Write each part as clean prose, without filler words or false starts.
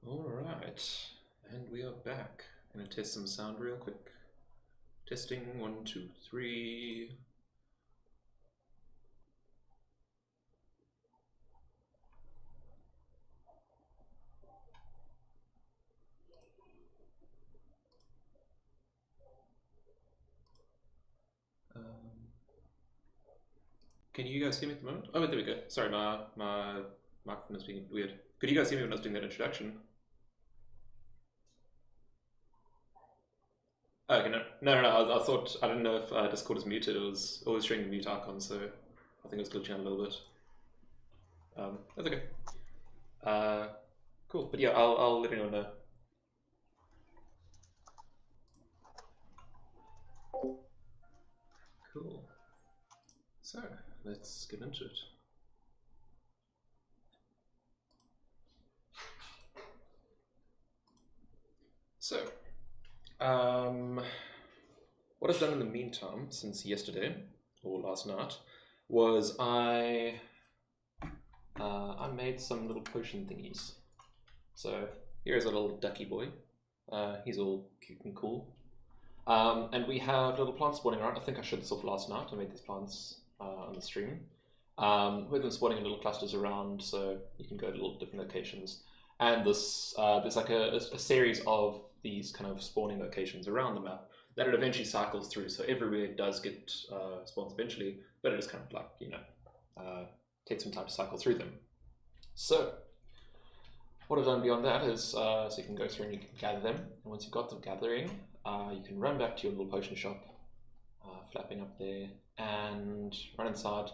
Alright, and we are back. I'm going to test some sound real quick. Testing 1, 2, 3. Can you guys hear me at the moment? Oh, there we go. Sorry, my microphone is being weird. Could you guys hear me when I was doing that introduction? Oh, okay, no. I thought, I didn't know if Discord is muted. It was always showing the mute icon, so I think it was glitching out a little bit. That's okay. Cool, but yeah, I'll let everyone know. Cool. So, let's get into it. So, what I've done in the meantime since yesterday or last night was I made some little potion thingies. So here's a little ducky boy. He's all cute and cool. And we have little plants spawning around. I think I showed this off last night. I made these plants on the stream. With them spawning in little clusters around, so you can go to little different locations. And this there's like a series of these kind of spawning locations around the map that it eventually cycles through. So everywhere it does get spawns eventually, but it is kind of like, you know, takes some time to cycle through them. So what I've done beyond that is, so you can go through and you can gather them. And once you've got them gathering, you can run back to your little potion shop, flapping up there, and run inside.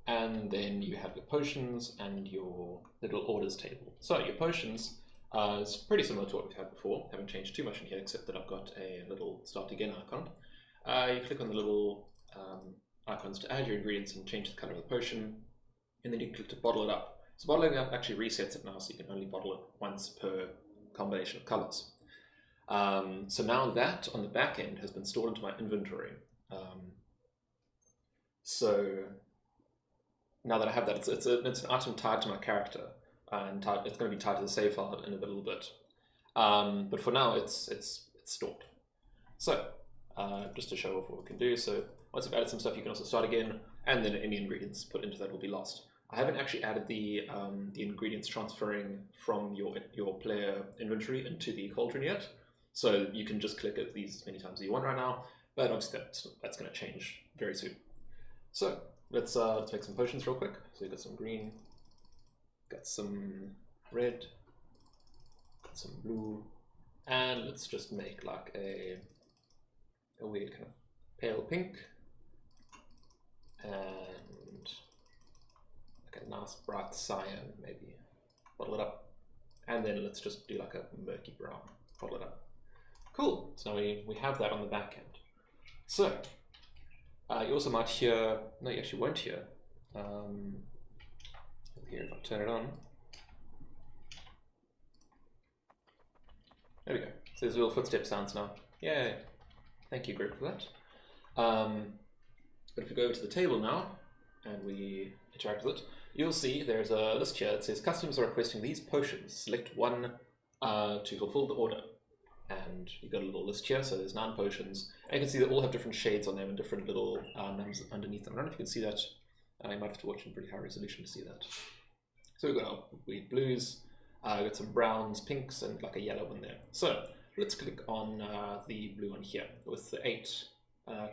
And then you have your potions and your little orders table. So your potions is pretty similar to what we've had before. Haven't changed too much in here, except that I've got a little start again icon. You click on the little icons to add your ingredients and change the color of the potion, and then you click to bottle it up. So bottling up actually resets it now, so you can only bottle it once per combination of colors. So now that on the back end has been stored into my inventory. So now that I have that, it's an item tied to my character, and it's going to be tied to the save file in a little bit. But for now, it's stored. So just to show off what we can do. So once you've added some stuff, you can also start again, and then any ingredients put into that will be lost. I haven't actually added the ingredients transferring from your player inventory into the cauldron yet. So you can just click at these as many times as you want right now, but obviously that's going to change very soon. So let's make some potions real quick. So we've got some green, got some red, got some blue, and let's just make like a weird kind of pale pink, and like a nice bright cyan maybe. Bottle it up, and then let's just do like a murky brown. Bottle it up. Cool. So we have that on the back end. So you also might hear, no, you actually won't hear. Here, if I turn it on. There we go. So there's little footstep sounds now. Yay. Thank you, Greg, for that. But if we go over to the table now, and we interact with it, you'll see there's a list here that says customers are requesting these potions. Select one to fulfill the order. And you've got a little list here, so there's 9 potions. And you can see they all have different shades on them and different little numbers underneath them. I don't know if you can see that. You might have to watch in pretty high resolution to see that. So we've got our weird blues, we've got some browns, pinks, and like a yellow one there. So let's click on the blue one here with the 8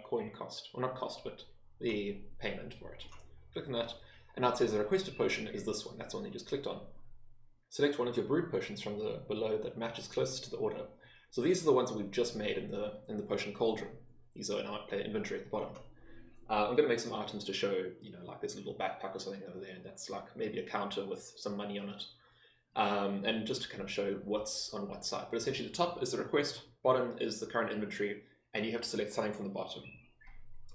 coin cost. Well, not cost, but the payment for it. Click on that, and now it says the requested potion is this one. That's the one you just clicked on. Select one of your brewed potions from the below that matches closest to the order. So these are the ones that we've just made in the potion cauldron. These are in our player inventory at the bottom. I'm going to make some items to show, you know, like this little backpack or something over there, and that's like maybe a counter with some money on it. And just to kind of show what's on what side. But essentially the top is the request, bottom is the current inventory, and you have to select something from the bottom.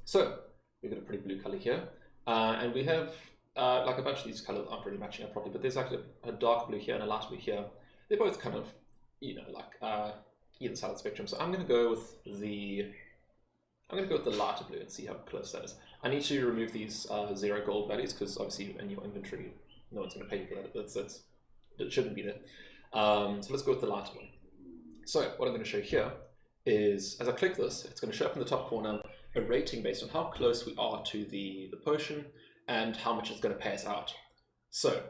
So we've got a pretty blue color here. And we have like a bunch of these colors aren't really matching up properly, but there's like a dark blue here and a light blue here. They're both kind of, you know, like either side of the spectrum. So I'm going to go with the lighter blue and see how close that is. I need to remove these 0 gold values because obviously in your inventory, no one's going to pay you for that. It shouldn't be there. So let's go with the lighter one. So what I'm going to show here is, as I click this, it's going to show up in the top corner a rating based on how close we are to the potion and how much it's going to pay us out. So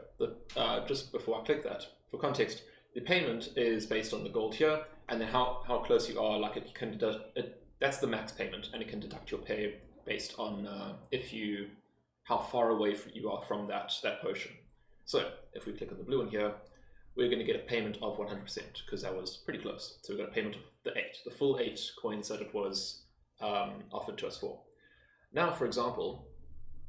just before I click that, for context, the payment is based on the gold here, and then how close you are. Like that's the max payment, and it can deduct your pay based on how far away you are from that potion. So if we click on the blue one here, we're going to get a payment of 100% because that was pretty close. So we got a payment of the full 8 coins that it was offered to us for. Now, for example,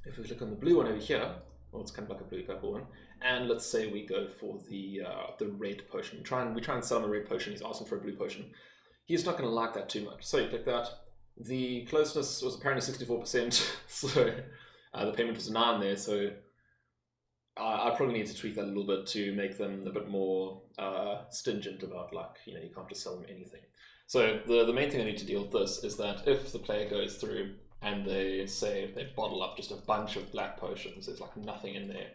if we click on the blue one over here, well, it's kind of like a blue purple one, and let's say we go for the red potion. We try and sell him a red potion. He's asking for a blue potion. He's not going to like that too much. So you click that. The closeness was apparently 64%, so the payment was 9 there. So I probably need to tweak that a little bit to make them a bit more stingent about, like, you can't just sell them anything. So the main thing I need to deal with this is that if the player goes through and they bottle up just a bunch of black potions, there's like nothing in there,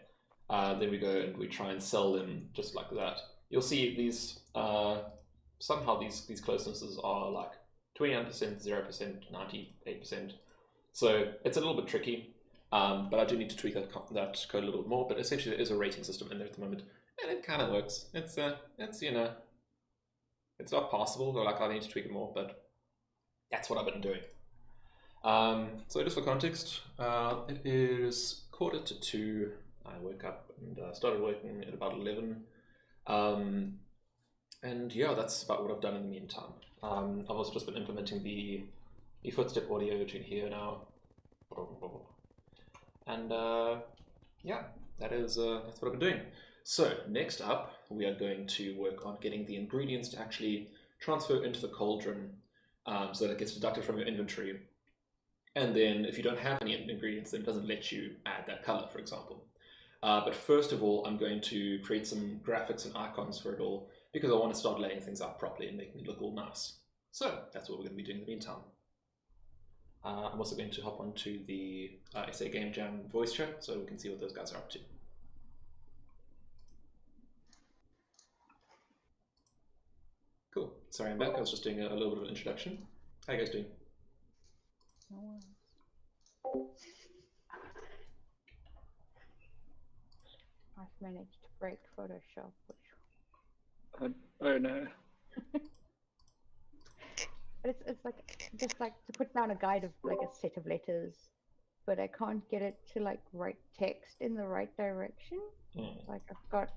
then we go and we try and sell them just like that. You'll see these somehow these closenesses are like 29%, 0%, 98%. So it's a little bit tricky. But I do need to tweak that code a little bit more. But essentially, there is a rating system in there at the moment, and it kind of works. It's not possible. Or like I need to tweak it more, but that's what I've been doing. So just for context, it is 1:45. I woke up and started working at about 11. And yeah, that's about what I've done in the meantime. I've also just been implementing the footstep audio between here now. And yeah, that's what I've been doing. So next up, we are going to work on getting the ingredients to actually transfer into the cauldron, so that it gets deducted from your inventory. And then if you don't have any ingredients, then it doesn't let you add that color, for example. But first of all, I'm going to create some graphics and icons for it all, because I want to start laying things out properly and making it look all nice. So that's what we're going to be doing in the meantime. I'm also going to hop onto the SA Game Jam voice chat so we can see what those guys are up to. Cool. Sorry, I'm back. I was just doing a little bit of an introduction. How are you guys doing? I've managed to break Photoshop, Oh no. But it's like just like to put down a guide of like a set of letters, but I can't get it to like write text in the right direction. Like I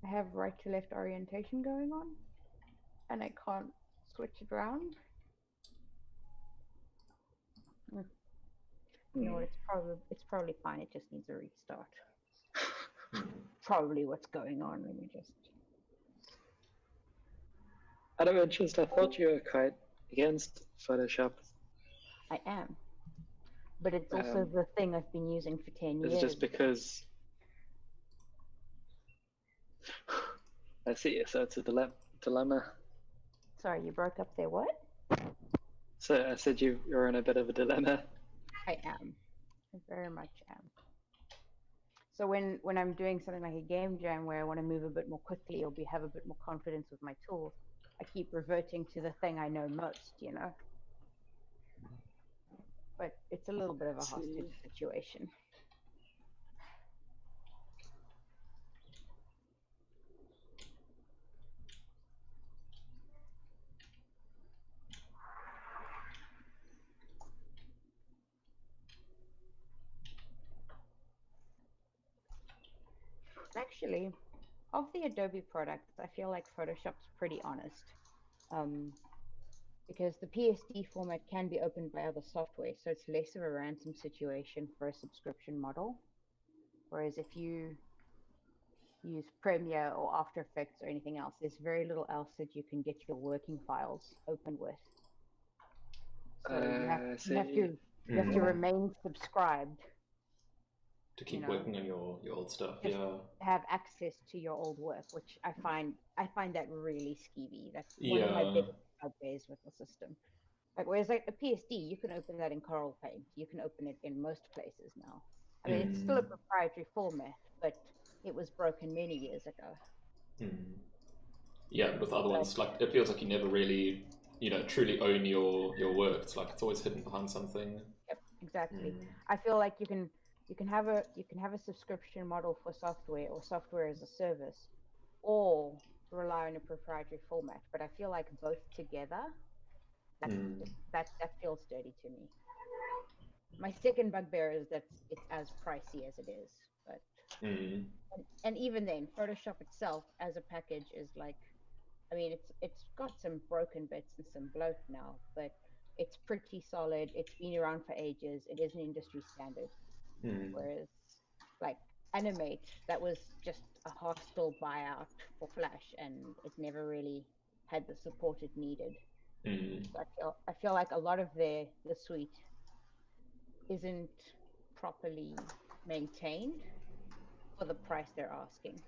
have right to left orientation going on, and I can't switch it around. You know what? It's probably fine. It just needs a restart. Probably what's going on. Let me just. Out of interest, I thought you were quite against Photoshop. I am, but it's also the thing I've been using for 10 years. It's just because. I see. So it's a dilemma. Sorry, you broke up there. What? So I said you're in a bit of a dilemma. I am. I very much am. So when I'm doing something like a game jam where I want to move a bit more quickly or have a bit more confidence with my tool, I keep reverting to the thing I know most, But it's a little bit of a hostage situation. Actually, of the Adobe products, I feel like Photoshop's pretty honest. Because the PSD format can be opened by other software, so it's less of a ransom situation for a subscription model. Whereas if you use Premiere or After Effects or anything else, there's very little else that you can get your working files open with. So you have to remain subscribed to keep working on your old stuff. Just yeah. Have access to your old work, which I find that really skeevy. That's one of my big bugbears with the system. Like, whereas like a PSD, you can open that in Coral Paint. You can open it in most places now. I mean, it's still a proprietary format, but it was broken many years ago. Yeah, with other ones, like it feels like you never really, truly own your work. It's like it's always hidden behind something. Yep, exactly. Mm. I feel like you can have a subscription model for software or software as a service, or rely on a proprietary format. But I feel like both together, Mm. that feels dirty to me. My second bugbear is that it's as pricey as it is, but Mm. and even then, Photoshop itself as a package is like, I mean, it's got some broken bits and some bloat now, but it's pretty solid. It's been around for ages. It is an industry standard. Mm. Whereas, like Animate, that was just a hostile buyout for Flash, and it never really had the support it needed. Mm. So I feel like a lot of the suite isn't properly maintained for the price they're asking.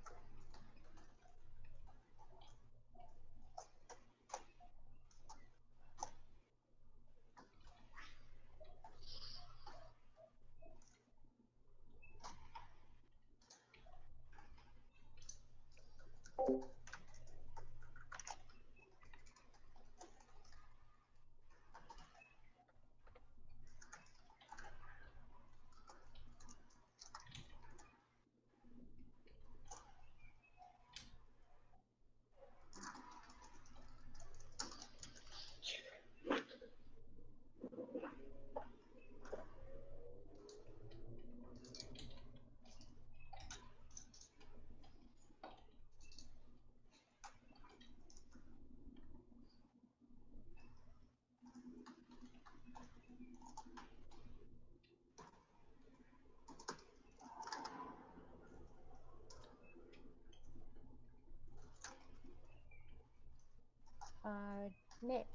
Nick,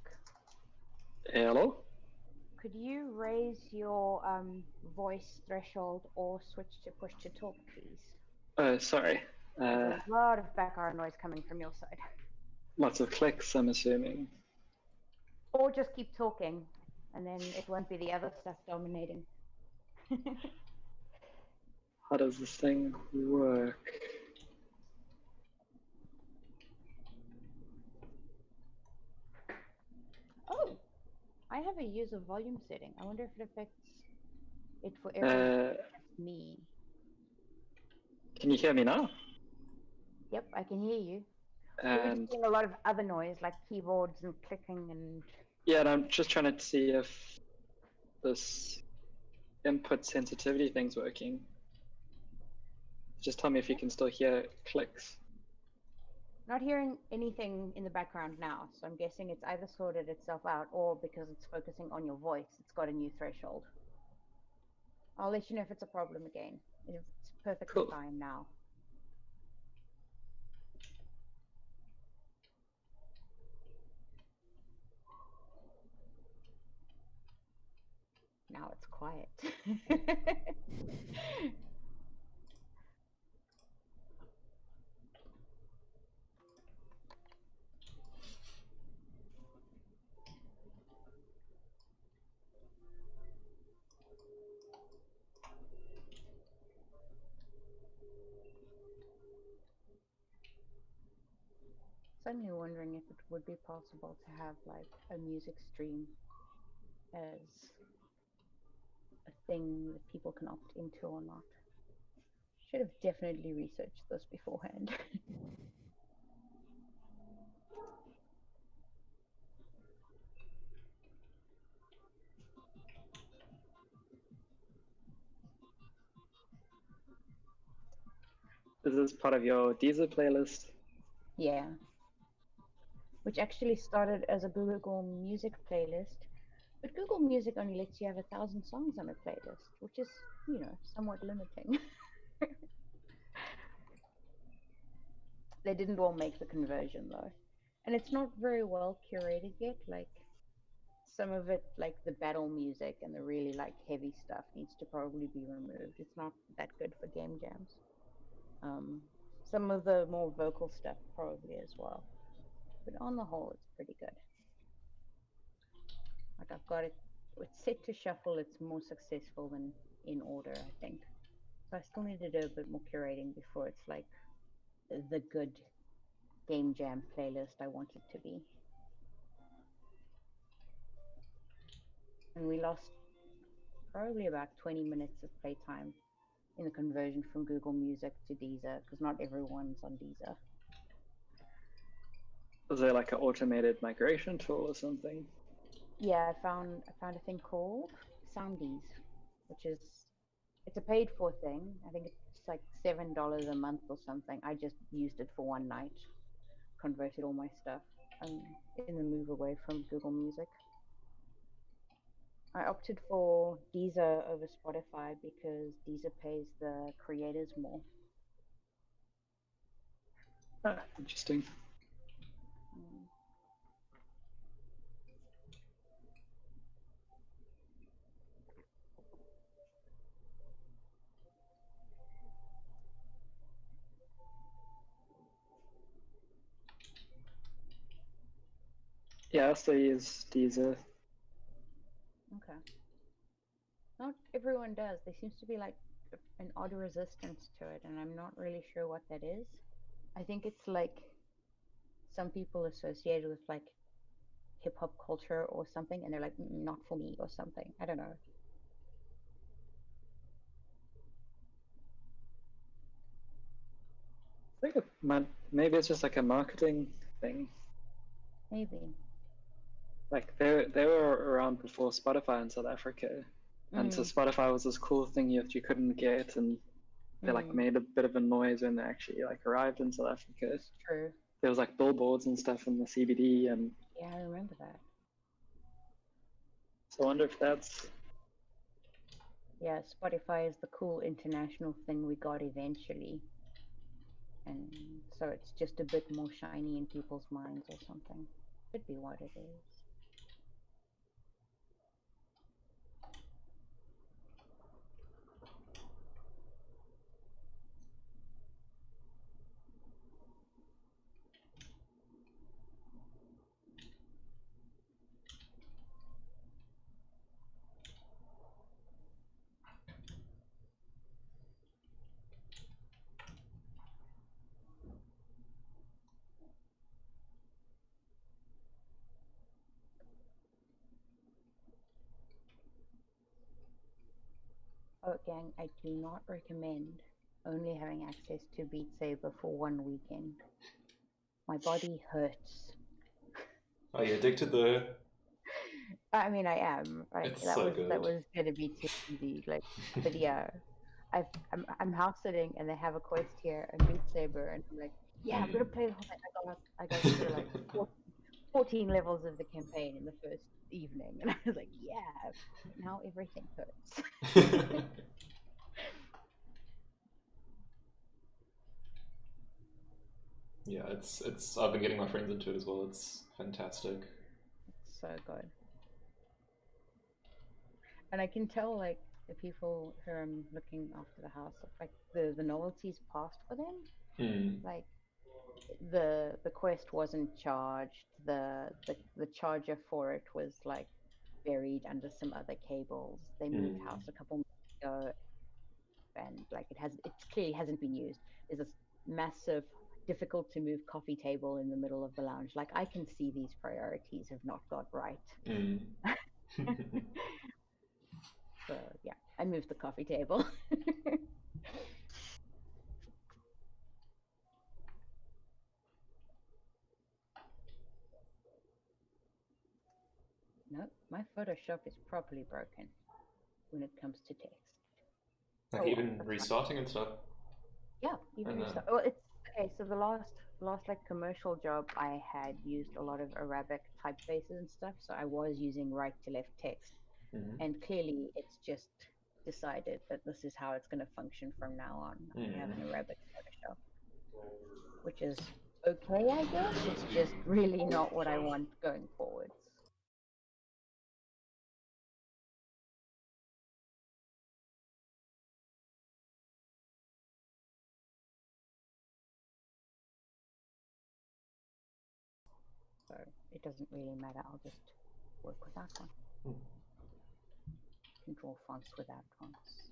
Hello? could you raise your voice threshold or switch to push to talk, please? Oh, sorry. There's a lot of background noise coming from your side. Lots of clicks, I'm assuming. Or just keep talking, and then it won't be the other stuff dominating. How does this thing work? Oh, I have a user volume setting. I wonder if it affects it for everyone, just me. Can you hear me now? Yep, I can hear you. We were just And getting a lot of other noise, like keyboards and clicking and... yeah, and I'm just trying to see if this input sensitivity thing's working. Just tell me if you can still hear clicks. Not hearing anything in the background now, so I'm guessing it's either sorted itself out or because it's focusing on your voice, it's got a new threshold. I'll let you know if it's a problem again. It's perfectly Cool. fine now. Now it's quiet. Suddenly wondering if it would be possible to have like a music stream as a thing that people can opt into or not. Should have definitely researched this beforehand. Is this part of your Deezer playlist? Yeah. Which actually started as a Google Music playlist, but Google Music only lets you have 1,000 songs on a playlist, which is, somewhat limiting. They didn't all make the conversion though. And it's not very well curated yet. Like some of it, like the battle music and the really like heavy stuff needs to probably be removed. It's not that good for game jams. Um, some of the more vocal stuff probably as well. But on the whole, it's pretty good. Like I've got it, it's set to shuffle. It's more successful than in order, I think. So I still need to do a bit more curating before it's like the good game jam playlist I want it to be. And we lost probably about 20 minutes of playtime in the conversion from Google Music to Deezer, because not everyone's on Deezer. Was there like an automated migration tool or something? Yeah, I found a thing called Soundees, which is it's a paid for thing. I think it's like $7 a month or something. I just used it for one night, converted all my stuff. I'm in the move away from Google Music. I opted for Deezer over Spotify because Deezer pays the creators more. Ah, interesting. Mm. Yeah, I also use Deezer. Okay. Not everyone does. There seems to be like an odd resistance to it, and I'm not really sure what that is. I think it's like some people associated with like hip hop culture or something, and they're like, not for me or something. I don't know. I think maybe it's just like a marketing thing. Maybe. Like they were around before Spotify in South Africa, and so Spotify was this cool thing you couldn't get, and they like made a bit of a noise when they actually like arrived in South Africa. It's true. There was like billboards and stuff in the CBD, and Yeah, I remember that. so I wonder if that's Yeah, Spotify is the cool international thing we got eventually. And so it's just a bit more shiny in people's minds or something. Could be what it is. Oh, gang, I do not recommend only having access to Beat Saber for one weekend. My body hurts. Are you addicted though? I mean, I am. Like It's that so was good. gonna be too easy. Like, but yeah, I'm house sitting and they have a quest here and Beat Saber, and I'm like, yeah, I'm gonna play the whole thing. I got through like 14 levels of the campaign in the first evening, and I was like, yeah, now everything hurts. Yeah, it's. I've been getting my friends into it as well. It's fantastic. It's so good. And I can tell like the people who I'm looking after the house, like the novelty's passed for them. Mm. Like the quest wasn't charged. The charger for it was like buried under some other cables. They moved house a couple months ago, and like it clearly hasn't been used. There's this massive, difficult to move coffee table in the middle of the lounge. Like I can see these priorities have not got right. Mm. So yeah, I moved the coffee table. No, my Photoshop is properly broken when it comes to text. Like Oh well, even that's fine. restarting and stuff. Yeah, even And restart. Well, it's okay. So the last like commercial job I had used a lot of Arabic typefaces and stuff. So I was using right to left text, and clearly it's just decided that this is how it's going to function from now on. I have an Arabic Photoshop, which is okay, I guess. It's just really not what I want going forwards. So it doesn't really matter. I'll just work with that one. Control fonts without fonts.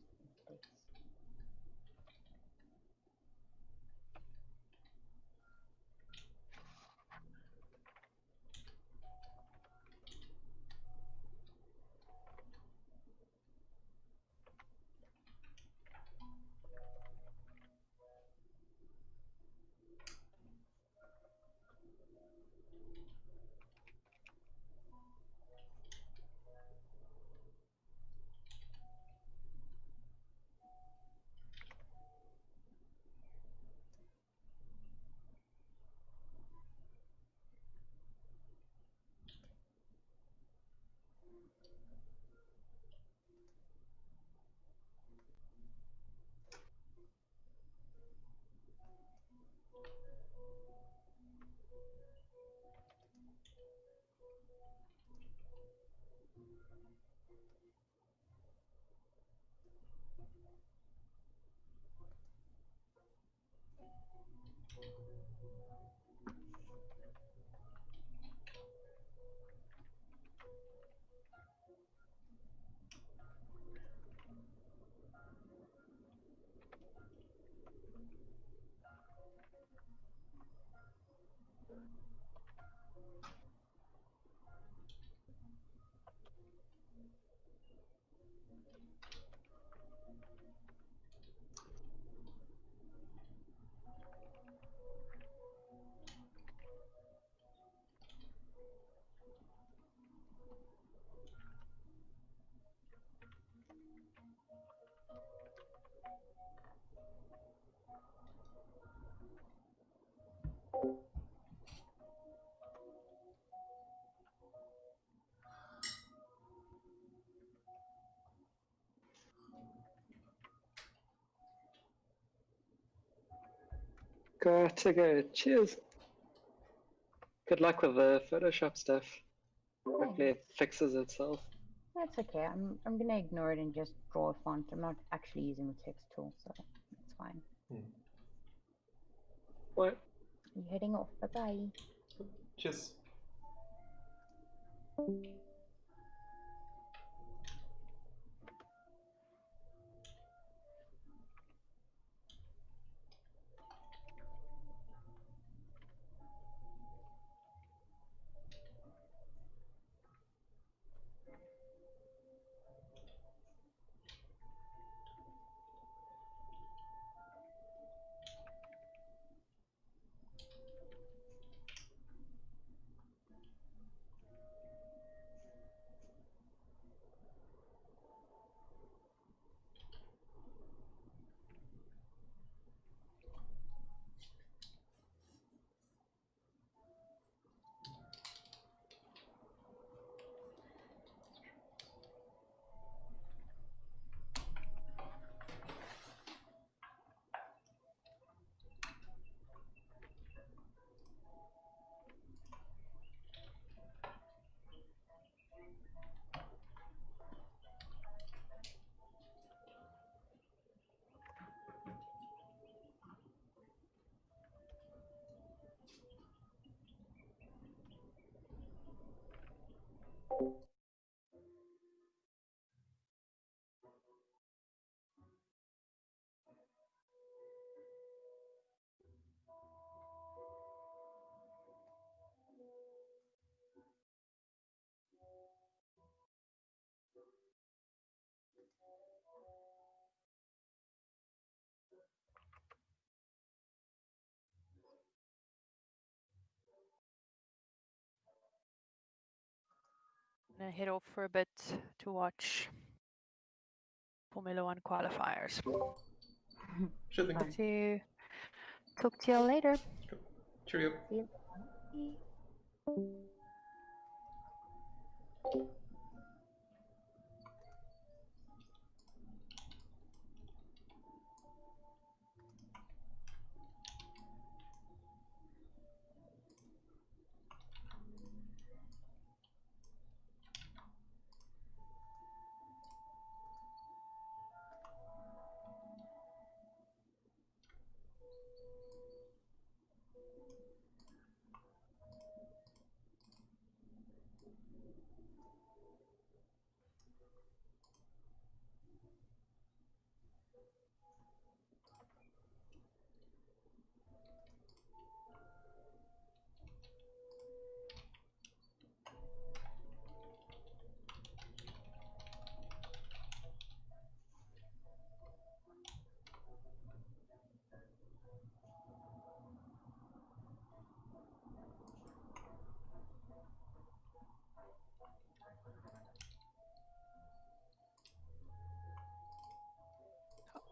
Got to go. Cheers. Good luck with the Photoshop stuff. Hopefully it fixes itself. That's okay. I'm gonna ignore it and just draw a font. I'm not actually using the text tool, so that's fine. What? I'm heading off. Bye bye. Cheers. I'm gonna head off for a bit to watch Formula One qualifiers. Sure thing. Fine. Talk to you all later. Cheerio. See you.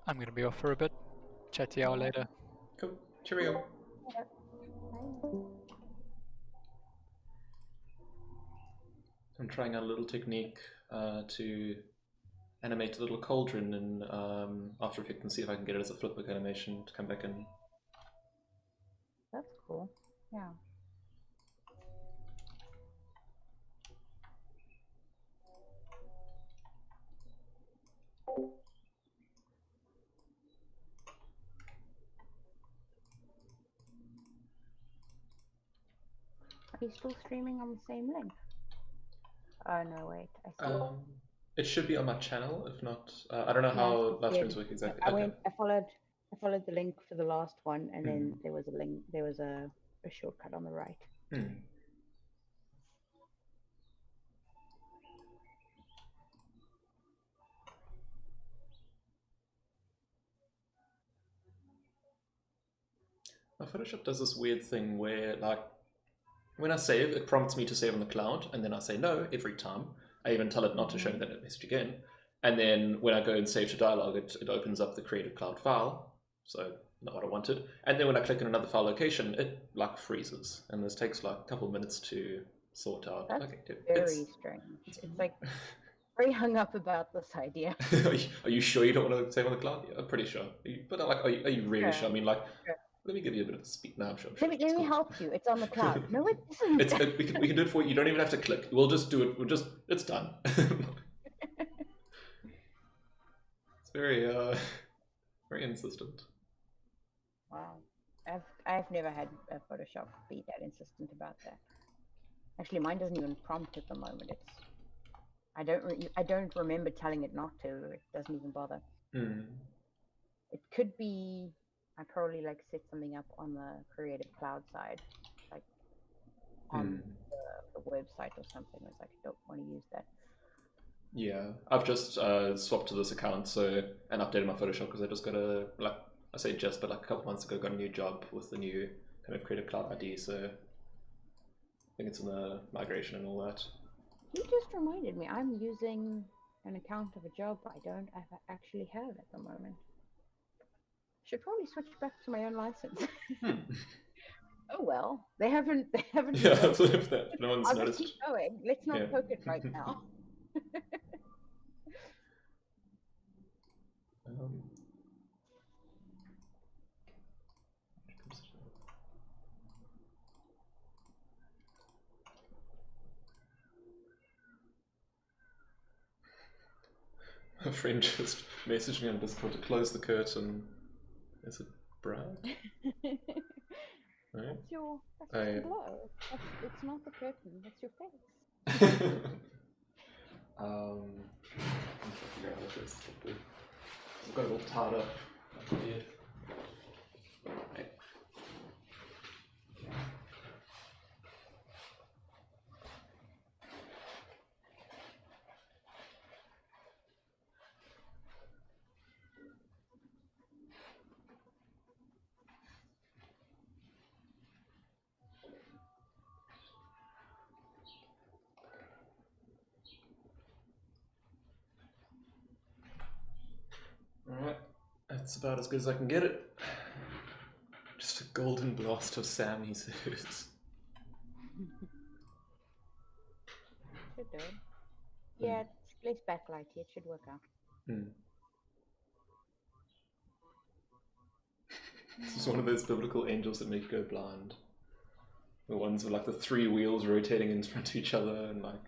I'm gonna be off for a bit. Chat to y'all later. Cool. Cheerio. I'm trying out a little technique to animate a little cauldron in After Effects and see if I can get it as a flipbook animation to come back in. That's cool. Yeah. Are you still streaming on the same link? Oh no, wait. I see. It should be on my channel. If not, I don't know how live streams work exactly. I followed the link for the last one, and then there was a link. There was a shortcut on the right. My Photoshop does this weird thing where, like, when I save, it prompts me to save on the cloud, and then I say no every time. I even tell it not to show me that message again. And then when I go and save to dialog, it opens up the Creative Cloud file. So not what I wanted. And then when I click on another file location, it like freezes. And this takes like a couple of minutes to sort out. That's okay, very strange. It's like very hung up about this idea. Are you sure you don't want to save on the cloud? Yeah, I'm pretty sure. But like, are you really sure? I mean, like, Let me give you a bit of a speed. No, I'm sure. Let me help you. It's on the cloud. No, it isn't. We can do it for you. You don't even have to click. We'll just do it. It's done. It's very very insistent. Wow. I've never had a Photoshop be that insistent about that. Actually, mine doesn't even prompt at the moment. I don't remember telling it not to. It doesn't even bother. It could be I probably like set something up on the Creative Cloud side, like on the website or something. It's like I don't want to use that. Yeah, I've just swapped to this account and updated my Photoshop because I just got a couple months ago got a new job with the new kind of Creative Cloud ID. So I think it's in the migration and all that. You just reminded me. I'm using an account of a job I don't actually have at the moment. Should probably switch back to my own license. Oh well, they haven't. Yeah, if no one's I'll noticed. just keep going. Let's not poke it right now. A friend just messaged me on Discord to close the curtain. Is it Brad? Right? That's your glow. It's not the curtain. That's your face. I'm trying to figure out what this will do. I've got it all tied up. Right. Alright, that's about as good as I can get it. Just a golden blast of Sam, he says. Should do. Yeah, it's less backlighty. It should work out. This is one of those biblical angels that make you go blind. The ones with like the 3 wheels rotating in front of each other and like.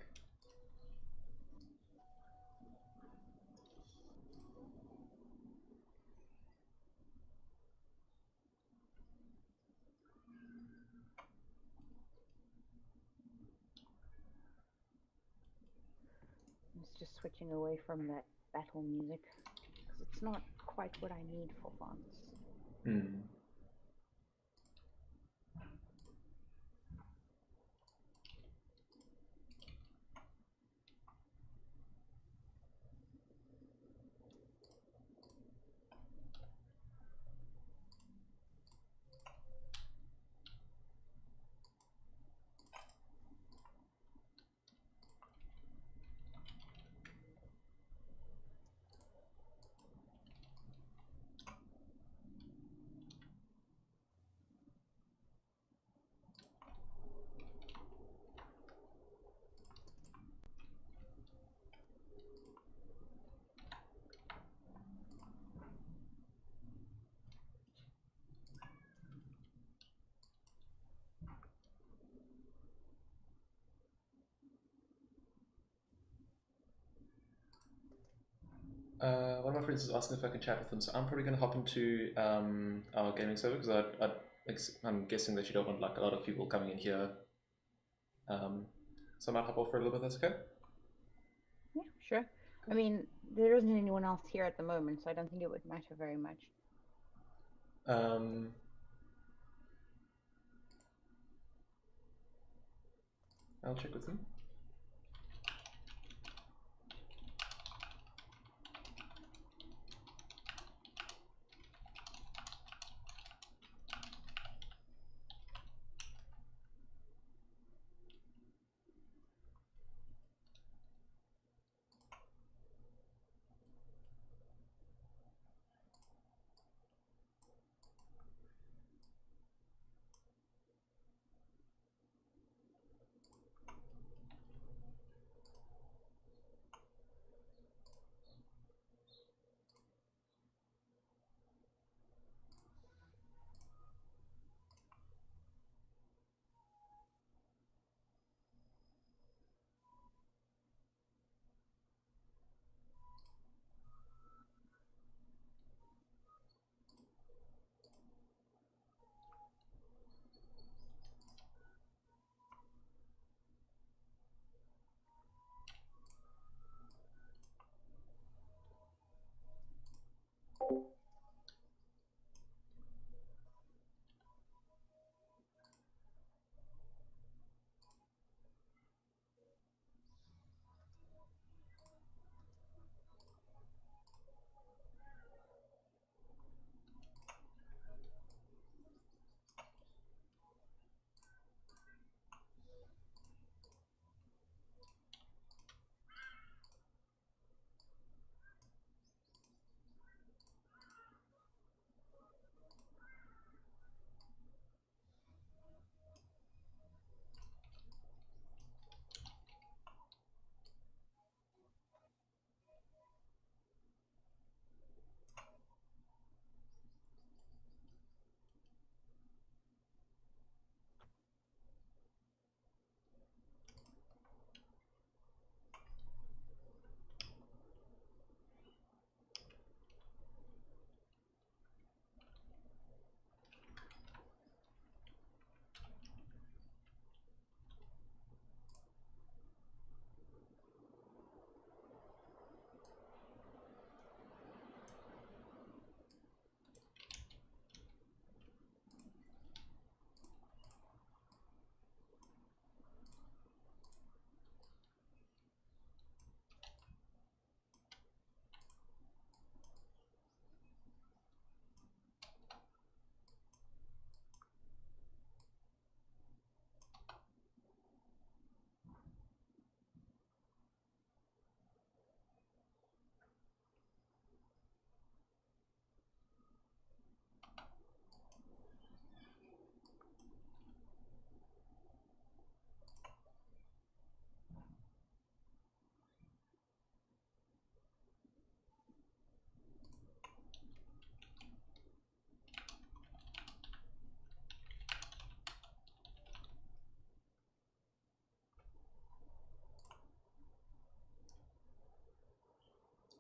It's just switching away from that battle music because it's not quite what I need for fonts. One of my friends is asking if I can chat with them, so I'm probably going to hop into our gaming server because I'm guessing that you don't want like a lot of people coming in here. So I might hop off for a little bit. That's okay. Yeah, sure. I mean, there isn't anyone else here at the moment, so I don't think it would matter very much. I'll check with them.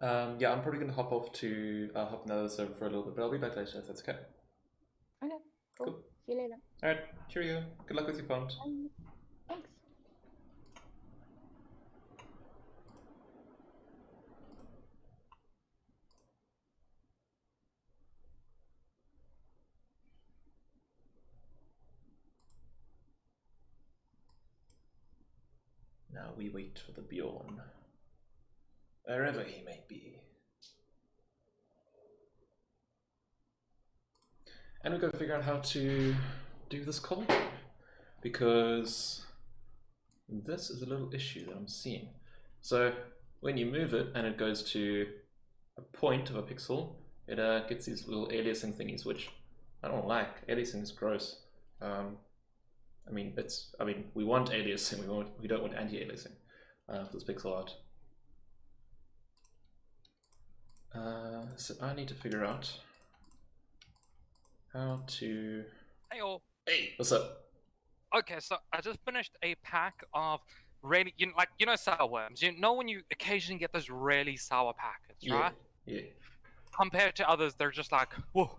Yeah, I'm probably going to hop off to hop another server for a little bit, but I'll be back later if that's okay. Okay, cool. Cool. See you later. Alright, cheerio. Good luck with your font. Thanks. Now we wait for the Bjorn, wherever he may be. And we've got to figure out how to do this cauldron, because this is a little issue that I'm seeing. So when you move it and it goes to a point of a pixel, it gets these little aliasing thingies, which I don't like. Aliasing is gross. I mean, we want aliasing. We don't want anti-aliasing for this pixel art. So I need to figure out how to. Hey all. Hey, what's up? Okay, so I just finished a pack of really, sour worms. You know when you occasionally get those really sour packets, right? Yeah. Compared to others, they're just like, whoa.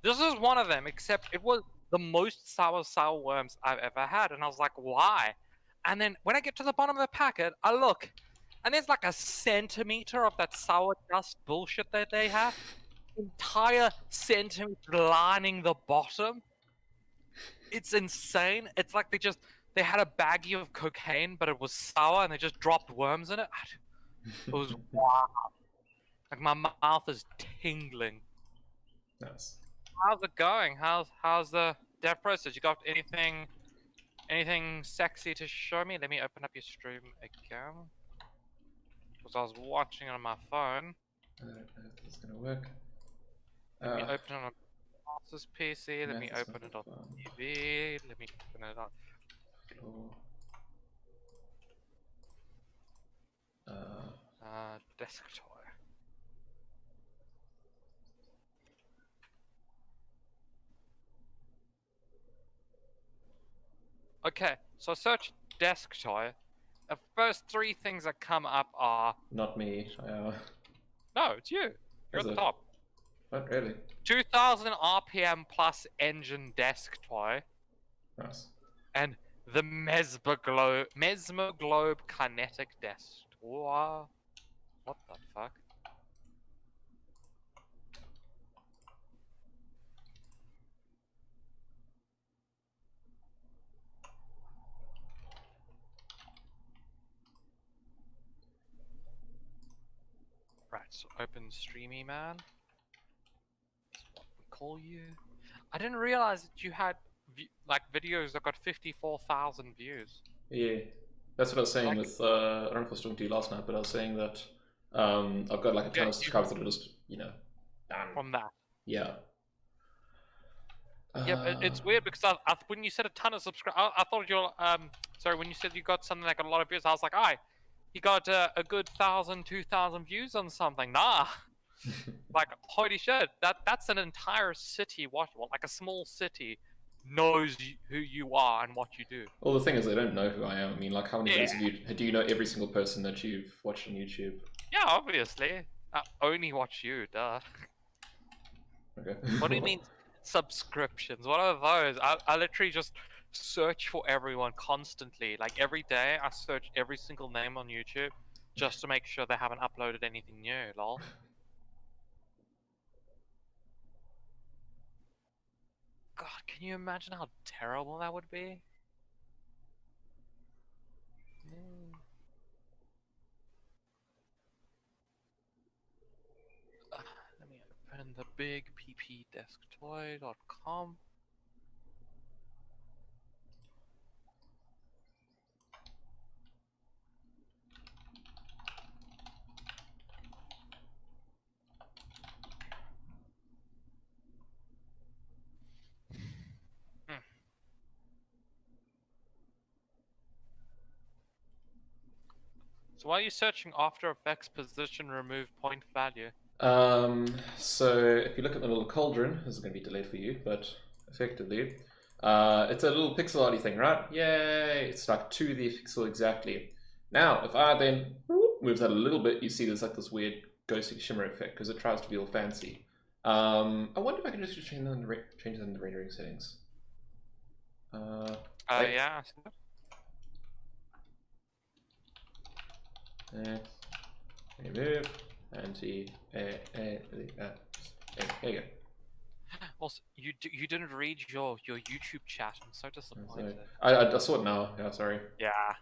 This is one of them, except it was the most sour worms I've ever had, and I was like, why? And then when I get to the bottom of the packet, I look, and there's like a centimeter of that sour dust bullshit that they have. Entire centimeter lining the bottom. It's insane. It's like they had a baggie of cocaine, but it was sour, and they just dropped worms in it. It was wild. Like my mouth is tingling. Nice. How's it going? How's the dev process? You got anything sexy to show me? Let me open up your stream again, because I was watching it on my phone. I don't know if this is gonna work. Let me open it on boss's PC. Let me open it on TV. Let me open it on. Desktop. Okay, so search desk toy. The first three things that come up are... Not me. No, it's you. You're Is at the it? top. Not really. 2000 RPM plus engine desk toy. Nice. And the Mesmoglobe kinetic desk toy. What the fuck? Right, so open Streamy Man. That's what we call you. I didn't realize that you had videos that got 54,000 views. Yeah, that's what I was saying Like- with. I don't know if I was talking to you last night, but I was saying that I've got like a ton Yeah, of subscribers that are just bam. From that. Yeah. Yeah, but it's weird because when you said a ton of subscribers, I thought you're sorry, when you said you got something that got a lot of views, I was like, you got a good 1,000, 2,000 views on something. Nah, like holy shit, that's an entire city. Like a small city knows who you are and what you do. Well, the thing is, they don't know who I am. I mean, like, how many Yeah. videos do you know every single person that you've watched on YouTube? Yeah, obviously. I only watch you, duh. Okay. What do you mean subscriptions? What are those? I literally just search for everyone constantly. Like every day, I search every single name on YouTube just to make sure they haven't uploaded anything new, lol. God, can you imagine how terrible that would be? Let me open the big ppdesktoy.com. So why are you searching After Effects position remove point value? So if you look at the little cauldron, this is going to be delayed for you, but effectively, it's a little pixel arty thing, right? Yay! It's like to the pixel exactly. Now, if I then move that a little bit, you see there's like this weird ghostly shimmer effect because it tries to be all fancy. I wonder if I can just change them in the rendering settings. Wait. Yeah. Remove. Anti. There you go. Also, you didn't read your YouTube chat. I'm so disappointed. I saw it now. Yeah, sorry. Yeah.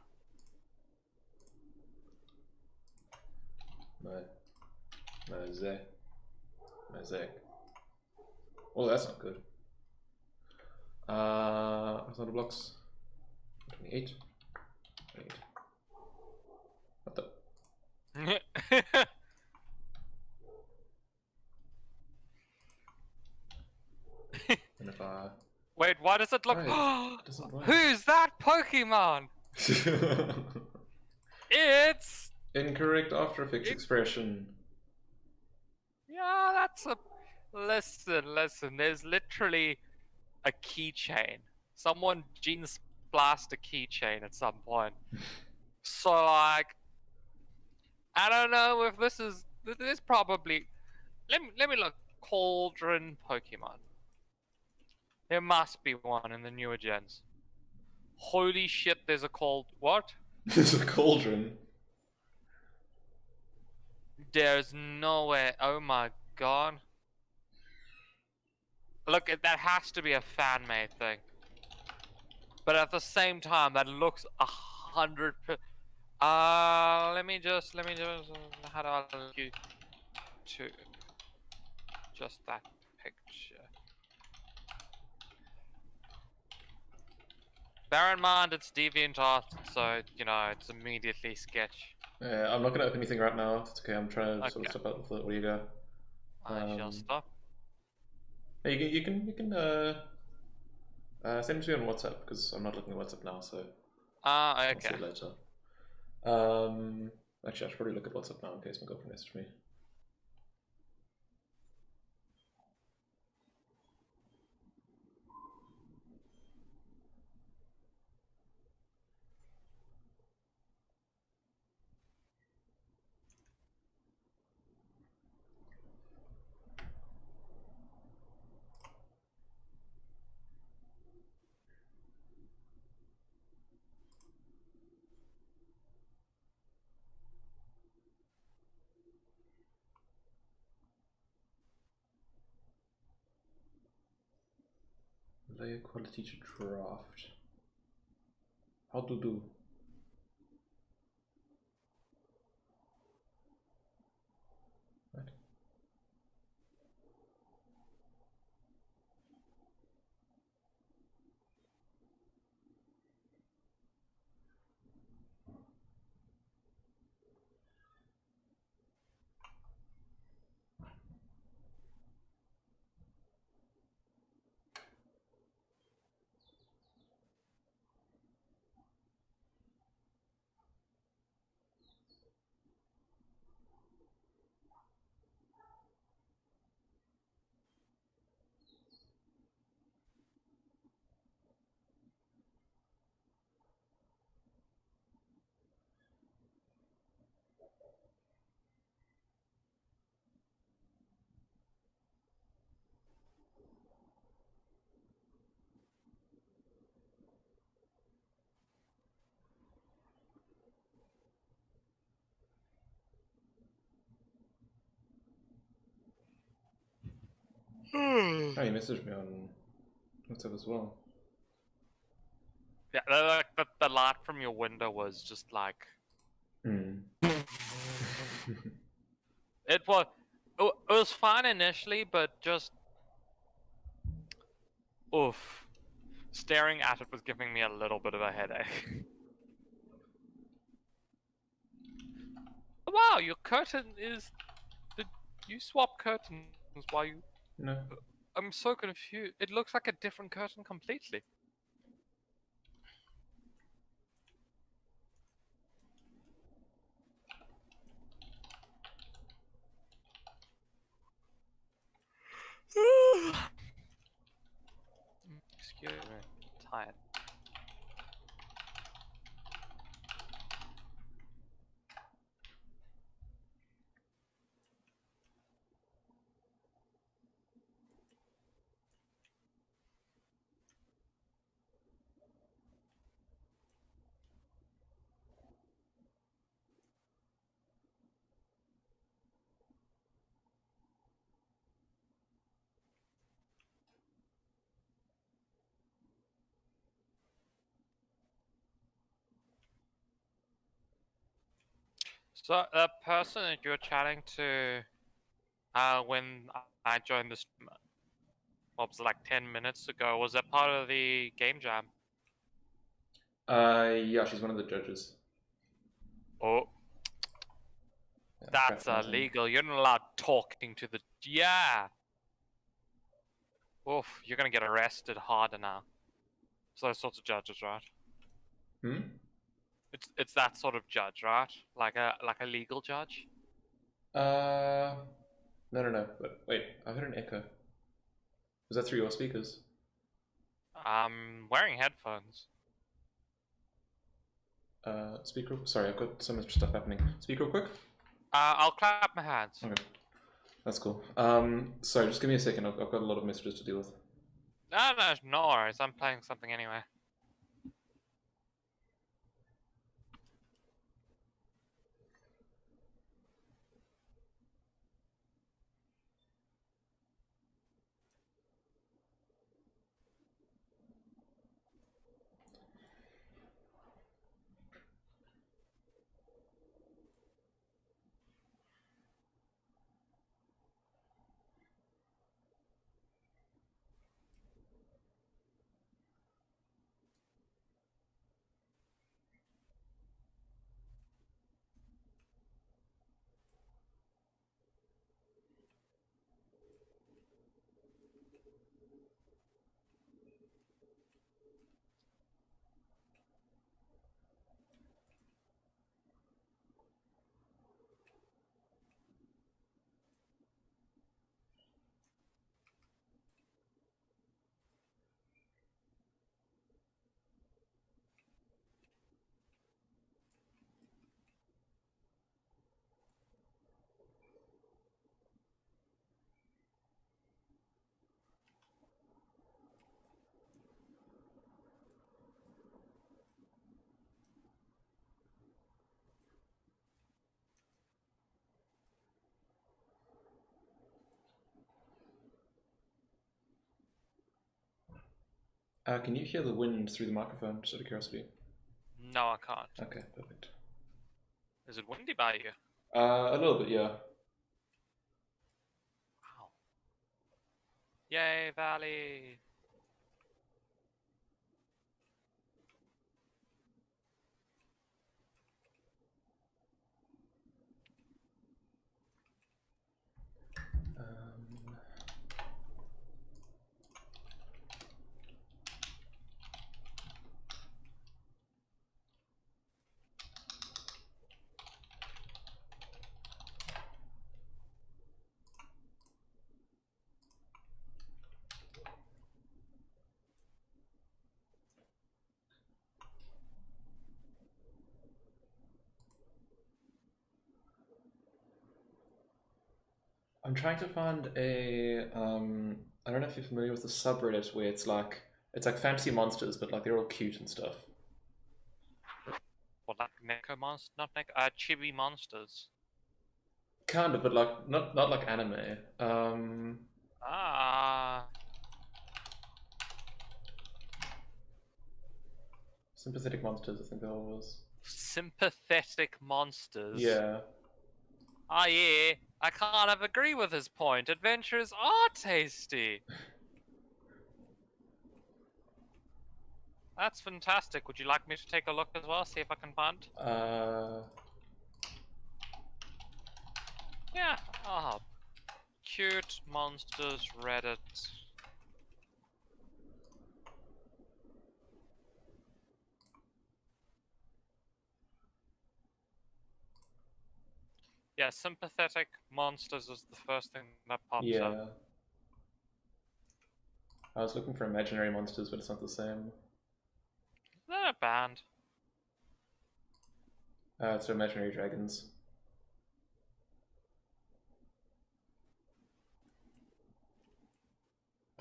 Mosaic. Oh, that's not good. What's the blocks? 28. 28. What the? And if I... Wait, why does it look? Right, it doesn't work. Who's that Pokemon? It's Incorrect After Effects expression. yeah. That's a listen. There's literally a keychain. Someone gene splashed a keychain at some point. So like, I don't know if this is probably. Let me look. Cauldron Pokemon. There must be one in the newer gens. Holy shit! There's a what? There's a cauldron. There's no way. Oh my god. Look, that has to be a fan-made thing. But at the same time, that looks 100%. Let me just. How do I link you to just that picture? Bear in mind, it's DeviantArt, so you know it's immediately sketch. Yeah, I'm not gonna open anything right now. It's okay. I'm trying to sort of Okay. step out with what do you go? I shall stop. Hey, you can send it to me on WhatsApp because I'm not looking at WhatsApp now, so I'll see Okay. it later. Actually, I should probably look at WhatsApp now in case my girlfriend messaged me. Layer quality to draft. How to do? Right. Oh, you messaged me on WhatsApp as well. Yeah, like the light from your window was just like it was fine initially, but just oof. Staring at it was giving me a little bit of a headache. Wow, your curtain is. Did you swap curtains while you. No. I'm so confused. It looks like a different curtain completely. Excuse me. I'm tired. So the person that you were chatting to, when I joined this, what was it, like 10 minutes ago, was that part of the game jam? Yeah, she's one of the judges. Oh, Yeah, that's fraternizing. illegal. You're not allowed talking to the. Yeah. Oof, you're gonna get arrested harder now. It's those sorts of judges, right? Hmm? It's that sort of judge, right? Like a legal judge. No, But wait, I heard an echo. Was that through your speakers? I'm wearing headphones. Speak real. Sorry, I've got so much stuff happening. Speak real quick. I'll clap my hands. Okay, that's cool. Sorry, just give me a second. I've got a lot of messages to deal with. No worries. I'm playing something anyway. Can you hear the wind through the microphone, just out of curiosity? No, I can't. Okay, perfect. Is it windy by you? A little bit, yeah. Wow. Yay, Valley. I'm trying to find a I don't know if you're familiar with the subreddit where it's like fantasy monsters, but like they're all cute and stuff. What, like Neko monsters? Not Neko, Chibi monsters. Kind of, but like not like anime. Ah. Sympathetic monsters, I think that was. Sympathetic monsters. Yeah. Ah, yeah. I can't have agree with his point. Adventures are tasty. That's fantastic. Would you like me to take a look as well? See if I can find? Yeah, I'll help. Cute monsters Reddit. Yeah, sympathetic monsters is the first thing that pops Yeah. up. I was looking for imaginary monsters, but it's not the same. They're a band. It's imaginary dragons.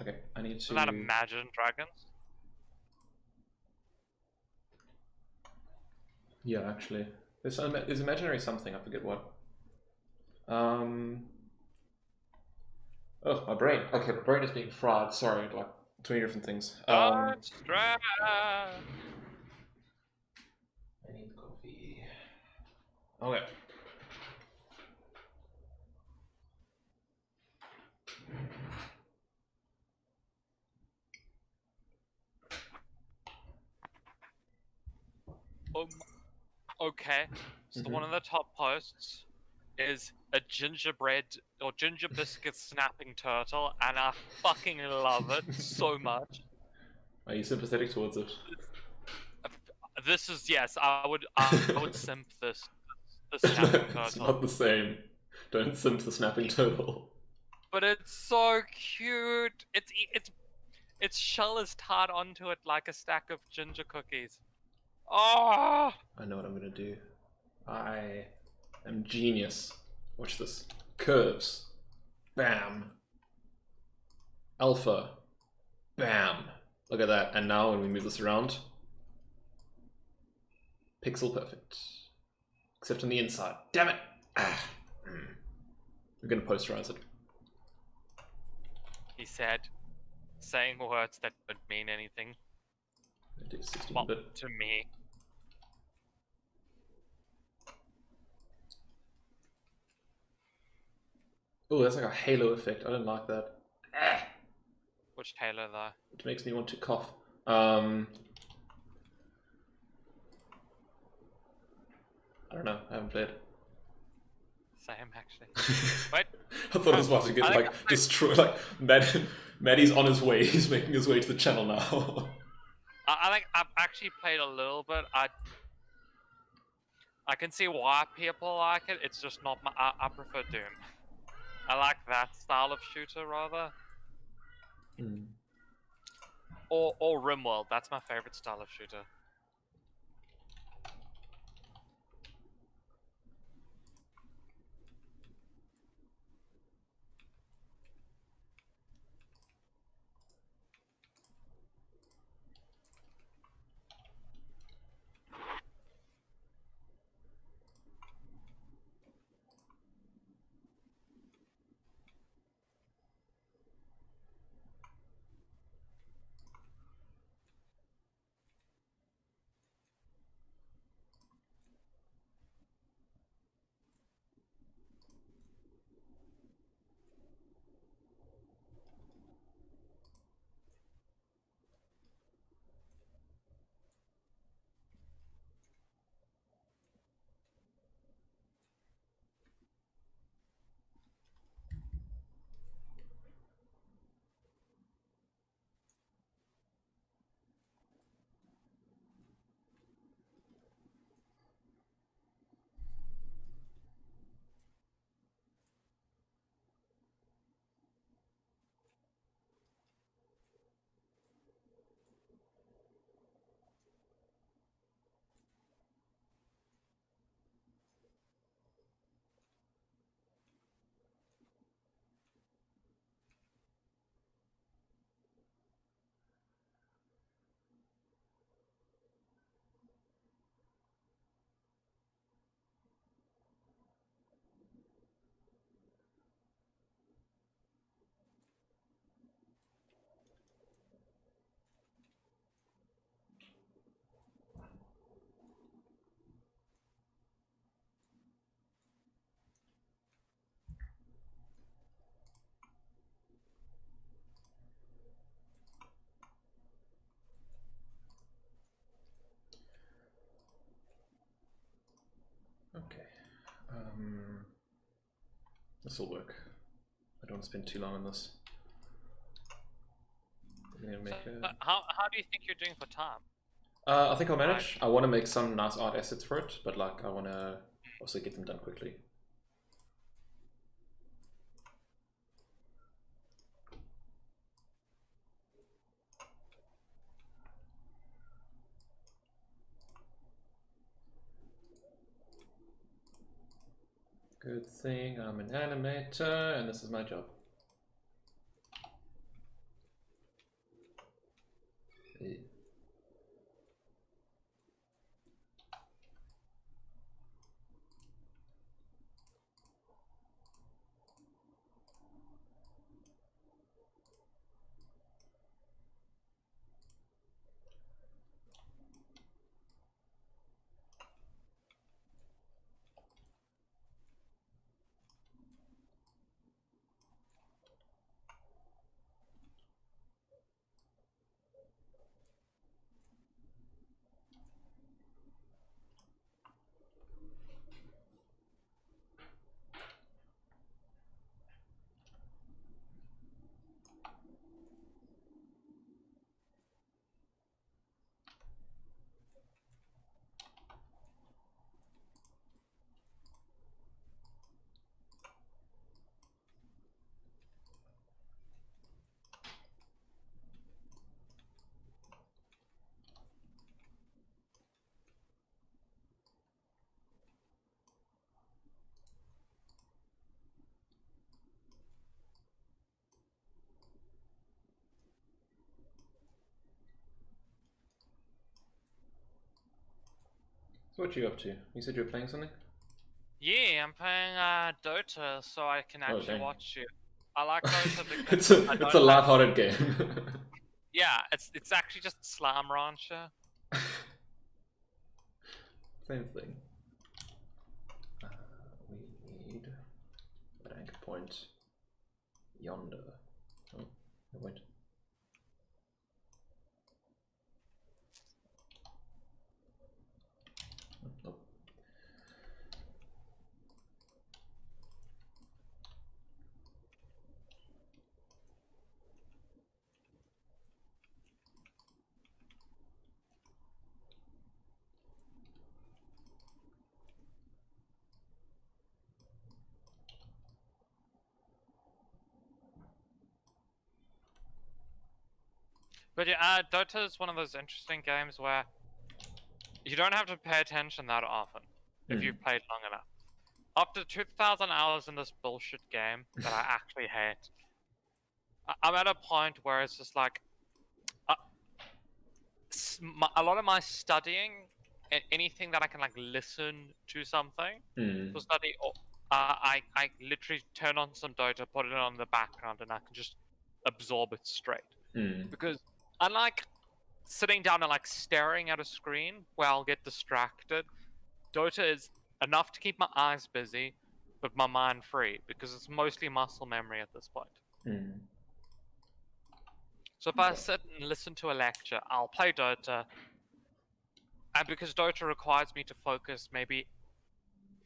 Okay, I need to. They're not Imagine Dragons. Yeah, actually, there's imaginary something. I forget what. Oh, my brain. Okay, my brain is being fried. Sorry, like 20 different things. Don't stress. I need coffee. Okay. Okay, so one of the top posts is a gingerbread or ginger biscuit snapping turtle, and I fucking love it so much. Are you sympathetic towards it? This is yes, I would simp this the snapping It's turtle. not the same. Don't simp the snapping turtle. But it's so cute. Its shell is tied onto it like a stack of ginger cookies. Oh, I know what I'm gonna do. I am genius. Watch this. Curves. Bam. Alpha. Bam. Look at that. And now when we move this around, pixel perfect. Except on the inside. Damn it! Ah. We're gonna posterize it. he said, saying words that don't mean anything. I do 16 Well, bit. to me. Oh, that's like a halo effect. I don't like that. Which Halo though? It makes me want to cough. I don't know. I haven't played. Same actually. Wait. I thought I was about to get like destroyed. Like Maddie's on his way. He's making his way to the channel now. I've actually played a little bit. I can see why people like it. It's just not my. I prefer Doom. I like that style of shooter rather. Or RimWorld. That's my favorite style of shooter. Okay. This will work. I don't want to spend too long on this. I'm gonna make How do you think you're doing for time? I think I'll manage. I want to make some nice art assets for it, but like I want to also get them done quickly. Good thing I'm an animator, and this is my job. Yeah. So what are you up to? You said you were playing something? Yeah, I'm playing Dota, so I can actually dang. watch you. I like Dota because it's a I it's don't a have- light-hearted game. Yeah, it's actually just Slam Rancher. Same thing. We need an anchor point yonder. Oh, no, wait. Oh, nope. But yeah, Dota is one of those interesting games where you don't have to pay attention that often if you've played long enough. After 2,000 hours in this bullshit game that I actually hate, I'm at a point where it's just like a lot of my studying, anything that I can like listen to something to study, or I literally turn on some Dota, put it on the background, and I can just absorb it straight. Because unlike sitting down and like staring at a screen where I'll get distracted, Dota is enough to keep my eyes busy, but my mind free, because it's mostly muscle memory at this point. So if I sit and listen to a lecture, I'll play Dota, and because Dota requires me to focus maybe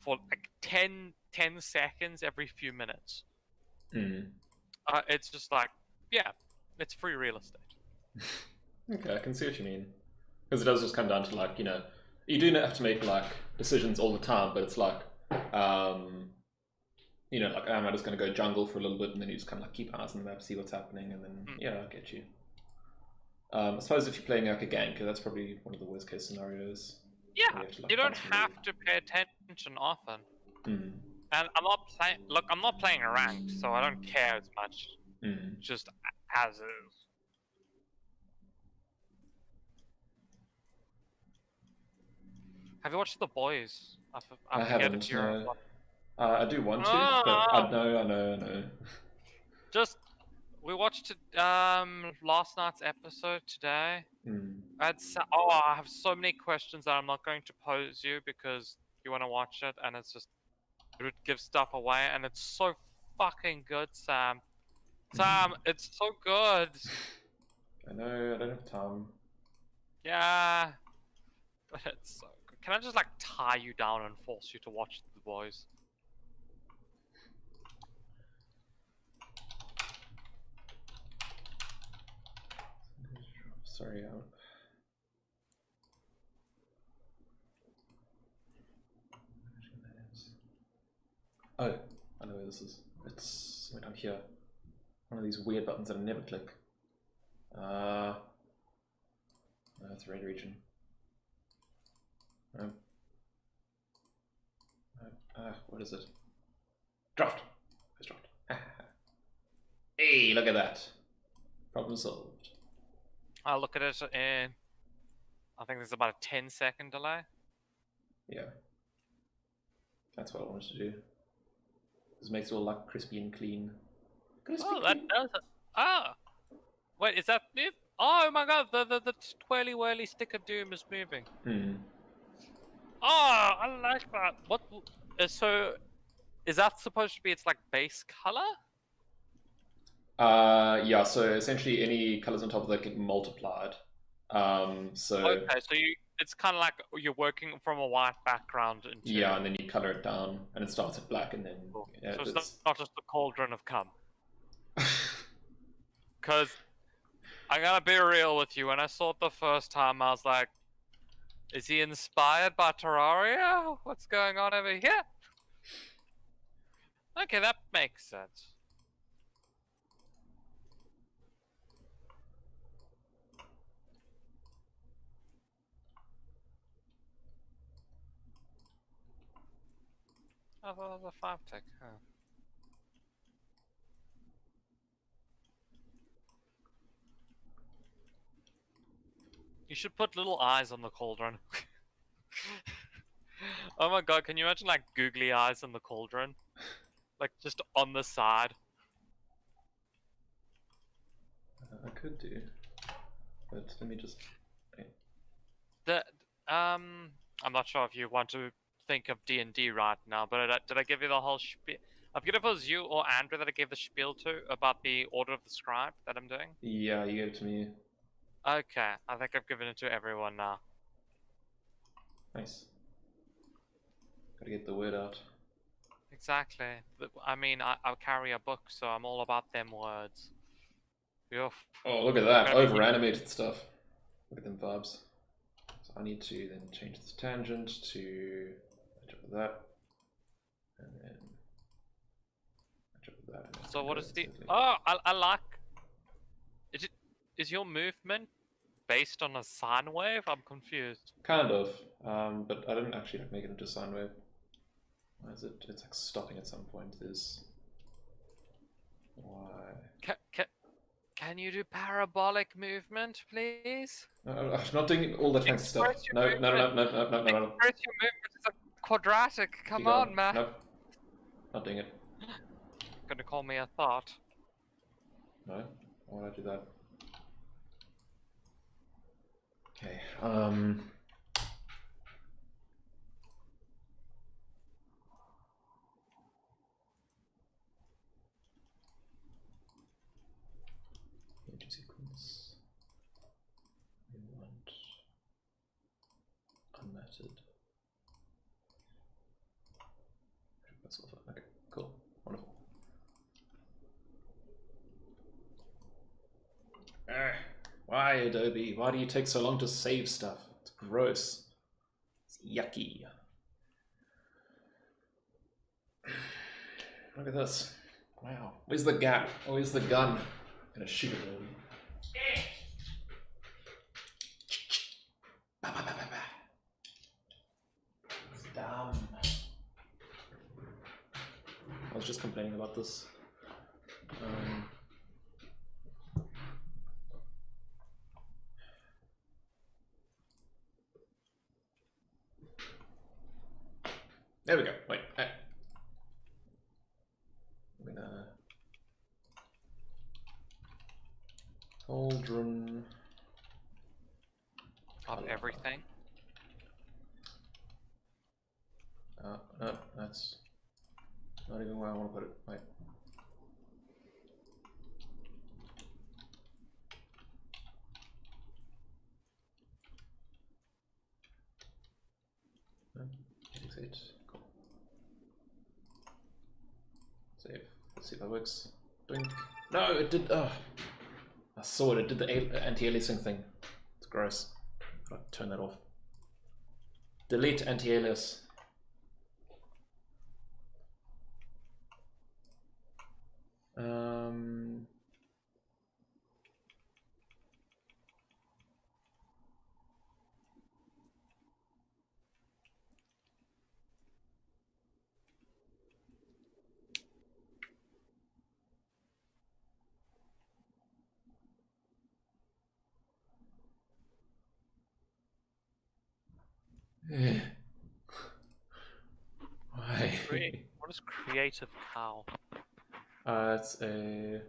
for like 10 seconds every few minutes, it's just like, yeah, it's free real estate. Okay, I can see what you mean. Because it does just come down to like, you know, you do have to make like decisions all the time, but it's like, you know, like, I'm just going to go jungle for a little bit, and then you just kind of like keep eyes on the map, see what's happening, and then, yeah, I get you. I suppose if you're playing like a ganker, that's probably one of the worst case scenarios. Yeah, you don't have to pay attention often. Mm. And I'm not playing. Look, I'm not playing a ranked, so I don't care as much. Just as is. Have you watched The Boys? I forget haven't. if you're. No. I do want to, but I know. Just we watched last night's episode today. I have so many questions that I'm not going to pose you because you want to watch it, and it's just it would give stuff away, and it's so fucking good, Sam. Sam, it's so good. I know. I don't have time. Yeah, but it's so good. Can I just like tie you down and force you to watch The Boys? Sorry. Oh, I know where this is. It's somewhere down here. One of these weird buttons that I never click. No, it's red region. No. What is it? Draft! It's draft. Hey, look at that. Problem solved. I'll look at it in. I think there's about a 10-second delay. Yeah. That's what I wanted to do. This makes it all like crispy and clean. Oh, that does it. Ah! Wait, is that it? Oh my god, the twirly whirly stick of doom is moving. Oh, I like that. What? So, is that supposed to be its like base color? Yeah, so essentially any colors on top of that get multiplied. Okay, so it's kind of like you're working from a white background into... Yeah, and then you color it down, and it starts at black, and then... Cool. Yeah, so it's not just the cauldron of cum. Because I'm gonna be real with you, when I saw it the first time, I was like, is he inspired by Terraria? What's going on over here? Okay, that makes sense. I thought it was a 5-tick. Huh. You should put little eyes on the cauldron. Oh my god, can you imagine like googly eyes in the cauldron? Like just on the side. I could do, but let me just. The I'm not sure if you want to think of D&D right now, but did I give you the whole spiel? I forget if it was you or Andrew that I gave the spiel to about the Order of the Scribe that I'm doing. Yeah, you gave it to me. Okay, I think I've given it to everyone now. Nice. Gotta get the word out. Exactly. I mean, I carry a book, so I'm all about them words. Oof. Oh, look at that. Gonna be- Over animated stuff. Look at them vibes. So I need to then change this tangent to match up with that. And then match up with that. And then So what go is the? instantly. Oh, I like. Is your movement based on a sine wave? I'm confused. Kind of. But I didn't actually make it into sine wave. Why is it? It's like stopping at some point. Is why? Can you do parabolic movement, please? No, I'm not doing all that fancy stuff. Express your No, no, no, no, movement. no, no, no, no, no. Express your movement is a quadratic. Come Keep on, going. man. Nope. Not doing it. Gonna call me a thought. No. Why would I do that? Okay. Image sequence. We want unmatted. That's all. Okay. Cool. Wonderful. Why, Adobe? Why do you take so long to save stuff? It's gross. It's yucky. Look at this. Wow. Where's the gap? Where's the gun? I'm gonna shoot it, Adobe. It's dumb. I was just complaining about this. There we go. Wait. I'm gonna cauldron Of everything. No, that's not even where I want to put it. Wait. No, 86. Cool. Save. Let's see if that works. Blink. No, it did. Oh, I saw it. It did the anti-aliasing thing. It's gross. Gotta turn that off. Delete anti-alias. Why? What is creative cow? It's a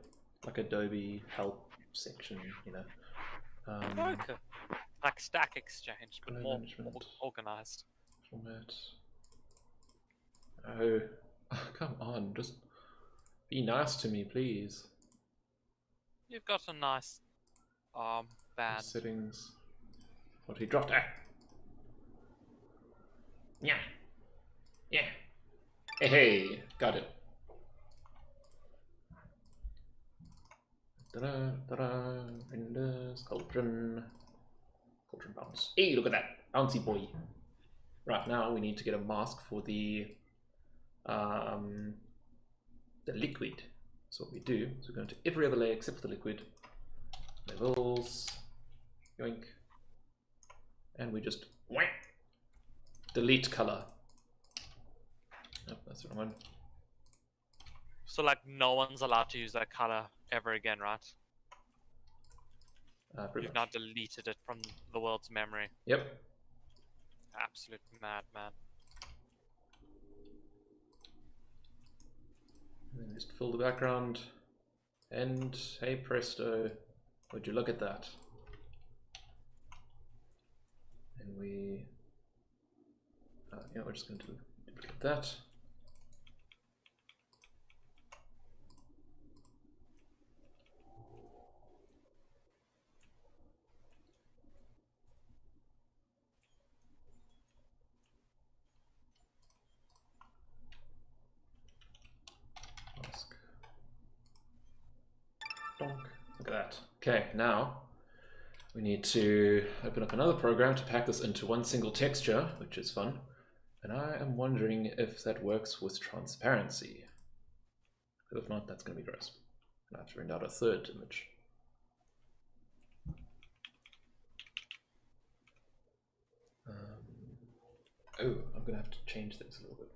like Adobe help section, you know. Okay. Like Stack Exchange, but Flow more management. organized. Format. Oh, come on, just be nice to me, please. You've got a nice band. Settings. What he dropped? Ah. Yeah. Yeah. Hey, hey, got it. Ta-da, ta-da, Windows, Cauldron. Cauldron bounce. Hey, look at that. Bouncy boy. Right, now we need to get a mask for the liquid. So what we do is we go into every other layer except for the liquid. Levels. Yoink. And we just whack. Delete color. Nope, that's the wrong one. So like no one's allowed to use that color ever again, right? Pretty You've much. not deleted it from the world's memory. Yep. Absolute madman. Just fill the background. And hey presto, would you look at that? And we, yeah, we're just going to duplicate that. Mask. Donk. Look at that. Okay, now we need to open up another program to pack this into one single texture, which is fun. And I am wondering if that works with transparency. If not, that's going to be gross. I have to render out a third image. Oh, I'm going to have to change things a little bit.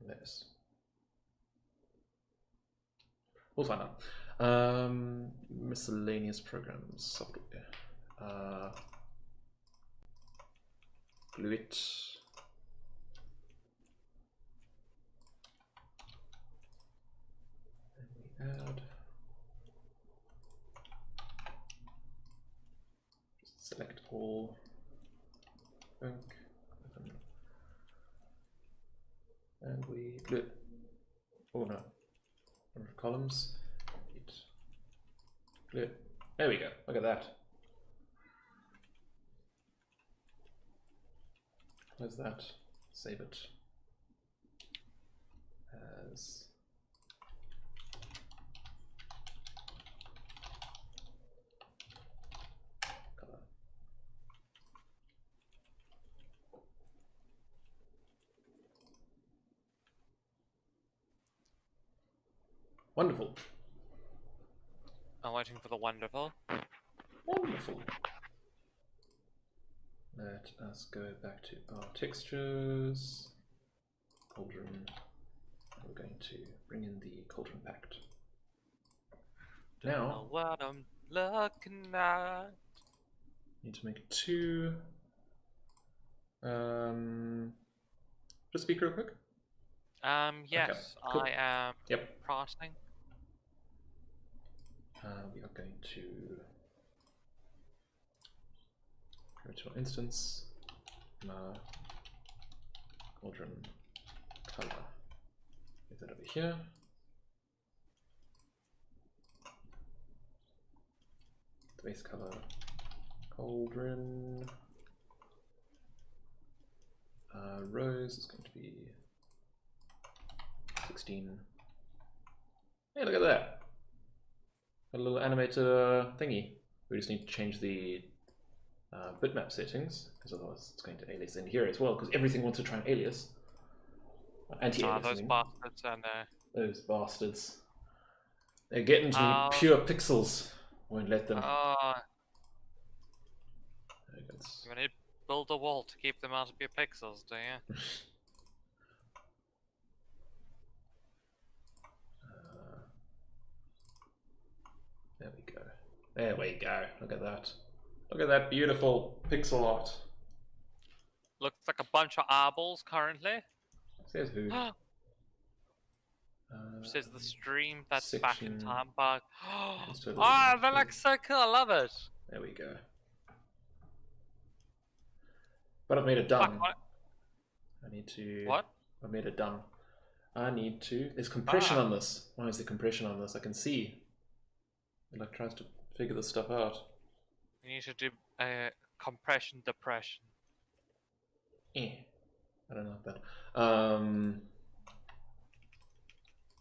This. We'll find out. Miscellaneous programs, software. Glueit. And we add. Just select all. Ink. And we glue it. Oh no. Number of columns. Glue it. There we go. Look at that. Close that. Save it as color. Wonderful. I'm waiting for the wonderful. Wonderful. Let us go back to our textures. Cauldron. We're going to bring in the Cauldron Pact. Now, What I'm looking at. need to make two. Just speak real quick. Yes, cool. I am Yep. processing. We are going to go to our instance. Cauldron color. Get that over here. The base color. Cauldron. Rose is going to be 16. Hey, look at that. A little animator thingy. We just need to change the bitmap settings, because otherwise it's going to alias in here as well, because everything wants to try and alias. Anti-alias. Those bastards and Those bastards. They're getting to me pure pixels. Won't let them. you need to build a wall to keep them out of your pixels, do you? There we go. There we go. Look at that. Look at that beautiful pixel art. Looks like a bunch of eyeballs currently. Says who? Says the stream that's section. back in time bug. Totally That looks so cool, I love it. There we go. But I've made it done. Fuck, I need to. What? I've made it done. I need to. There's compression on this. Why is there compression on this? I can see. It like tries to figure this stuff out. You need to do compression depression. I don't know that.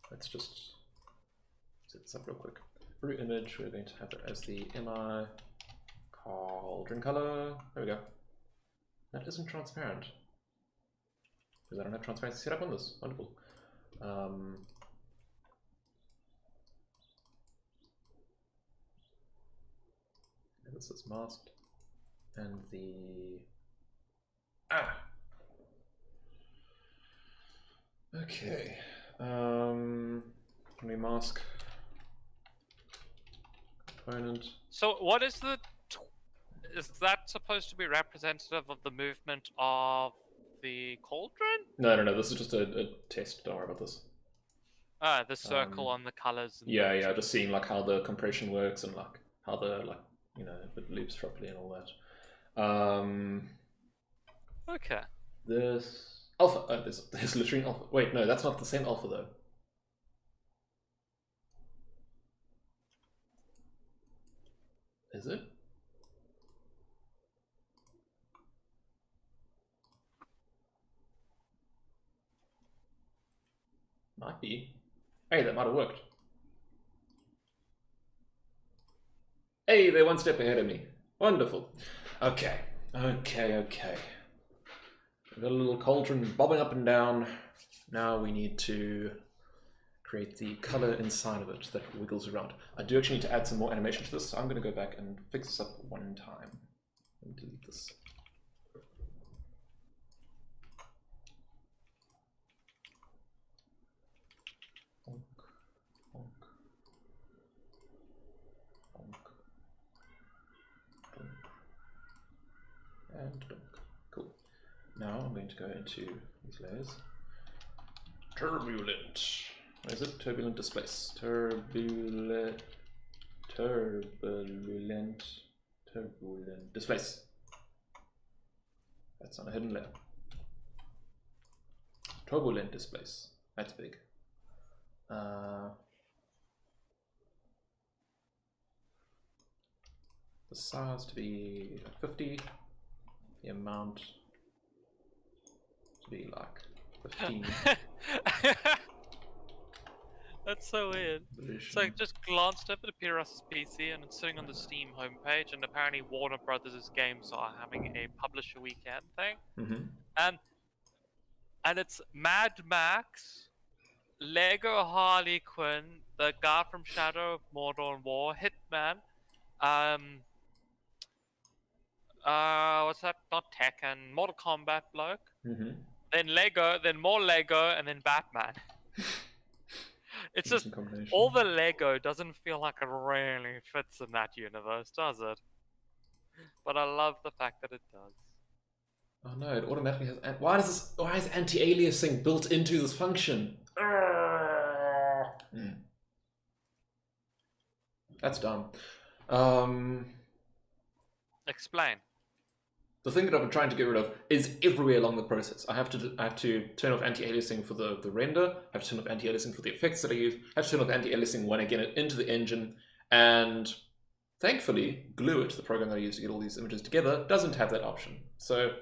Let's just set this up real quick. Root image, we're going to have it as the MI cauldron color. There we go. That isn't transparent. Because I don't have transparency set up on this. Wonderful. This is masked. And the... Okay. Can we mask component? So what is the Is that supposed to be representative of the movement of the cauldron? No, this is just a test. Don't worry about this. Ah, the circle on the colors. And Yeah, just seeing like how the compression works and like how the if it loops properly and all that. Okay. This alpha. There's literally an alpha. Wait, no, that's not the same alpha though. Is it? Might be. Hey, that might have worked. Hey, they're one step ahead of me. Wonderful. Okay. We've got a little cauldron bobbing up and down. Now we need to create the color inside of it that wiggles around. I do actually need to add some more animation to this, so I'm going to go back and fix this up one time. And delete this. And dunk. Cool. Now I'm going to go into these layers. Turbulent. Where is it? Turbulent displace. Turbulent displace. That's not a hidden layer. Turbulent displace. That's big. The size to be 50. The amount to be like 15. That's so weird. So I just glanced over to Pyrrhus' PC and it's sitting on the Steam homepage, and apparently Warner Brothers games are having a publisher weekend thing. And it's Mad Max, Lego Harley Quinn, the guy from Shadow of Mordor and War, Hitman, what's that? Not Tekken, Mortal Kombat bloke. Then Lego, then more Lego, and then Batman. It's just all the Lego doesn't feel like it really fits in that universe, does it? But I love the fact that it does. Oh no! It automatically has. Why is anti-aliasing built into this function? That's dumb. Explain. The thing that I've been trying to get rid of is everywhere along the process. I have to turn off anti-aliasing for the render. I have to turn off anti-aliasing for the effects that I use. I have to turn off anti-aliasing when I get it into the engine. And thankfully, Glueit, the program that I use to get all these images together, doesn't have that option. So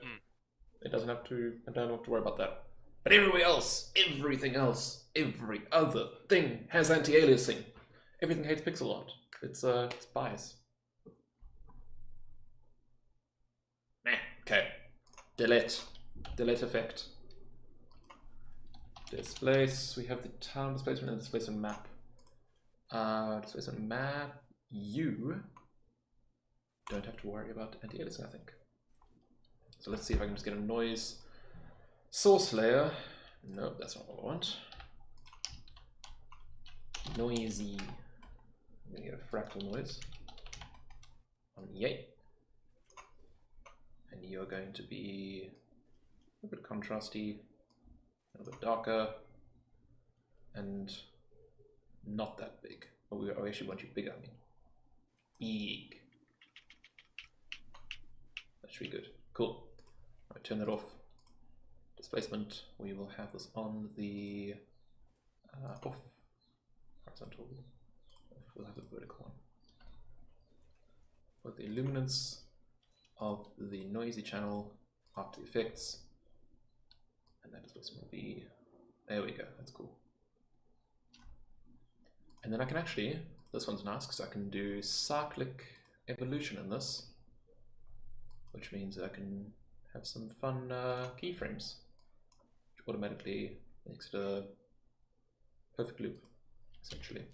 it doesn't have to. I don't have to worry about that. But everywhere else, everything else, every other thing has anti-aliasing. Everything hates pixel art. It's bias. Okay, delete effect. Displace, we have the town displacement and displacement map. Displacement map, you don't have to worry about anti-aliasing, I think. So let's see if I can just get a noise source layer. No, that's not what I want. Noisy. I'm gonna get a fractal noise. Yay. And you're going to be a bit contrasty, a little bit darker, and not that big. Oh, we actually want you bigger, I mean. Big. That should be good. Cool. Alright, turn that off. Displacement, we will have this on the off. Horizontal. We'll have the vertical one. Put the luminance of the noisy channel after the effects, and that displacement will be, there we go, that's cool. And then I can actually, this one's nice because I can do cyclic evolution in this, which means I can have some fun keyframes, which automatically makes it a perfect loop, essentially.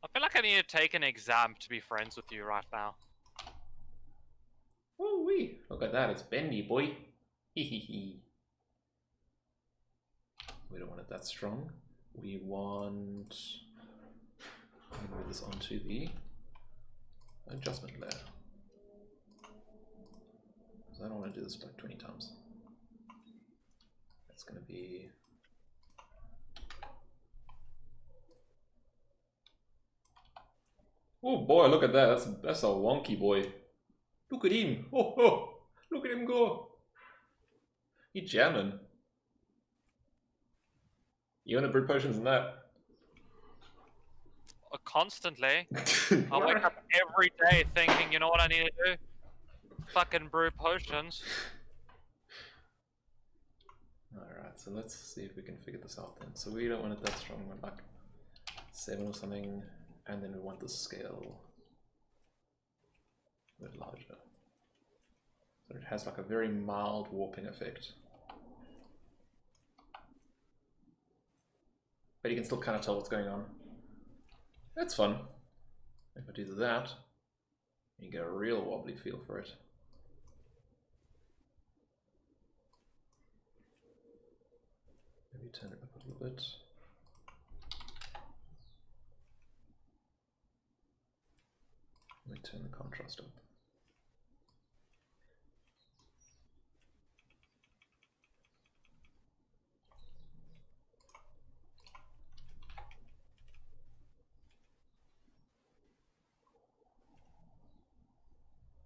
I feel like I need to take an exam to be friends with you right now. Oh wee! Look at that, it's bendy, boy. Hehehe. We don't want it that strong. We want Move this onto the adjustment layer. Because I don't want to do this like 20 times. That's going to be... Oh boy, look at that. That's a wonky boy. Look at him. Oh, look at him go. He's jamming. You want to brew potions in that? Constantly. I wake up every day thinking, you know what I need to do? Fucking brew potions. Alright, so let's see if we can figure this out then. So we don't want it that strong, we want like 7 or something, and then we want the scale a bit larger. So it has like a very mild warping effect. But you can still kind of tell what's going on. That's fun. If I do that, you get a real wobbly feel for it. Maybe turn it up a little bit. Let me turn the contrast up.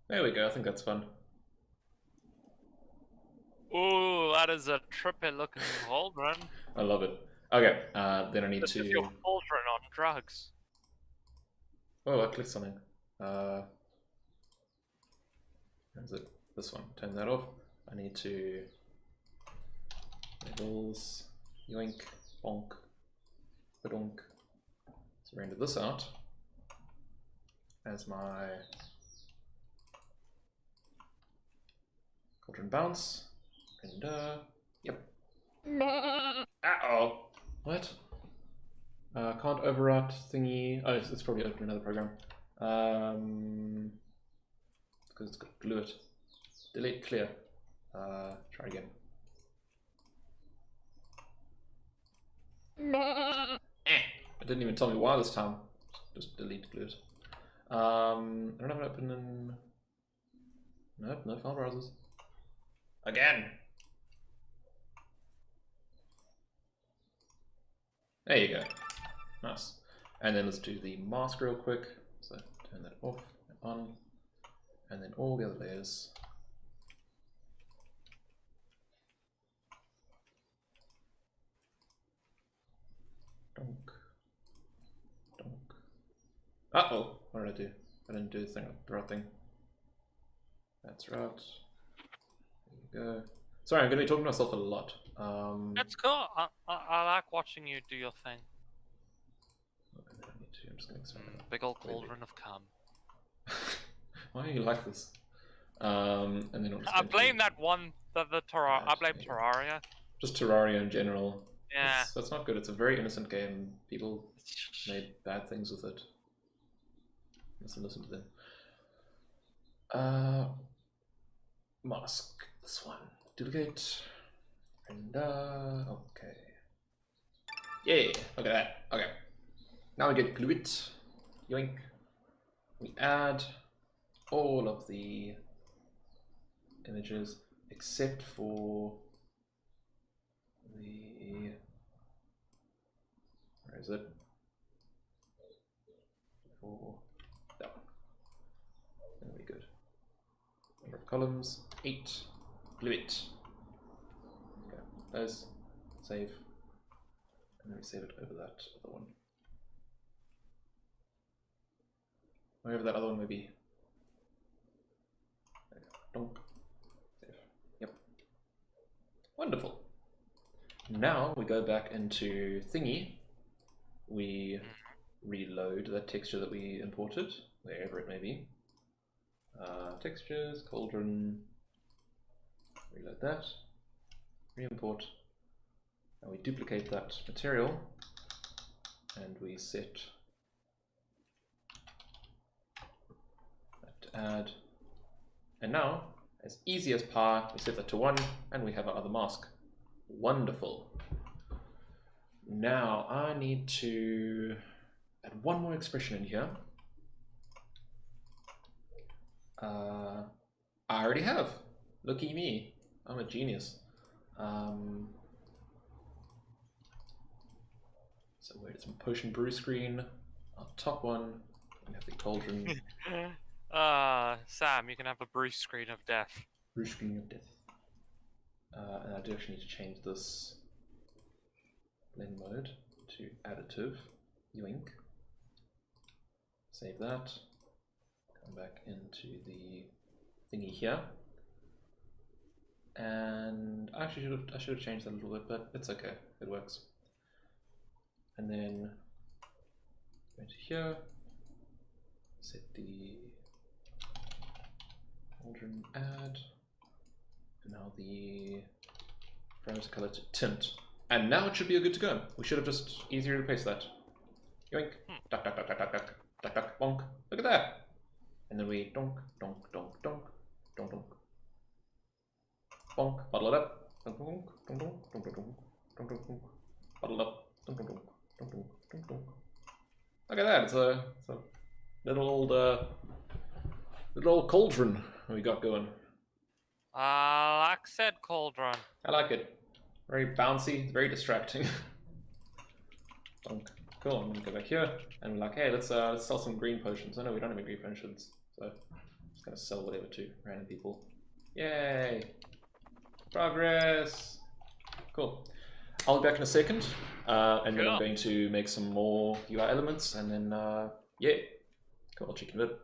There we go, I think that's fun. Ooh, that is a trippy looking cauldron. I love it. Okay, then I need This to... is your cauldron on drugs. Oh, I clicked something. Where is it? This one. Turn that off. I need to... Labels. Yoink. Bonk. Badonk. So render this out as my cauldron bounce. Render. Yep. Uh-oh. What? Can't overwrite thingy. Oh, it's probably open another program. Because it's got glue it. Delete clear. Try again. It didn't even tell me why this time. Just delete glue it. I don't have it open in... Nope, no file browsers. Again! There you go. Nice. And then let's do the mask real quick. So turn that off and on. And then all the other layers. Donk. Donk. Uh-oh! What did I do? I didn't do the right thing. That's right. There you go. Sorry, I'm going to be talking to myself a lot. That's cool. I like watching you do your thing. I don't need to. I'm just going to expand it. Big old cauldron of cum. Why are you like this? And then I'll just I go blame to- that one, the Terraria. I blame Yeah. Terraria. Just Terraria in general. Yeah. That's not good. It's a very innocent game. People made bad things with it. Listen to them. Mask. This one. Duplicate. And okay. Yeah, look at that. Okay. Now we get glue it. Yoink. We add all of the images except for the... Where is it? For that one. That'll be good. Number of columns, 8. Glue it. Okay, those. Save. And then we save it over that other one. Wherever that other one may be. There you go. Donk. Save. Yep. Wonderful. Now we go back into Thingy. We reload that texture that we imported, wherever it may be. Textures, cauldron. Reload that. Re-import. Now we duplicate that material and we set that to add. And now, as easy as pie, we set that to 1 and we have our other mask. Wonderful. Now I need to add one more expression in here. I already have. Looky me. I'm a genius. So where is my potion brew screen? On top one, we have the cauldron Sam, you can have a brew screen of death. brew screen of death. And I do actually need to change this blend mode to additive. Yoink. Save that. Come back into the thingy here. And I should have changed that a little bit, but it's okay. It works. And then go into here. Set the cauldron add. And now the parameter color to tint. And now it should be good to go. We should have just easily replaced that. Yoink. Duck, duck, duck, duck, duck, duck, duck, duck, bonk. Look at that. And then we donk, donk, donk, donk, donk, donk. Bonk, bottle it up. Donk, donk, donk, donk, donk, donk, donk, donk, donk, donk. Bottle it up. Donk, donk, donk, donk, donk, donk, donk. Look at that. It's a little old cauldron we got going. Like said, cauldron. I like it. Very bouncy, very distracting. Donk. Cool, I'm gonna go back here and we're like, hey, let's sell some green potions. Oh no, we don't have any green potions, so I'm just gonna sell whatever to random people. Yay! Progress! Cool. I'll be back in a second, and then I'm going to make some more UI elements, and then yeah, cool. I'll check in a bit.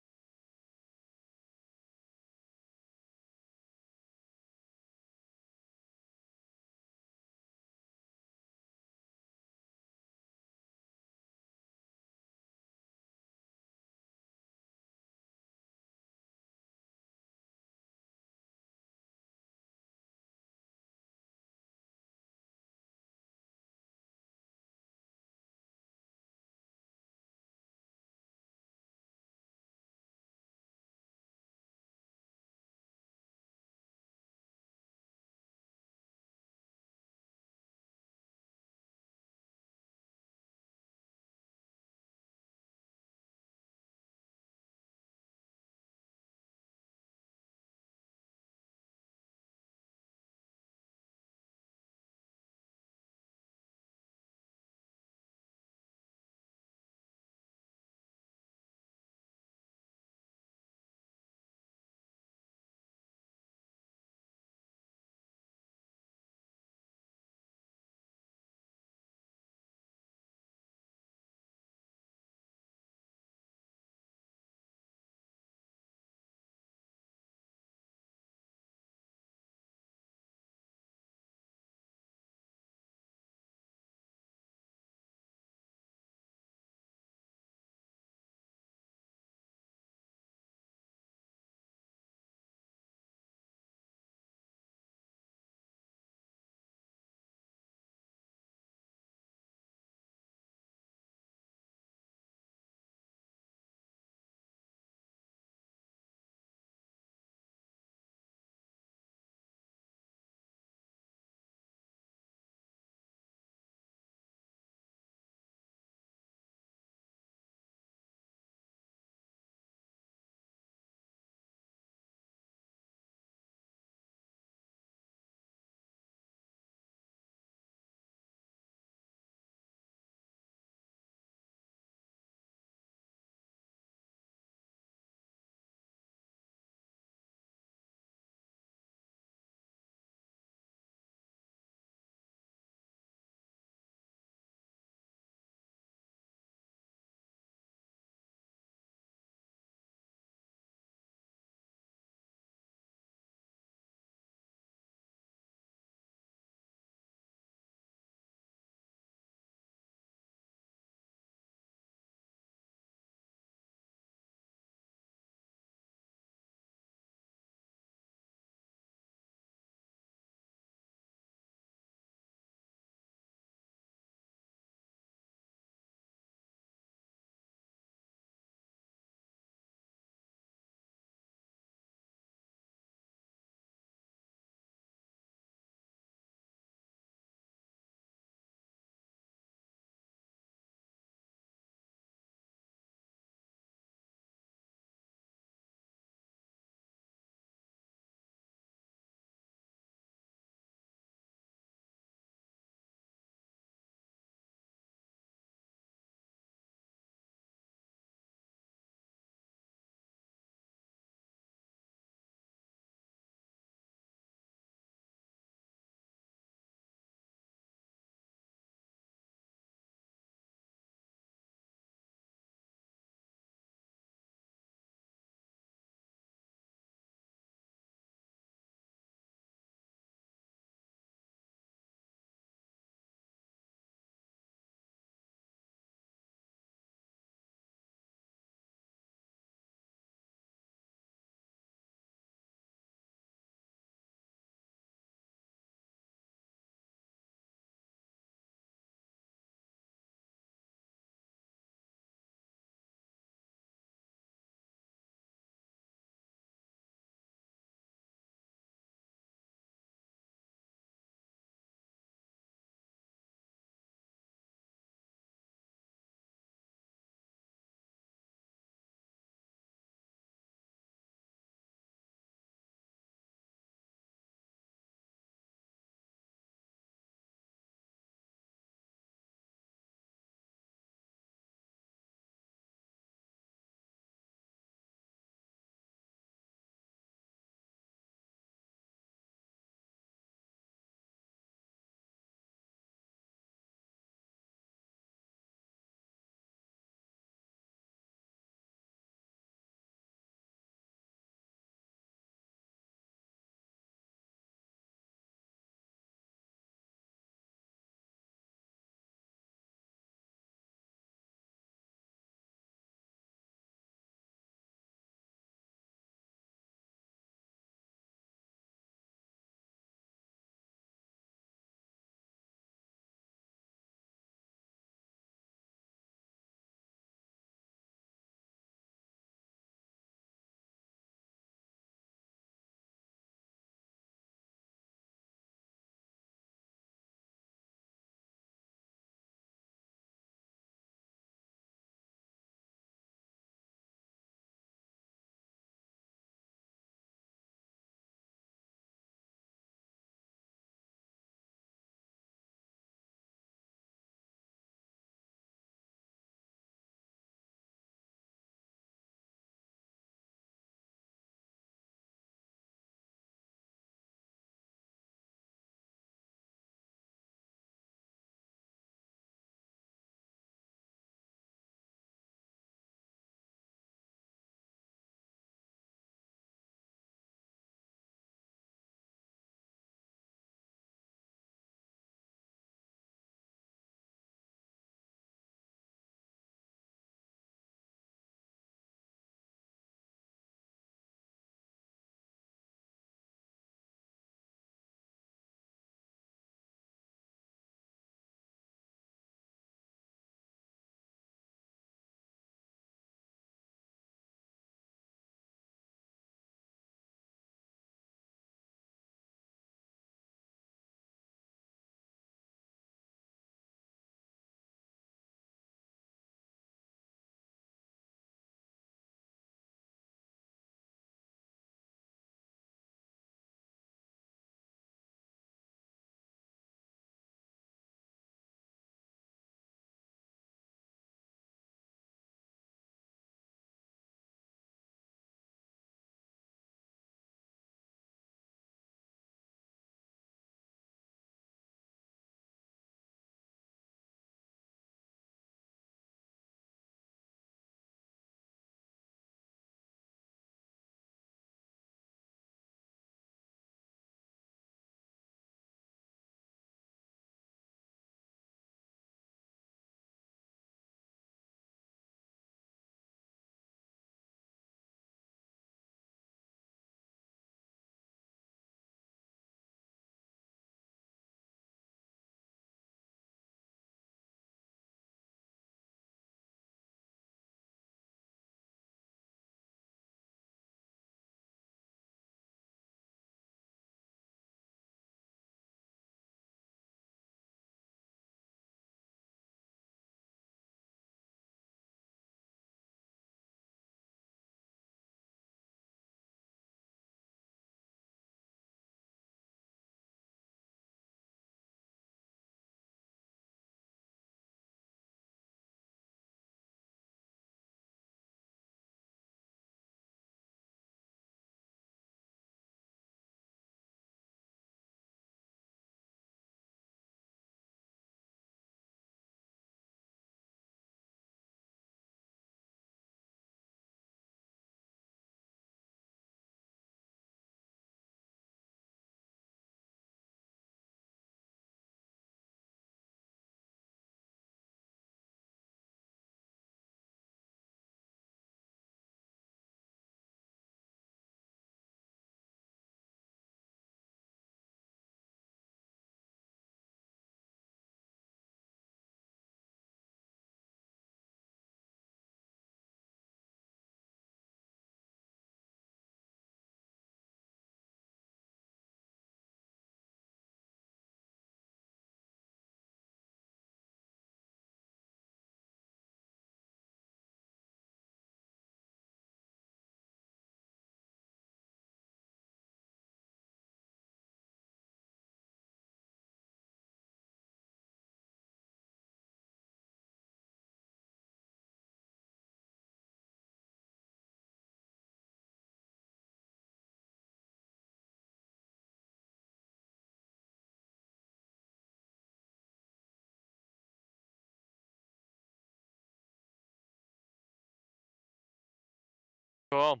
Cool. All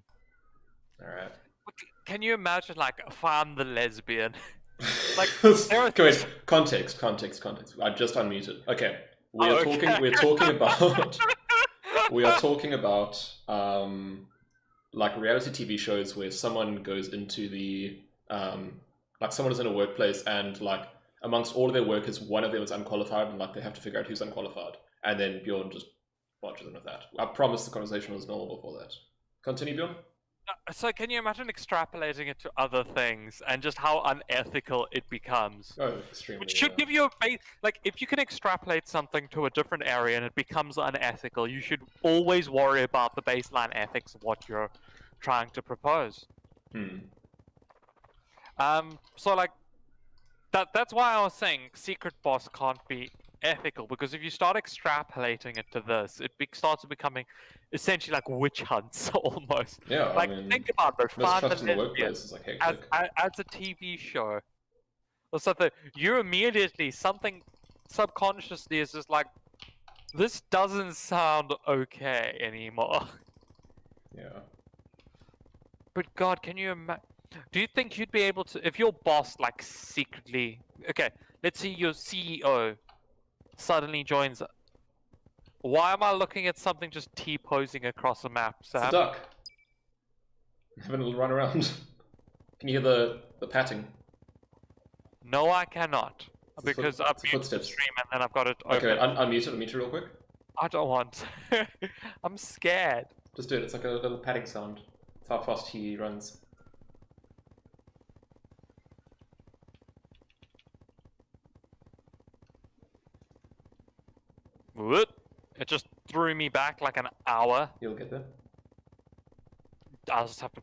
right. Can you imagine, like, if I'm the lesbian? Like, Wait, context. I just unmuted. Okay, we are talking. Okay. We're talking about. We are talking about like reality TV shows where someone goes into the like someone is in a workplace and like amongst all of their workers, one of them is unqualified and like they have to figure out who's unqualified, and then Bjorn just watches them with that. I promise the conversation was normal before that. Continue, Bjorn. So can you imagine extrapolating it to other things and just how unethical it becomes? Oh, extremely. Which should give you a base, like, if you can extrapolate something to a different area and it becomes unethical, you should always worry about the baseline ethics of what you're trying to propose. So like, that's why I was saying Secret Boss can't be ethical, because if you start extrapolating it to this, it starts becoming essentially like witch hunts almost. Yeah, Like, I mean, think about it. mistrust in the Lesbian workplace is like hectic. as a TV show or something, you immediately, something subconsciously is just like, this doesn't sound okay anymore. Yeah. But God, can you imagine? Do you think you'd be able to, if your boss like secretly, okay, let's say your CEO suddenly joins. Why am I looking at something just T-posing across a map, Sam? It's a duck. Having a little run around. Can you hear the patting? No, I cannot. It's Because I've muted the footsteps. stream and then I've got it open. Okay, unmute it real quick. I don't want. I'm scared. Just do it. It's like a little patting sound. It's how fast he runs. Whoop. It just threw me back like an hour. You'll get there. I'll just have to.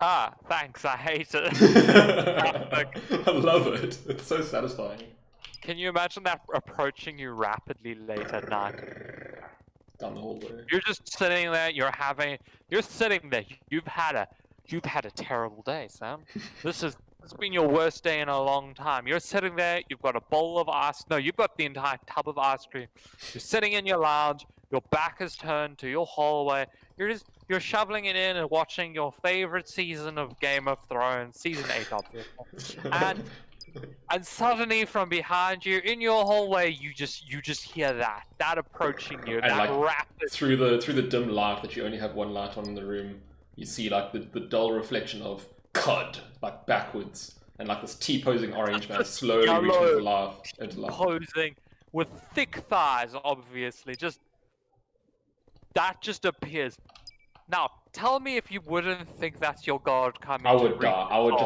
Ah, thanks. I hate it. I love it. It's so satisfying. Can you imagine that approaching you rapidly late at night? Down the hallway. You're just sitting there. You're sitting there. You've had a terrible day, Sam. This has been your worst day in a long time. You're sitting there. You've got a bowl of ice. No, you've got the entire tub of ice cream. You're sitting in your lounge. Your back is turned to your hallway. You're shoveling it in and watching your favorite season of Game of Thrones, season 8, obviously. And suddenly from behind you in your hallway, you just hear that approaching you, And that like, rapid. through the dim light that you only have one light on in the room, you see like the dull reflection of Cud, like backwards, and like this T-posing orange man slowly reaching into life. Posing with thick thighs, obviously. That just appears. Now, tell me if you wouldn't think that's your god coming. I would to die. I would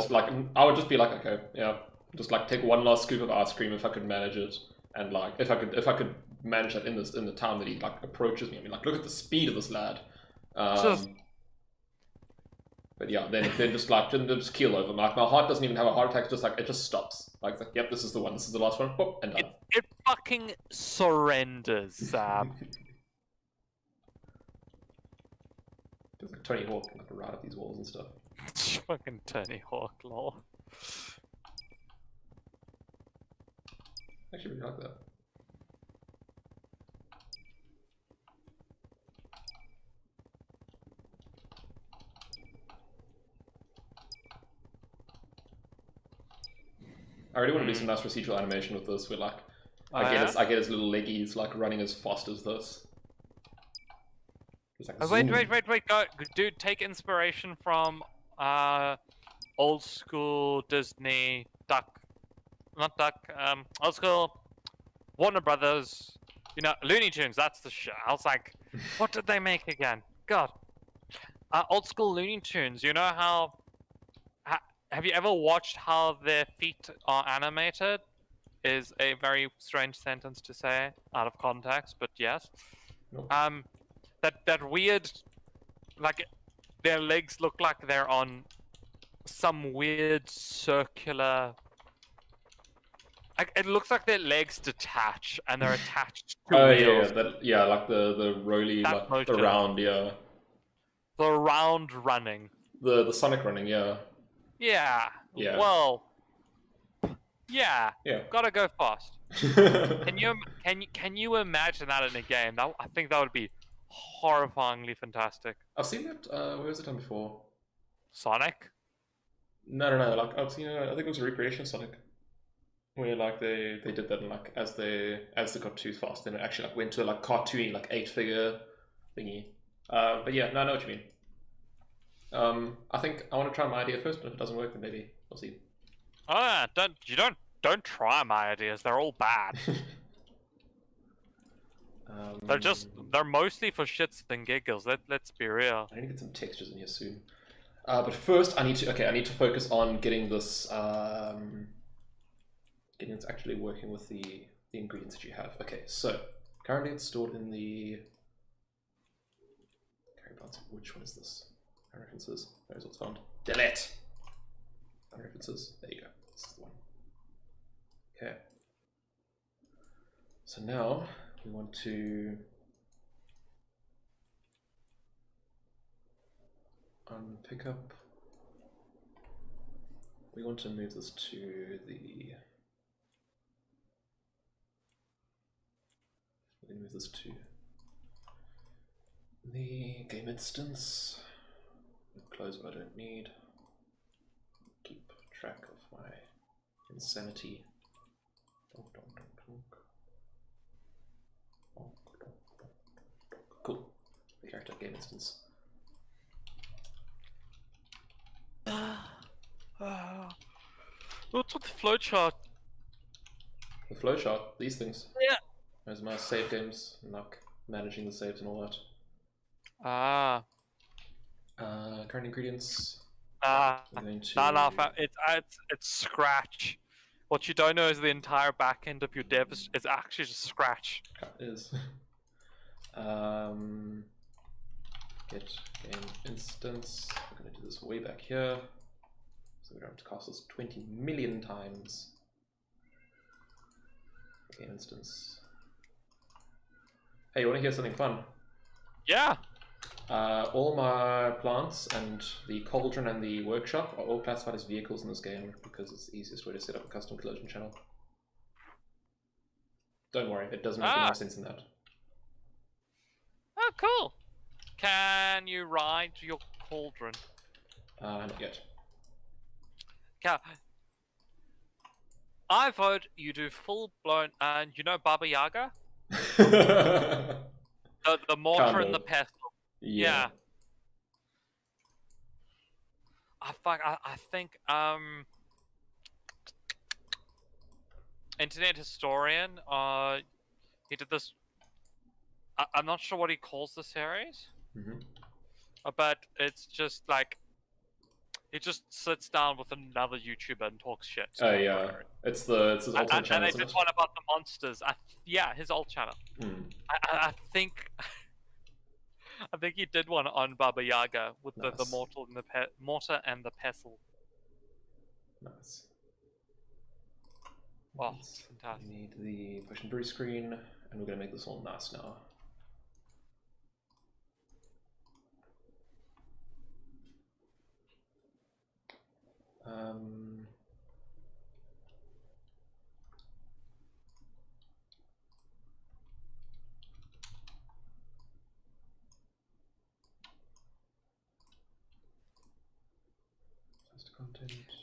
just be like, okay, yeah, just like take one last scoop of ice cream if I could manage it, and like if I could manage that in the time that he like approaches me. I mean, like look at the speed of this lad. But yeah, then just keel over. Like my heart doesn't even have a heart attack. Just like it just stops. Like it's like, yep, this is the one. This is the last one. Whoop, and done. It fucking surrenders, Sam. It's like Tony Hawk can like ride up these walls and stuff. Fucking Tony Hawk, lol. Actually, really like that. I really want to do some nice procedural animation with this. Where like, I get his little leggies like running as fast as this. Like Wait, go, dude! Take inspiration from old school Disney old school Warner Brothers. You know, Looney Tunes. That's the shit. I was like, what did they make again? God, old school Looney Tunes. You know how? Have you ever watched how their feet are animated? Is a very strange sentence to say out of context, but yes. Nope. That weird, like, their legs look like they're on some weird circular. Like, it looks like their legs detach and they're attached to wheels. Like the roly, That like the motion. round, yeah. The round running. The Sonic running, yeah. Yeah. Yeah. Well. Yeah. Yeah. Gotta go fast. Can you imagine that in a game? I think that would be horrifyingly fantastic. I've seen that. Where was it done before? Sonic. No. Like I've seen. I think it was a recreation of Sonic, where like they did that, and like as they got too fast, then it actually like went to like cartoony like 8-figure thingy. But yeah, no, I know what you mean. I think I want to try my idea first, but if it doesn't work, then maybe we'll see. Oh yeah, don't try my ideas. They're all bad. They're mostly for shits and giggles. Let's be real. I need to get some textures in here soon. But first, I need to focus on getting this actually working with the ingredients that you have. Okay, so currently it's stored in the which one is this? References. There's what's found. Delete. References. There you go. This is the one. Okay. So now we want to pick up. We want to move this to the. We move this to the game instance. Close what I don't need. Keep track of my insanity. Cool. The character game instance. What's with the flowchart? The flowchart, these things. Yeah. There's my save games, and like managing the saves and all that. Ah. Current ingredients. No, To... it's Scratch. What you don't know is the entire back end of your dev is actually just Scratch. It is. Get game instance. We're going to do this way back here. So we're going to cast this 20 million times. Game instance. Hey, you want to hear something fun? Yeah. All my plants and the cauldron and the workshop are all classified as vehicles in this game because it's the easiest way to set up a custom collision channel. Don't worry, it doesn't make any more sense than that. Oh, cool. Can you ride your cauldron? Not yet. I vote you do full blown, and you know Baba Yaga? The mortar and the pestle. Yeah. I think Internet Historian he did this. I'm not sure what he calls the series, but it's just like he just sits down with another YouTuber and talks shit. Oh yeah, it's his ultimate channel. And they did one about the monsters. Yeah, his old channel. I think. I think he did one on Baba Yaga with the mortar and the pestle. Nice. Oh, fantastic. We need the potion brew screen, and we're gonna make this all nice now.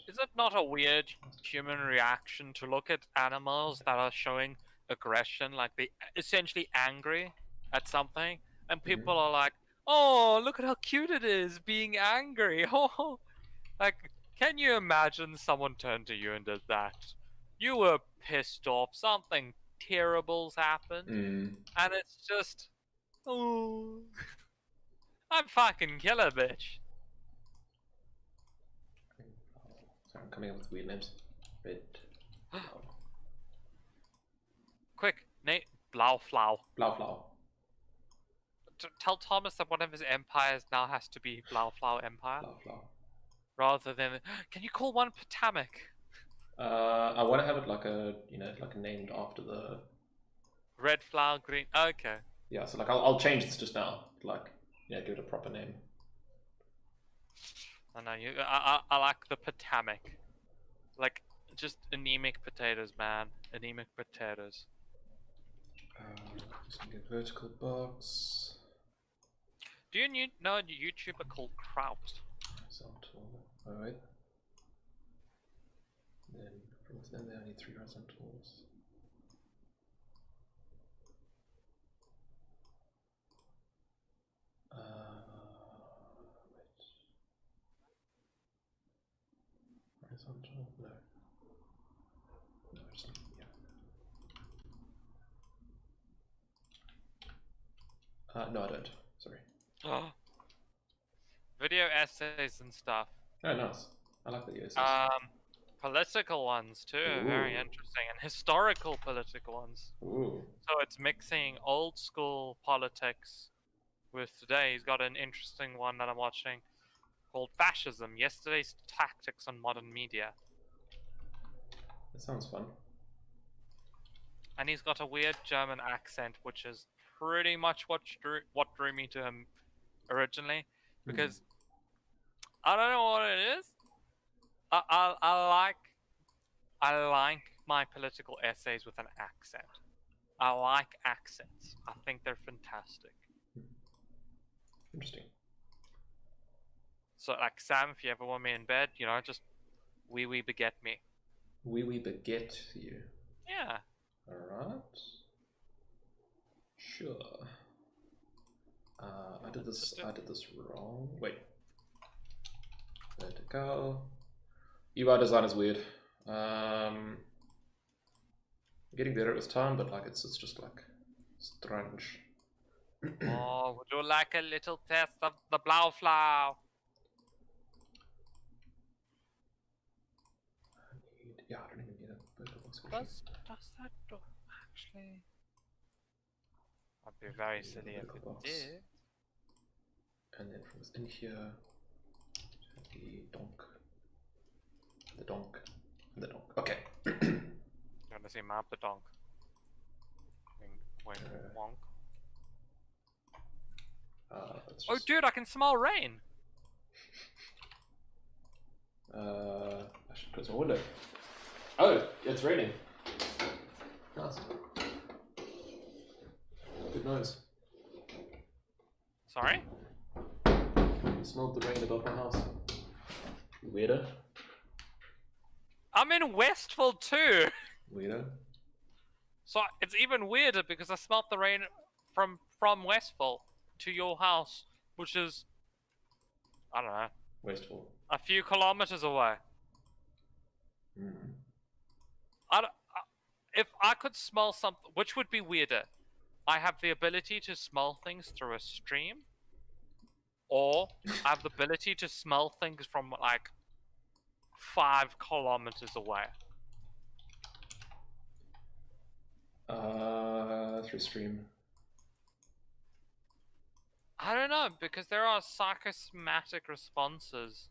Is it not a weird human reaction to look at animals that are showing aggression, like they essentially angry at something, and people are like, "Oh, look at how cute it is being angry." Oh, like, can you imagine someone turned to you and did that? You were pissed off, something terrible's happened, and it's just, oh, I'm fucking killer, bitch. Sorry, I'm coming up with weird names. Red. Quick, Nate, Blauflau. Blauflau. Tell Thomas that one of his empires now has to be Blauflau Empire. Blauflau. Rather than, can you call one Potomac? I want to have it like a, named after the Red flower, green. Okay. Yeah, so like I'll change this just now. Like, give it a proper name. I know you. I like the Potomac, like just anemic potatoes, man. Anemic potatoes. Just gonna get vertical box. Do you know a YouTuber called Kraut? Horizontal. Alright. Then from within there I need 3 horizontals. Wait. Horizontal? No. No, I just need, yeah. No, I don't. Sorry. Video essays and stuff. Oh, nice. I like videos. Political ones too, very interesting, and historical political ones. Ooh. So it's mixing old school politics with today. He's got an interesting one that I'm watching called Fascism: Yesterday's Tactics on Modern Media. That sounds fun. And he's got a weird German accent, which is pretty much what drew me to him originally, because I don't know what it is. I like my political essays with an accent. I like accents. I think they're fantastic. Interesting. So, like, Sam, if you ever want me in bed, you know, just wee beget me. We beget you. Yeah. Alright. Sure. I did this wrong. Wait. Vertical. UI design is weird. Getting better with time, but like it's just like strange. Oh, would you like a little test of the Blauflau? Yeah, I don't even need a vertical box. Does that do actually? I'd be very silly if it box. did. And then from within here, the donk, the donk, and the donk. Okay. You want to see map the donk? Wink, wonk. Oh, dude, I can smell rain. I should close my window. Oh, it's raining. Nice. Good noise. Sorry? I smelled the rain above my house. Weirdo. I'm in Westville too. Weirdo. So it's even weirder because I smelled the rain from Westville to your house, which is, I don't know, Wasteful. a few kilometers away. If I could smell something, which would be weirder? I have the ability to smell things through a stream, or I have the ability to smell things from like 5 kilometers away. Through stream. I don't know, because there are psychosomatic responses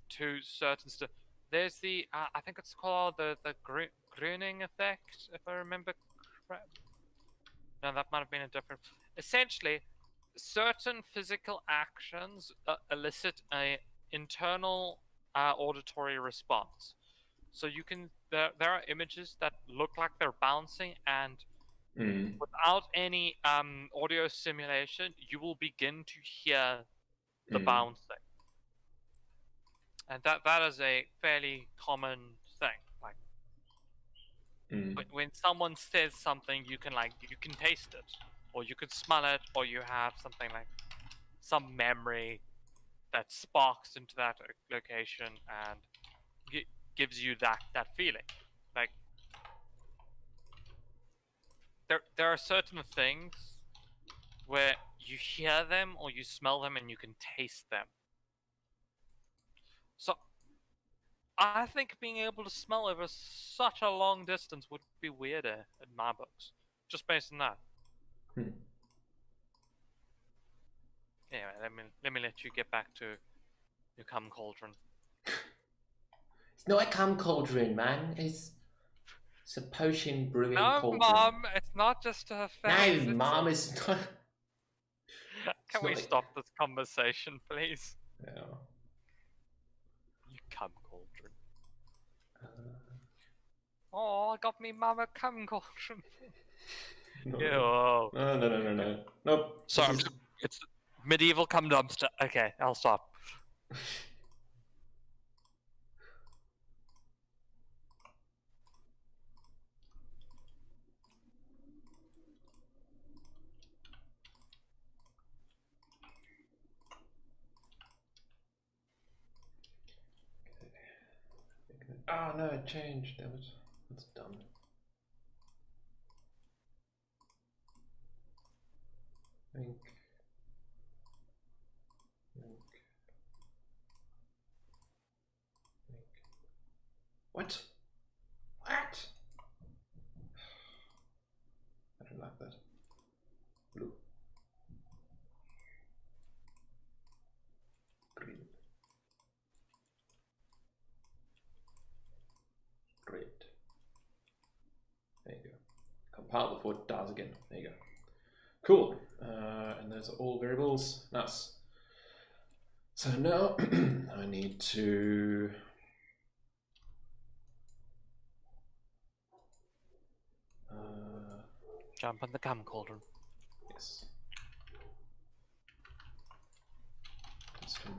to certain stuff. There's the, I think it's called the Gröning effect, if I remember correct. No, that might have been a different. Essentially, certain physical actions elicit a internal auditory response. So you can, there are images that look like they're bouncing, and without any audio simulation, you will begin to hear the bouncing. And that is a fairly common thing. Like when someone says something, you can taste it, or you could smell it, or you have something like some memory that sparks into that location and gives you that feeling. Like there are certain things where you hear them or you smell them and you can taste them. So I think being able to smell over such a long distance would be weirder in my books, just based on that. Anyway, let me let you get back to your cum cauldron. It's not a cum cauldron, man. It's a potion brewing cauldron. No, Mom, it's not just a phase. No, Mom, it's not. Can we stop this conversation, please? Yeah. Oh, I got me mama cum caution. No, Ew. no. Nope. Sorry, This is- it's medieval cum dumpster. Okay, I'll stop. Ah, no, it changed. Damn it. That's dumb. Think. What? What? I don't like that. Blue. Green. Red. There you go. Compile before it dies again. There you go. Cool. And those are all variables. Nice. So now I need to Jump in the cum cauldron. yes. Custom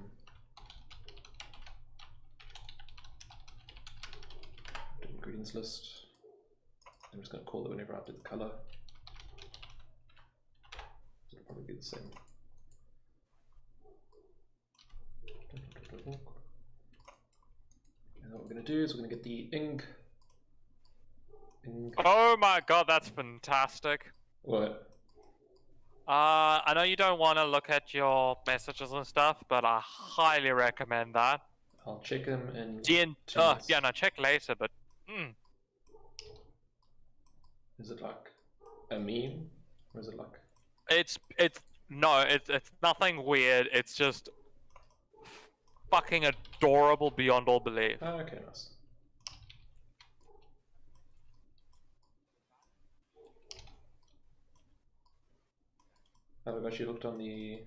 ingredients list. I'm just going to call it whenever I update the color. It'll probably be the same. And what we're going to do is we're going to get the ink. Oh my god, that's fantastic. What? I know you don't want to look at your messages and stuff, but I highly recommend that. I'll check them in. Yeah, no, check later, but Is it like a meme, or is it like? it's nothing weird. It's just fucking adorable beyond all belief. Oh, okay, nice. I've actually looked on the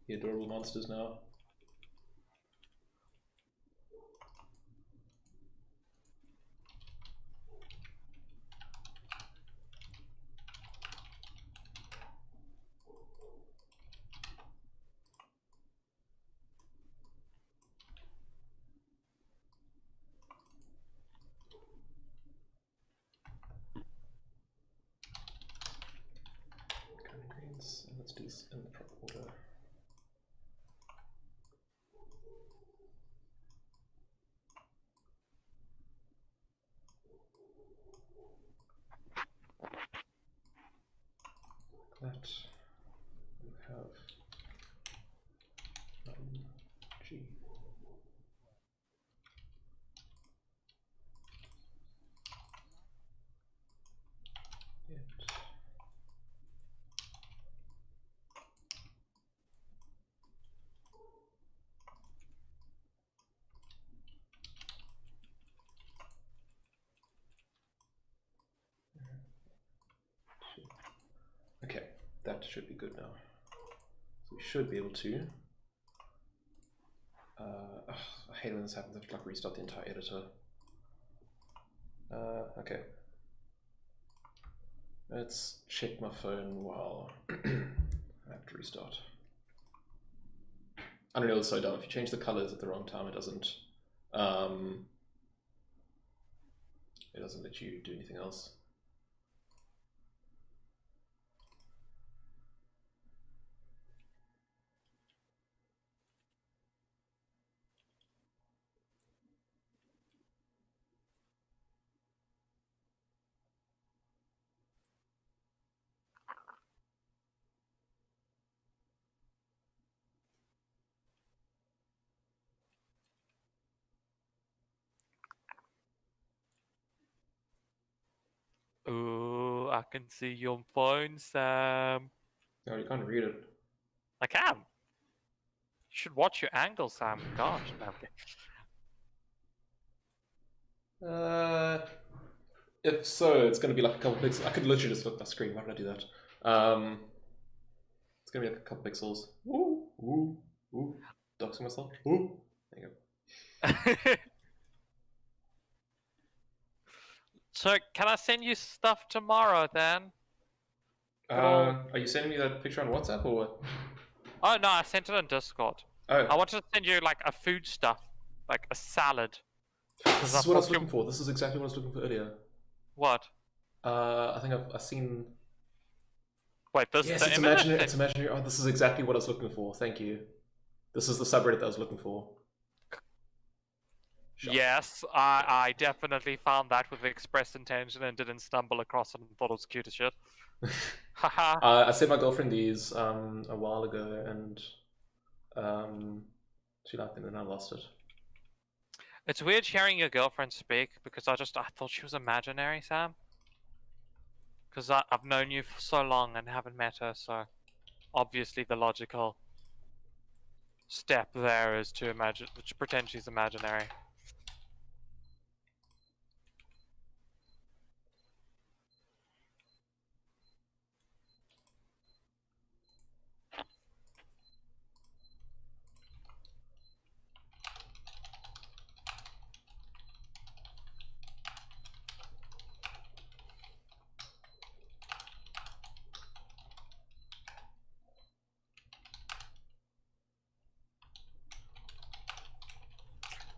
adorable monsters now. Ingredients, and let's do this in the proper order. That we have G. It. Okay, that should be good now. So we should be able to. I hate when this happens. I have to like restart the entire editor. Okay. Let's check my phone while I have to restart. Unreal is so dumb. If you change the colors at the wrong time, it doesn't let you do anything else. Ooh, I can see your phone, Sam. No, you can't read it. I can. You should watch your angle, Sam. Gosh, no, okay. If so, it's going to be like a couple pixels. I could literally just flip my screen. Why would I do that? It's going to be like a couple pixels. Ooh, ooh, ooh. Doxing myself. Ooh. There you go. So can I send you stuff tomorrow then? Are you sending me that picture on WhatsApp or what? Oh no, I sent it on Discord. I Oh, wanted to send you like a food stuff, like a salad. this I is what I was thought you- looking for. This is exactly what I was looking for earlier. What? I think I've seen. Wait, this Yes, the it's image imaginary. thing? It's imaginary. Oh, this is exactly what I was looking for. Thank you. This is the subreddit that I was looking for. Shut. Yes, I definitely found that with express intention and didn't stumble across it and thought it was cute as shit. Haha. I sent my girlfriend these a while ago, and she liked them, and I lost it. It's weird hearing your girlfriend speak because I thought she was imaginary, Sam. Because I've known you for so long and haven't met her, so obviously the logical step there is to pretend she's imaginary.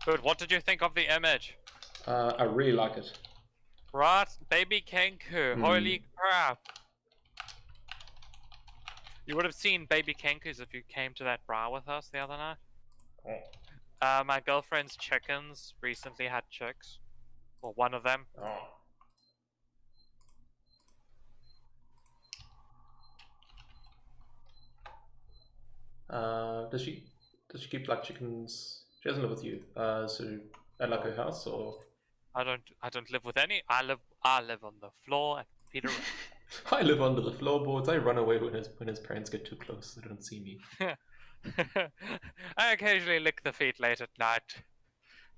Good. What did you think of the image? I really like it. Right, baby Kenku. Holy crap! You would have seen baby Kenkus if you came to that bar with us the other night. My girlfriend's chickens recently had chicks. Well, one of them. Does she keep like chickens? She doesn't live with you. So at like her house or? I don't live with any. I live on the floor at Peter. I live under the floorboards. I run away when his parents get too close so they don't see me. I occasionally lick the feet late at night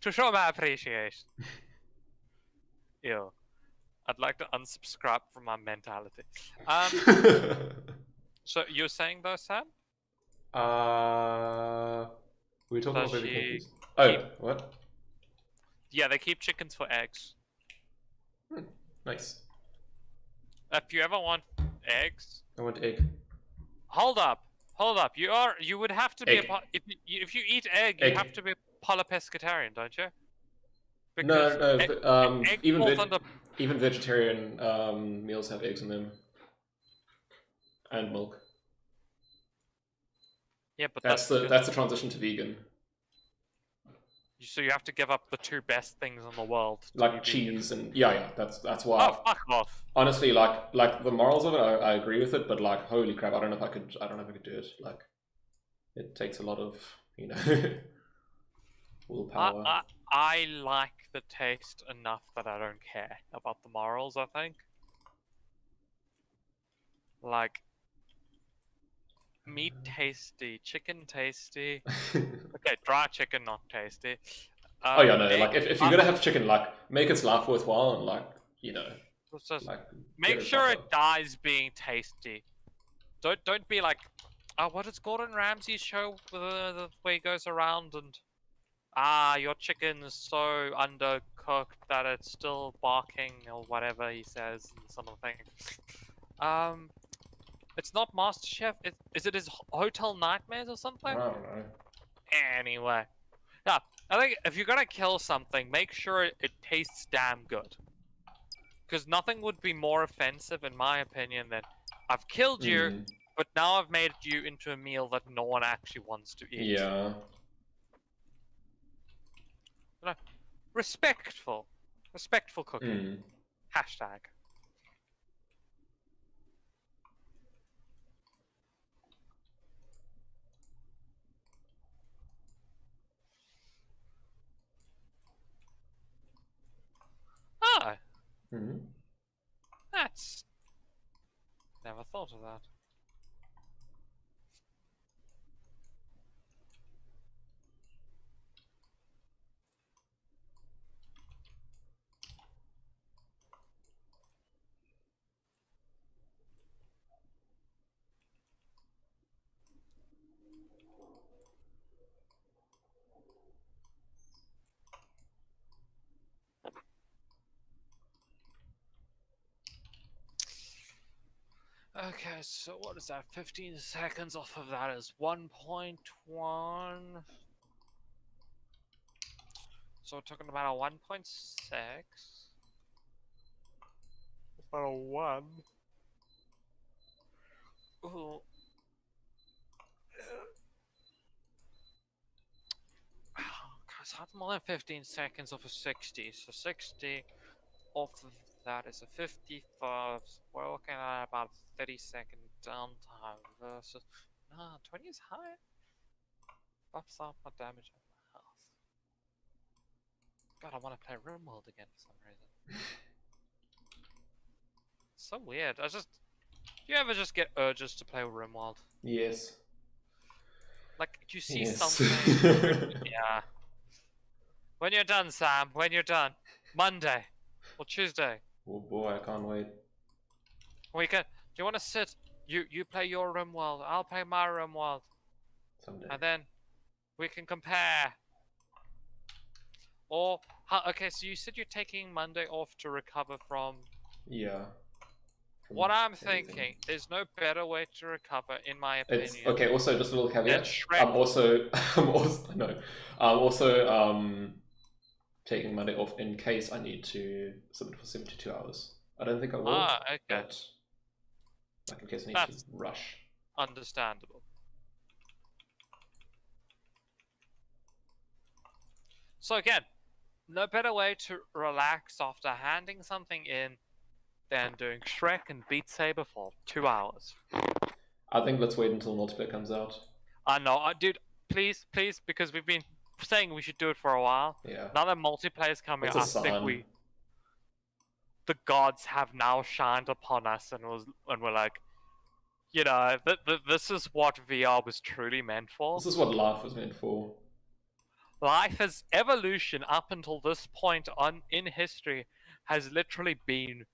to show my appreciation. Ew. I'd like to unsubscribe from my mentality. So you're saying though, Sam? We were talking Does about baby she Kenkus. Oh, keep- what? Yeah, they keep chickens for eggs. Nice. If you ever want eggs, I want egg. hold up. You would have to be Egg. if you eat egg, Egg. you have to be a polypescatarian, don't you? No, egg, egg even falls under. even vegetarian meals have eggs in them and milk. Yeah, but That's the transition to vegan. So you have to give up the two best things in the world. to Like be vegan. cheese and yeah, that's why. Oh, fuck off. Honestly, like the morals of it, I agree with it, but like, holy crap, I don't know if I could do it. Like, it takes a lot of willpower. I like the taste enough that I don't care about the morals, I think. Like, meat tasty, chicken tasty. Okay, dry chicken not tasty. Oh yeah, no, egg, like if you're gonna have chicken, like make its life worthwhile and like it's just like make get sure proper. it dies being tasty. Don't be like, what is Gordon Ramsay's show with the way he goes around and your chicken is so undercooked that it's still barking or whatever he says and something. It's not MasterChef. Is it his Hotel Nightmares or I something? don't know. Anyway, yeah, I think if you're gonna kill something, make sure it tastes damn good. Because nothing would be more offensive, in my opinion, than I've killed you, but now I've made you into a meal that no one actually wants to eat. Yeah. Respectful cooking. Hashtag. Ah, that's... Never thought of that. Okay, so what is that? 15 seconds off of that is 1.1. So we're talking about a 1.6. About a 1. Ooh. It's not more than 15 seconds off of 60. So 60 off of that is a 55. So we're looking at about 30-second downtime versus. Nah, 20 is high. Buffs up my damage and my health. God, I want to play RimWorld again for some reason. It's so weird. Do you ever just get urges to play RimWorld? Yes. Like, you see Yes. something. Yeah. When you're done, Sam. When you're done. Monday or Tuesday. Oh boy, I can't wait. We can. Do you want to sit? You play your RimWorld. I'll play my RimWorld, Someday. and then we can compare. Or okay, so you said you're taking Monday off to recover from. Yeah. From What I'm everything. thinking, there's no better way to recover, in my opinion. It's okay. Also, just a little caveat. Shrek. I'm also taking Monday off in case I need to submit for 72 hours. I don't think I will. Okay. But like in case I need That's- to rush. Understandable. So again, no better way to relax after handing something in than doing Shrek and Beat Saber for 2 hours. I think let's wait until multiplayer comes out. I know, dude. Please, because we've been saying we should do it for a while. Yeah. Now that multiplayer's coming, It's a I think sign. the gods have now shined upon us, and we're like, you know, this is what VR was truly meant for. This is what life was meant for. Life as evolution up until this point in history has literally been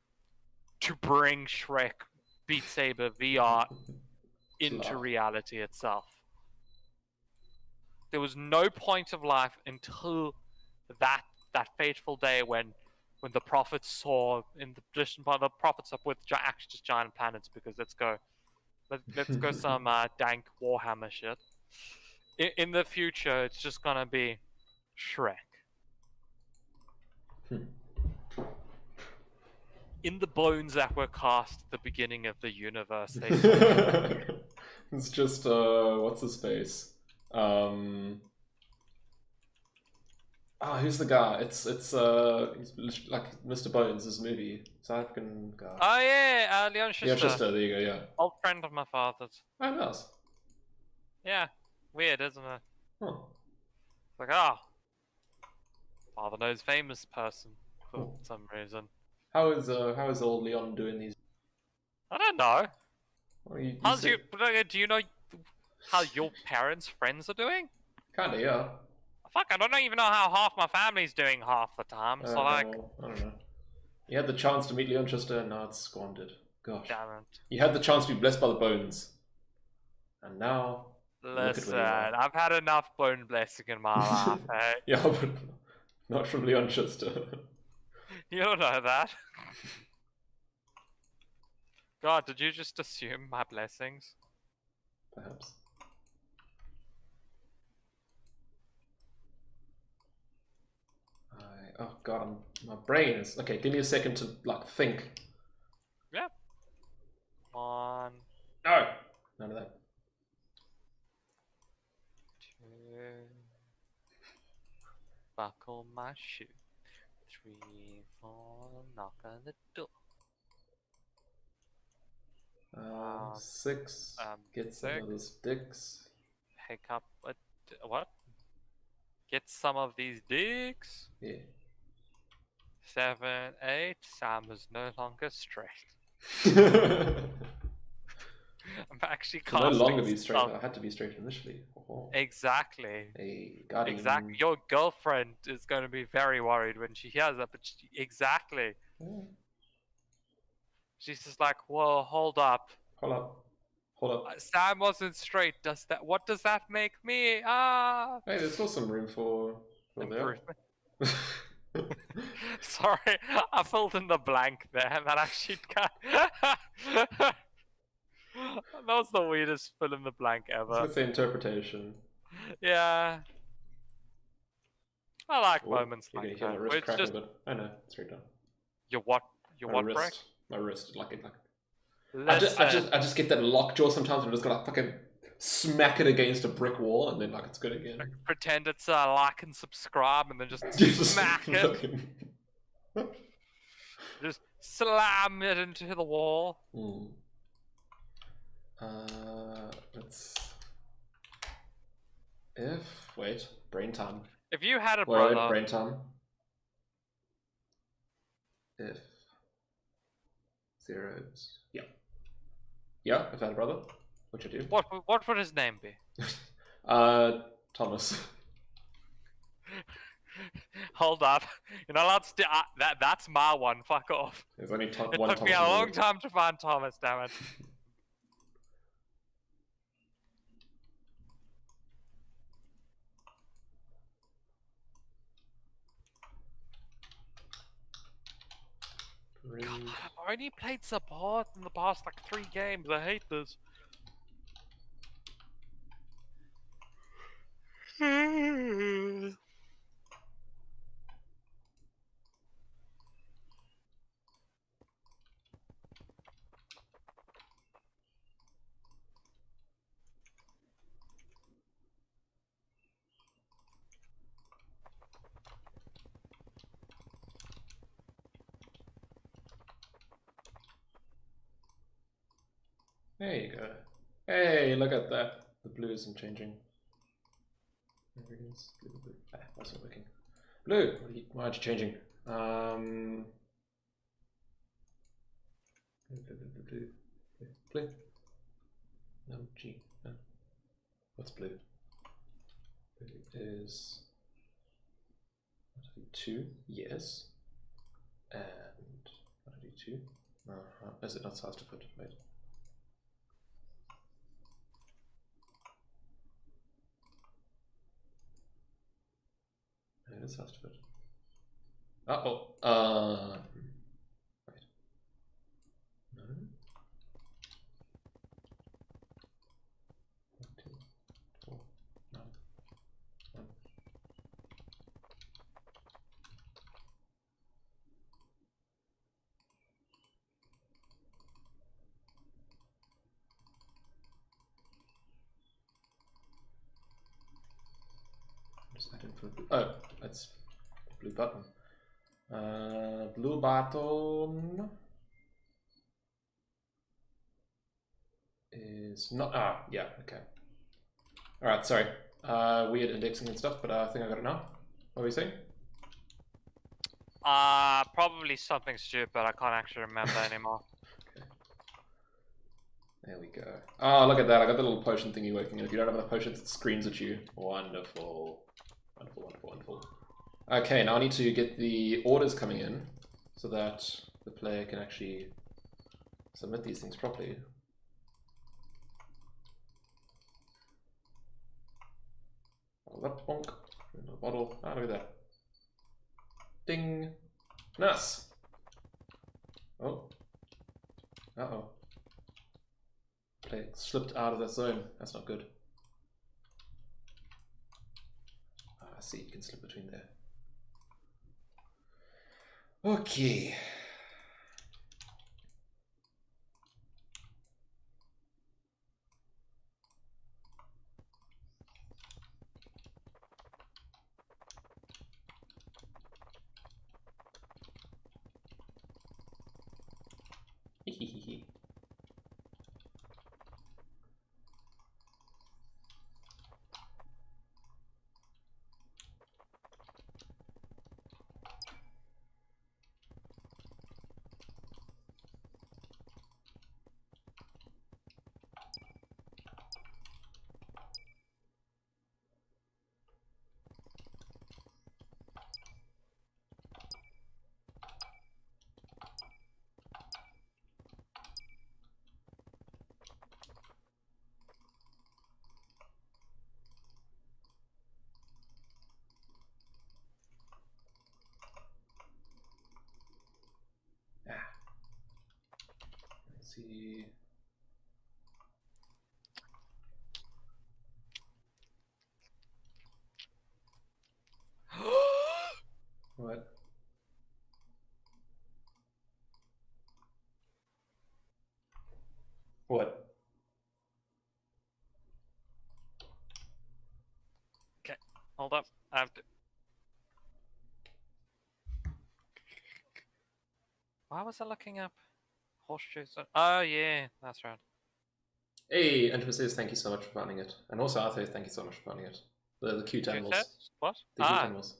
to bring Shrek, Beat Saber, VR into Life. reality itself. There was no point of life until that fateful day when the prophets saw in the tradition, the prophets up with actually just giant planets, because let's go some dank Warhammer shit. In the future, it's just gonna be Shrek. In the bones that were cast at the beginning of the universe, they It's just what's his face? Who's the guy? It's he's like Mr. Bones, his movie. South African guy. Oh yeah, Leon Schuster. Yeah, Schuster, there you go, yeah. Old friend of my father's. Oh, nice. Yeah, weird, isn't it? Huh. It's like, oh, father knows famous person for Oh. some reason. How is old Leon doing these? I don't know. Well, you Do you know how your parents' friends are doing? Kinda, yeah. Fuck, I don't even know how half my family's doing half the time. So like, I don't know. You had the chance to meet Leon Schuster, and now it's squandered. Gosh. damn it. You had the chance to be blessed by the bones, and now. Look at Listen, where you are. I've had enough bone blessing in my life, eh? Yeah, but not from Leon Schuster. You don't know that. God, did you just assume my blessings? Perhaps. Oh god, my brain is okay. Give me a second to like think. Yeah. Come on. No, none of that. 2. Buckle my shoe. 3, 4. Knock on the door. 6. Get some 6. of those dicks. Pick up what? Get some of these dicks. Yeah. 7, 8. Sam is no longer straight. I'm actually To no casting longer be straight. some- I had to be straight initially. Oh. Exactly. Hey, got him. Exactly. Your girlfriend is going to be very worried when she hears that. But exactly. Oh, She's just like, "Whoa, hold up. hold up. Hold up. Sam wasn't straight. What does that make me? Ah." Hey, there's still some room for there. Improvement. Sorry, I filled in the blank there. That actually That was the weirdest fill in the blank I was ever. gonna say interpretation. Yeah. I like Oh, moments you're like gonna hear my that. wrist Where it's crack a just bit. I know, it's right down. your what? Your My what wrist. break? My wrist. Like it. Like. Listen. I just get that lockjaw sometimes. I'm just gonna fucking smack it against a brick wall, and then like it's good again. Pretend it's like and subscribe, and then just Just smack it. fucking- Just slam it into the wall. Hmm. Let's. Wait, brain time. If you had a Wait, brother, brain time. If zeros, yeah, if I had a brother, which I do. what would his name be? Thomas. Hold up, you're not allowed to. That's my one. Fuck off. There's only It one took Thomas. me a in the long world. time to find Thomas. Damn it. Brain- I've only played support in the past like 3 games. I hate this. There you go. Hey, look at that. The blue isn't changing. There it is. Blue. Ah, that's not working. Blue, why aren't you changing? Blue. No, G. No. What's blue? Blue is 2, yes. And 2. Is it not supposed to put? Wait. It is supposed to put. Wait. No. 1, 2, 4, 9, 1. Just add in for oh, that's the blue button. Blue button is not. Yeah, okay. All right, sorry. Weird indexing and stuff, but I think I got it now. What were you saying? Probably something stupid. I can't actually remember anymore. Okay. There we go. Oh, look at that. I got the little potion thingy working. And if you don't have enough potions, it screams at you. Wonderful. Wonderful, wonderful, wonderful. Okay, now I need to get the orders coming in so that the player can actually submit these things properly. That bonk. Another bottle. Ah, look at that. Ding. Nice. Oh. Uh-oh. Play slipped out of that zone. That's not good. I see, you can slip between there. Okay. Hehehe. Ah. Let's see. What? Hold up. I have to. Why was I looking up horseshoes? Oh yeah, that's right. Hey, Andrew says thank you so much for finding it. And also Arthur, thank you so much for finding it. The cute Two animals. sets? What? The cute Ah, animals.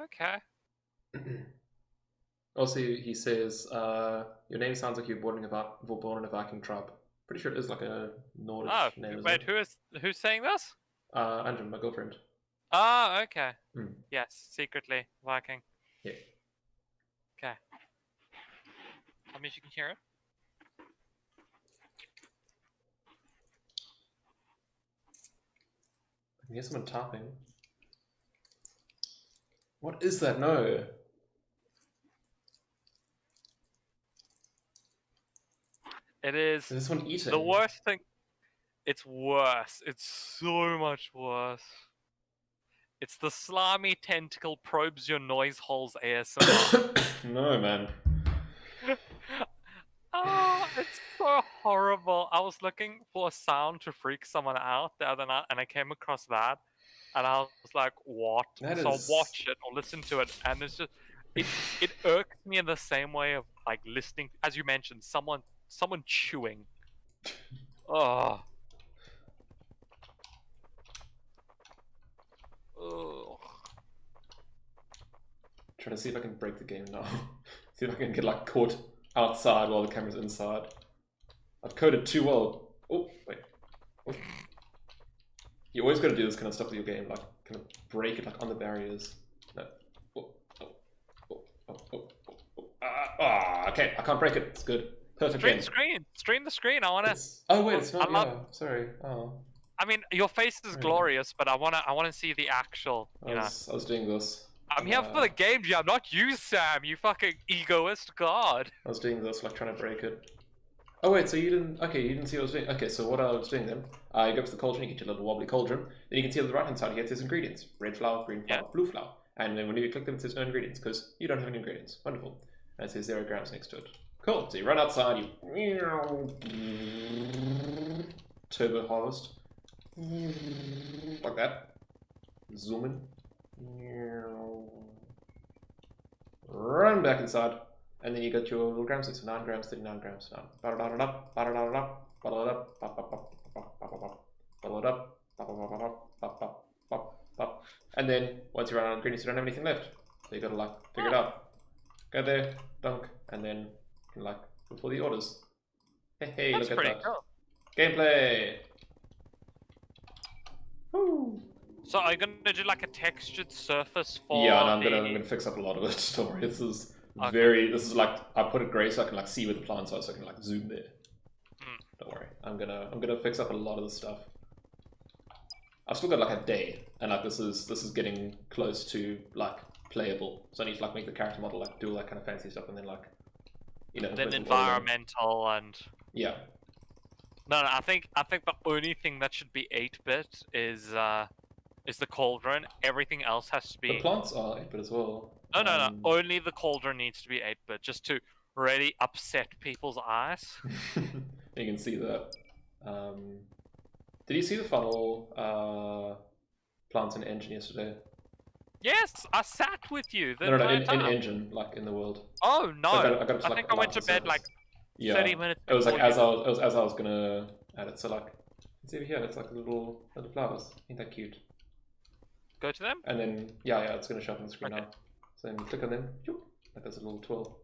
okay. Also, he says, your name sounds like you're born in a Viking tribe. Pretty sure it is like a Nordic Oh, name. wait, who's saying this? Andrew, my girlfriend. Oh, okay. Mm. Yes, secretly Viking. Yeah. Okay. Tell me if you can hear it. I can hear someone tapping. What is that? No. It is Is this one eating? the worst thing. It's worse. It's so much worse. It's the slimy tentacle probes your noise holes ASMR. No, man. Oh, it's so horrible. I was looking for a sound to freak someone out the other night, and I came across that, and I was like, "What?" That So is- I'll watch it or listen to it, and it's just it irks me in the same way of like listening, as you mentioned, someone chewing. Oh. Ugh. Trying to see if I can break the game now. See if I can get like caught outside while the camera's inside. I've coded too well. Oh, wait. Oh. You always got to do this kind of stuff with your game, like kind of break it like on the barriers. No. Oh, oh, oh, oh, oh, oh, oh. Okay, I can't break it. It's good. Perfect Stream game. the screen. Stream the screen. I wanna. Oh wait, it's not. I love- Yeah, sorry. Oh, I mean, your face is Right. glorious, but I wanna see the actual. You know. I was doing this. I'm here for the game jam, not you, Sam. You fucking egoist god. I was doing this, like trying to break it. Oh wait, so you didn't? Okay, you didn't see what I was doing. Okay, so what I was doing then? You go up to the cauldron, you get your little wobbly cauldron. Then you can see on the right hand side, you get these ingredients: red flour, green flour, blue flour. And then when you click them, it says no ingredients because you don't have any ingredients. Wonderful. And it says 0 grams next to it. Cool. So you run outside, you turbo harvest like that. Zoom in. Run back inside, and then you got your little grams. So 9 grams, 39 grams. Bottle it up, bottle it up, bottle it up, bottle it up, and then once you run out of ingredients, you don't have anything left. So you gotta like figure it out. Go there, dunk, and then you can like fulfill the orders. Hey, That's look at pretty that. cool. Gameplay. Woo. So are you gonna do like a textured surface for? Yeah, and the... I'm gonna fix up a lot of it. Don't worry. This is Okay. This is like I put it grey so I can like see where the plants are, so I can like zoom there. Hmm. Don't worry. I'm gonna fix up a lot of the stuff. I've still got like a day, and like this is getting close to like playable. So I need to like make the character model, like do all that kind of fancy stuff, and then like Then put them all in. environmental and. Yeah. No, I think the only thing that should be 8-bit is the cauldron. Everything else has to The be. plants are 8-bit as well. No. Only the cauldron needs to be 8-bit, just to really upset people's eyes. You can see that. Did you see the funnel plants in Engine yesterday? Yes, I sat with you the No, entire in time. Engine, like in the world. Oh no! I got it to, I like, think I went to live bed service. like Yeah. 30 minutes. It was like before as I was gonna add it. So like, see over here, it's like little flowers. Ain't that cute? Go to them. And then yeah, it's gonna show up on the screen Okay. now. So then click on them, like there's a little twirl.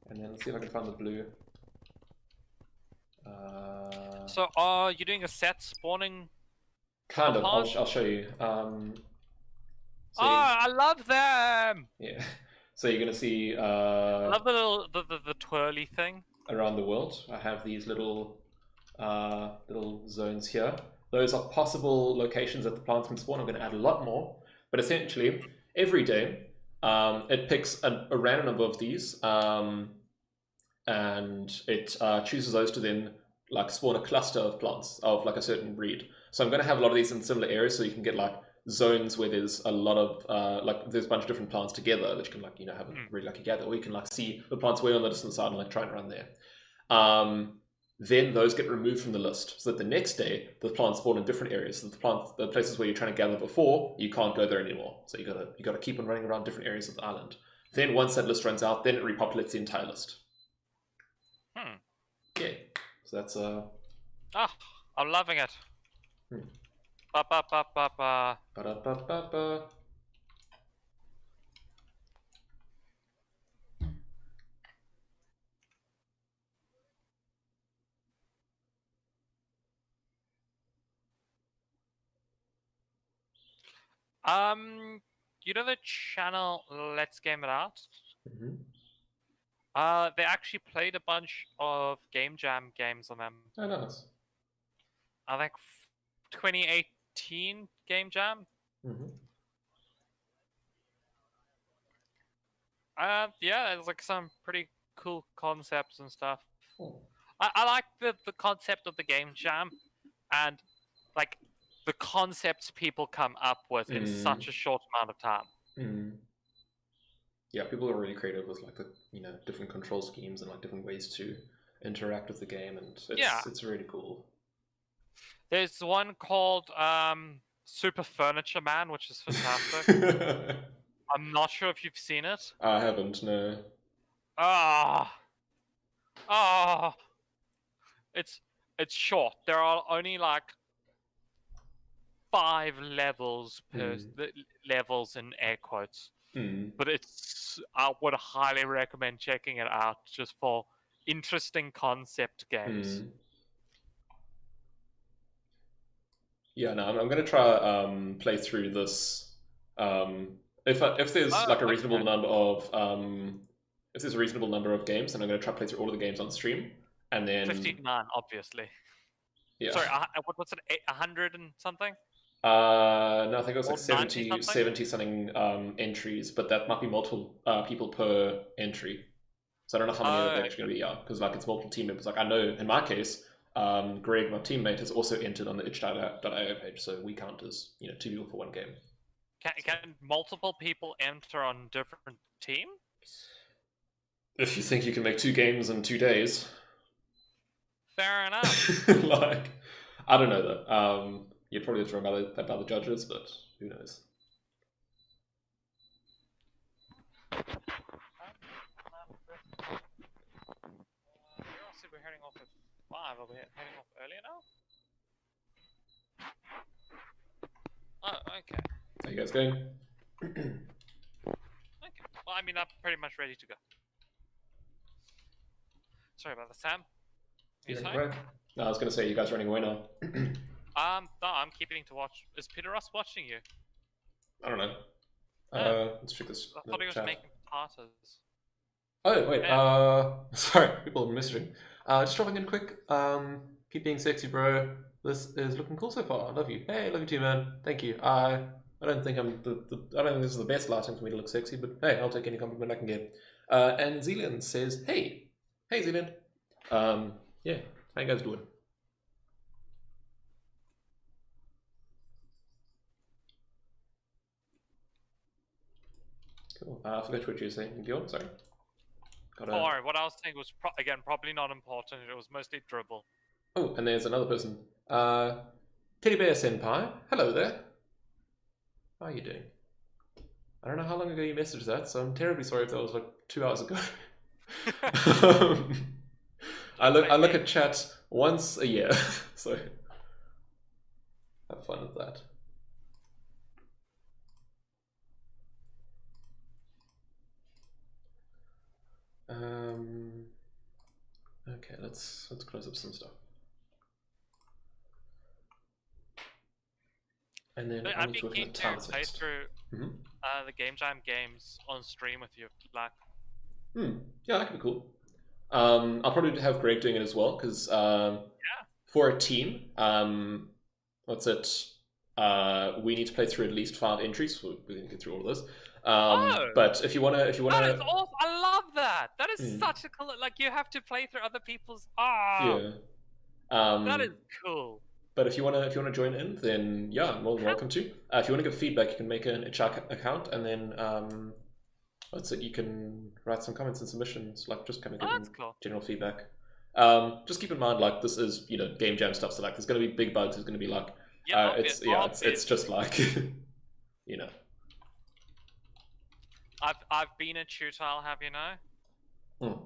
And then let's see if I can find the blue. So are you doing a set spawning? Kind of. pause? I'll show you. So I love them. yeah. So you're gonna see I love the little the twirly thing. around the world. I have these little zones here. Those are possible locations that the plants can spawn. I'm going to add a lot more, but essentially every day it picks a random number of these and it chooses those to then like spawn a cluster of plants of like a certain breed. So I'm going to have a lot of these in similar areas, so you can get like zones where there's a lot of like there's a bunch of different plants together that you can like have a really lucky gather, or you can like see the plants way on the distant side and like try and run there. then those get removed from the list, so that the next day the plants spawn in different areas. So the places where you're trying to gather before, you can't go there anymore. So you gotta keep on running around different areas of the island. Then once that list runs out, then it repopulates the entire list. Yeah. So that's I'm loving it. Hmm. Ba ba ba ba ba. Ba-da-ba-ba-ba. You know the channel Let's Game It Out? Mhm. They actually played a bunch of Game Jam games on them. Oh, nice. I think 2018 Game Jam. Mm-hmm. Yeah, there's like some pretty cool concepts and stuff. Oh. I like the concept of the Game Jam, and like the concepts people come up with in such a short amount of time. Mm. Yeah, people are really creative with like the different control schemes and like different ways to interact with the game, and it's really cool. There's one called Super Furniture Man, which is fantastic. I'm not sure if you've seen it. I haven't, no. It's short. There are only like 5 levels per levels in air quotes. But I would highly recommend checking it out just for interesting concept games. Yeah, no, I'm gonna try play through this. If there's like a reasonable number of if there's a reasonable number of games, then I'm gonna try play through all of the games on stream, and then 59, obviously. Yeah. Sorry, what was it? 100 and something? No, I think it was like 70 70 something entries, but that might be multiple people per entry. So I don't know how many they're actually going to be, because like it's multiple team members. Like I know in my case, Greg, my teammate, has also entered on the itch.io page, so we count as 2 people for one game. Can multiple people enter on different teams? If you think you can make 2 games in 2 days. Fair enough. Like, I don't know though. You'd probably have to run that by the judges, but who knows? We're heading off at 5. Are we heading off earlier now? Oh, okay. How you guys going? Okay. Well, I mean, I'm pretty much ready to go. Sorry about that, Sam. No, I was going to say, you guys running away now. No, I'm keeping to watch. Is Peter Ross watching you? I don't know. Let's check this. I thought he was making potatoes. Oh, wait. Sorry, people are messaging. Just dropping in quick. Keep being sexy, bro. This is looking cool so far. I love you. Hey, love you too, man. Thank you. I don't think I'm I don't think this is the best lighting for me to look sexy, but hey, I'll take any compliment I can get. And Zealand says, hey, Zealand. Yeah, how you guys doing? Cool. I forgot what you were saying. Bjorn, sorry. Sorry, what I was saying was again probably not important. It was mostly dribble. Oh, and there's another person. Teddy Bear Senpai. Hello there. How are you doing? I don't know how long ago you messaged that, so I'm terribly sorry if that was like 2 hours ago. I look at chat once a year, so have fun with that. Okay, let's close up some stuff. And then I'd be keen to play through the Game Jam games on stream with you, like. Yeah, that could be cool. I'll probably have Greg doing it as well, because for a team, what's it? We need to play through at least 5 entries. So we can get through all of those. But if you wanna, that is awesome. I love that. That is such a cool. Like you have to play through other people's. Yeah. That is cool. But if you wanna join in, then yeah, more than welcome to. If you wanna give feedback, you can make an itch account, and then what's it? You can write some comments and submissions, like just kind of giving cool. general feedback. Just keep in mind, like, this is, you know, game jam stuff, so like there's gonna be big bugs, there's gonna be like Yeah, it's just like you know. I've been a tutor, I'll have you know. Hmm.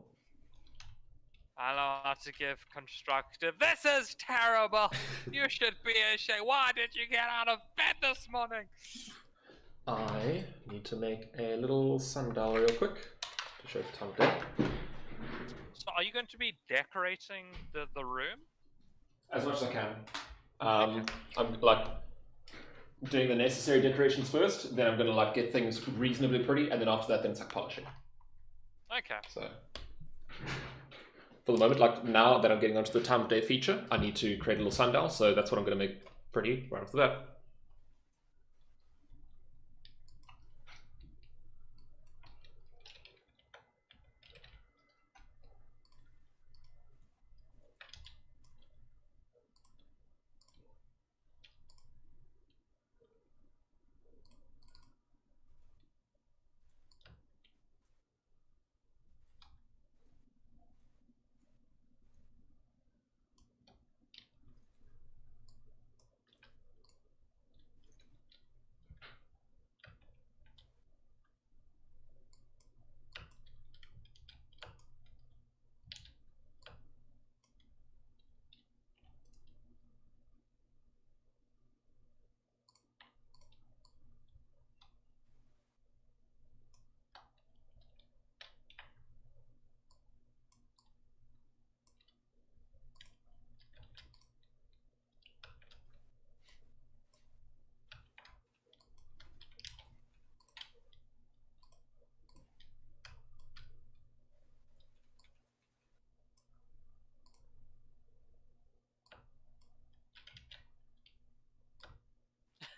I know how to give constructive. This is terrible. You should be ashamed. Why did you get out of bed this morning? I need to make a little sundial real quick to show the time of day. So, are you going to be decorating the room? As much as I can. I'm like doing the necessary decorations first, then I'm gonna like get things reasonably pretty, and then after that, then it's like polishing. Okay. So for the moment, like now that I'm getting onto the time of day feature, I need to create a little sundial, so that's what I'm gonna make pretty right after that.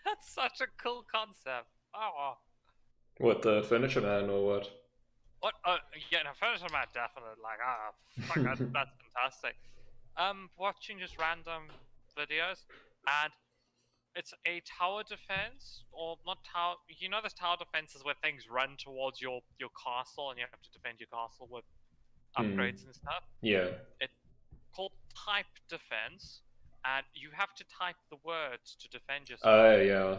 That's such a cool concept. Oh. What, the furniture man or what? What? Yeah, no, furniture man, definitely. Like, fuck, that's fantastic. Watching just random videos, and it's a tower defense, or not tower. You know, there's tower defenses where things run towards your castle, and you have to defend your castle with upgrades and stuff. Yeah. It's called type defense, and you have to type the words to defend yourself. Yeah.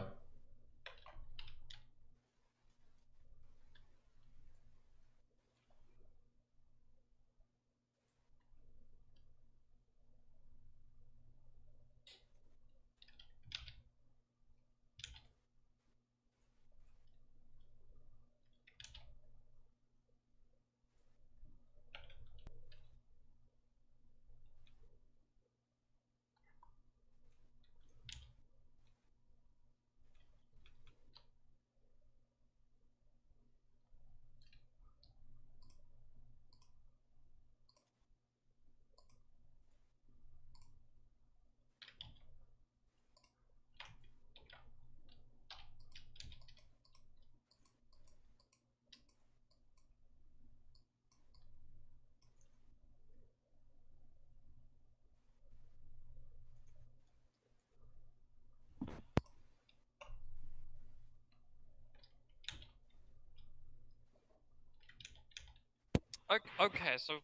Okay, so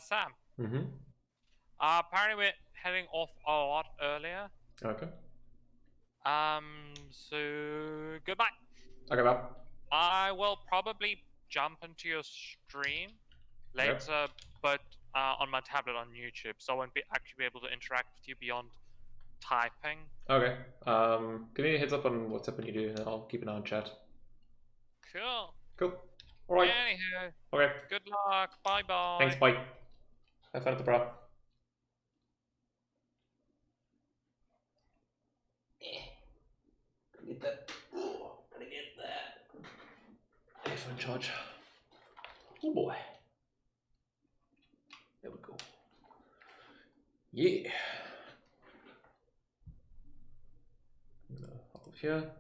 Sam. Mm-hmm. Apparently we're heading off a lot earlier. Okay. So goodbye. Okay, bye. I will probably jump into your stream later, but on my tablet on YouTube, so I won't actually be able to interact with you beyond typing. Okay. Give me a heads up on what's up when you do, and I'll keep an eye on chat. Cool. Cool. Alright. Anyhow, Okay. good luck. Bye bye. Thanks, bye. Have fun at the bra. Gotta get that. Oh, gotta get that. Headphone charge. Oh boy. There we go. Yeah. I'm gonna hop off here.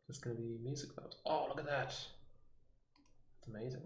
There's gonna be music about. Oh, look at that. That's amazing.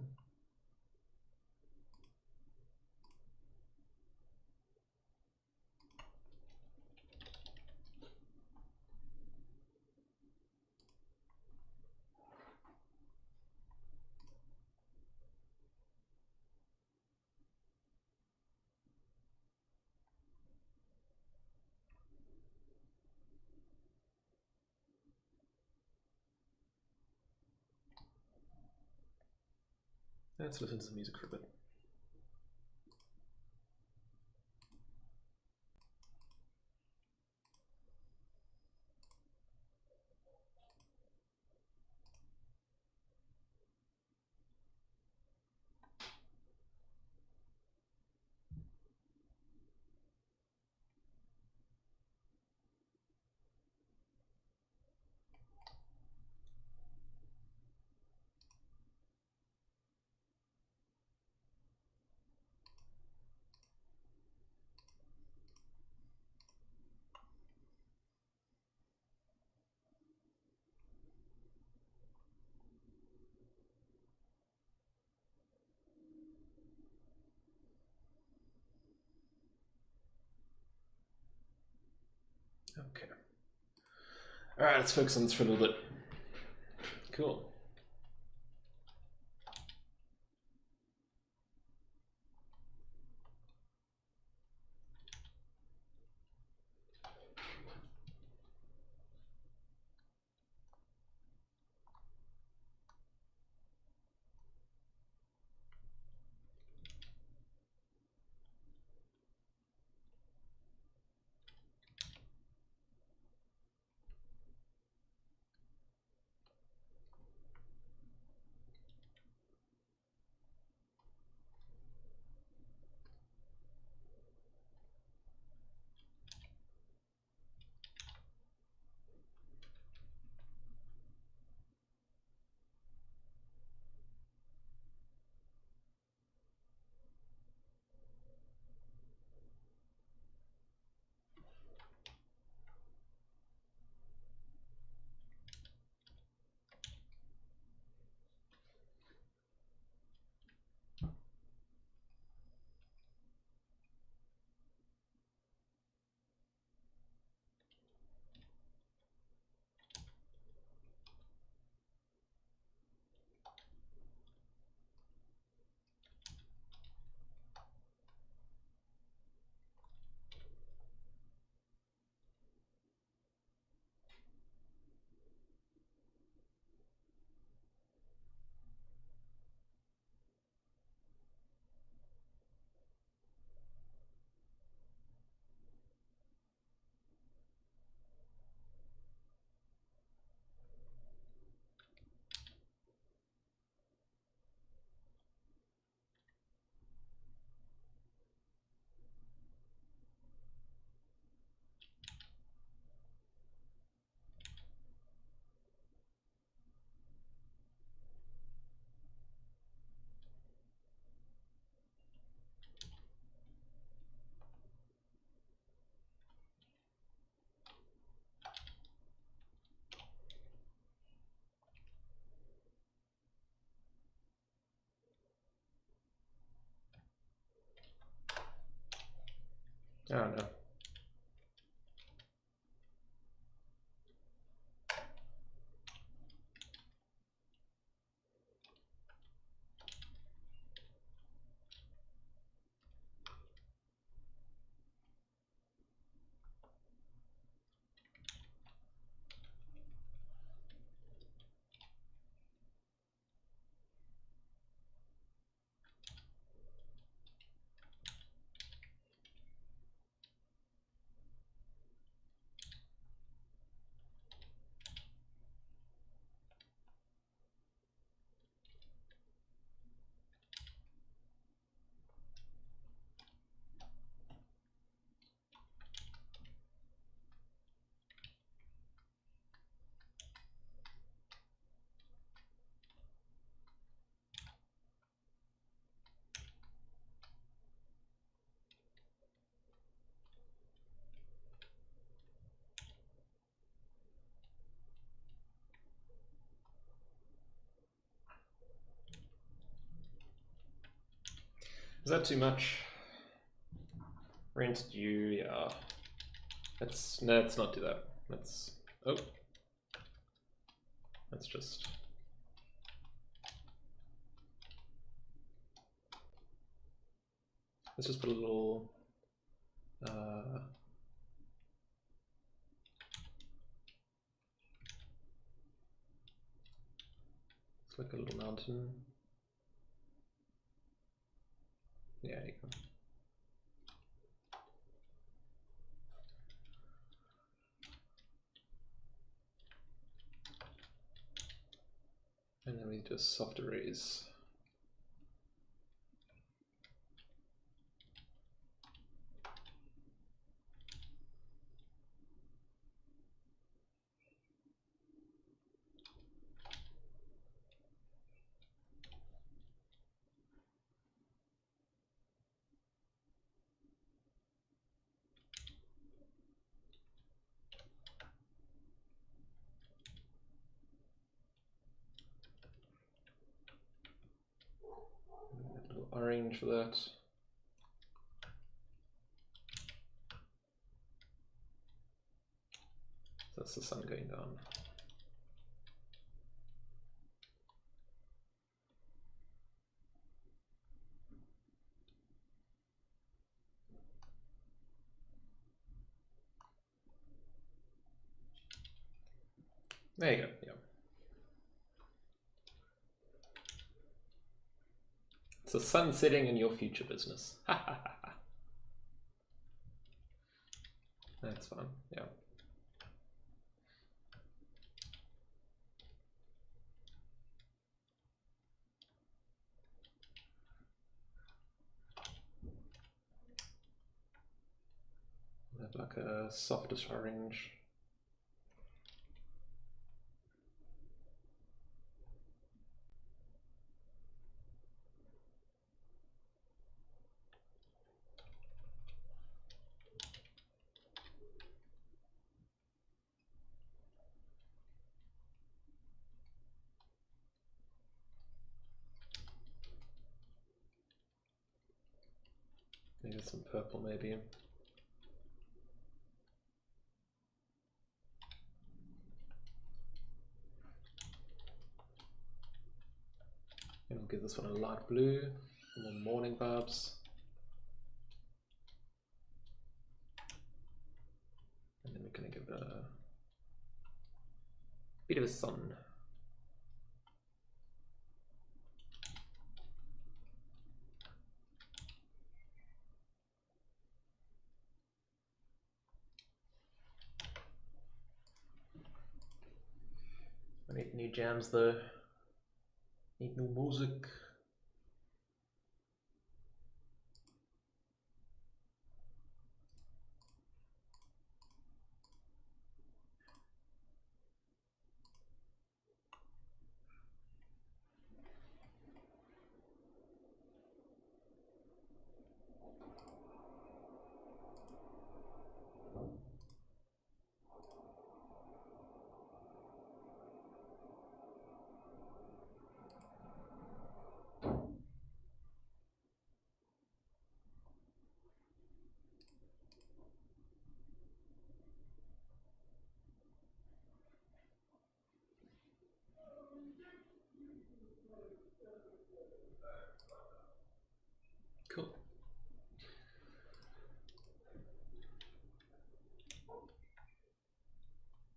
Let's listen to the music for a bit. Okay. Alright, let's focus on this for a little bit. Cool. I don't know. Is that too much? Rent due, yeah. Let's not do that. Let's just put a little it's like a little mountain. Yeah, you can. And then we do a soft erase. A little orange for that. That's the sun going down. There you go, yeah. It's the sun setting in your future business. That's fun, yeah. We'll have like a softish orange. Maybe some purple, maybe. And we'll give this one a light blue, more morning vibes. And then we're going to give it a bit of a sun. I need new jams though. Need new music. Cool.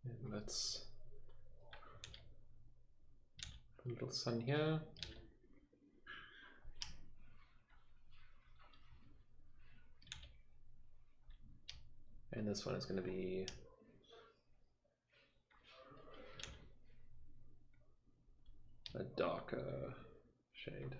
And let's put a little sun here. And this one is going to be a darker shade.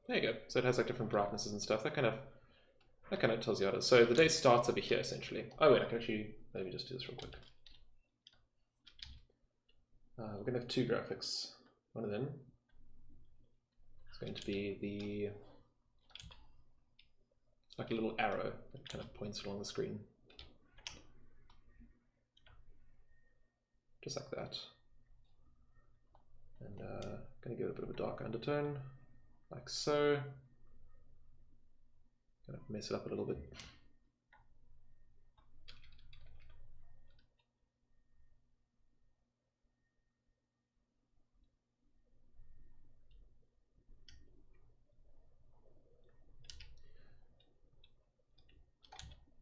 There you go. So it has like different brightnesses and stuff. That kind of tells you how to. So the day starts over here essentially. Oh wait, I can actually maybe just do this real quick. We're going to have two graphics. One of them is going to be the like a little arrow that kind of points along the screen. Just like that. And going to give it a bit of a dark undertone, like so. Kind of mess it up a little bit.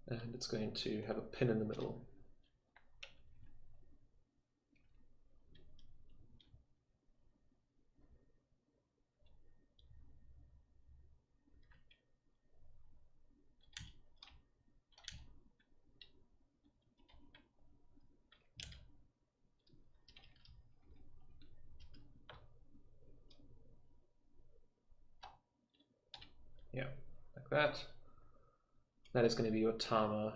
And it's going to have a pin in the middle. Yeah, like that. That is going to be your timer.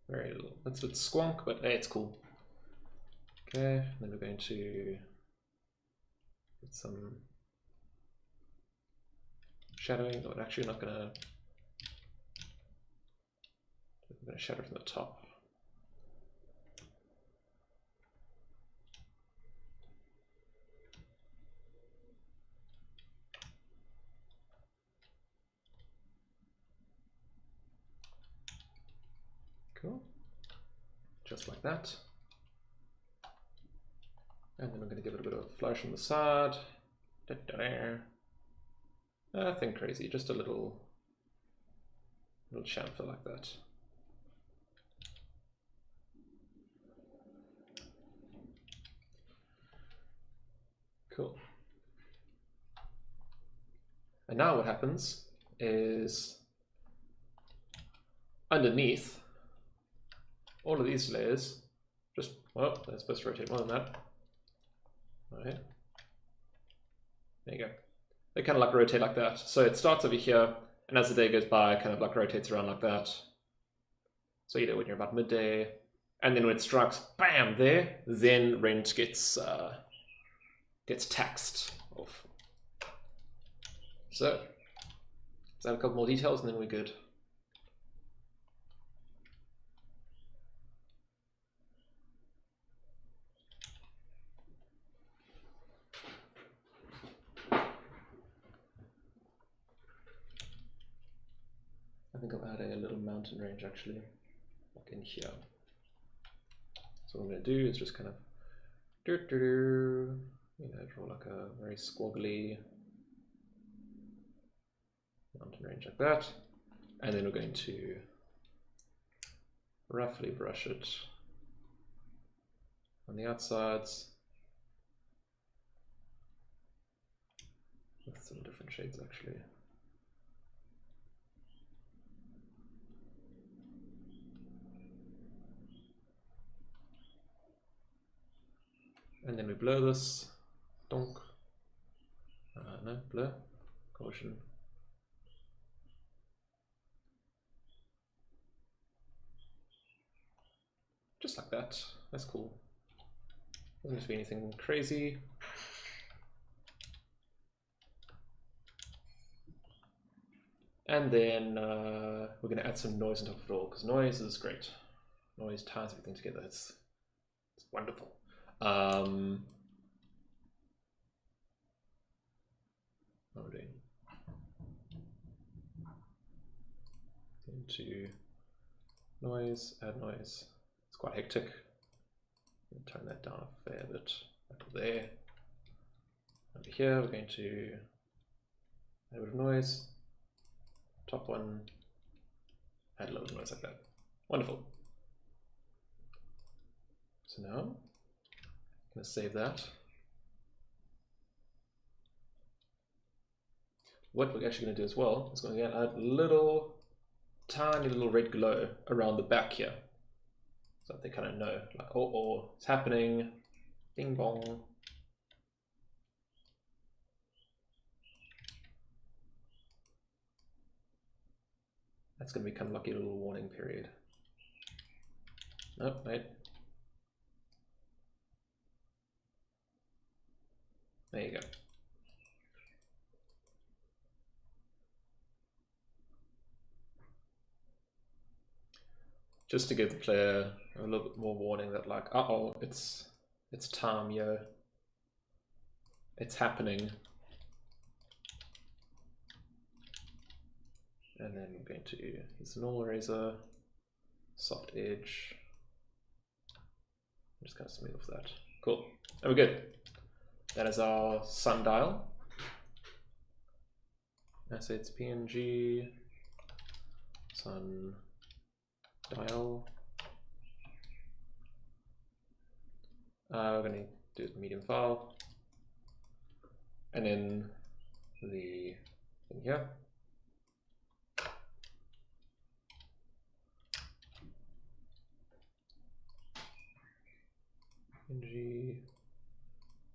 Very little. That's a bit squonk, but hey, it's cool. Okay, then we're going to get some shadowing. No, actually, we're going to shadow from the top. Cool. Just like that. And then I'm going to give it a bit of a flash on the side. Nothing crazy, just a little chamfer like that. Cool. And now what happens is underneath all of these layers, just, well, they're supposed to rotate more than that. All right. There you go. They kind of like rotate like that. So it starts over here, and as the day goes by, it kind of like rotates around like that. So you know when you're about midday, and then when it strikes, bam, there, then rent gets taxed off. So let's add a couple more details, and then we're good. I think I'm adding a little mountain range actually, like in here. So what I'm going to do is just kind of, draw like a very squaggly mountain range like that, and then we're going to roughly brush it on the outsides with some different shades actually. And then we blur this, donk, no, blur, caution. Just like that, that's cool. Doesn't have to be anything crazy. And then we're going to add some noise on top of it all, because noise is great. Noise ties everything together, it's wonderful. What we're doing into noise, add noise. It's quite hectic. Turn that down a fair bit. Like there. Over here, we're going to add a bit of noise. Top one, add a little bit of noise like that. Wonderful. So now, I'm going to save that. What we're actually going to do as well is going to add a little, tiny little red glow around the back here. So that they kind of know, like, oh, it's happening, bing bong. That's going to be kind of like a little warning period. Nope, wait. There you go. Just to give the player a little bit more warning that like, uh-oh, it's time, yo. It's happening. And then we're going to use the normal razor, soft edge. Just kind of smooth off that. Cool. And we're good. That is our sundial. assets PNG, sun dial. We're going to do the medium file, and then the thing here. PNG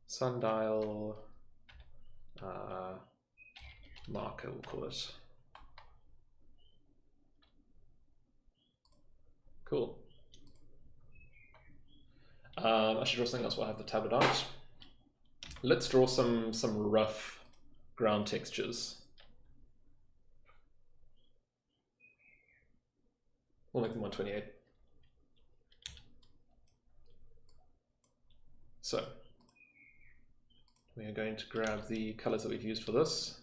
sundial marker, we'll call it. Cool. I should draw something else while I have the tablet out. Let's draw some rough ground textures. We'll make them 128. So we are going to grab the colors that we've used for this.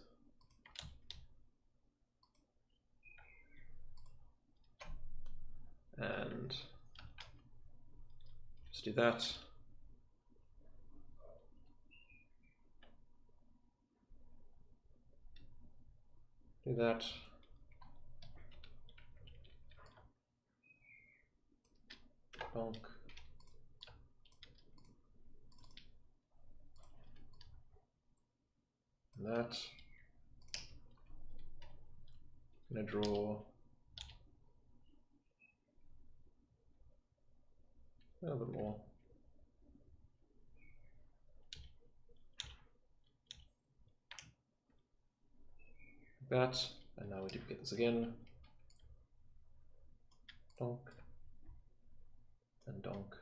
And just do that. Do that. Bonk. And that. I'm going to draw a little bit more. Like that. And now we duplicate this again. Donk. And donk.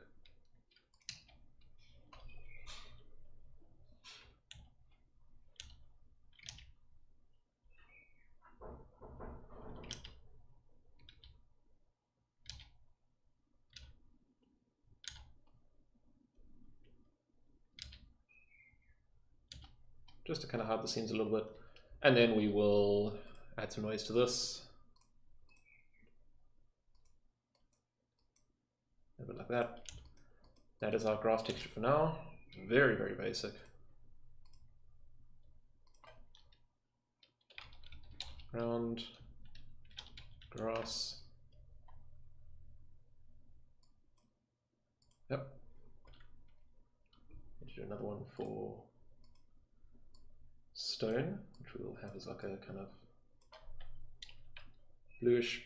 Just to kind of hide the scenes a little bit. And then we will add some noise to this. A bit like that. That is our grass texture for now. Very, very basic. Ground, grass. Yep. Need to do another one for stone, which we will have as like a kind of bluish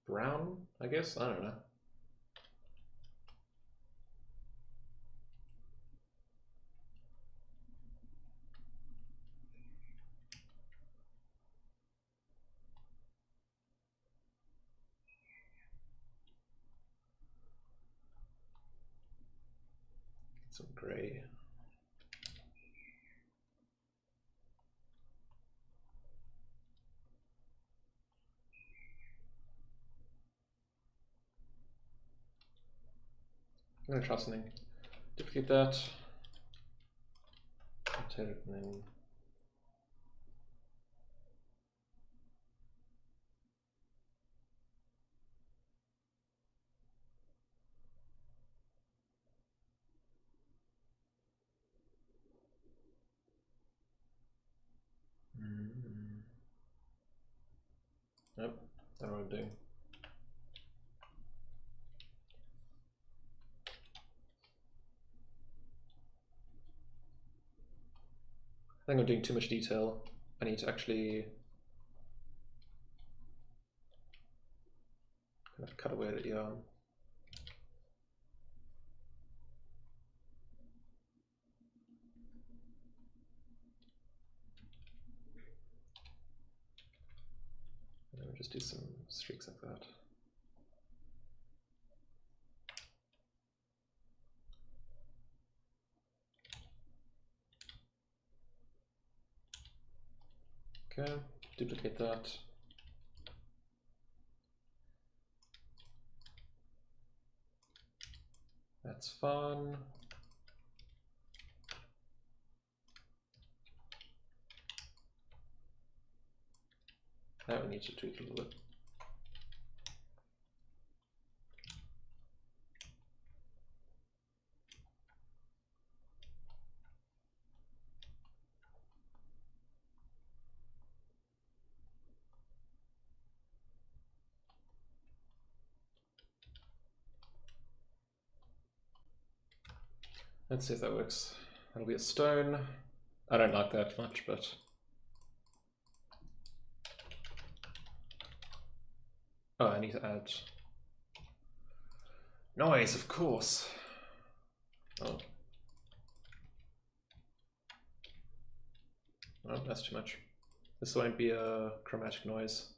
brown, I guess. I don't know. Some gray. I'm going to try something. Duplicate that. Rotate it, and then Yep, that's what I'm doing. I think I'm doing too much detail. I need to actually kind of cut away the yarn. And then we'll just do some streaks like that. Okay, duplicate that. That's fun. That we need to tweak a little bit. Let's see if that works. That'll be a stone. I don't like that much, but... Oh, I need to add... noise, of course! Oh. Oh, that's too much. This won't be a chromatic noise.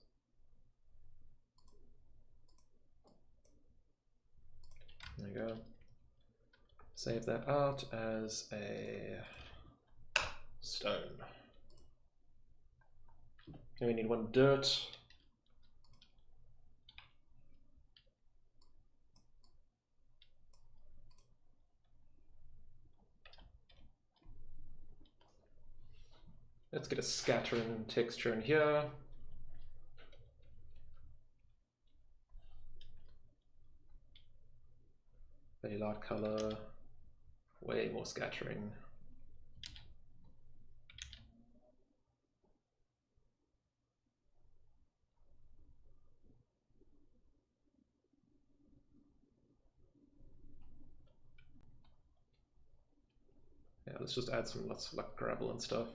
There you go. Save that out as a stone. And we need one dirt. Let's get a scattering texture in here. Very light color, way more scattering. Yeah, let's just add some lots of like gravel and stuff.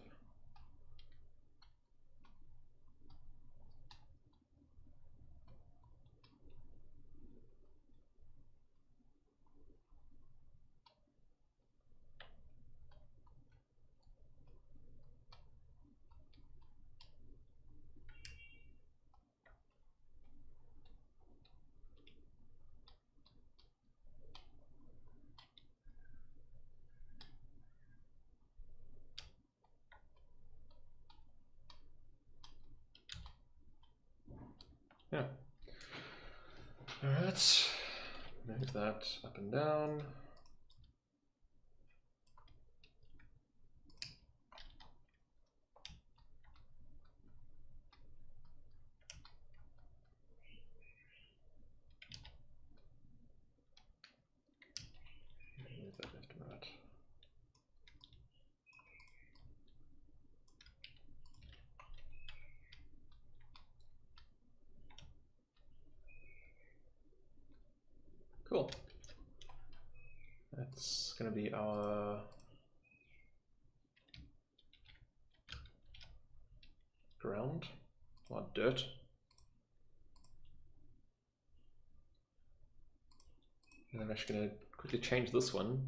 Yeah. All right. Move that up and down. Move that left and right. Cool. That's going to be our ground, or dirt. And I'm actually going to quickly change this one.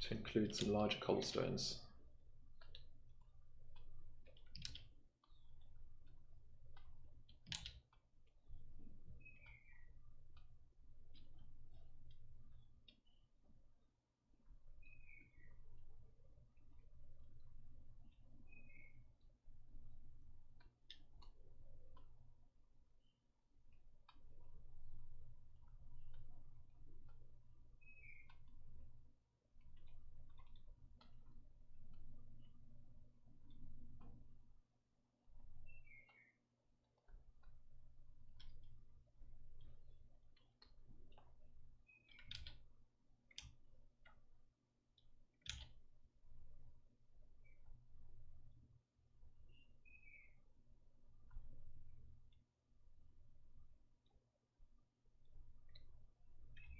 To include some larger cobblestones.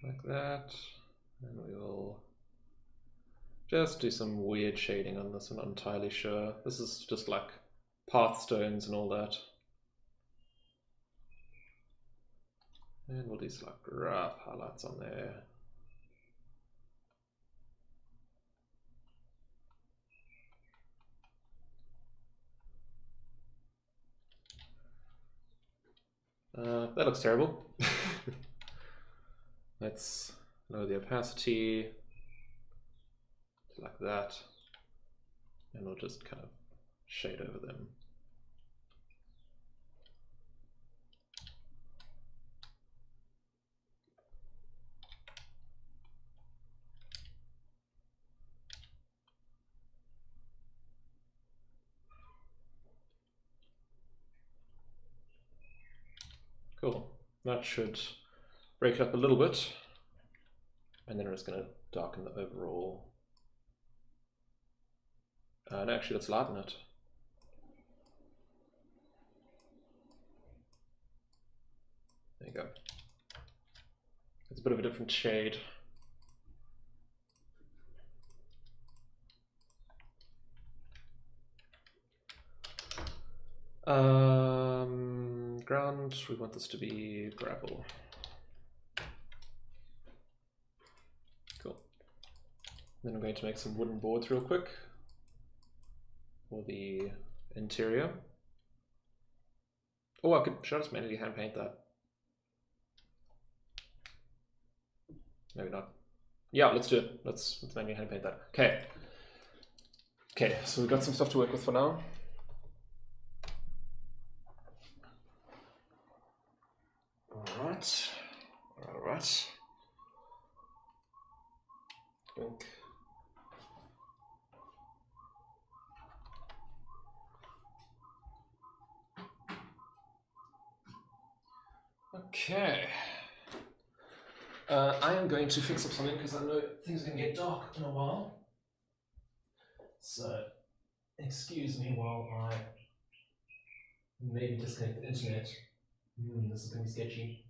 Like that, and we will just do some weird shading on this. I'm not entirely sure. This is just like path stones and all that. And we'll do some like rough highlights on there. That looks terrible. Let's lower the opacity like that, and we'll just kind of shade over them. Cool. That should break it up a little bit, and then we're just going to darken the overall. And actually, let's lighten it. There you go. It's a bit of a different shade. Ground, we want this to be gravel. Cool. Then I'm going to make some wooden boards real quick for the interior. Oh, should I just manually hand paint that? Maybe not. Yeah, let's do it. Let's manually hand paint that. Okay. Okay, so we've got some stuff to work with for now. Alright. Alright. Blink. Okay. I am going to fix up something because I know things are going to get dark in a while. So, excuse me while I maybe disconnect the internet. This is going to be sketchy.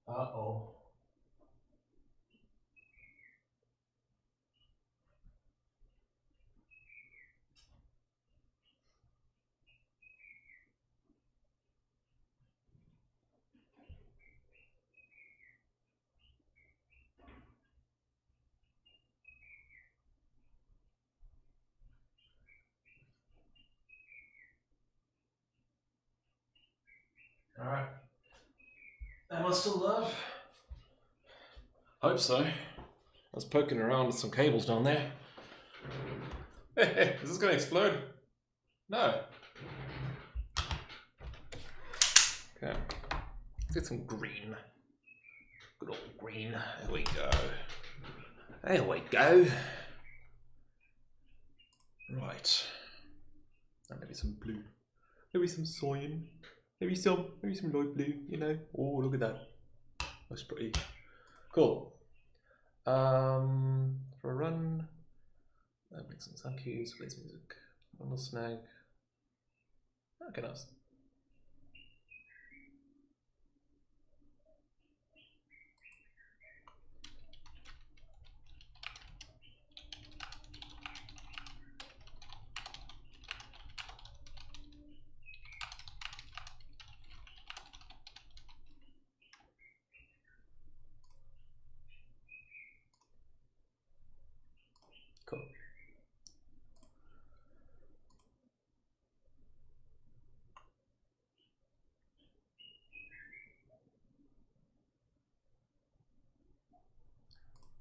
Uh-oh. Alright. Am I still live? Hope so. I was poking around with some cables down there. Hey, is this going to explode? No. Okay. Let's get some green. Good old green. There we go. There we go. Right. And maybe some blue. Maybe some cyan. Maybe some light blue, you know. Oh, look at that. That's pretty cool. For a run, make some sound cues, plays music, one little snag. Okay, nice. Cool.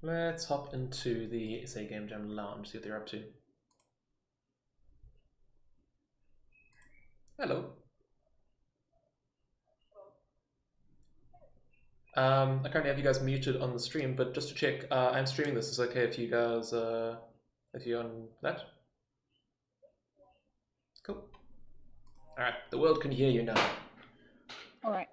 Let's hop into the SA Game Jam Lounge, see what they're up to. Hello. I currently have you guys muted on the stream, but just to check, I'm streaming this. Is it okay if you guys, if you're on that? Cool. Alright, the world can hear you now. Alright.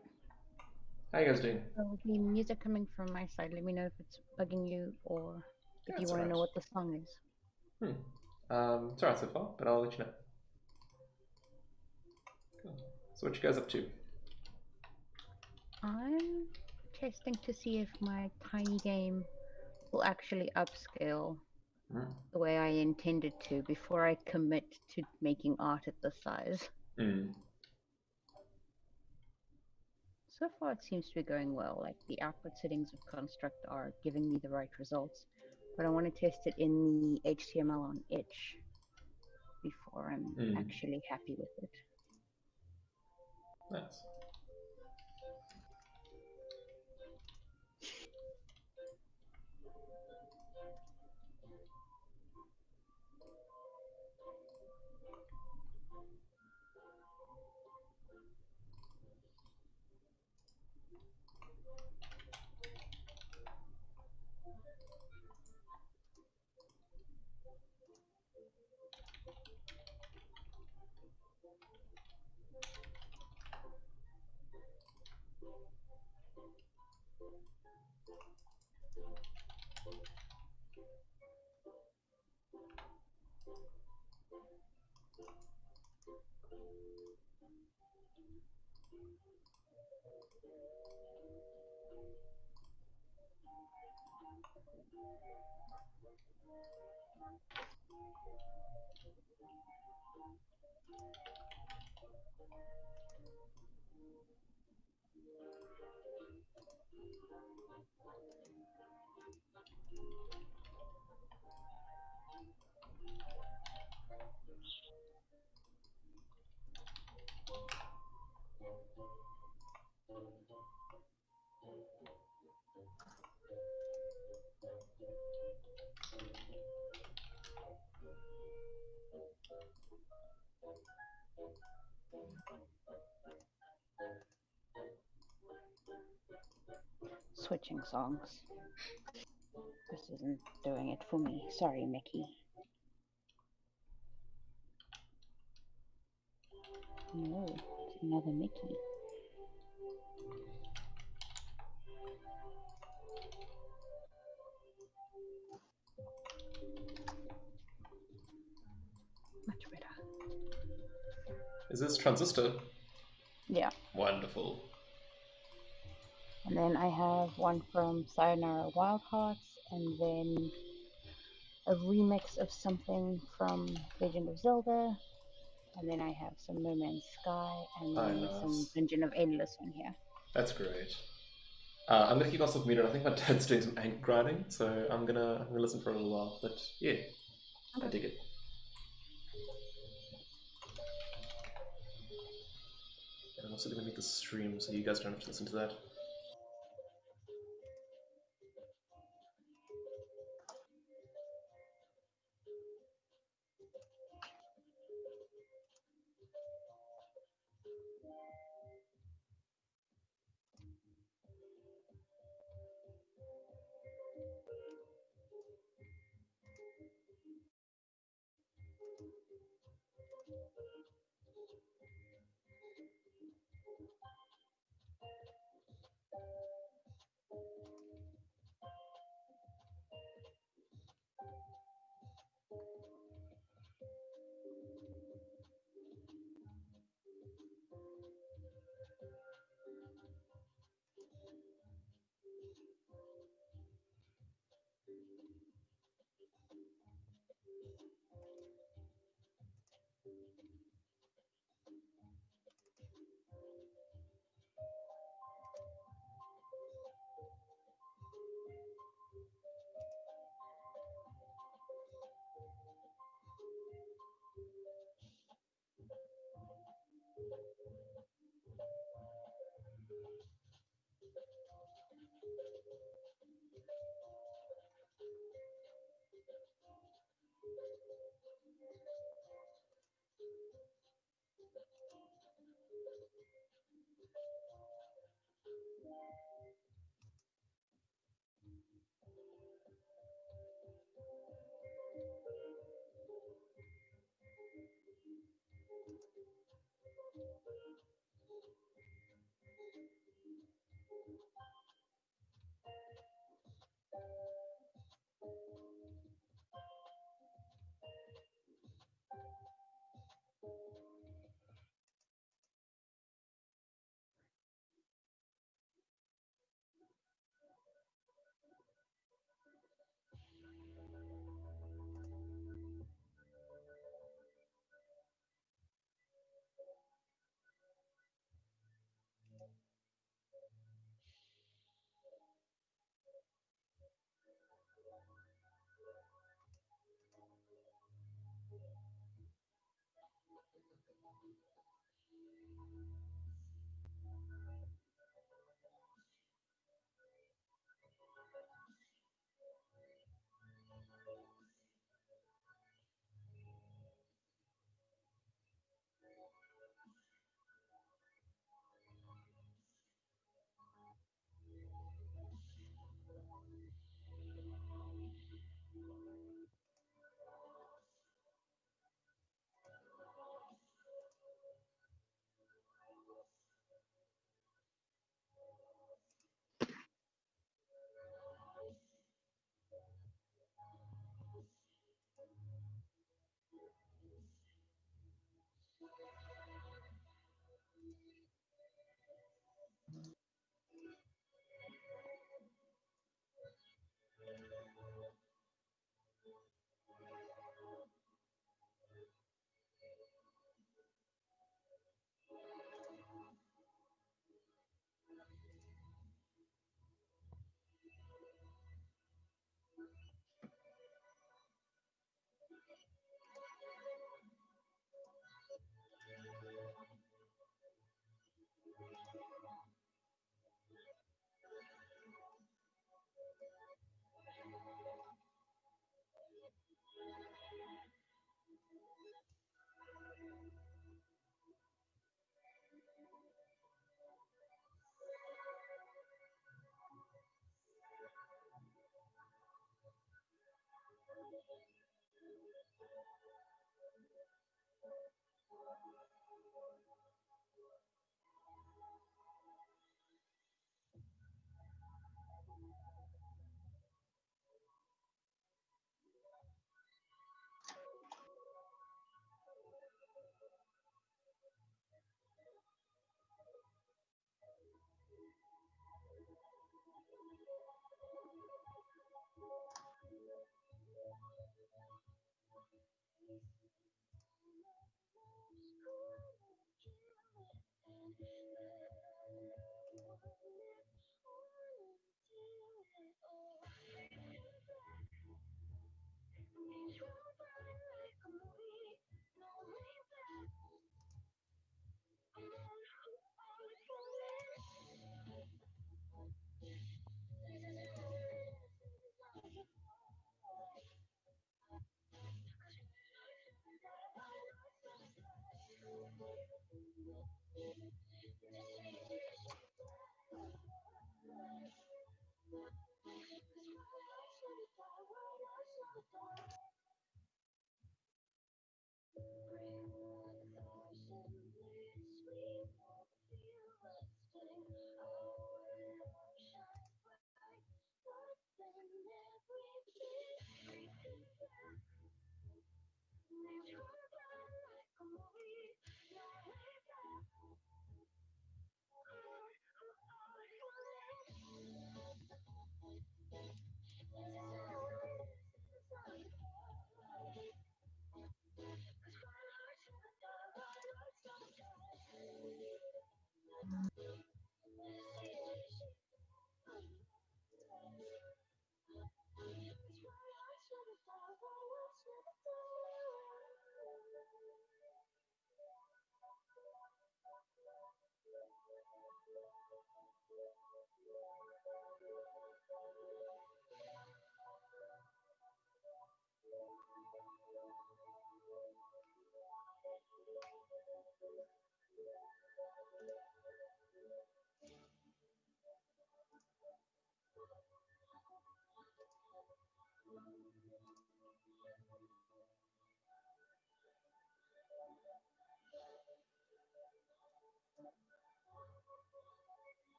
How you guys doing? So the music coming from my side, let me know if it's bugging you or if Yeah, you it's want to know alright. what the song is. It's alright so far, but I'll let you know. Cool. So what you guys up to? I'm testing to see if my tiny game will actually upscale the way I intended to before I commit to making art at this size. So far it seems to be going well, like the output settings of Construct are giving me the right results, but I want to test it in the HTML on itch before I'm actually happy with it. Nice. Switching songs. This isn't doing it for me. Sorry, Mickey. No, it's another Mickey. Much better. Is this Transistor? Yeah. Wonderful. And then I have one from Sayonara Wild Hearts, and then a remix of something from Legend of Zelda, and then I have some No Man's Sky, and then some nice. Dungeon of Endless on here. That's great. I'm gonna keep myself muted. I think my dad's doing some ink grinding, so I'm gonna listen for a little while. But yeah, I dig it. And I'm also gonna make this stream so you guys don't have to listen to that.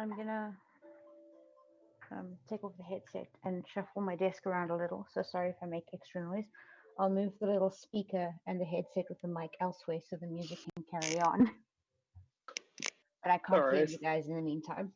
I'm gonna take off the headset and shuffle my desk around a little. So sorry if I make extra noise. I'll move the little speaker and the headset with the mic elsewhere so the music can carry on. But I can't hear Alright. you guys in the meantime.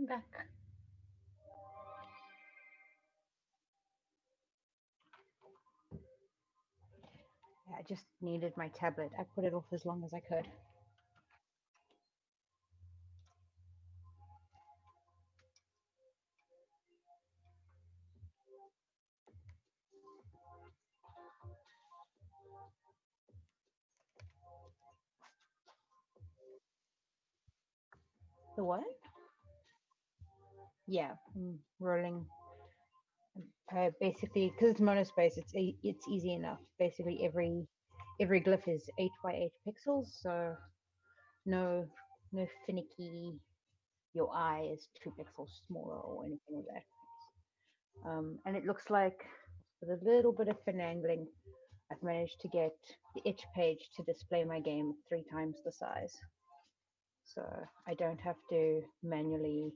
I'm back. Yeah, I just needed my tablet. I put it off as long as I could. The what? Yeah, rolling. Basically, because it's monospace, it's easy enough. Basically, every glyph is 8 by 8 pixels, so no finicky. Your eye is 2 pixels smaller or anything like that. And it looks like with a little bit of finagling, I've managed to get the itch page to display my game 3 times the size. So I don't have to manually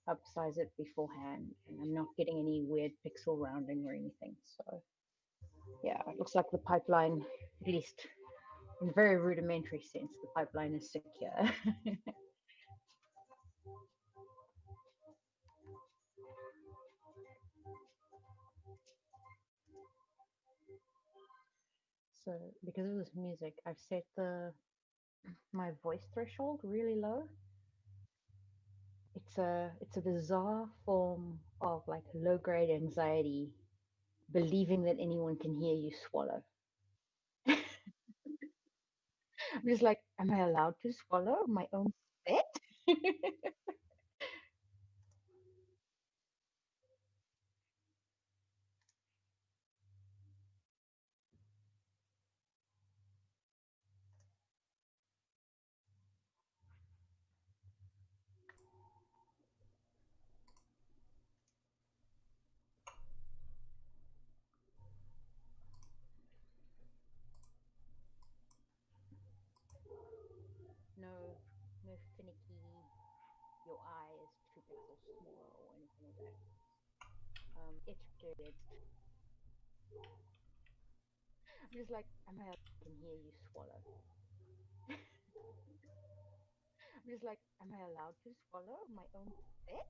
upsize it beforehand, and I'm not getting any weird pixel rounding or anything. So yeah, it looks like the pipeline, at least in a very rudimentary sense, the pipeline is secure. So because of this music, I've set my voice threshold really low. It's a bizarre form of like low grade anxiety, believing that anyone can hear you swallow. I'm just like, am I allowed to swallow my own spit? no finicky. Your eye is 2 pixels smaller or anything like that. Itch period. I'm just like, am I allowed to hear you swallow? I'm just like, am I allowed to swallow my own spit?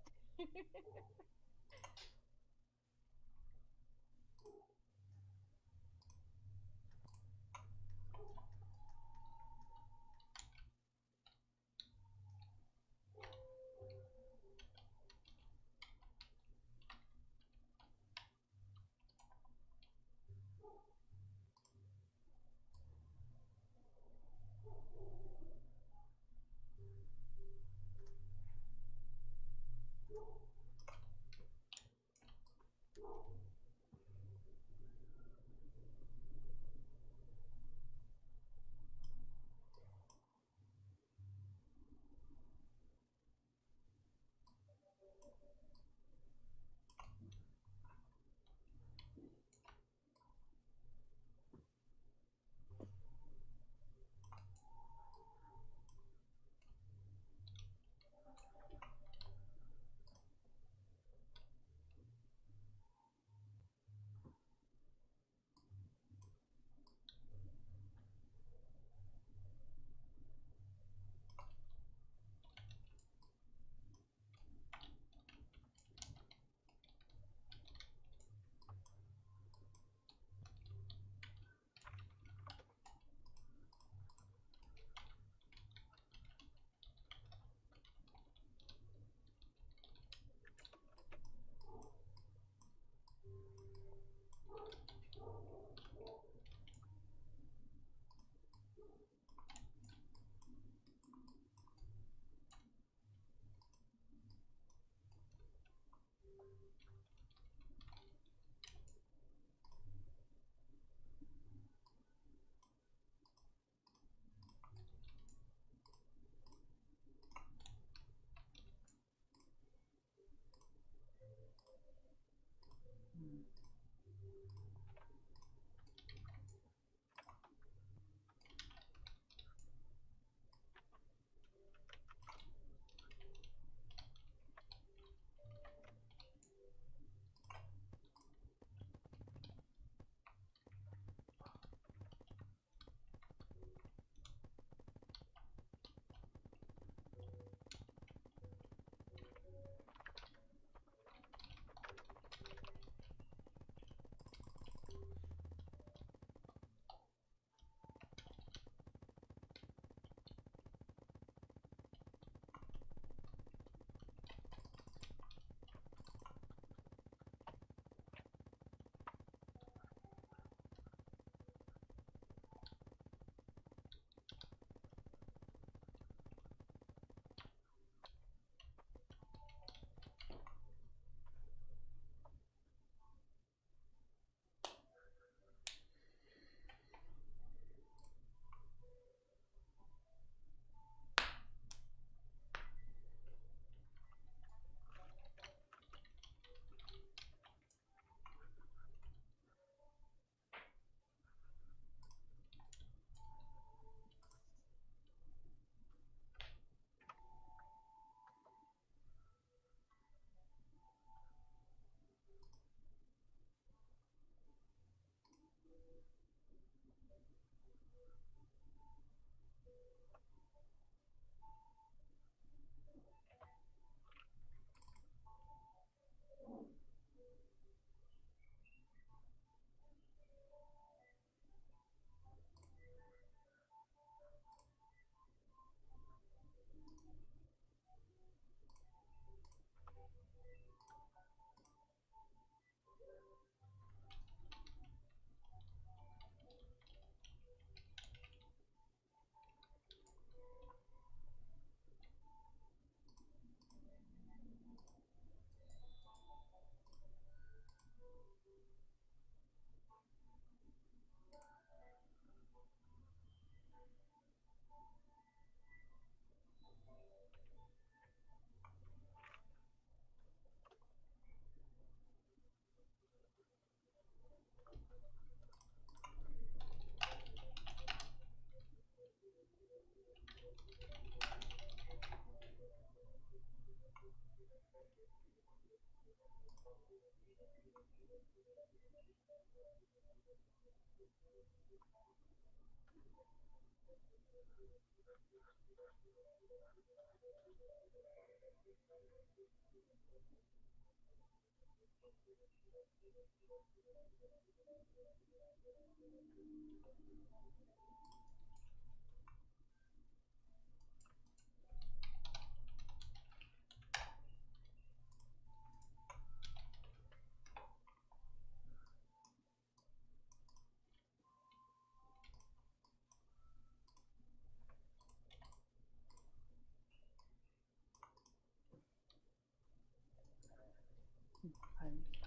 Home.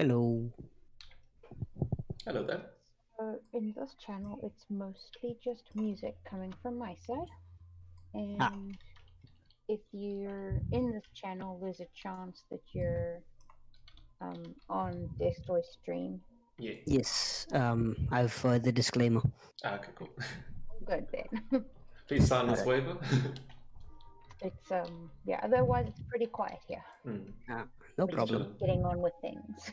Hello. Hello there. So in this channel, it's mostly just music coming from my side. And if you're in this channel, there's a chance that you're on Destoy stream. Yeah. Yes. I've heard the disclaimer. Okay, cool. Good then. Please sign this Alright. waiver. It's yeah. Otherwise, it's pretty quiet here. No We're just problem. getting on with things.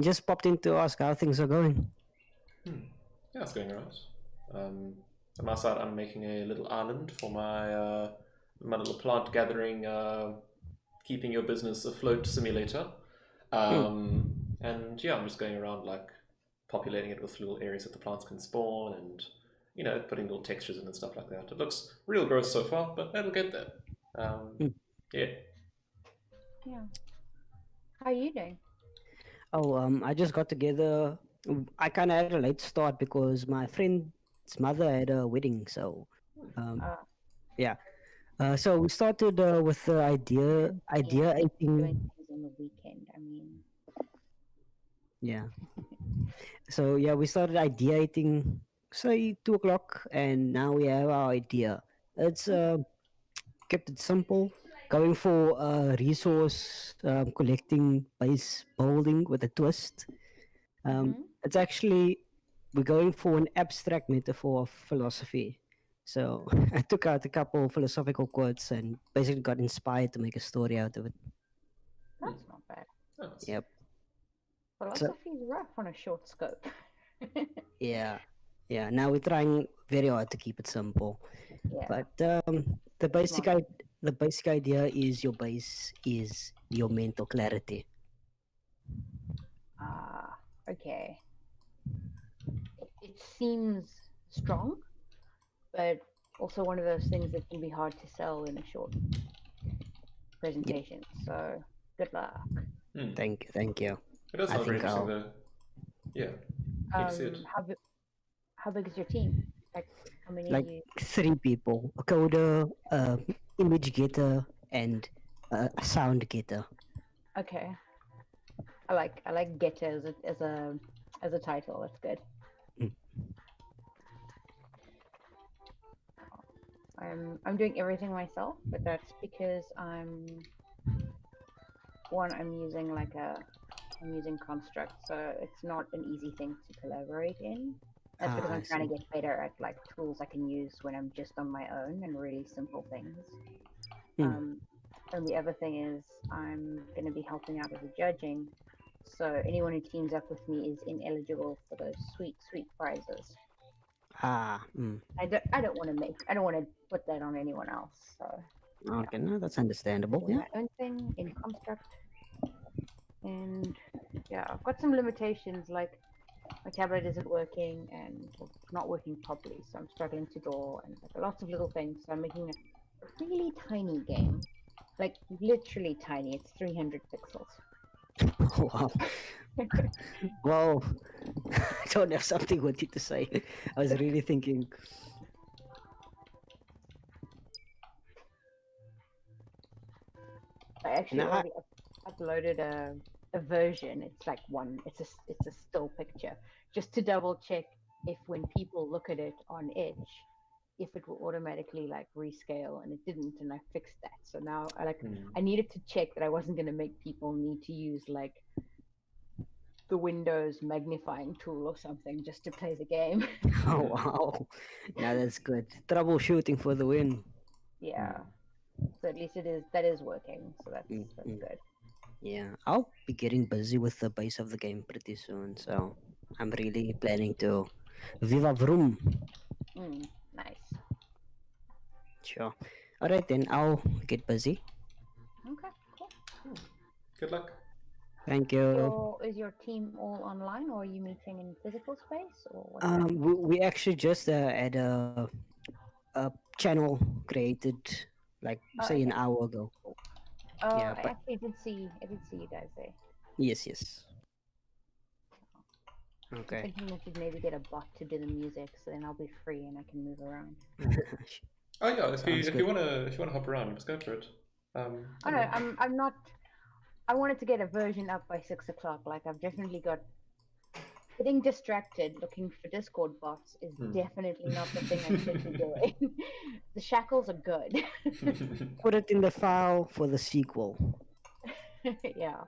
Just popped in to ask how things are going. Yeah, it's going alright. On my side, I'm making a little island for my my little plant gathering, keeping your business afloat simulator. And yeah, I'm just going around like populating it with little areas that the plants can spawn, and you know, putting little textures in and stuff like that. It looks real gross so far, but it'll get there. Yeah. Yeah. How are you doing? Oh, I just got together. I kind of had a late start because my friend's mother had a wedding, so yeah. So we started with the ideating. Doing things on the weekend. I mean, Yeah. So yeah, we started ideating, say 2 o'clock, and now we have our idea. It's kept it simple, going for resource collecting base building with a twist. It's actually we're going for an abstract metaphor of philosophy. So I took out a couple philosophical quotes and basically got inspired to make a story out of it. that's not bad. Nice. Yep. Philosophy is rough on a short scope. Yeah. Yeah. Now we're trying very hard to keep it simple. Yeah. But the basic idea is your base is your mental clarity. Okay. It seems strong, but also one of those things that can be hard to sell in a short presentation. So good luck. Thank you. It does I sound very think interesting though. Yeah. Can you see it? How big is your team? Like how many? Like are you... 3 people: a coder, image getter, and a sound getter. Okay. I like getter as a title. That's good. I'm doing everything myself, but that's because I'm using Construct, so it's not an easy thing to collaborate in. That's because I'm trying to get better at like tools I can use when I'm just on my own and really simple things. And the other thing is I'm going to be helping out with the judging, so anyone who teams up with me is ineligible for those sweet prizes. I don't want to put that on anyone else. So Okay, no, that's understandable. doing Yeah. my own thing in Construct, and yeah, I've got some limitations, like my tablet isn't working and not working properly, so I'm struggling to draw, and like, lots of little things. So I'm making a really tiny game, like literally tiny. It's 300 pixels. Wow. Wow. I don't have something worthy to say. I was really thinking. I actually already uploaded a version. It's like it's a still picture, just to double check if when people look at it on Edge, if it will automatically like rescale, and it didn't, and I fixed that. So now I needed to check that I wasn't going to make people need to use like the Windows magnifying tool or something just to play the game. Oh wow. Now that's good. Troubleshooting for the win. Yeah. So at least that is working. So that's good. Yeah, I'll be getting busy with the base of the game pretty soon, so I'm really planning to Viva Vroom. Nice. Sure. Alright then, I'll get busy. Okay, cool. Good luck. Thank you. Is your team all online, or are you meeting in physical space, or what? We actually just had a channel created like say an hour ago. Yeah, I but actually did see you guys there. yes. I'm Okay. thinking I should maybe get a bot to do the music, so then I'll be free and I can move around. Oh yeah, if Sounds you wanna hop around, just go for it. Oh no, I'm not I wanted to get a version up by 6 o'clock. Like I've definitely got getting distracted looking for Discord bots is definitely not the thing I should be doing. The shackles are good. Put it in the file for the sequel. Yeah,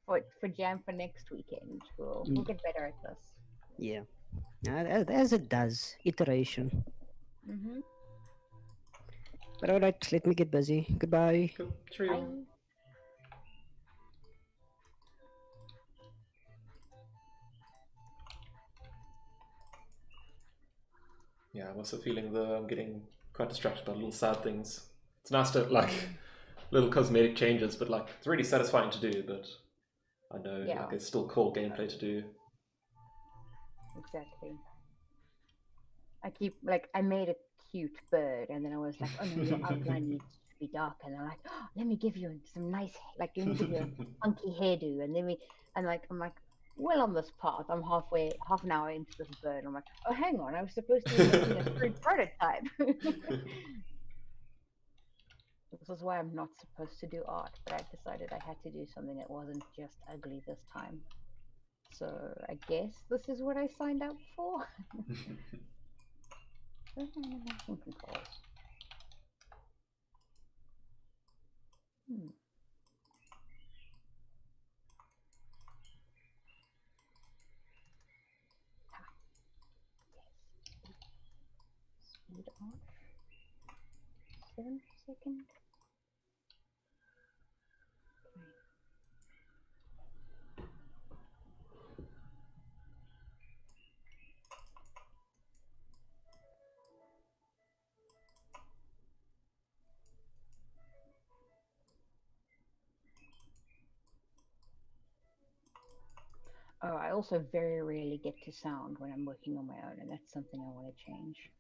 for jam for next weekend. We'll get better at this. Yeah. As it does. Iteration. Mm-hmm. But alright, let me get busy. Goodbye. Cool. Cheerio. Bye. Yeah, I'm also feeling I'm getting quite distracted by little sad things. It's nice to like little cosmetic changes, but like it's really satisfying to do. But I know like it's still core gameplay to do. Exactly. I keep like I made a cute bird, and then I was like, oh no, your outline needs to be dark, and I'm like, oh, let me give you some nice, like let me give you a funky hairdo, and I'm like, well, on this path, I'm half an hour into this bird, I'm like, oh, hang on, I was supposed to be making a crude prototype. This is why I'm not supposed to do art, but I decided I had to do something that wasn't just ugly this time. So I guess this is what I signed up for. Controls. Speed off. 7 seconds. Oh, I also very rarely get to sound when I'm working on my own, and that's something I want to change.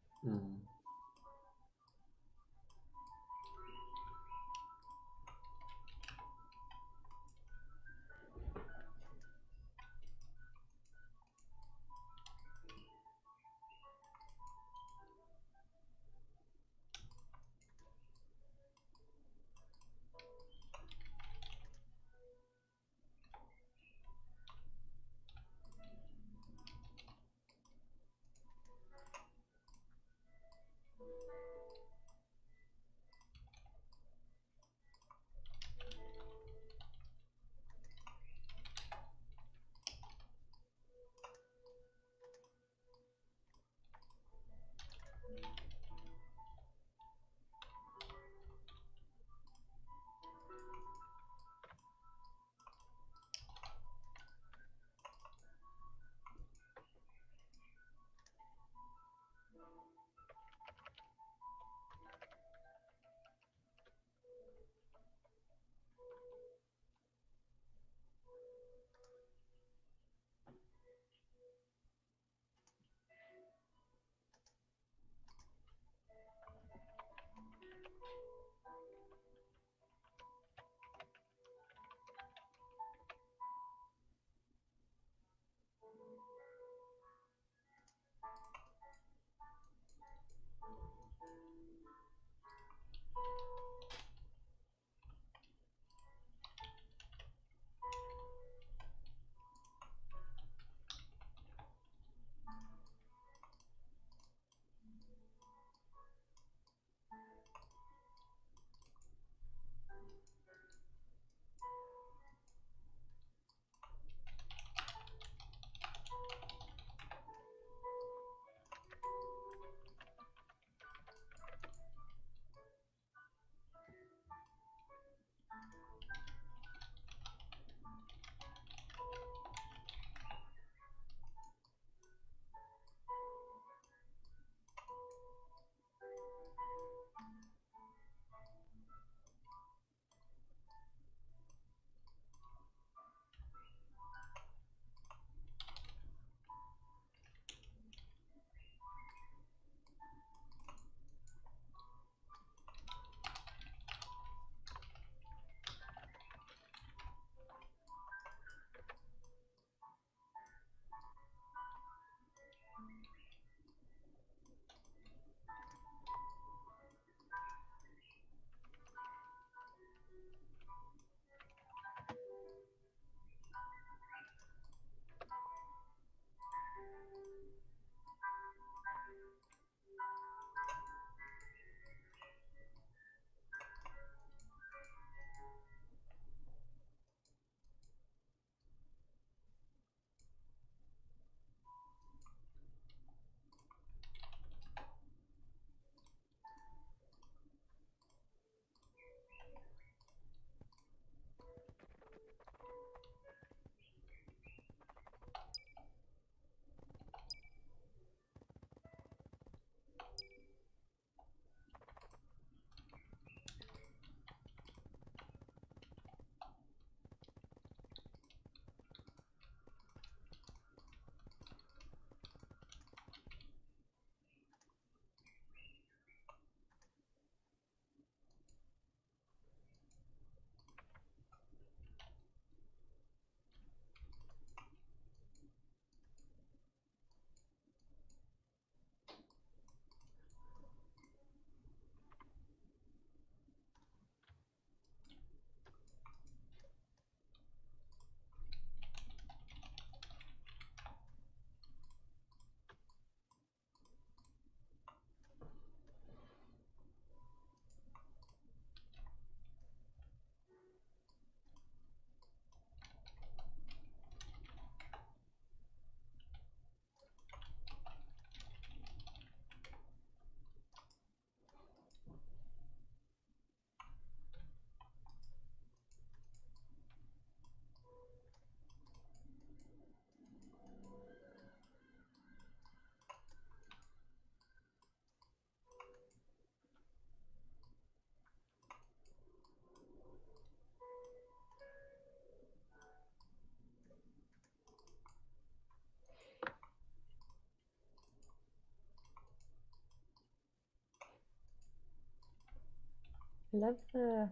love the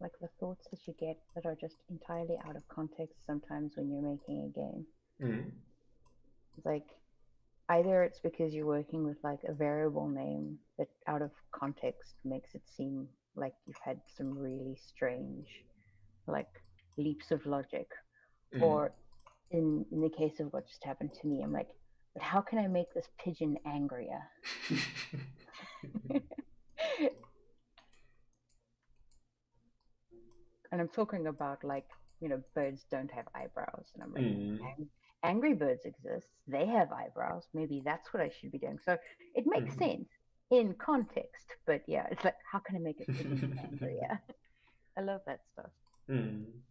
like the thoughts that you get that are just entirely out of context sometimes when you're making a game. Mm. It's like either it's because you're working with like a variable name that out of context makes it seem like you've had some really strange like leaps of logic, Mm. or in the case of what just happened to me, I'm like, but how can I make this pigeon angrier? And I'm talking about like, you know, birds don't have eyebrows, and I'm like, Mm. angry birds exist. They have eyebrows. Maybe that's what I should be doing. So it makes Mhm. sense in context, but yeah, it's like, how can I make a pigeon angrier? I love that stuff. Mm.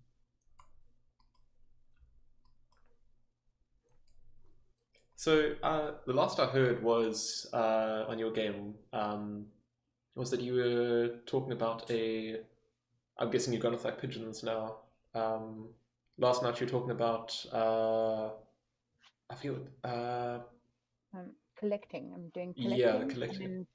So the last I heard was on your game was that you were talking about a. I'm guessing you've gone with like pigeons now. Last night you were talking about. I feel. Collecting. I'm doing Yeah, collecting. collecting. And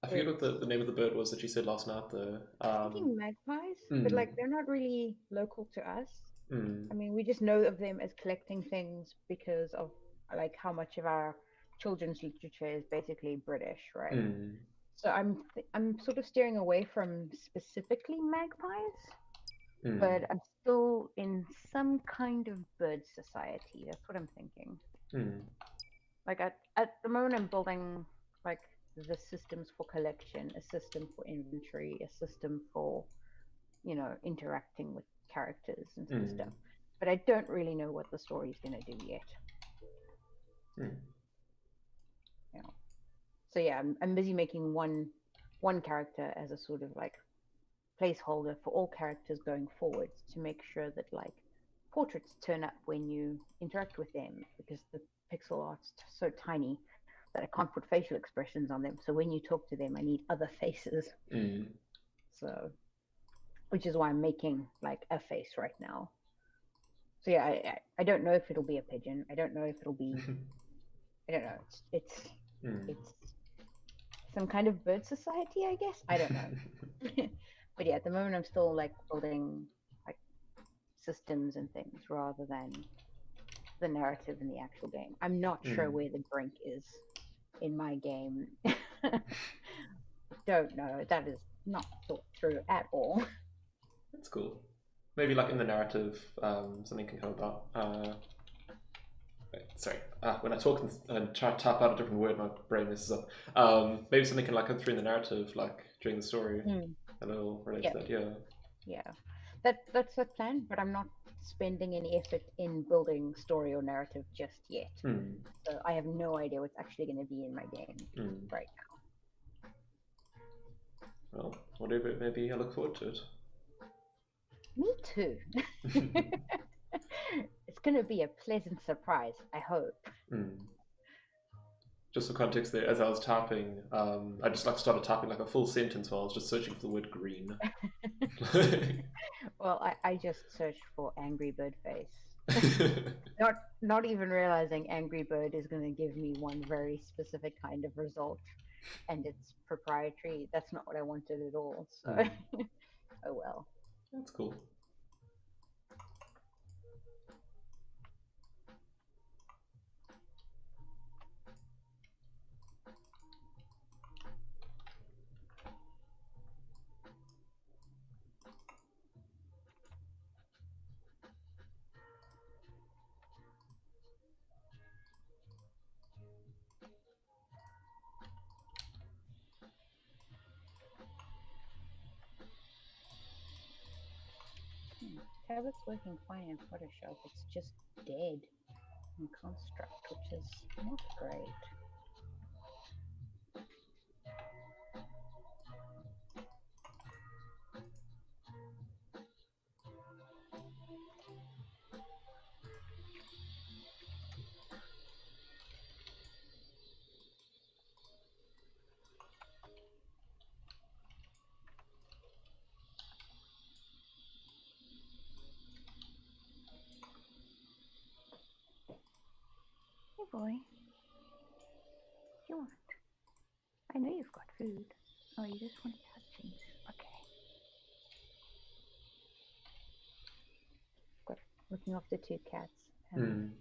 I forget what it's the name of the bird was that you said last night. The thinking magpies, but like they're not really local to us. I mean, we just know of them as collecting things because of like how much of our children's literature is basically British, right? So I'm sort of steering away from specifically magpies, but I'm still in some kind of bird society. That's what I'm thinking. Like at the moment, I'm building like the systems for collection, a system for inventory, a system for, you know, interacting with characters and stuff. But I don't really know what the story's going to do yet. You know. So yeah, I'm busy making one character as a sort of like placeholder for all characters going forwards to make sure that like portraits turn up when you interact with them, because the pixel art's so tiny that I can't put facial expressions on them. So when you talk to them, I need other faces. So, which is why I'm making like a face right now. So yeah, I don't know if it'll be a pigeon. I don't know if it'll be. I don't know. It's some kind of bird society, I guess. I don't know. But yeah, at the moment I'm still like building like systems and things rather than the narrative in the actual game. I'm not sure where the brink is in my game. Don't know. That is not thought through at all. That's cool. Maybe like in the narrative, something can come about. Sorry, when I talk and try to type out a different word, my brain messes up. Maybe something can like come through in the narrative, like during the story, and it'll relate to that. Yeah, that's the plan, but I'm not spending any effort in building story or narrative just yet. So I have no idea what's actually going to be in my game right now. Well, whatever it may be, I look forward to it. Me too. It's going to be a pleasant surprise, I hope. Just for context there, as I was typing, I just like started typing like a full sentence while I was just searching for the word green. Well, I just searched for Angry Bird face. Not even realizing Angry Bird is going to give me one very specific kind of result, and it's proprietary. That's not what I wanted at all. So, oh well. That's cool. Tablet's working fine in Photoshop. It's just dead in Construct, which is not great. Hey boy, what do you want? I know you've got food. Oh, you just want touching. Okay. Got looking after 2 cats. And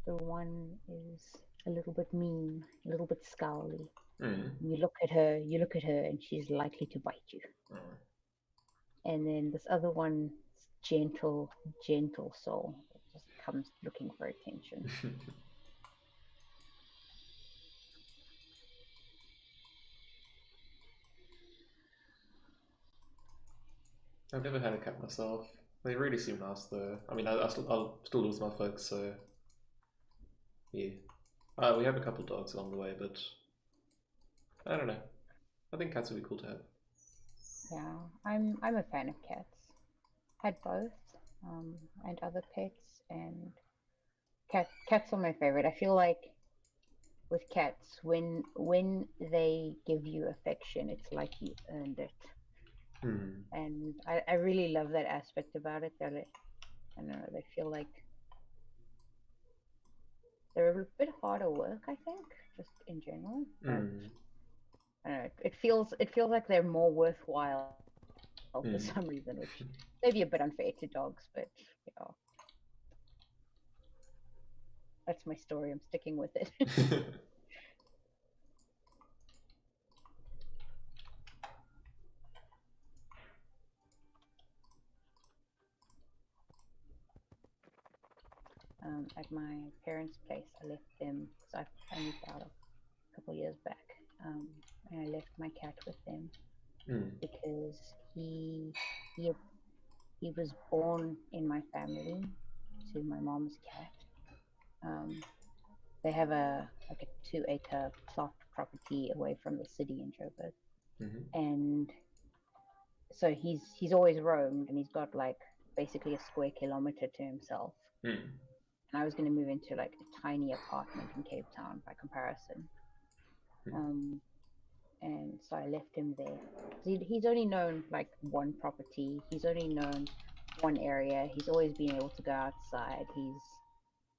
the one is a little bit mean, a little bit scowly. You look at her, and she's likely to bite you. And then this other one, gentle soul, just comes looking for attention. I've never had a cat myself. They really seem nice though. I mean, I'll still lose my folks, so yeah. We have a couple dogs along the way, but I don't know. I think cats would be cool to have. Yeah, I'm a fan of cats. Had both, and other pets, and cats are my favorite. I feel like with cats, when they give you affection, it's like you earned it. And I really love that aspect about it. That I don't know, they feel like they're a bit harder work, I think, just in general. But I don't know, it feels like they're more worthwhile for some reason, which may be a bit unfair to dogs, but yeah. That's my story. I'm sticking with it. At my parents' place, I left them because I moved out a couple years back, and I left my cat with them because he was born in my family to my mom's cat. They have a 2-acre plot property away from the city in Joburg, and so he's always roamed, and he's got like basically a square kilometer to himself. And I was going to move into like a tiny apartment in Cape Town by comparison. And so I left him there. He's only known like one property. He's only known one area. He's always been able to go outside.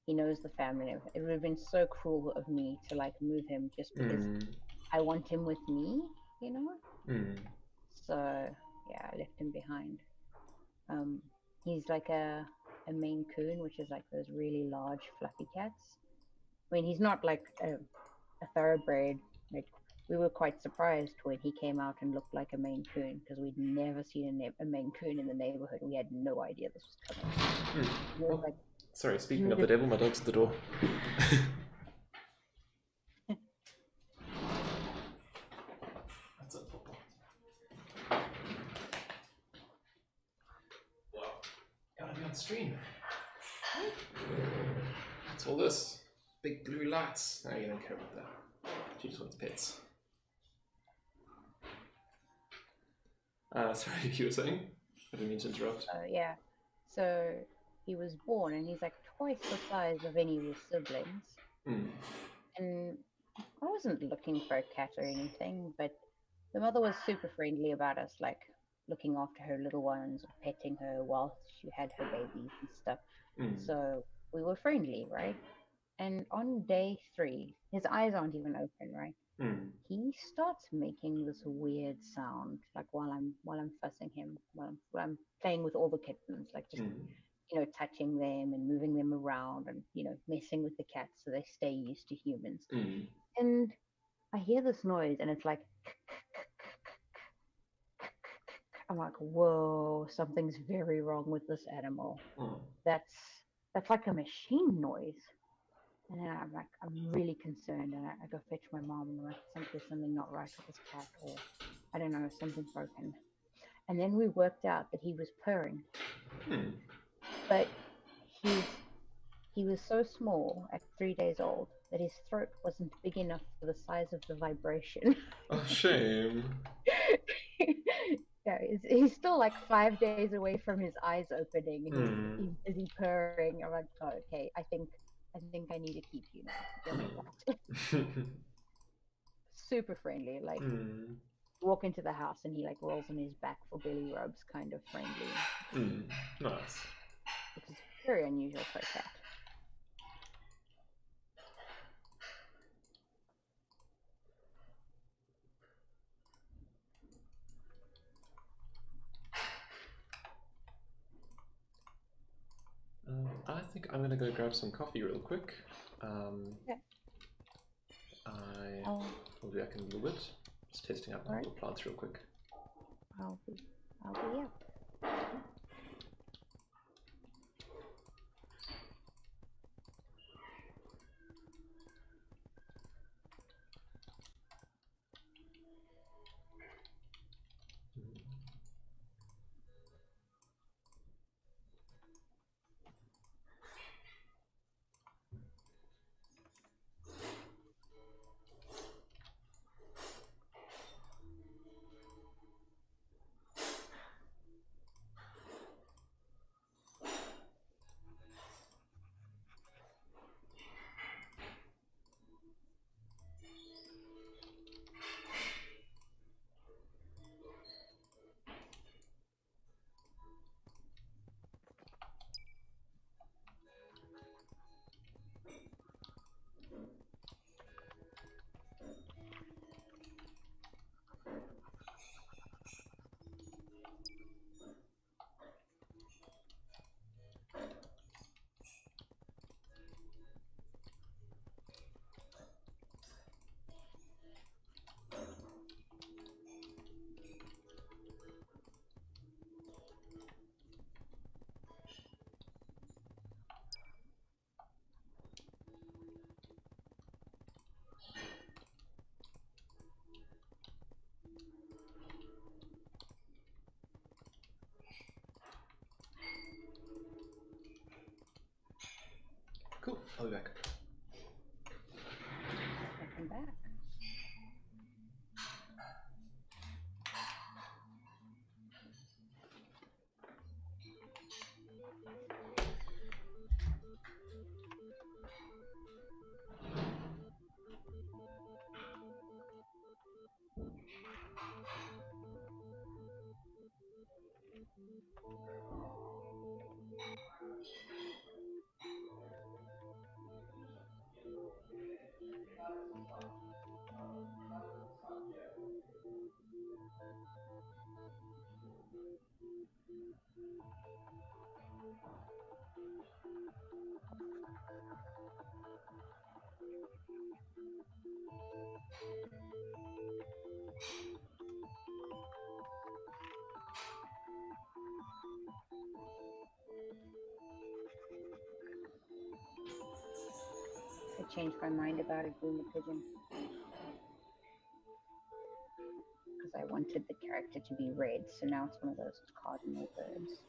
He knows the family. It would have been so cruel of me to like move him just because I want him with me, you know? So yeah, I left him behind. He's like a Maine Coon, which is like those really large fluffy cats. I mean, he's not like a thoroughbred. Like, we were quite surprised when he came out and looked like a Maine Coon because we'd never seen a Maine Coon in the neighborhood. We had no idea this was coming. We were like, sorry, speaking of the devil, my dog's at the door. That's unfootball. Gotta be on stream. What's all this? Big blue lights. No, you don't care about that. She just wants pets. Sorry, you were saying? I didn't mean to interrupt. Yeah. So he was born, and he's like twice the size of any of his siblings. And I wasn't looking for a cat or anything, but the mother was super friendly about us, like looking after her little ones, or petting her while she had her babies and stuff. So we were friendly, right? And on day 3, his eyes aren't even open, right? He starts making this weird sound, like while I'm fussing him, while I'm playing with all the kittens, like just touching them and moving them around, and messing with the cats so they stay used to humans. And I hear this noise, and it's like I'm like, whoa, something's very wrong with this animal. That's like a machine noise. And then I'm really concerned, and I go fetch my mom, and I'm like, there's something not right with this cat, or I don't know, something's broken. And then we worked out that he was purring, but he was so small at 3 days old that his throat wasn't big enough for the size of the vibration. Oh, shame. Yeah, he's still like 5 days away from his eyes opening, and he's busy purring. I'm like, oh, okay, I think I need to keep you now. Super friendly, like walk into the house and he like rolls on his back for belly rubs, kind of friendly. Nice. Which is very unusual for a cat. think I'm gonna go grab some coffee real quick. Yeah. I I'll, will be back in a little bit. Just testing out my Alright. little plants real quick. I'll be up. Cool, I'll be back. Welcome back. I changed my mind about a Boomer Pigeon. Because I wanted the character to be red, so now it's one of those cardinal birds.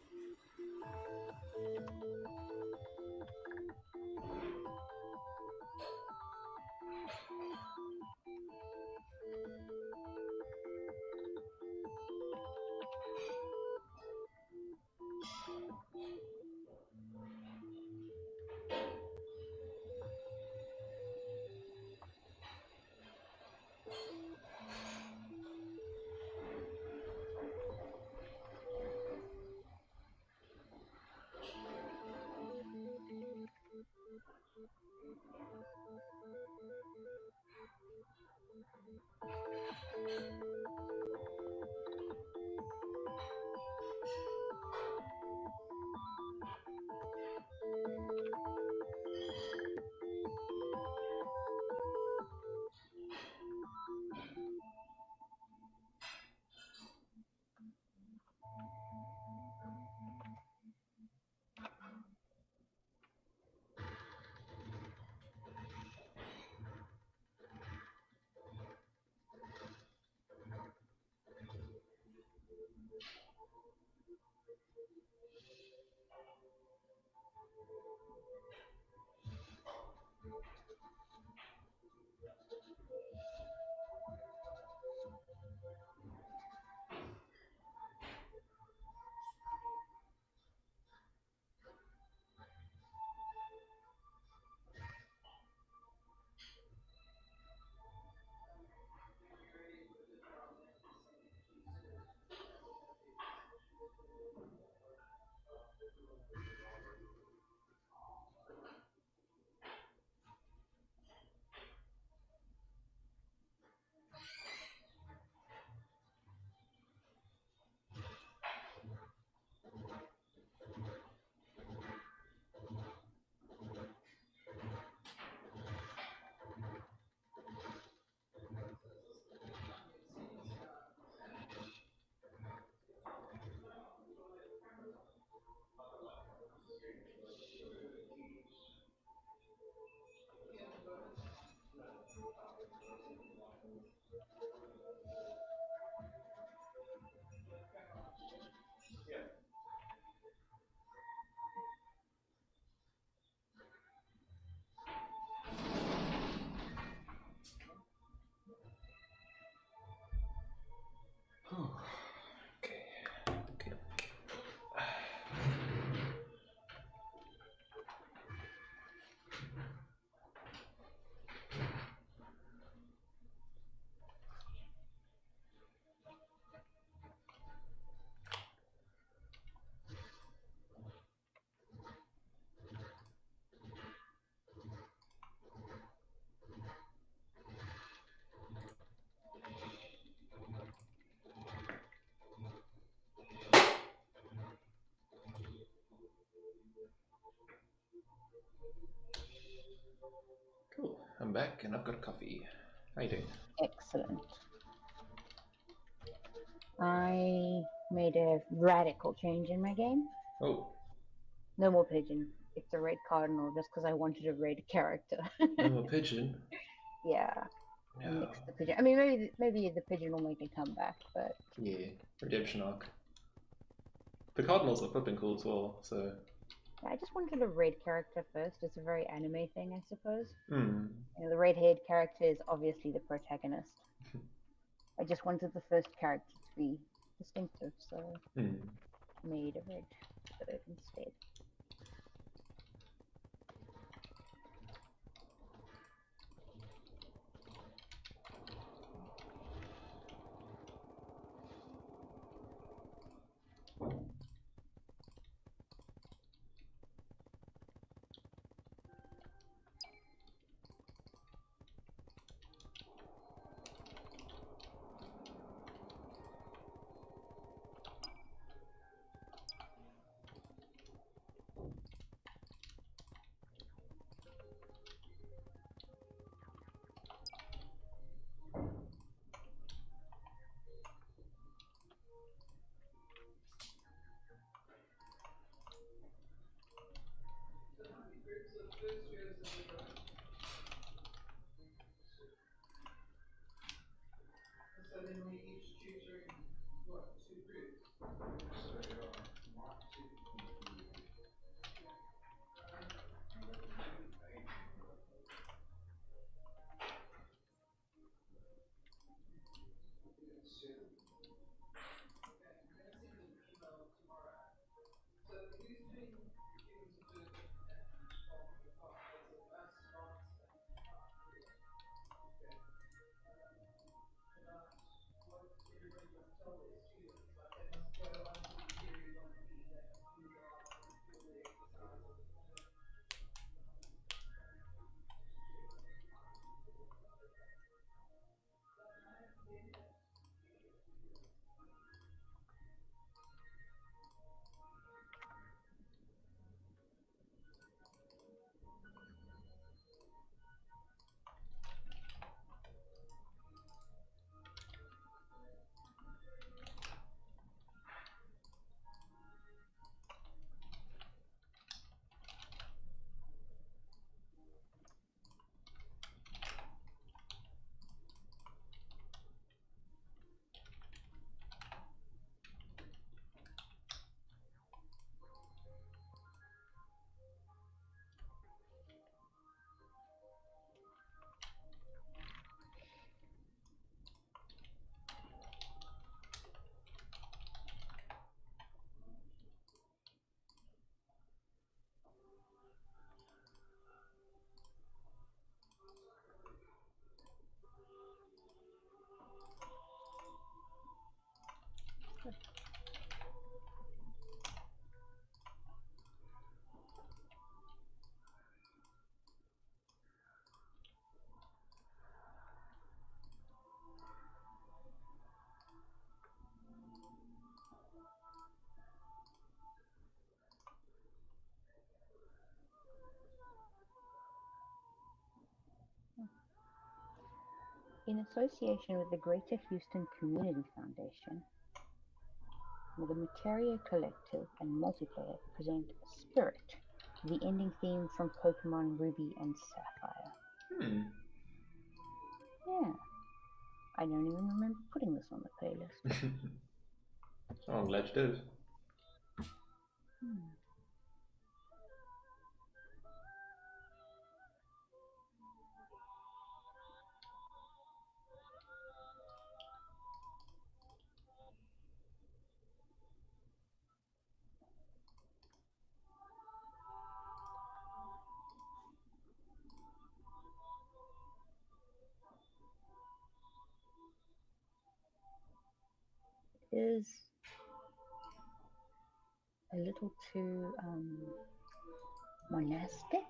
I'm back and I've got a coffee. How you doing? Excellent. I made a radical change in my game. Oh, No more pigeon. It's a red cardinal just because I wanted a red character. no more pigeon. Yeah, I No. mixed the pigeon. I mean, maybe the pigeon will make a comeback, but Yeah, redemption arc. The Cardinals are flipping cool as well, so. I just wanted a red character first. It's a very anime thing, I suppose. Hmm. You know, the red-haired character is obviously the protagonist. I just wanted the first character to be distinctive, so Hmm. I made a red bird instead. In association with the Greater Houston Community Foundation, the Materia Collective and Multiplayer present Spirit, the ending theme from Pokemon Ruby and Sapphire. Hmm. Yeah. I don't even remember putting this on the playlist. Oh, I'm glad you did. Hmm. Is a little too monastic.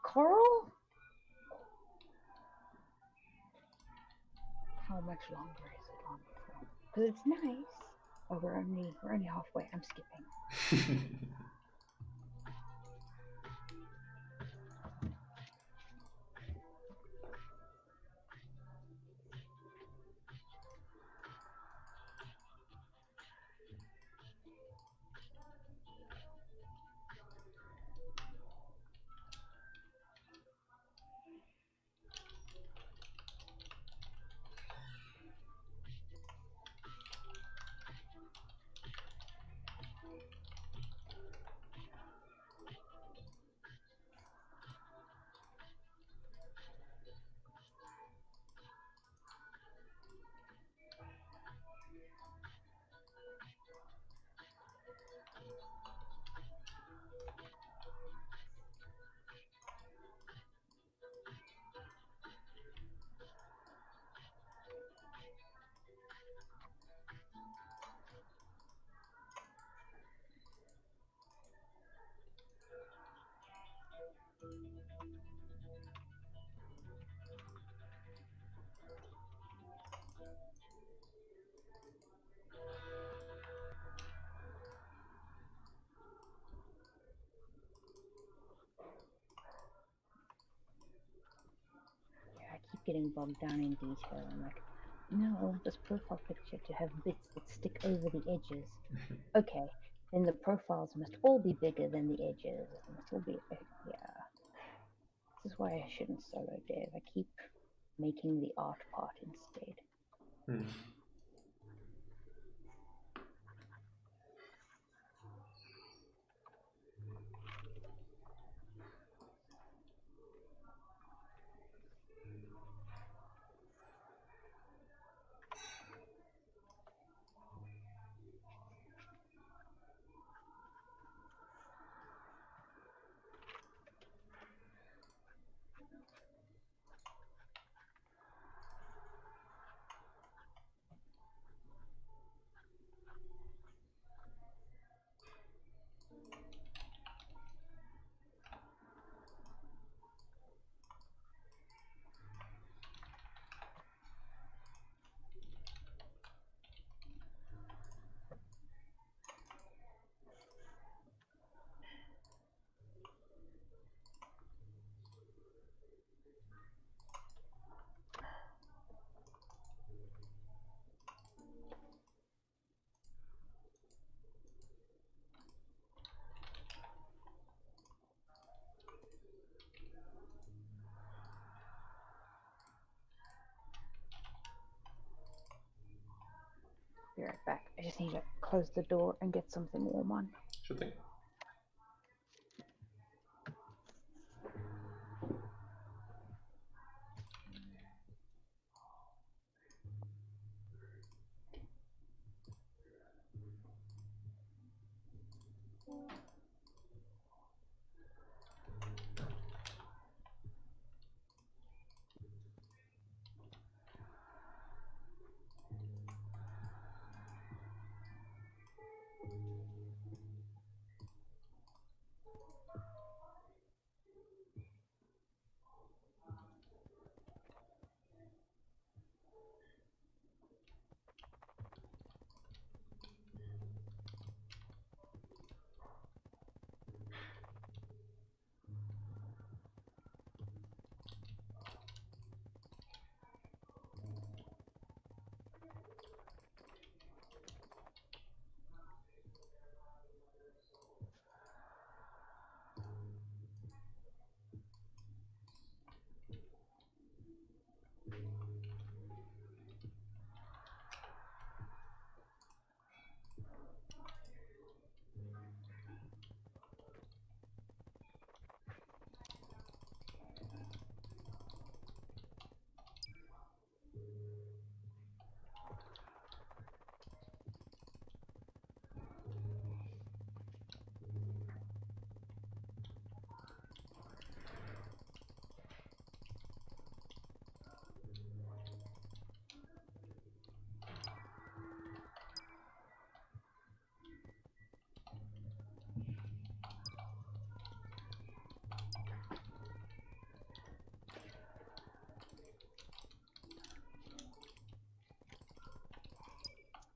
Coral? How much longer is it on for? Because it's nice. Oh, we're only halfway. I'm skipping. getting bogged down in detail. I'm like, no, I want this profile picture to have bits that stick over the edges. Okay, then the profiles must all be bigger than the edges. It must all be, yeah. This is why I shouldn't solo dev. I keep making the art part instead. Hmm. Be right back. I just need to close the door and get something warm on. Sure thing.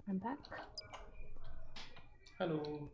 I'm back. Hello.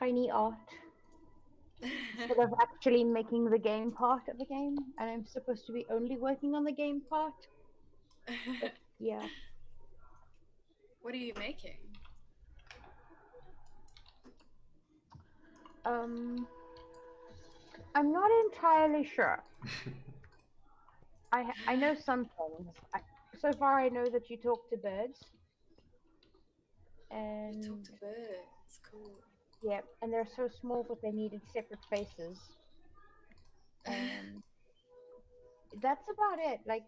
tiny art instead of actually making the game part of the game, and I'm supposed to be only working on the game part. Yeah. What are you making? I'm not entirely sure. I know some things. So far, I know that you talk to birds. And You talk to birds. Cool. yeah, and they're so small that they needed separate faces. And that's about it. Like,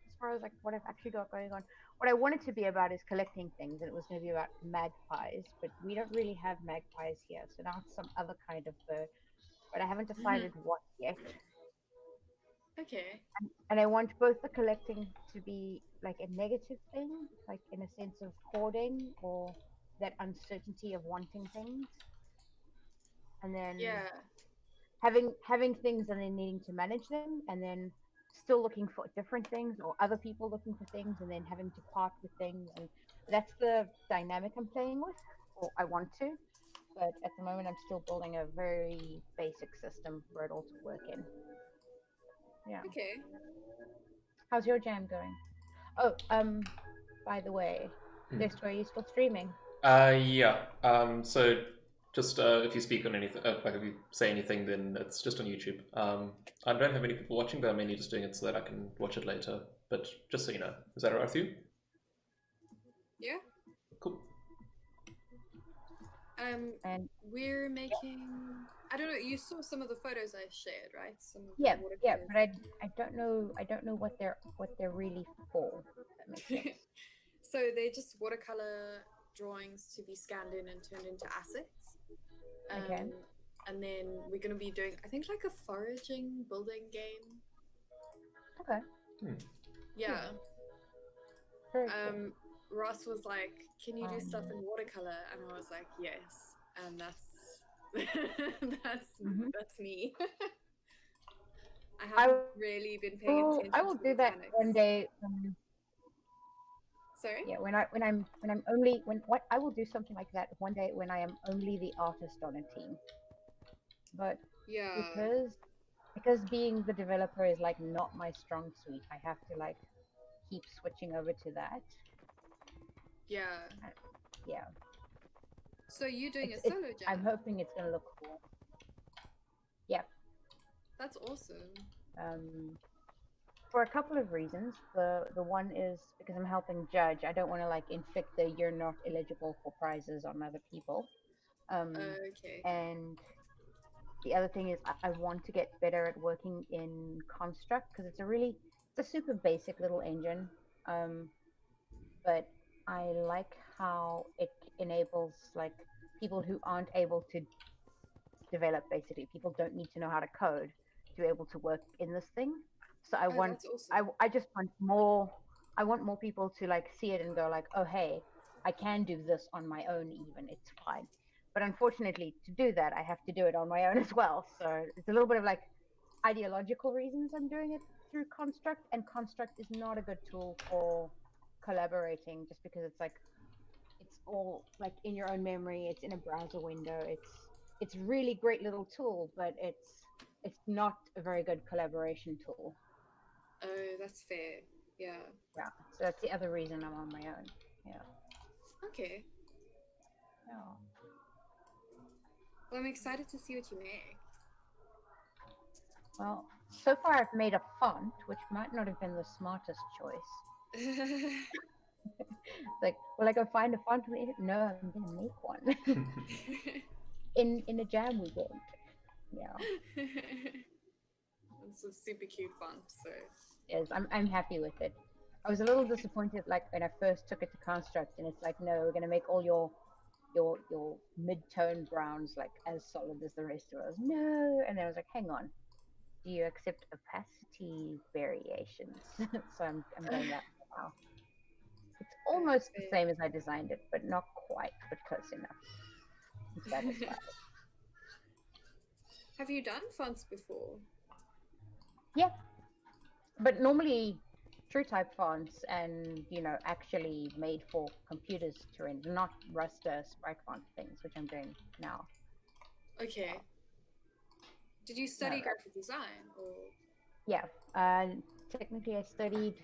as far as like what I've actually got going on, what I wanted to be about is collecting things, and it was going to be about magpies, but we don't really have magpies here, so now it's some other kind of bird. But I haven't decided what yet. Okay. And I want both the collecting to be like a negative thing, like in a sense of hoarding or that uncertainty of wanting things, and then Yeah. having things and then needing to manage them, and then still looking for different things or other people looking for things, and then having to part with things, and that's the dynamic I'm playing with, or I want to. But at the moment, I'm still building a very basic system for it all to work in. Yeah. Okay. How's your jam going? Oh, by the way, Destro, are you still streaming? Yeah. So just if you speak on anything, like if you say anything, then it's just on YouTube. I don't have many people watching, but I'm mainly just doing it so that I can watch it later. But just so you know, is that alright with you? Yeah. Cool. And We're making. I don't know. You saw some of the photos I shared, right? Some of the yeah, watercolors. but I don't know what they're really for. If that makes sense. So they're just watercolor drawings to be scanned in and turned into assets. Okay. And then we're going to be doing, I think, like a foraging building game. Okay. Yeah. Very cool. Ross was like, "Can you do stuff in watercolor?" And I was like, "Yes." And that's me. I haven't really been paying attention. I will to the do that mechanics. one day. Sorry. Yeah, when I will do something like that one day when I am only the artist on a team. But Yeah. because being the developer is like not my strong suit, I have to like keep switching over to that. Yeah. Yeah. So you're doing It's- a solo jam? I'm hoping it's gonna look cool. Yeah. That's awesome. For a couple of reasons. The one is because I'm helping judge. I don't want to like inflict the "you're not eligible for prizes" on other people. Okay. And the other thing is I want to get better at working in Construct because it's a super basic little engine. But I like how it enables like people who aren't able to develop, basically people don't need to know how to code to be able to work in this thing. So I want That's awesome. I just want more. I want more people to like see it and go like, oh hey, I can do this on my own. Even it's fine. But unfortunately, to do that, I have to do it on my own as well. So it's a little bit of like ideological reasons I'm doing it through Construct, and Construct is not a good tool for collaborating, just because it's like it's all like in your own memory. It's in a browser window. It's really great little tool, but it's not a very good collaboration tool. Oh, that's fair. Yeah. Yeah, so that's the other reason I'm on my own. Yeah. Okay. Yeah. Well, I'm excited to see what you make. Well, so far I've made a font, which might not have been the smartest choice. Like, will I go find a font? No, I'm gonna make one. in a jam we did. Yeah. It's a super cute font, so. Yes, I'm happy with it. I was a little disappointed, like when I first took it to Construct, and it's like, no, we're gonna make all your mid-tone browns like as solid as the rest of us. No, and then I was like, hang on, do you accept opacity variations? So I'm going that now. It's almost the same as I designed it, but not quite, but close enough. I'm satisfied. Have you done fonts before? Yeah, but normally TrueType fonts and, you know, actually made for computers to render, not raster sprite font things, which I'm doing now. Okay. Did you study No. graphic design or? Yeah, technically I studied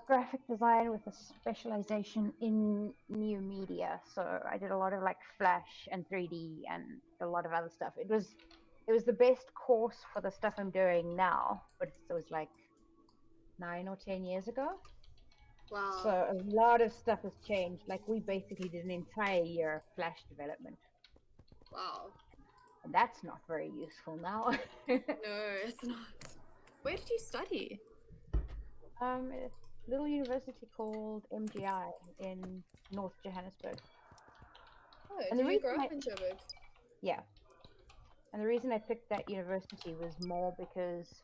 graphic design with a specialization in new media. So I did a lot of like Flash and 3D and a lot of other stuff. It was the best course for the stuff I'm doing now, but it was like 9 or 10 years ago. Wow. So a lot of stuff has changed. Like we basically did an entire year of Flash development, Wow. and that's not very useful now. No, it's not. Where did you study? A little university called MGI in North Johannesburg. Oh, And did the you grow reason up in Joburg? Yeah. And the reason I picked that university was more because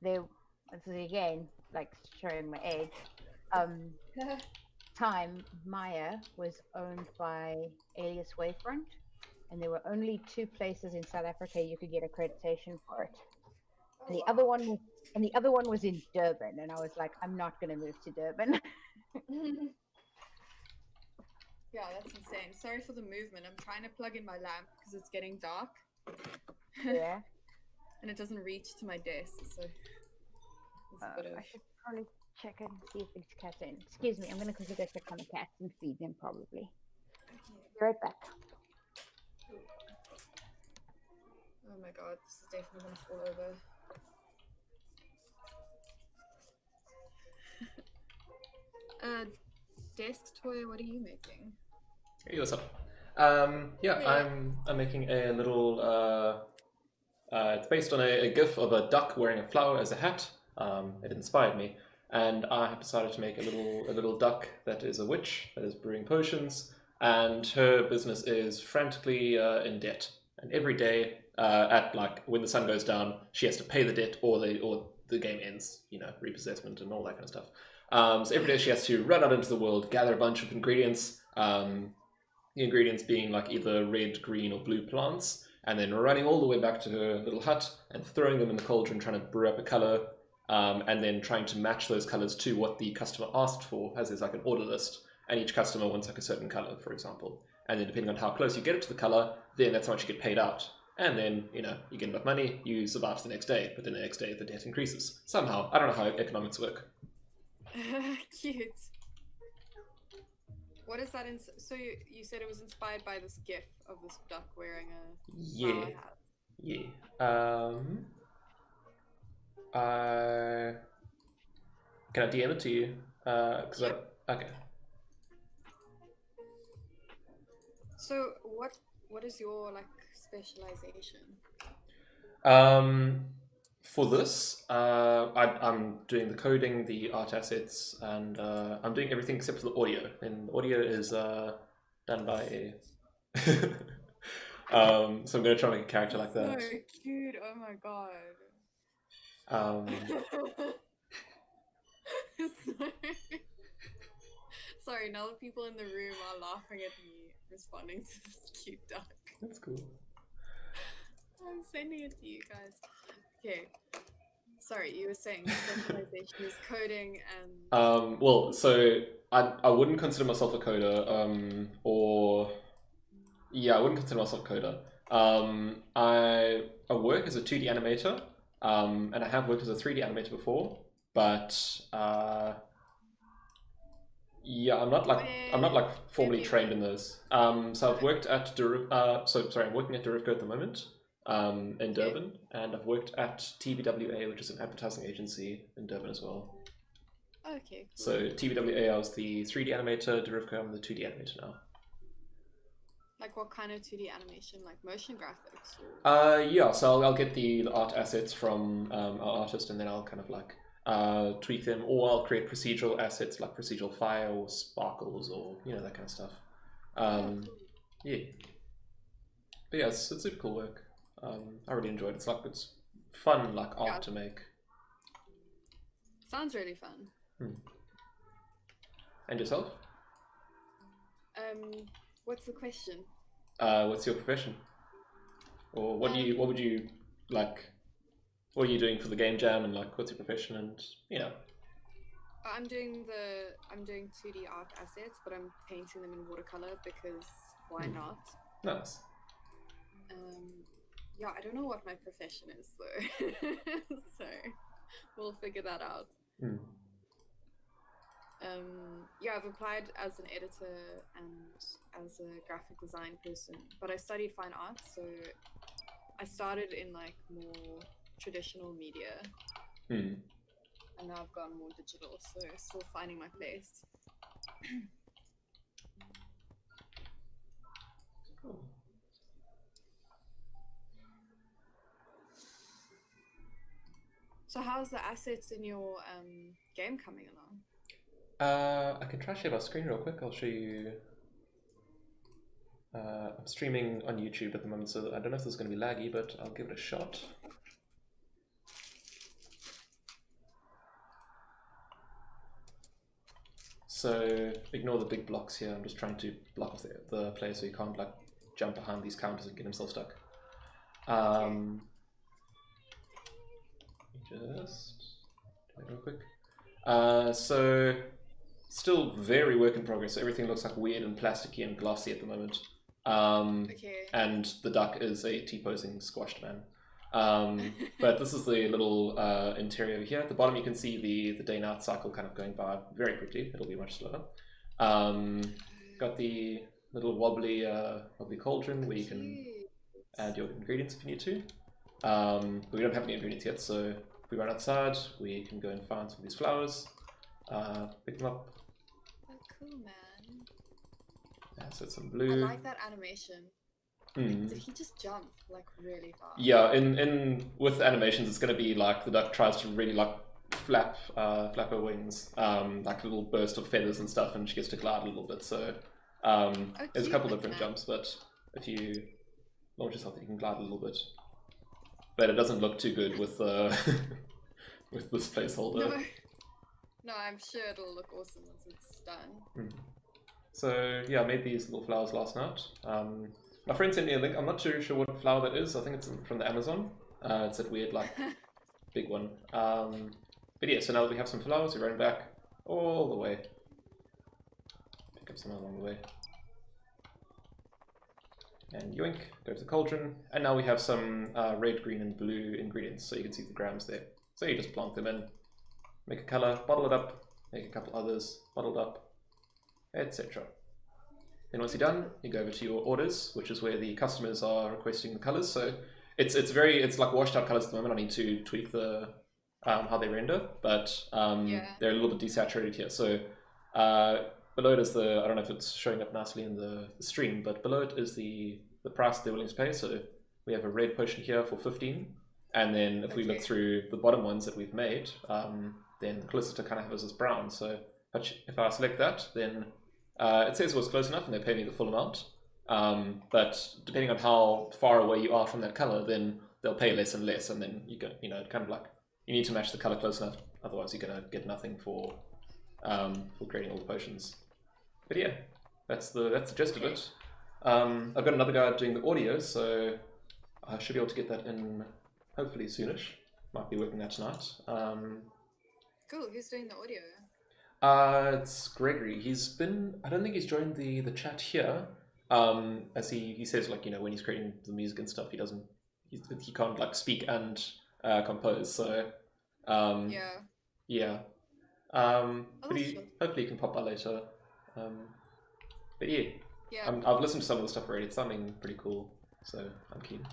this is again, like showing my age. Maya was owned by Alias Wavefront, and there were only 2 places in South Africa you could get accreditation for it. And the other one was in Durban, and I was like, I'm not going to move to Durban. Yeah, that's insane. Sorry for the movement. I'm trying to plug in my lamp because it's getting dark. Yeah. And it doesn't reach to my desk, so it's a bit of... I should probably check and see if these cats are in. Excuse me, I'm going to quickly go check on the cats and feed them probably. Be right back. Oh my god, this is definitely going to fall over. Desk toy, what are you making? Hey, what's up? Yeah, I'm making a little. It's based on a GIF of a duck wearing a flower as a hat. It inspired me, and I have decided to make a little duck that is a witch that is brewing potions, and her business is frantically in debt. And every day, at like when the sun goes down, she has to pay the debt, or the game ends. You know, repossessment and all that kind of stuff. So every day she has to run out into the world, gather a bunch of ingredients. The ingredients being like either red, green, or blue plants, and then running all the way back to her little hut and throwing them in the cauldron, trying to brew up a color, and then trying to match those colors to what the customer asked for, as there's like an order list, and each customer wants like a certain color, for example. And then depending on how close you get it to the color, then that's how much you get paid out. And then, you know, you get enough money, you survive to the next day, but then the next day the debt increases. Somehow. I don't know how economics work. Cute. What is that? So you said it was inspired by this GIF of this duck wearing a flower hat. Yeah. Can I DM it to you? Okay. So what is your like specialization? For this, I'm doing the coding, the art assets, and I'm doing everything except for the audio. And the audio is done by a... so I'm going to try and make a character like that. So cute, oh my god. Sorry, now the people in the room are laughing at me responding to this cute duck. That's cool. I'm sending it to you guys. Okay. Sorry, you were saying specialization is coding and... well, so I wouldn't consider myself a coder, I wouldn't consider myself a coder. I work as a 2D animator, and I have worked as a 3D animator before, but yeah, I'm not like formally trained in those. So I've worked at I'm working at Derivco at the moment, in Durban, and I've worked at TBWA, which is an advertising agency in Durban as well. Okay. Cool. So TBWA, I was the 3D animator. Derivco, I'm the 2D animator now. Like what kind of 2D animation? Like motion graphics? Or... Yeah. So I'll get the art assets from our artist, and then I'll kind of like tweak them, or I'll create procedural assets like procedural fire or sparkles, or you know, that kind of stuff. Yeah. But yeah, it's super cool work. I really enjoyed it. It's fun, like art to make. Sounds really fun. And yourself? What's the question? What's your profession? Or what would you like what are you doing for the game jam, and like what's your profession, and yeah. I'm doing 2D art assets, but I'm painting them in watercolor because why not? Nice. Yeah, I don't know what my profession is though, so we'll figure that out. Yeah, I've applied as an editor and as a graphic design person, but I studied fine art, so I started in like more traditional media, and now I've gone more digital, so still finding my place. Cool. So how's the assets in your game coming along? I can try share my screen real quick. I'll show you. I'm streaming on YouTube at the moment, so I don't know if this is going to be laggy, but I'll give it a shot. So ignore the big blocks here. I'm just trying to block off the player so he can't like jump behind these counters and get himself stuck. Just do that real quick. So still very work in progress. So everything looks like weird and plasticky and glossy at the moment. And the duck is a T-posing squashed man. But this is the little interior here. At the bottom you can see the day-night cycle kind of going by very quickly. It'll be much slower. Got the little wobbly cauldron where you can add your ingredients if you need to. But we don't have any ingredients yet, so if we run outside, we can go and find some of these flowers, pick them up. Oh, cool, man. Yeah, so it's some blue. I like that animation. Did he just jump like really fast? Yeah, in with animations, it's going to be like the duck tries to really like flap her wings, like a little burst of feathers and stuff, and she gets to glide a little bit. So there's a couple different jumps, but if you launch yourself, you can glide a little bit. But it doesn't look too good with with this placeholder. No, I'm sure it'll look awesome once it's done. So yeah, I made these little flowers last night. My friend sent me a link. I'm not too sure what flower that is. I think it's from the Amazon. It's that weird like big one. But yeah, so now that we have some flowers, we run back all the way. Pick up some along the way. And yoink, go to the cauldron, and now we have some red, green, and blue ingredients, so you can see the grams there. So you just plant them in, make a color, bottle it up, make a couple others, bottled up, etc. Then once you're done, you go over to your orders, which is where the customers are requesting the colors. So it's like washed out colors at the moment. I need to tweak the how they render, but they're a little bit desaturated here. So below it is the, I don't know if it's showing up nicely in the stream, but below it is the price they're willing to pay. So we have a red potion here for 15, and then if we look through the bottom ones that we've made, then the closest to kind of has is brown. So if I select that, then it says it was close enough and they pay me the full amount. But depending on how far away you are from that color, then they'll pay less and less, and then you go, kind of like you need to match the color close enough, otherwise you're gonna get nothing for creating all the potions. But yeah, that's the gist of it. I've got another guy doing the audio, so I should be able to get that in hopefully soonish. Might be working that tonight. Cool. Who's doing the audio? It's Gregory. I don't think he's joined the chat here. As he says, like, when he's creating the music and stuff, he can't like speak and compose. So yeah. But hopefully he can pop by later. But yeah. I've listened to some of the stuff already. It's sounding pretty cool, so I'm keen.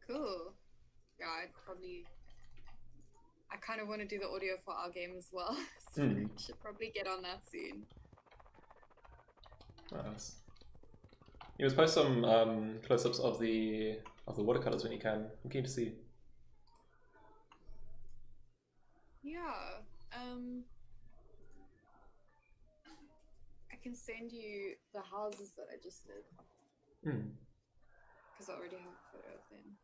Cool. Yeah, I kind of want to do the audio for our game as well, so I should probably get on that soon. Nice. You must post some close-ups of the watercolors when you can. I'm keen to see. Yeah. I can send you the houses that I just did. Because I already have a photo of them.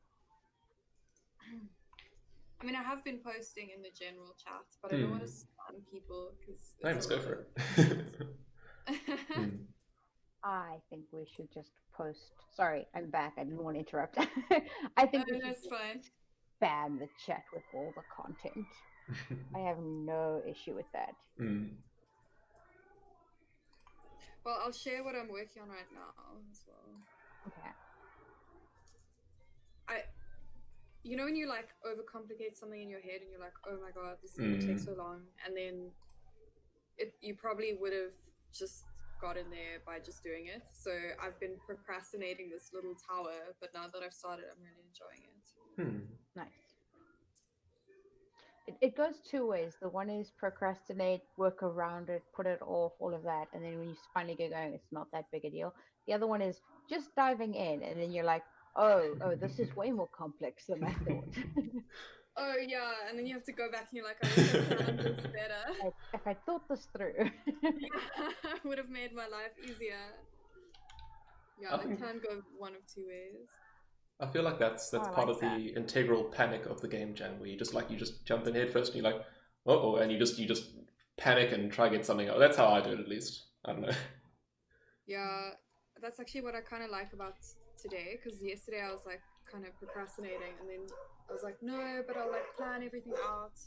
I mean, I have been posting in the general chat, but I don't want to spam people because. No, let's go for it. I think we should just post. Sorry, I'm back. I didn't want to interrupt. I think that's fine. spam the chat with all the content. I have no issue with that. Well, I'll share what I'm working on right now as well. Okay. You know when you like overcomplicate something in your head and you're like, oh my god, this is gonna take so long, and then you probably would have just gotten there by just doing it. So I've been procrastinating this little tower, but now that I've started, I'm really enjoying it. Nice. It goes two ways. The one is procrastinate, work around it, put it off, all of that, and then when you finally get going, it's not that big a deal. The other one is just diving in, and then you're like, oh, this is way more complex than I thought. Oh yeah, and then you have to go back and you're like, I wish I planned this better. If I thought this through. Yeah, would have made my life easier. Yeah, it can go one of two ways. I feel like that's part of the integral panic of the game jam, where you just jump in head first and you're like, oh, and you just panic and try to get something out. That's how I do it, at least. I don't know. Yeah, that's actually what I kind of like about today, because yesterday I was like kind of procrastinating, and then I was like, no, but I'll like plan everything out.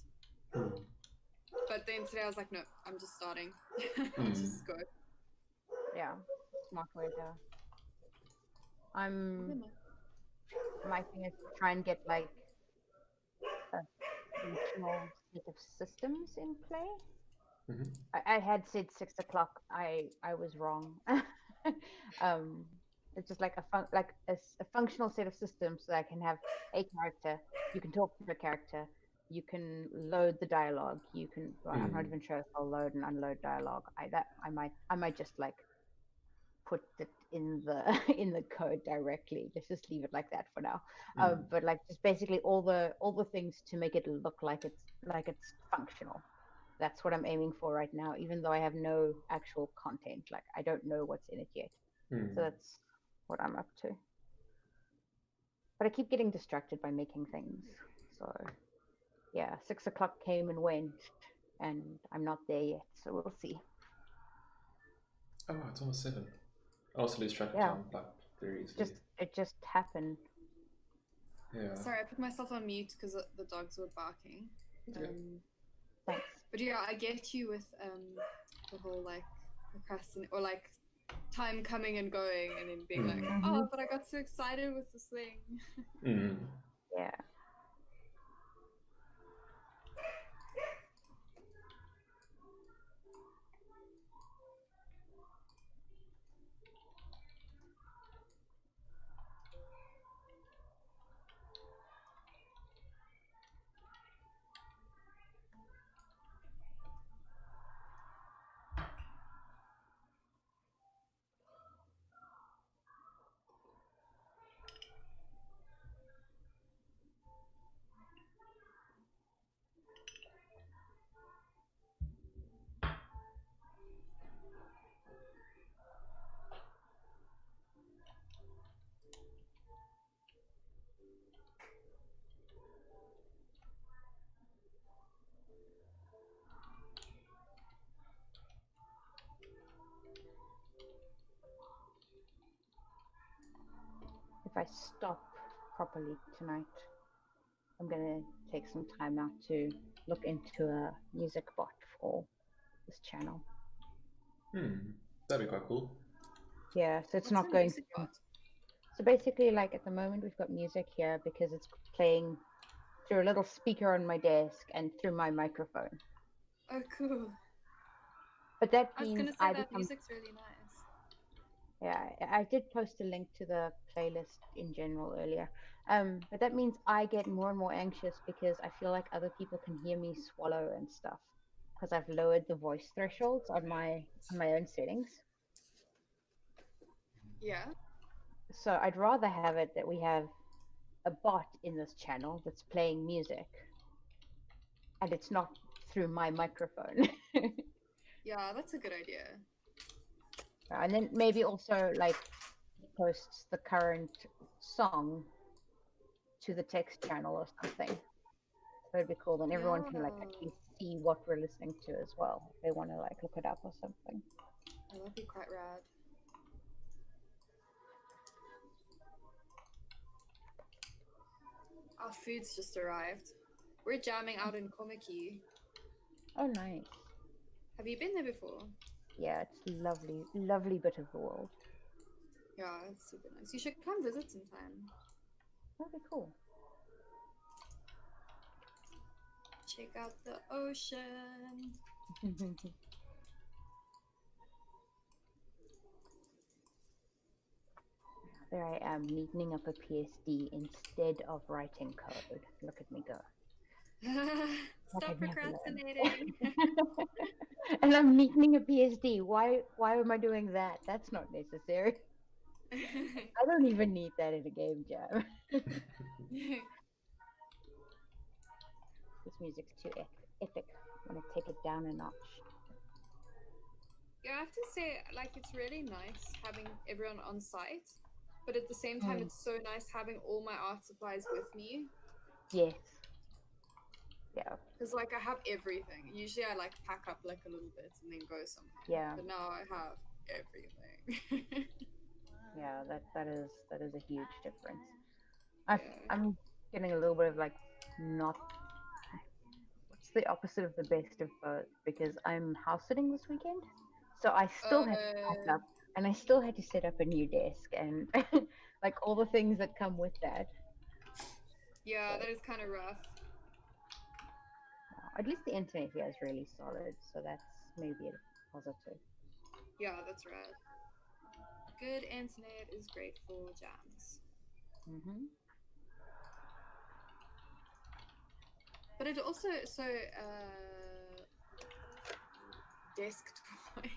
But then today I was like, no, I'm just starting. I'll just go. Yeah, smart way to. My thing is to try and get like a functional set of systems in play. I had said 6 o'clock. I was wrong. It's just like a functional set of systems so that I can have a character. You can talk to the character. You can load the dialogue. You can. Well, I'm not even sure if I'll load and unload dialogue. I might just like put it in the code directly. Let's just leave it like that for now. But like just basically all the things to make it look like it's functional. That's what I'm aiming for right now, even though I have no actual content. Like I don't know what's in it yet. So that's what I'm up to. But I keep getting distracted by making things. So yeah, 6 o'clock came and went, and I'm not there yet. So we'll see. Oh, it's almost 7. I also lose track of time like very easily. It just happened. Yeah. Sorry, I put myself on mute because the dogs were barking. Thanks. But yeah, I get you with the whole like procrastinate or like time coming and going, and then being like, oh, but I got so excited with this thing. Yeah. If I stop properly tonight, I'm gonna take some time out to look into a music bot for this channel. That'd be quite cool. Yeah, so it's What's not a going music bot? So basically, like at the moment, we've got music here because it's playing through a little speaker on my desk and through my microphone. Oh, cool. But that I was means gonna say I that become. music's really nice. Yeah, I did post a link to the playlist in general earlier. But that means I get more and more anxious because I feel like other people can hear me swallow and stuff because I've lowered the voice thresholds on my own settings. Yeah. So I'd rather have it that we have a bot in this channel that's playing music, and it's not through my microphone. Yeah, that's a good idea. And then maybe also like posts the current song to the text channel or something. That'd be cool. Then everyone can like actually see what we're listening to as well if they want to like look it up or something. Oh, that'd be quite rad. Our food's just arrived. We're jamming out in Komaki. Oh, nice. Have you been there before? Yeah, it's lovely, lovely bit of the world. Yeah, it's super nice. You should come visit sometime. That'd be cool. Check out the ocean. There I am, neatening up a PSD instead of writing code. Look at me go. Stop I've never learned. procrastinating. And I'm neatening a PSD. Why am I doing that? That's not necessary. I don't even need that in a game jam. This music's too epic. I'm gonna take it down a notch. Yeah, I have to say, like, it's really nice having everyone on site, but at the same time, it's so nice having all my art supplies with me. Yes. Yeah. Because, like, I have everything. Usually I, like, pack up, like, a little bit and then go somewhere. Yeah. But now I have everything. Yeah, that is a huge difference. Yeah. I'm getting a little bit of like not what's the opposite of the best of both, because I'm house sitting this weekend, so I still had to pack up and I still had to set up a new desk and like all the things that come with that. Yeah, that is kind of rough. At least the internet here is really solid, so that's maybe a positive. Yeah, that's right. Good internet is great for jams. Mm-hmm. But it also, desk toy.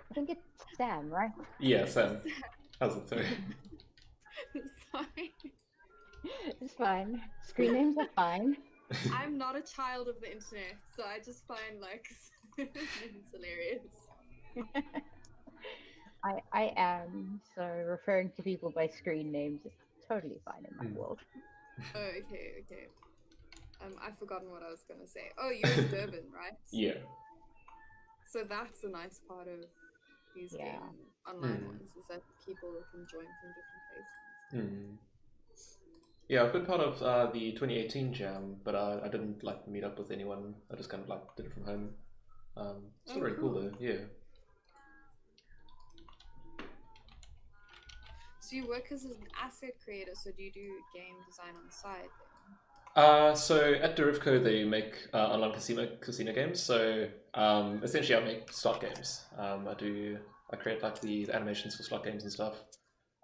I think it's Sam, right? Yeah, Sam. How's it sorry? Sorry. It's fine. Screen names are fine. I'm not a child of the internet, so I just find like it's hilarious. I am, so referring to people by screen names is totally fine in my world. Oh, okay. I've forgotten what I was gonna say. Oh, you're in Durban, right? Yeah. So that's a nice part of these game online ones, is that people can join from different places. Yeah, I've been part of the 2018 jam, but I didn't like meet up with anyone. I just kind of like did it from home. Still really cool though. Yeah. So you work as an asset creator, so do you do game design on the side then? So at Derivco they make online casino games. So essentially I make slot games. I create like the animations for slot games and stuff.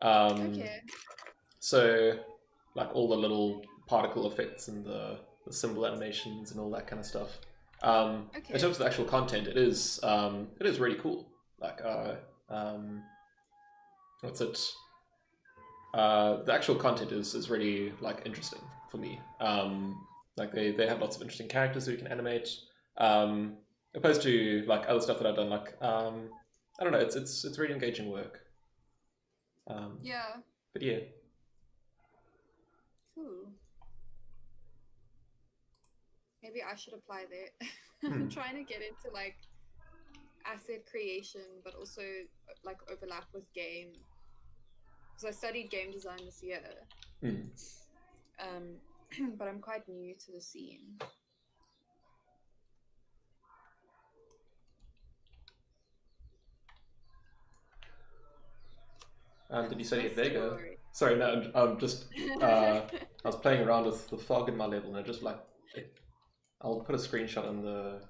Okay. So like all the little particle effects and the symbol animations and all that kind of stuff. In terms of the actual content, it is really cool. Like what's it? The actual content is really like interesting for me. Like they have lots of interesting characters that you can animate. Opposed to like other stuff that I've done, like I don't know, it's really engaging work. Yeah. But yeah. Cool. Maybe I should apply there. I'm trying to get into like asset creation, but also like overlap with game. Because I studied game design this year. But I'm quite new to the scene. Did you study at Vega? Story. Sorry, no, I'm just I was playing around with the fog in my level, and I just like I'll put a screenshot on the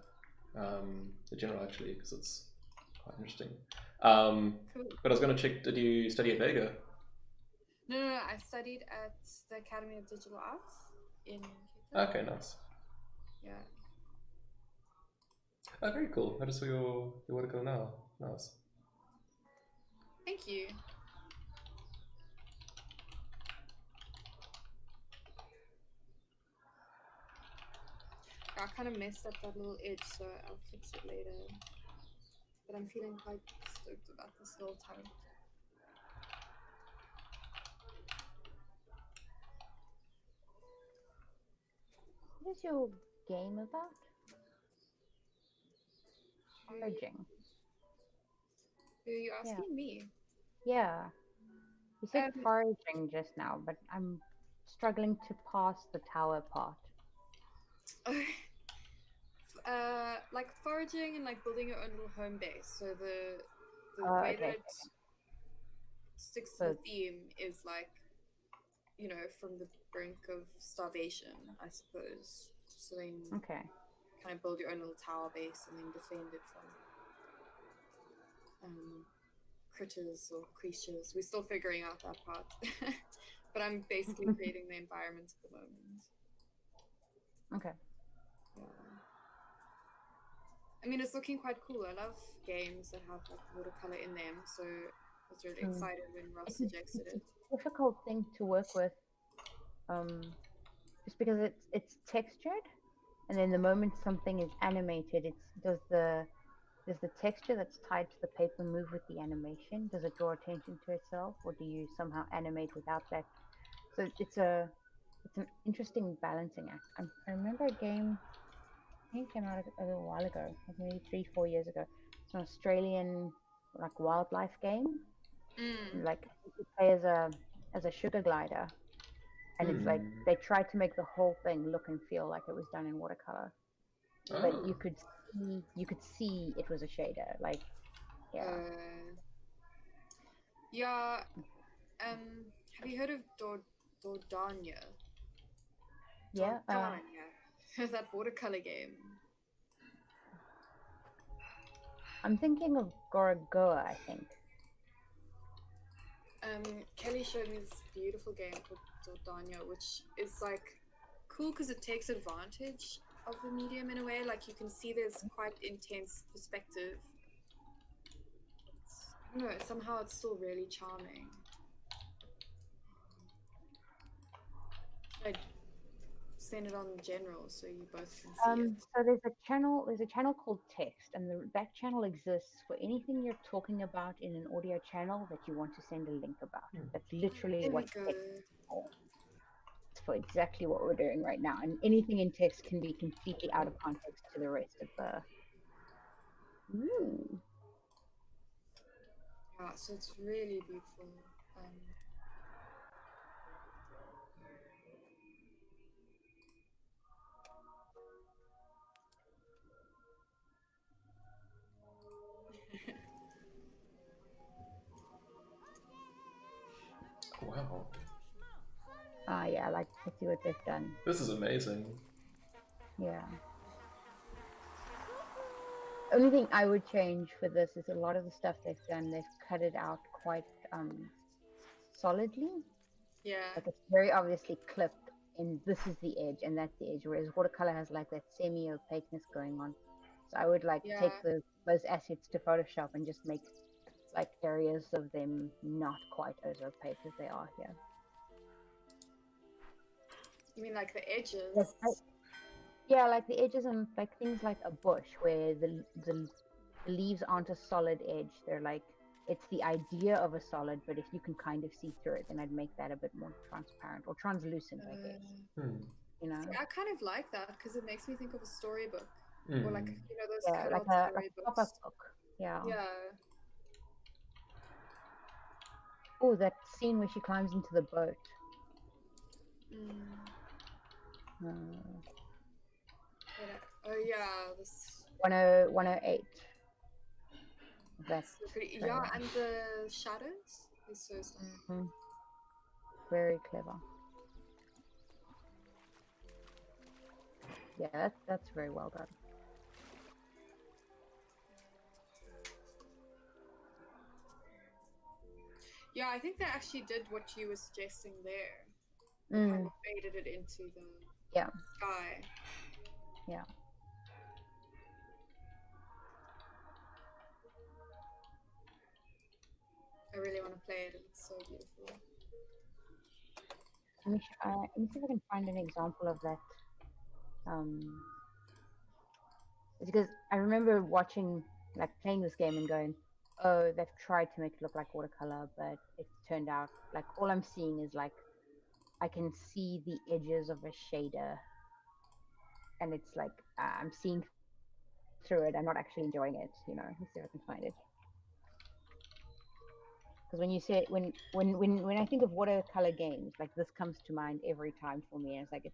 general actually because it's quite interesting. Cool. But I was going to check. Did you study at Vega? No, I studied at the Academy of Digital Arts in Cape Town. Okay, nice. Yeah. Oh, very cool. I just saw your article now. Nice. Thank you. I kind of messed up that little edge, so I'll fix it later. But I'm feeling quite stoked about this little turret. What is your game about? Foraging. Who are you asking? Me? Yeah. You said foraging just now, but I'm struggling to pass the tower part. Like foraging and like building your own little home base. So the way Okay. that it sticks to the theme is like, you know, from the brink of starvation, I suppose. So then Okay. kind of build your own little tower base and then defend it from critters or creatures. We're still figuring out that part. But I'm basically creating the environment at the moment. Okay. Yeah. I mean, it's looking quite cool. I love games that have like watercolor in them, so I was really excited when Ross It's suggested it. a difficult thing to work with, just because it's textured, and then the moment something is animated, does the texture that's tied to the paper move with the animation? Does it draw attention to itself, or do you somehow animate without that? So it's an interesting balancing act. I remember a game, I think it came out a little while ago, like maybe 3-4 years ago. It's an Australian like wildlife game. Like you could play as a sugar glider, and it's like they tried to make the whole thing look and feel like it was done in watercolor, but you could see it was a shader. Like, yeah. Yeah. Have you heard of Dordania? Yeah. Dordania. That watercolor game. I'm thinking of Gorogoa, I think. Kelly showed me this beautiful game called Dordania, which is like cool because it takes advantage of the medium in a way. Like you can see there's quite intense perspective. I don't know, somehow it's still really charming. I'd send it on general so you both can see it. So there's a channel called Text, and that channel exists for anything you're talking about in an audio channel that you want to send a link about. That's literally There we what go. text is for. It's for exactly what we're doing right now, and anything in text can be completely out of context to the rest of the. Ooh. Yeah, so it's really beautiful. Wow. Yeah, I see what they've done. This is amazing. Yeah. Only thing I would change for this is a lot of the stuff they've done, they've cut it out quite solidly. Yeah. Like it's very obviously clipped, and this is the edge, and that's the edge. Whereas watercolor has like that semi-opaqueness going on. So I would like take those assets to Photoshop and just make like areas of them not quite as opaque as they are here. You mean like the edges? Yes, yeah, like the edges and like things like a bush where the leaves aren't a solid edge. They're like, it's the idea of a solid, but if you can kind of see through it, then I'd make that a bit more transparent or translucent, I guess. You know? I kind of like that because it makes me think of a storybook. Or like, you know, those Yeah, like cut-out a storybooks. pop-up book. Yeah. Yeah. Oh, that scene where she climbs into the boat. Oh yeah, this 108. That's so pretty. Yeah, and the shadows is so stunning. Very clever. Yeah, that's very well done. Yeah, I think they actually did what you were suggesting there. They kind of faded it into the sky. Yeah. I really want to play it. It's so beautiful. Let me see if I can find an example of that. It's because I remember watching, like, playing this game and going, oh, they've tried to make it look like watercolor, but it turned out like all I'm seeing is like I can see the edges of a shader, and it's like I'm seeing through it. I'm not actually enjoying it. You know, let's see if I can find it. Because when you say when I think of watercolor games, like this comes to mind every time for me, and it's like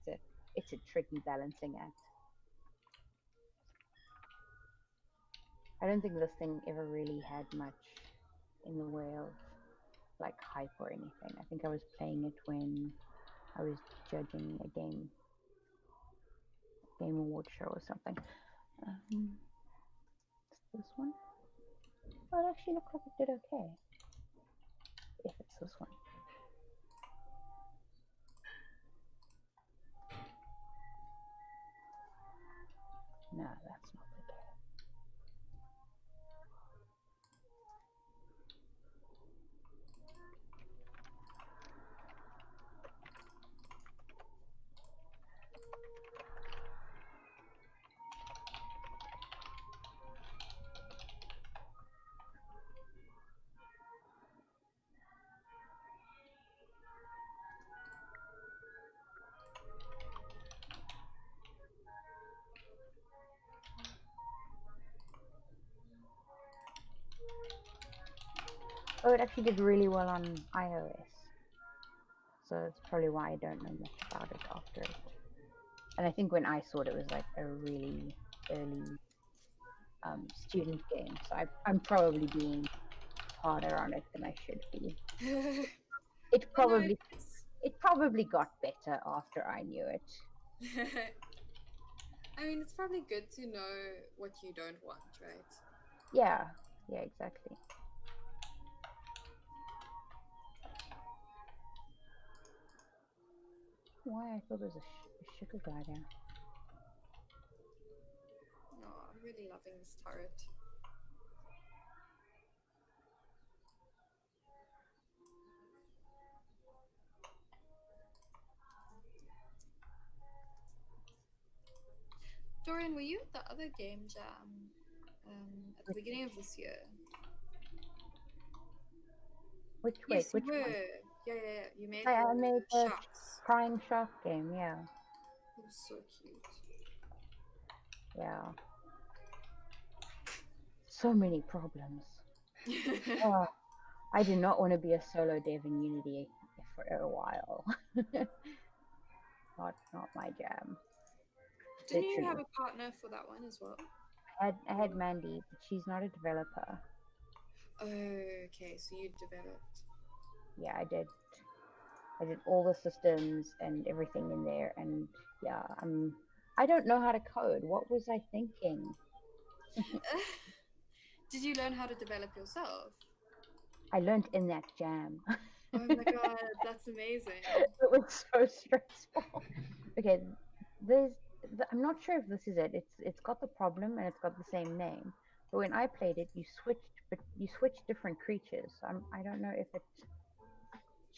it's a tricky balancing act. I don't think this thing ever really had much in the way of like hype or anything. I think I was playing it when I was judging a game award show or something. This one? Oh, it actually looked like it did okay. If it's this one. No, that's not the game. Oh, it actually did really well on iOS. So that's probably why I don't know much about it after it. And I think when I saw it, it was like a really early student game. So I'm probably being harder on it than I should be. It probably got better after I knew it. I mean, it's probably good to know what you don't want, right? Yeah, exactly. Why I thought there was a sugar glider. No, I'm really loving this turret. Dorian, were you at the other game jam at the beginning of this year? Which Yes, which you were. one? Yeah. You made I the made the sharks. crying shark game. Yeah. It was so cute. Yeah. So many problems. Oh, I do not want to be a solo dev in Unity for a while. not my jam. Didn't you have Literally. a partner for that one as well? I had Mandy, but she's not a developer. Oh, okay. So you developed. Yeah, I did all the systems and everything in there, and yeah, I don't know how to code. What was I thinking? Did you learn how to develop yourself? I learned in that jam. Oh my god, that's amazing. It was so stressful. Okay, I'm not sure if this is it. It's got the problem and it's got the same name. But when I played it, you switched different creatures. I don't know if it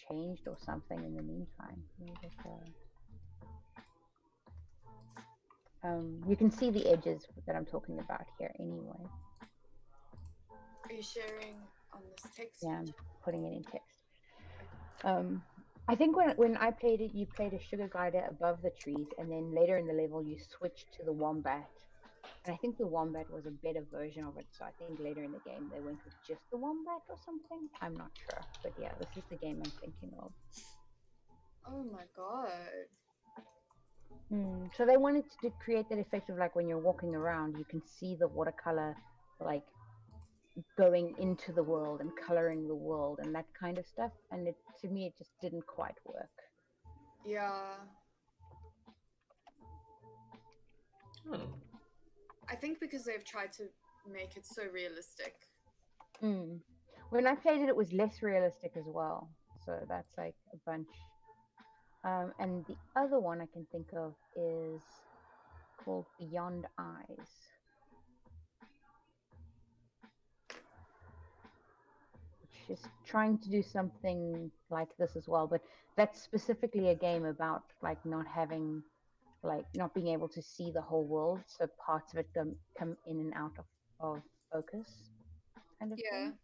changed or something in the meantime. You can see the edges that I'm talking about here anyway. Are you sharing on this text? Yeah, I'm putting it in text. I think when I played it, you played a sugar glider above the trees, and then later in the level you switched to the wombat. And I think the wombat was a better version of it, so I think later in the game they went with just the wombat or something. I'm not sure, but yeah, this is the game I'm thinking of. Oh my god. So they wanted to create that effect of like when you're walking around, you can see the watercolor like going into the world and coloring the world and that kind of stuff. And to me, it just didn't quite work. Yeah. I think because they've tried to make it so realistic. When I played it, it was less realistic as well. So that's like a bunch. And the other one I can think of is called Beyond Eyes. Which is trying to do something like this as well. But that's specifically a game about like not being able to see the whole world. So parts of it come in and out of focus kind of thing.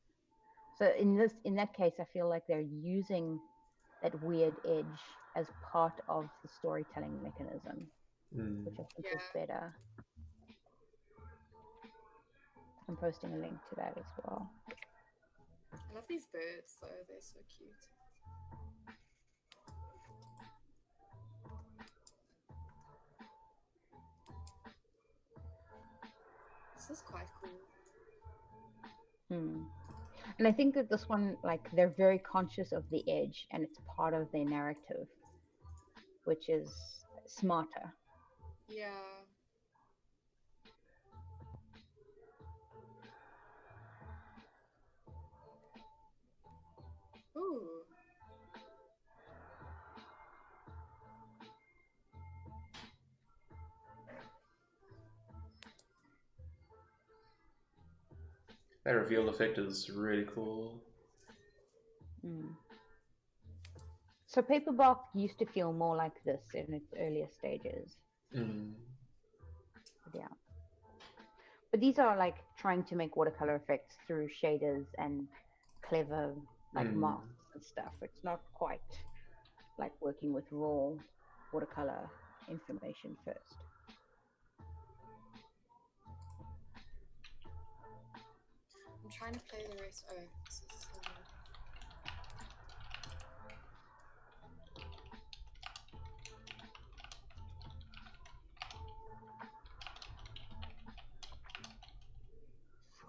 So in that case, I feel like they're using that weird edge as part of the storytelling mechanism, which I think is better. I'm posting a link to that as well. I love these birds, though. They're so cute. This is quite cool. Hmm. And I think that this one, like, they're very conscious of the edge, and it's part of their narrative, which is smarter. Yeah. Ooh. That reveal effect is really cool. Mm. So Paperbark used to feel more like this in its earlier stages. Mm. But yeah. But these are like trying to make watercolor effects through shaders and clever like masks and stuff. It's not quite like working with raw watercolor information first. I'm trying to play the rest. Oh, this is so hard.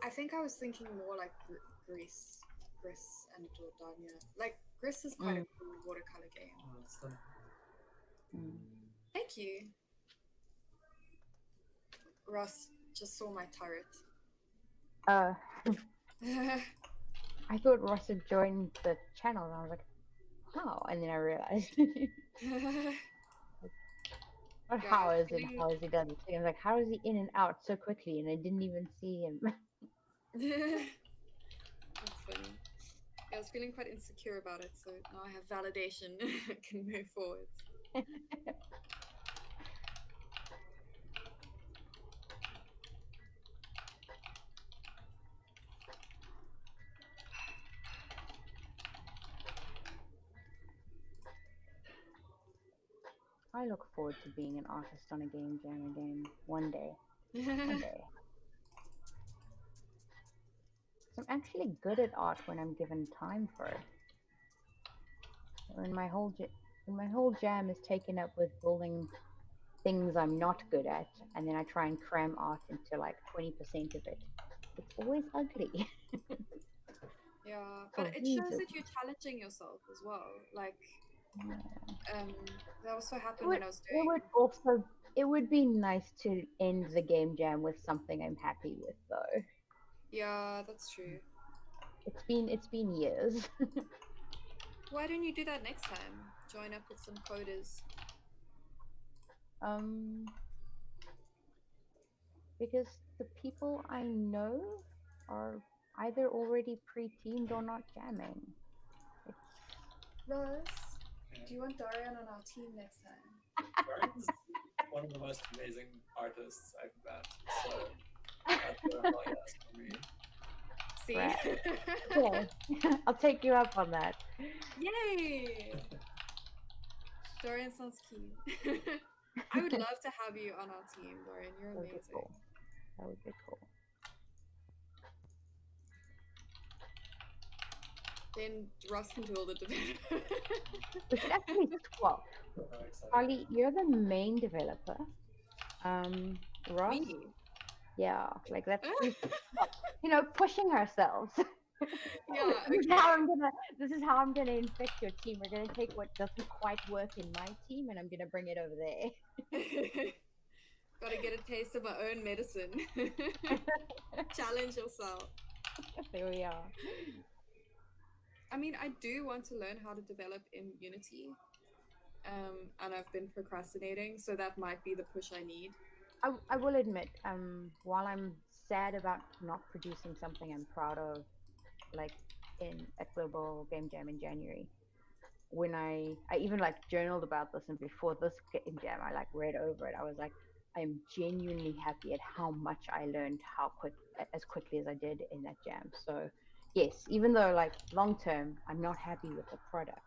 I think I was thinking more like Greece and Dordania. Like Greece is quite a cool watercolor game. Thank you. Ross just saw my turret. I thought Ross had joined the channel, and I was like, how? And then I realized. Not Yeah, how I is it? think- How is he done this thing? I was like, how is he in and out so quickly? And I didn't even see him. That's funny. Yeah, I was feeling quite insecure about it, so now I have validation. I can move forward. I look forward to being an artist on a game jam again one day. One day. I'm actually good at art when I'm given time for it. When my whole jam is taken up with building things I'm not good at, and then I try and cram art into like 20% of it, it's always ugly. Yeah, For but it shows reasons. that you're challenging yourself as well. Like, Yeah. that also It happened would, when I was doing. it would be nice to end the game jam with something I'm happy with, though. Yeah, that's true. It's been years. Why don't you do that next time? Join up with some coders. Because the people I know are either already pre-teamed or not jamming. Rose, do you want Dorian on our team next time? Dorian's one of the most amazing artists I've met, so that's a hell yes for me. See? Right. Okay. I'll take you up on that. Yay! Dorian sounds keen. I would love to have you on our team, Dorian. You're That would be amazing. cool. That would be cool. Then Ross can do all the development. We should actually swap. Harley, you're the main developer. Ross? Me? Yeah, like that's pushing ourselves. Yeah, This is how I'm gonna infect your team. We're gonna take what doesn't quite work in my team and I'm gonna bring it over there. Gotta get a taste of my own medicine. Challenge yourself. There we are. I mean, I do want to learn how to develop in Unity. And I've been procrastinating, so that might be the push I need. I will admit, while I'm sad about not producing something I'm proud of, like at Global Game Jam in January, when I even like journaled about this, and before this game jam, I like read over it. I was like, I'm genuinely happy at how much I learned as quickly as I did in that jam. So yes, even though like long term, I'm not happy with the product,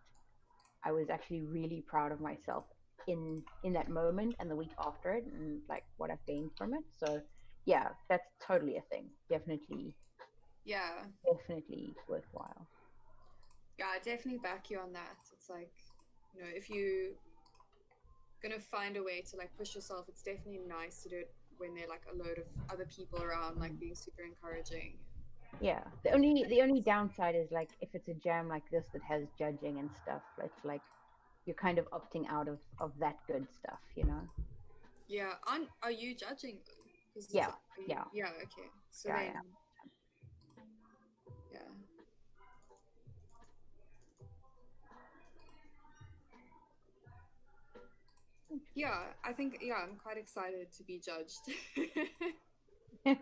I was actually really proud of myself in that moment and the week after it, and like what I've gained from it. So yeah, that's totally a thing. Definitely Yeah. definitely worthwhile. Yeah, I definitely back you on that. It's like, if you gonna find a way to like push yourself, it's definitely nice to do it when there are like a load of other people around, like being super encouraging. Yeah, the only downside is like if it's a jam like this that has judging and stuff, it's like you're kind of opting out of that good stuff, you know. Yeah, are you judging? 'Cause Yeah, yeah. yeah. Okay. So Yeah, I then, am. yeah. Yeah, I think I'm quite excited to be judged. Yeah.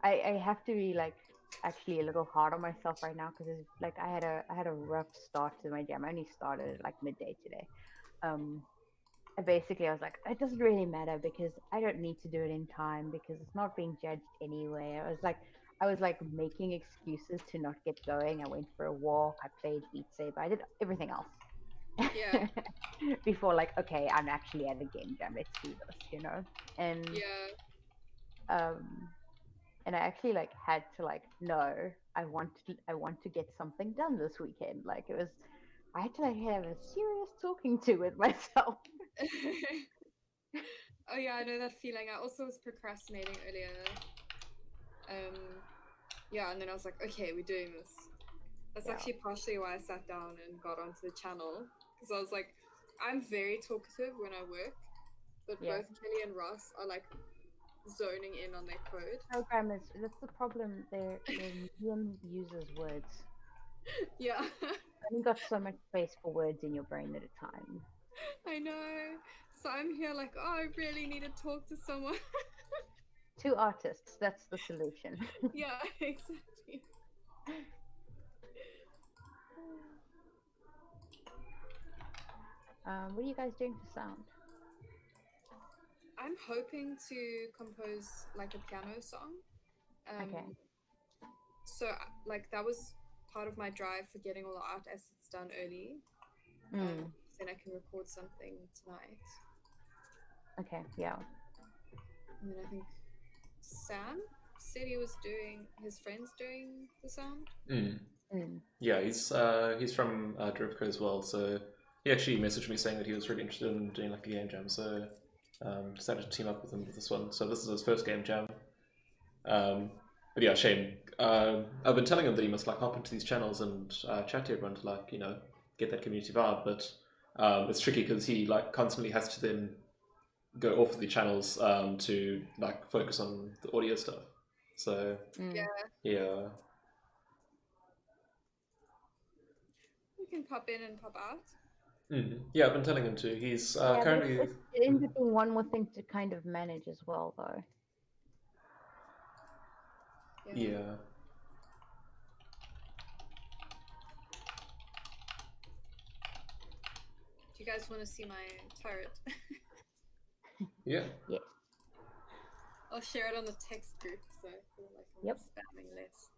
I have to be like actually a little hard on myself right now because it's like I had a rough start to my jam. I only started at like midday today. Basically I was like, it doesn't really matter because I don't need to do it in time because it's not being judged anyway. I was like making excuses to not get going. I went for a walk, I played Beat Saber, I did everything else. Yeah. Before like, okay, I'm actually at a game jam, let's do this, you know. And Yeah. and I actually like had to like, no, I want to get something done this weekend. Like I had to like have a serious talking to with myself. Oh yeah, I know that feeling. I also was procrastinating earlier. Yeah, and then I was like, okay, we're doing this. That's Yeah. actually partially why I sat down and got onto the channel, because I was like, I'm very talkative when I work, but Yeah. both Kelly and Ross are like zoning in on their code. Programmers, that's the problem. Their medium uses words. Yeah. You only got so much space for words in your brain at a time. I know. So I'm here like, oh, I really need to talk to someone. Two artists, that's the solution. Yeah, exactly. What are you guys doing for sound? I'm hoping to compose like a piano song. Okay. So like that was part of my drive for getting all the art assets done early. Then I can record something tonight. Okay, yeah. And then I think Sam said his friend's doing the sound. Yeah, he's from Drivco as well, so he actually messaged me saying that he was really interested in doing like a game jam, so decided to team up with him with this one. So this is his first game jam. But yeah, shame. I've been telling him that he must like hop into these channels and chat to everyone to like, get that community vibe, but it's tricky because he like constantly has to then go off the channels to like focus on the audio stuff. So yeah. You can pop in and pop out. Yeah, I've been telling him to. He's currently. It ends up being one more thing to kind of manage as well, though. Yeah. Do you guys want to see my turret? Yeah. Yeah. I'll share it on the text group so I feel like I'm spamming less.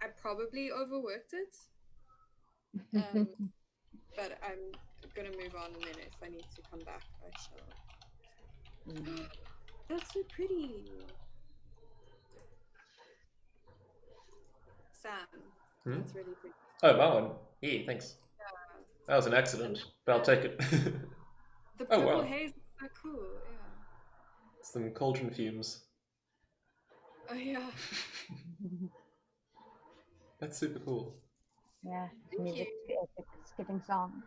I probably overworked it. But I'm gonna move on, and then if I need to come back, I shall. That's so pretty. Sam, that's really pretty. Oh, that one. Yeah, thanks. Yeah. That was an accident, but I'll take it. The purple haze is so cool, yeah. Some cauldron fumes. Oh, yeah. That's super cool. Yeah, music skipping song.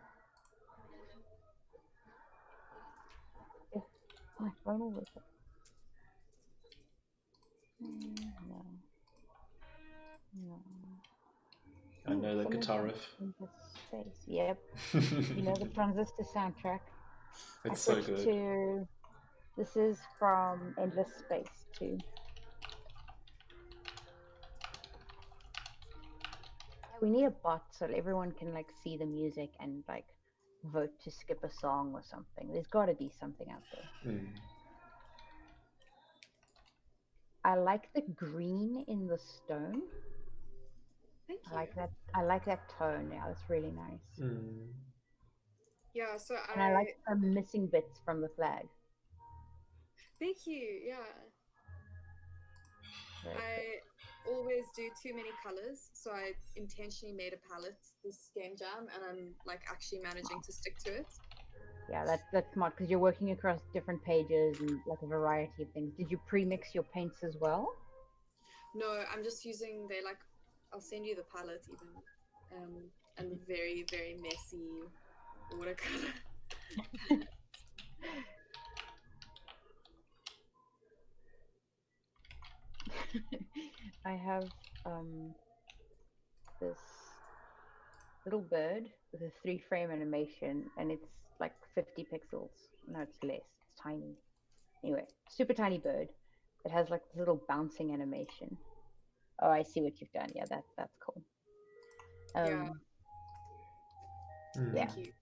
If my phone will work. No. I know that guitar riff. Space. Yep. You know the Transistor soundtrack. It's so good. This is from Endless Space too. We need a bot so everyone can like see the music and like vote to skip a song or something. There's got to be something out there. I like the green in the stone. Thank you. I like that tone. Yeah, it's really nice. Yeah, so And I like the missing bits from the flag. Thank you. Yeah. Very cool. I always do too many colors, so I intentionally made a palette this game jam, and I'm like actually managing to stick to it. Yeah, that's smart because you're working across different pages and like a variety of things. Did you pre-mix your paints as well? No, I'm just using I'll send you the palette even, and the very very messy watercolor. I have this little bird with a 3-frame animation, and it's like 50 pixels. No, it's less. It's tiny. Anyway, super tiny bird. It has like this little bouncing animation. Oh, I see what you've done. Yeah, that's cool. Yeah. Yeah. Thank you.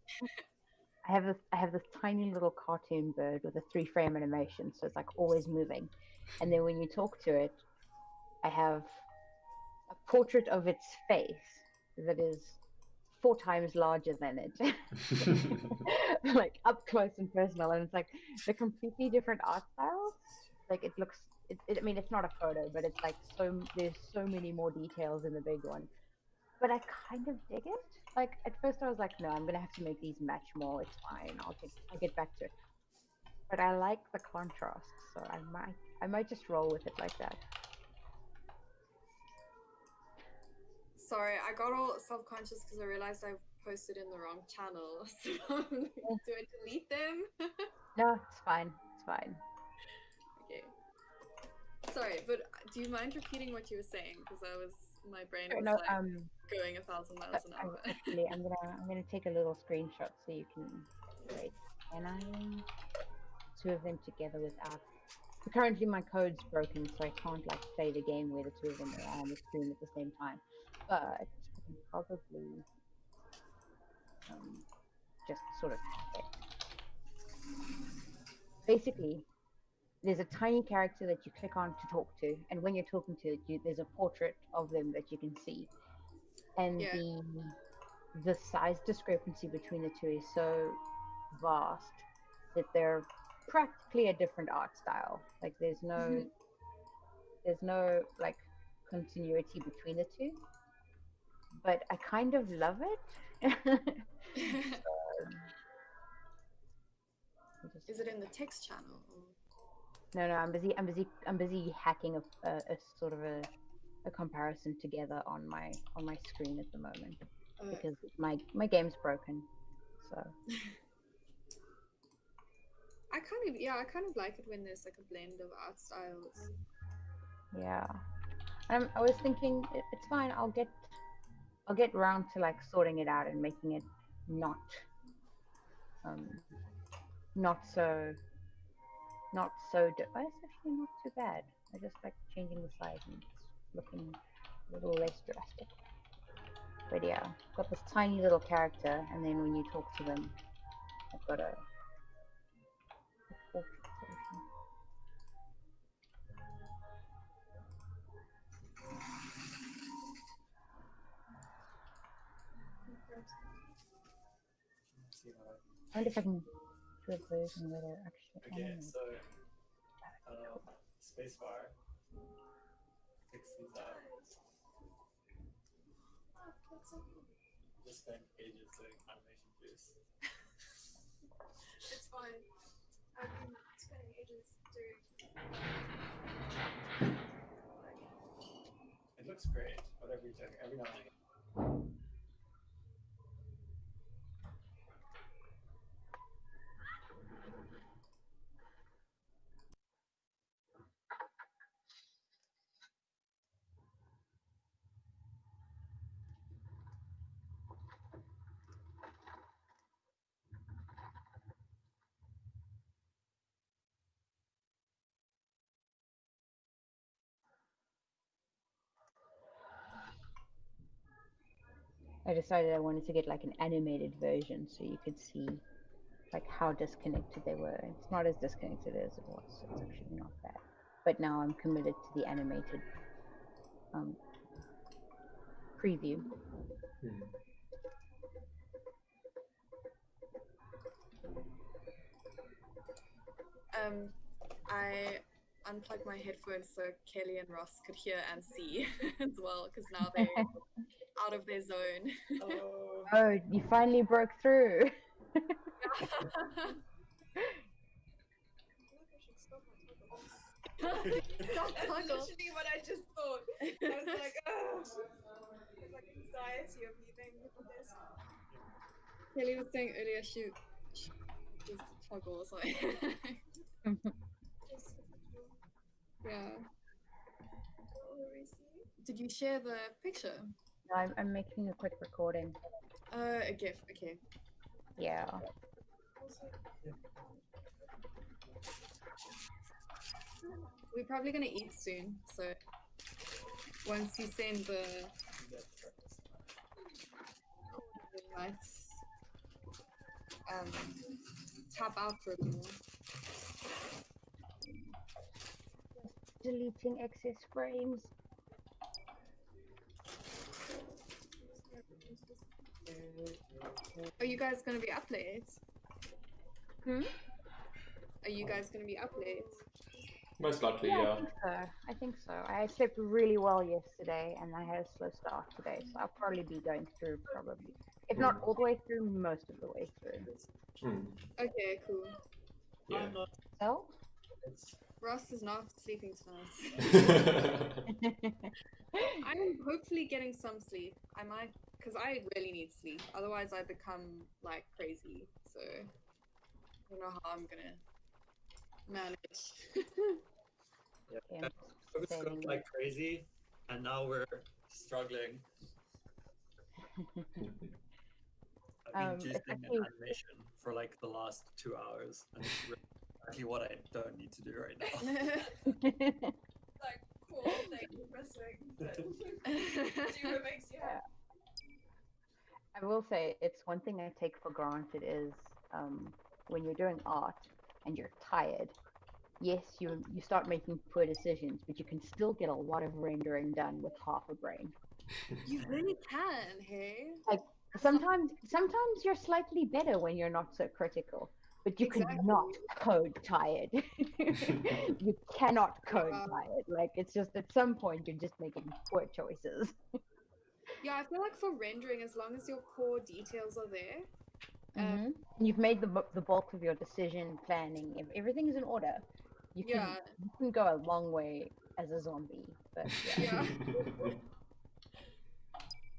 I have this tiny little cartoon bird with a 3-frame animation, so it's like always moving. And then when you talk to it, I have a portrait of its face that is 4 times larger than it, like up close and personal. And it's like they're completely different art styles. Like it looks, I mean, it's not a photo, but it's like there's so many more details in the big one. But I kind of dig it. Like at first I was like, no, I'm gonna have to make these match more. It's fine. I'll get back to it. But I like the contrast, so I might just roll with it like that. Sorry, I got all self-conscious because I realized I posted in the wrong channel. So do I delete them? No, it's fine. It's fine. Okay. Sorry, but do you mind repeating what you were saying? Because my brain was going 1,000 miles an hour. Actually, I'm gonna take a little screenshot so you can wait. Can I? Two of them together without. Currently, my code's broken, so I can't like play the game where the two of them are on the screen at the same time. But I can probably just sort of check. Basically, there's a tiny character that you click on to talk to, and when you're talking to it, there's a portrait of them that you can see, and the size discrepancy between the two is so vast that they're practically a different art style. Like there's no like continuity between the two, but I kind of love it. Is it in the text channel? No, I'm busy hacking a sort of a comparison together on my screen at the moment because my game's broken. So I kind of like it when there's like a blend of art styles. Yeah, I was thinking it's fine. I'll get round to like sorting it out and making it not so it's actually not too bad. I just like changing the size and it's looking a little less drastic. But yeah, I've got this tiny little character, and then when you talk to them, I've got a portrait solution. I wonder if I can do a version where they're actually Okay, so spacebar. Fix these up. Just spent ages doing animation juice. It's fine. I've been spending ages doing. It looks great, whatever you're doing, every now and again. I decided I wanted to get like an animated version so you could see like how disconnected they were. It's not as disconnected as it was. It's actually not bad. But now I'm committed to the animated preview. I unplugged my headphones so Kelly and Ross could hear and see as well, because now they're out of their zone. Oh. Oh, you finally broke through. Stop That's toggle. literally what I just thought. I was like, oh, there's like anxiety of leaving this. Kelly was saying earlier she just toggle, so yeah. Did you share the picture? No, I'm making a quick recording. A GIF. Okay. Yeah. We're probably gonna eat soon, so once you send the lights, tap out for a little. Deleting excess frames. Are you guys gonna be up late? Hmm? Are you guys gonna be up late? Most likely, Yeah, yeah. I think so. I think so. I slept really well yesterday, and I had a slow start today, so I'll probably be going through probably, if not all the way through, most of the way through. Hmm. Okay, cool. Yeah. I'm not. So? Ross is not sleeping tonight. I'm hopefully getting some sleep. I might, because I really need sleep. Otherwise, I become like crazy. So I don't know how I'm gonna manage. Yeah. Okay, I was cooked like crazy, and now we're struggling. I've been It's juicing an actually- animation for like the last 2 hours, and it's really exactly what I don't need to do right now. Like, cool, thank you for saying that. Do what makes you happy. I will say it's one thing I take for granted is when you're doing art and you're tired, yes, you start making poor decisions, but you can still get a lot of rendering done with half a brain. You really can, hey? Like sometimes you're slightly better when you're not so critical, but you Exactly. cannot code tired. You cannot code tired. Like it's just at some point you're just making poor choices. Yeah, I feel like for rendering, as long as your core details are there, And you've made the bulk of your decision planning. If everything is in order, you can go a long way as a zombie. But yeah.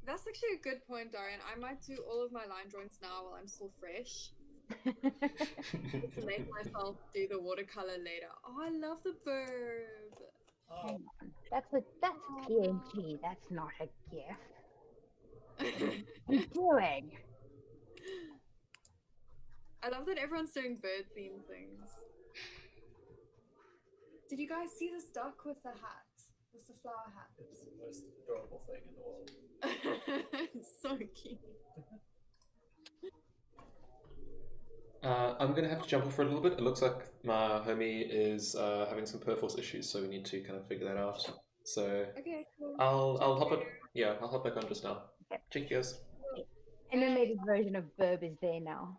That's actually a good point, Darian. I might do all of my line drawings now while I'm still fresh. To make myself do the watercolor later. Oh, I love the bird. Hang on. That's PNG. That's not a GIF. What are you doing? I love that everyone's doing bird themed things. Did you guys see this duck with the hat? With the flower hat? It's the most adorable thing in the world. It's so cute. I'm gonna have to jump off for a little bit. It looks like my homie is having some Perforce issues, so we need to kind of figure that out. So Okay, cool. I'll hop it. Yeah, I'll hop back on just now. Okay. Cheers. Animated version of Burb is there now.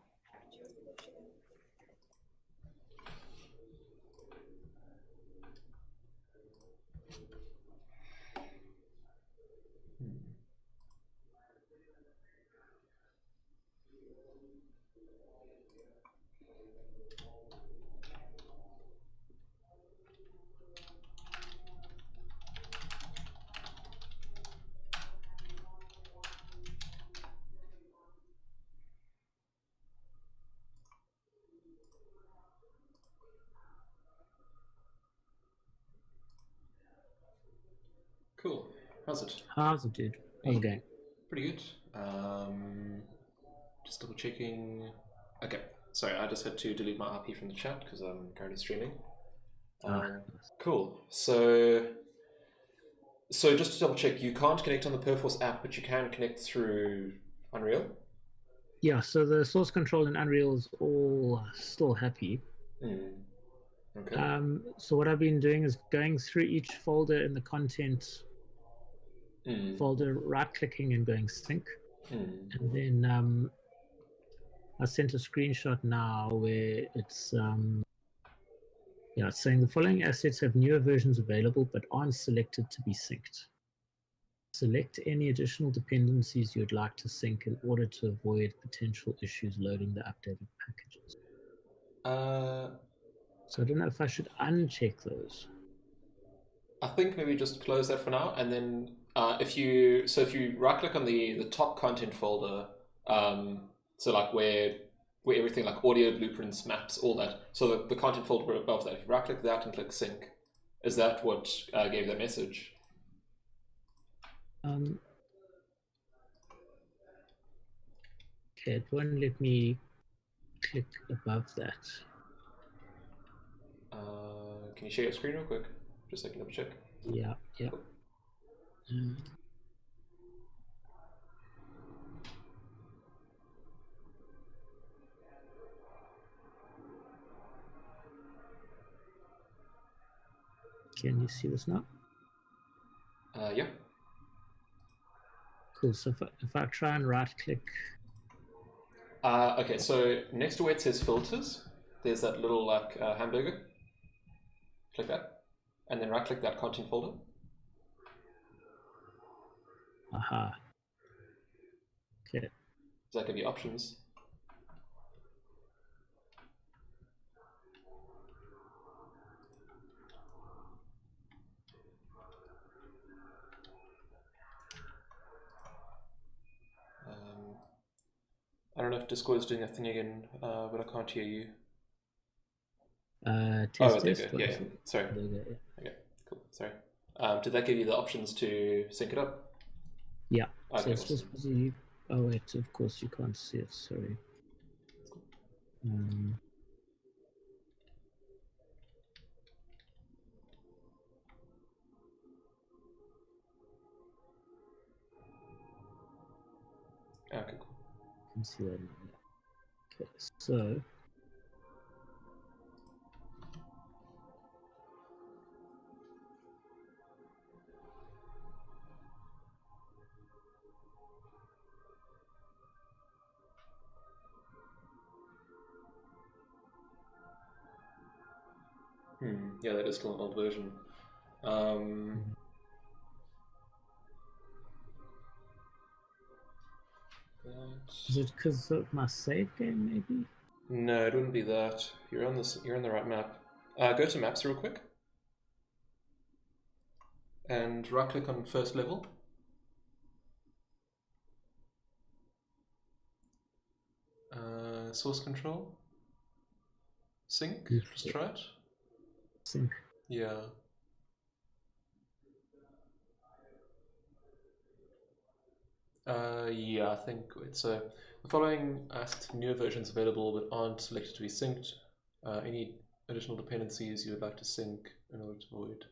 Cool. How's it? How's it, dude? How's it going? Pretty good. Just double checking. Okay. Sorry, I just had to delete my RP from the chat because I'm currently streaming. Cool. So just to double check, you can't connect on the Perforce app, but you can connect through Unreal? Yeah, so the source control in Unreal is all still happy. Okay. So what I've been doing is going through each folder in the content folder, right-clicking and going sync, and then I sent a screenshot now where it's it's saying the following assets have newer versions available but aren't selected to be synced. Select any additional dependencies you'd like to sync in order to avoid potential issues loading the updated packages. So I don't know if I should uncheck those. I think maybe just close that for now, and then if you right click on the top content folder, so like where everything like audio, blueprints, maps, all that. So the content folder above that. If you right click that and click sync, is that what gave that message? Okay, it won't let me click above that. Can you share your screen real quick? Just so I can double check. Yeah. Can you see this now? Yeah. Cool. So if I try and right click. Okay, so next to where it says filters, there's that little like hamburger. Click that, and then right click that content folder. Aha. Okay. Does that give you options? I don't know if Discord is doing a thing again, but I can't hear you. Test. Yeah. Sorry. Okay, cool. Sorry. Did that give you the options to sync it up? Yeah. Okay, so it's supposed to be. Oh wait, of course you can't see it. Sorry. Okay, cool. You can see that now. Okay, so. Yeah, that is still an old version. Is it because of my save game, maybe? No, it wouldn't be that. You're on this. You're on the right map. Go to maps real quick, and right click on first level. Source control. Sync. Just try it. Sync. Yeah. Yeah, I think it's the following asked newer versions available but aren't selected to be synced. Any additional dependencies you would like to sync in order to avoid.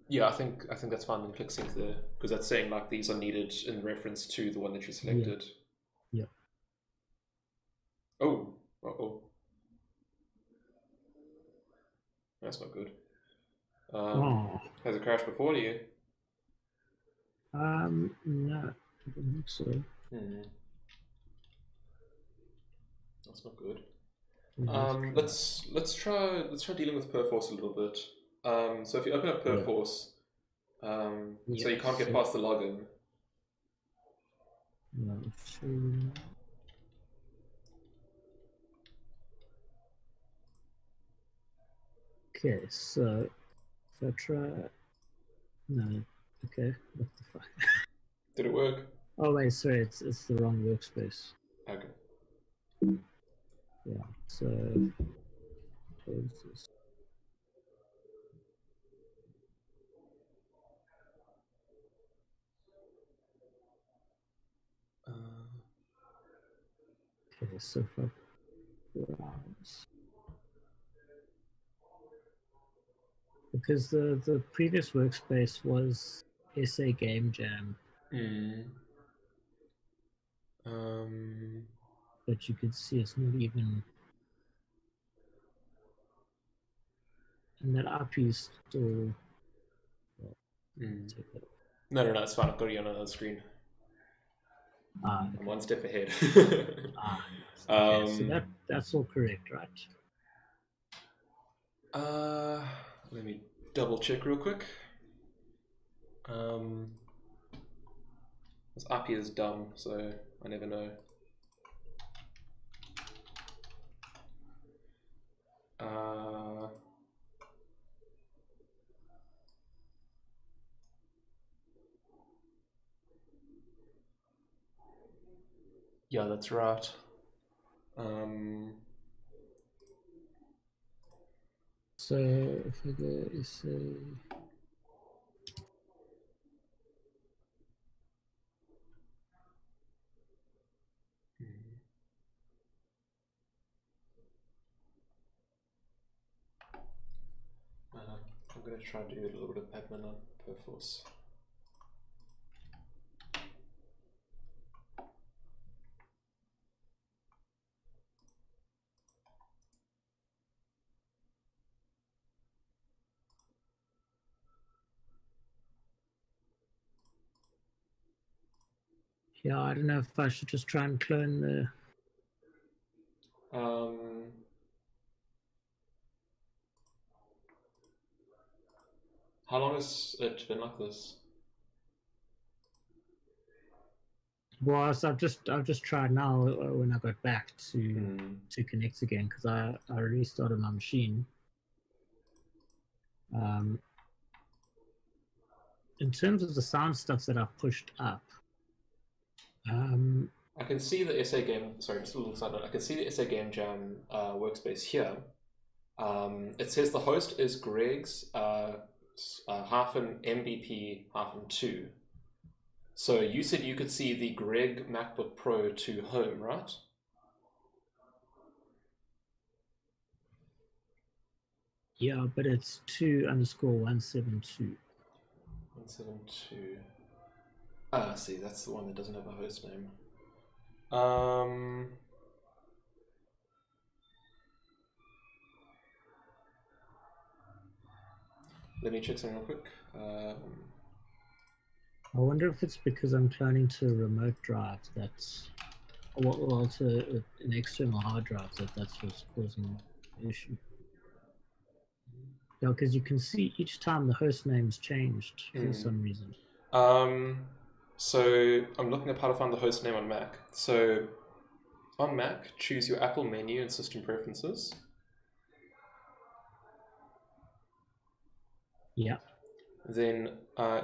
Yeah, I think that's fine. Then click sync there because that's saying like these are needed in reference to the one that you selected. Yeah. Oh. Uh-oh. That's not good. Has it crashed before you? No, I don't think so. That's not good. Let's try dealing with Perforce a little bit. So if you open up Perforce, so you can't get past the login. No, sure. Okay, so if I try, no, okay, what the fuck? Did it work? Oh wait, sorry, it's the wrong workspace. Okay. Yeah, so close this. Okay, so if I browse. Because the previous workspace was SA Game Jam. But you could see it's not even, and that IP is still. No, it's fine. I've got you on another screen. I'm one step ahead. Okay, so that's all correct, right? Let me double check real quick. This API is dumb, so I never know. Yeah, that's right. So if I go say I'm going to try and do a little bit of admin on Perforce. yeah, I don't know if I should just try and clone the. How long has it been like this? Well, so I've just tried now when I got back to connect again because I restarted my machine. In terms of the sound stuff that I've pushed up, I can see the SA Game. Sorry, just a little side note. I can see the SA Game Jam workspace here. It says the host is Greg's -MBP -2. So you said you could see the Greg MacBook Pro 2 home, right? yeah, but it's 2_172. 172. Ah, see, that's the one that doesn't have a host name. Let me check something real quick. I wonder if it's because I'm cloning to a remote drive that's, well, to an external hard drive that's what's causing the issue. Yeah, because you can see each time the host name's changed for some reason. So I'm looking up how to find the host name on Mac. So on Mac, choose your Apple menu and system preferences. Yeah. Then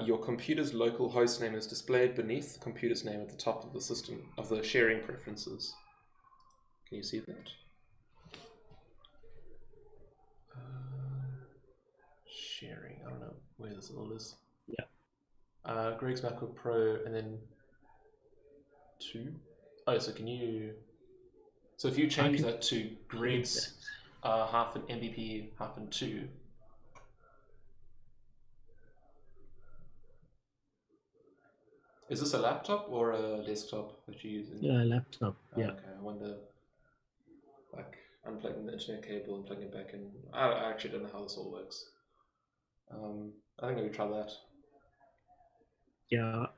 your computer's local host name is displayed beneath the computer's name at the top of the system of the sharing preferences. Can you see that? Sharing. I don't know where this all is. Yeah. Greg's MacBook Pro, and then 2. Oh, so can you? So if you change that to Greg's -MBP -2. Is this a laptop or a desktop that you're using? Yeah, laptop. Yeah. Okay, I wonder. Like unplugging the internet cable and plugging it back in. I actually don't know how this all works. I think maybe try that. Yeah.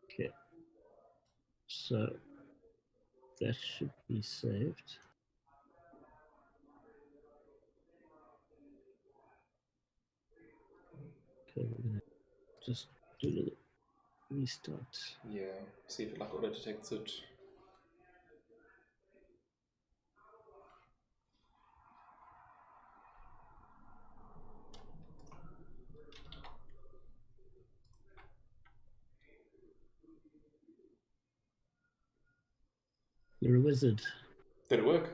Okay. So that should be saved. Okay, we're gonna just do the restart. Yeah, see if it like auto detects it. You're a wizard. Did it work?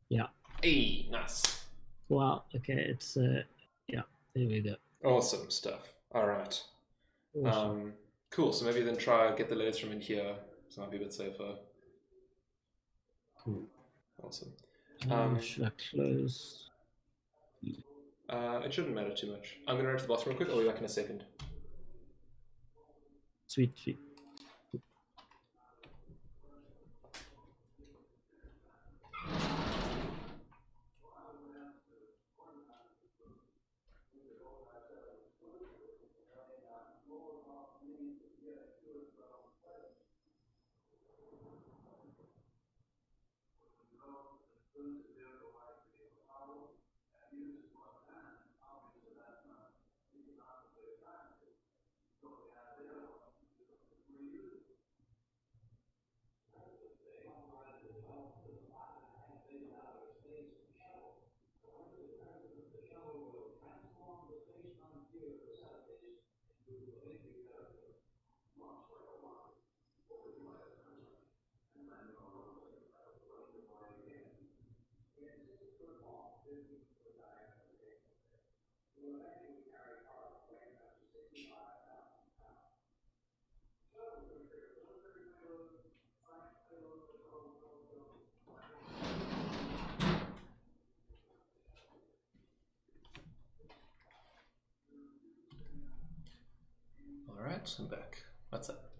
Yeah. Hey, nice. Well, okay, it's yeah, there we go. Awesome stuff. All right. Awesome. Cool. So maybe then try get the loads from in here. So it might be a bit safer. Cool. Awesome. Should I close? It shouldn't matter too much. I'm going to run to the boss real quick. I'll be back in a second. Sweet, sweet. Right, I'm back. What's up?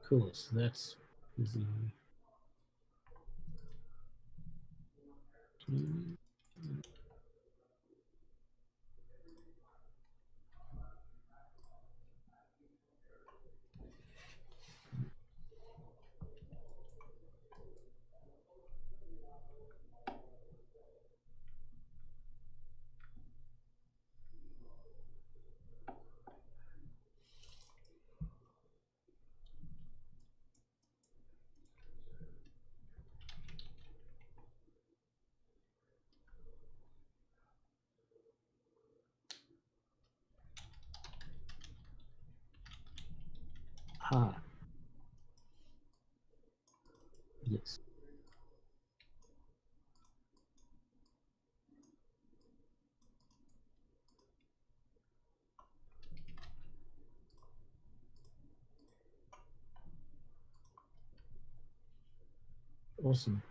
Cool. So that's easy. Ah. Yes. Awesome.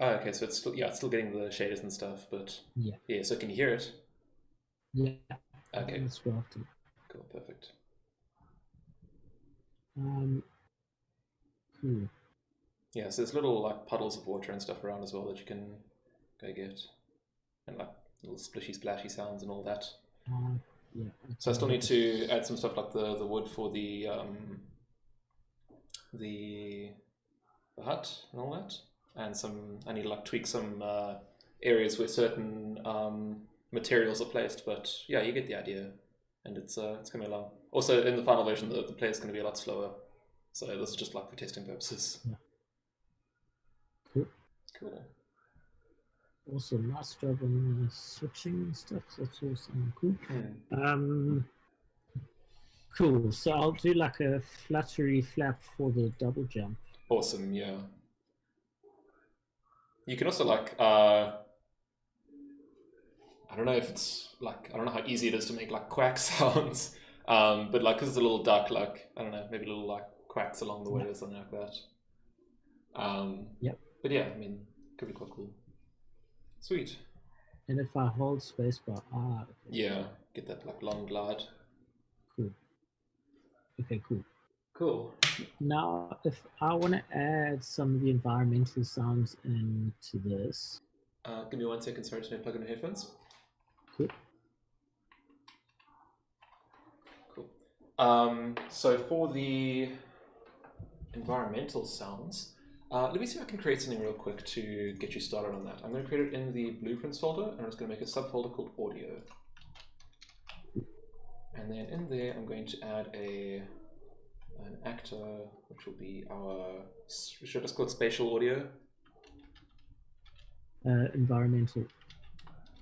Okay, so it's still getting the shaders and stuff, but yeah. So can you hear it? Yeah. Okay. Let's go after. Cool, perfect. Cool. Yeah, so there's little like puddles of water and stuff around as well that you can go get, and like little splishy splashy sounds and all that. Yeah. So I still need to add some stuff like the wood for the hut and all that, and I need to like tweak some areas where certain materials are placed. But yeah, you get the idea, and it's gonna be long. Also, in the final version, the play's gonna be a lot slower. So this is just like for testing purposes. Yeah. Cool. Cool. Also, nice job on switching and stuff. That's awesome. Cool. Cool. So I'll do like a fluttery flap for the double jump. Awesome. Yeah. You can also like I don't know if it's like I don't know how easy it is to make like quack sounds, but like because it's a little duck, like I don't know, maybe little like quacks along the way or something like that. Yep. But yeah, I mean, could be quite cool. Sweet. And if I hold spacebar, okay. Yeah, get that like long glide. Cool. Okay, cool. Cool. Now, if I want to add some of the environmental sounds into this. Give me 1 second, sorry, to plug in the headphones. Cool. Cool. So for the environmental sounds, let me see if I can create something real quick to get you started on that. I'm going to create it in the blueprints folder, and I'm just going to make a subfolder called audio. And then in there, I'm going to add an actor, which will be our, should I just call it spatial audio? Environmental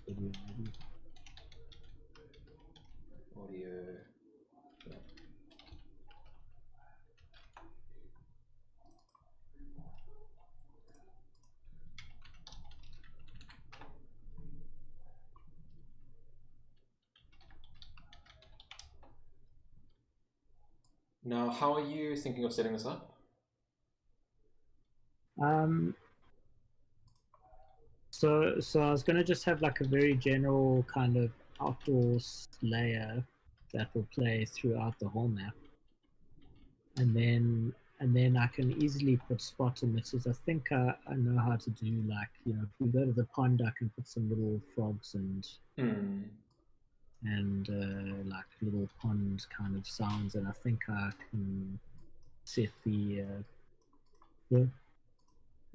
audio. Yeah. Now, how are you thinking of setting this up? So I was going to just have like a very general kind of outdoors layer that will play throughout the whole map, and then I can easily put spot emitters. I think I know how to do, like, you know, if we go to the pond, I can put some little frogs and like little pond kind of sounds, and I think I can set the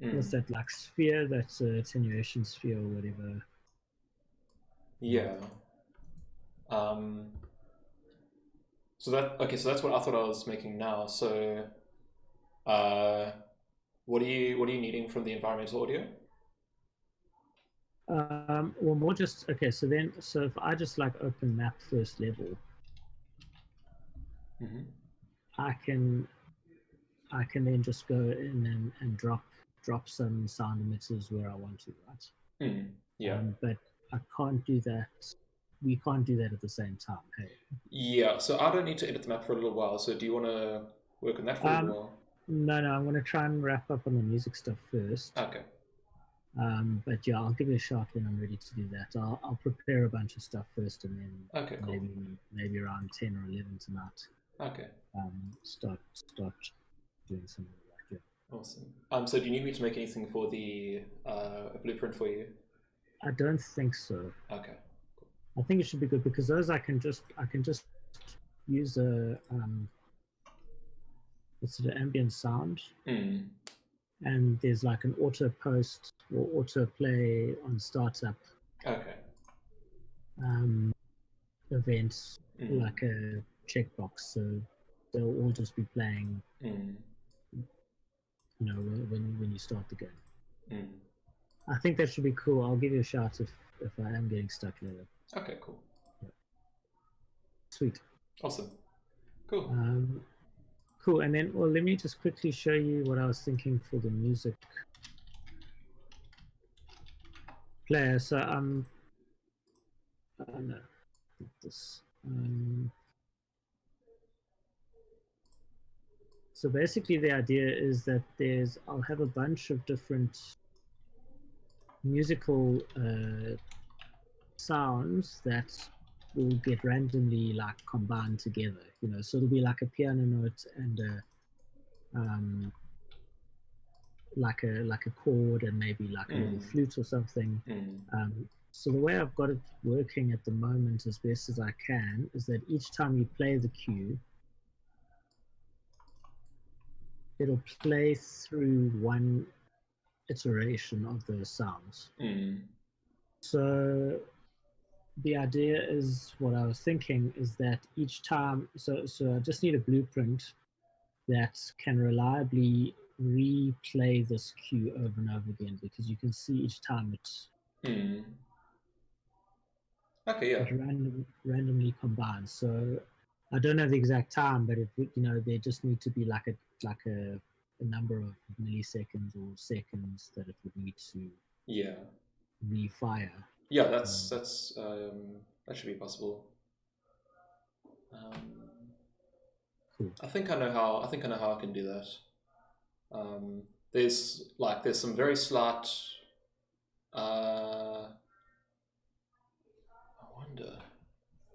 what's that, like sphere, that's attenuation sphere or whatever. Yeah. So that's what I thought I was making now. So what are you needing from the environmental audio? Well, more just, okay, so if I just like open map first level, I can then just go in and drop some sound emitters where I want to, right? Yeah. But I can't do that. We can't do that at the same time. Hey. Yeah. So I don't need to edit the map for a little while. So do you want to work on that for a little while? No, I'm going to try and wrap up on the music stuff first. Okay. But yeah, I'll give you a shot when I'm ready to do that. I'll prepare a bunch of stuff first, and then Okay, cool. maybe around 10 or 11 tonight. Okay. Start doing something like that. Yeah. Awesome. So do you need me to make anything for the a blueprint for you? I don't think so. Okay. I think it should be good because those I can just use a what's it, an ambient sound, and there's like an auto post or auto play on startup. Okay. Events like a checkbox, so they'll all just be playing. You know, when you start the game. I think that should be cool. I'll give you a shout if I am getting stuck later. Okay, cool. Yeah. Sweet. Awesome. Cool. Cool. And then, well, let me just quickly show you what I was thinking for the music player. So no, this. So basically, the idea is that I'll have a bunch of different musical sounds that will get randomly like combined together, you know. So it'll be like a piano note and like a chord and maybe like a little flute or something. So the way I've got it working at the moment as best as I can is that each time you play the cue, it'll play through one iteration of those sounds. So the idea is, what I was thinking is that each time, so I just need a blueprint that can reliably replay this cue over and over again, because you can see each time it's okay, yeah, it randomly combines. So I don't know the exact time, but it would, you know, there just need to be like a number of milliseconds or seconds that it would need to refire. Yeah, that's that should be possible. Cool. I think I know how I can do that. There's some very slight. I wonder,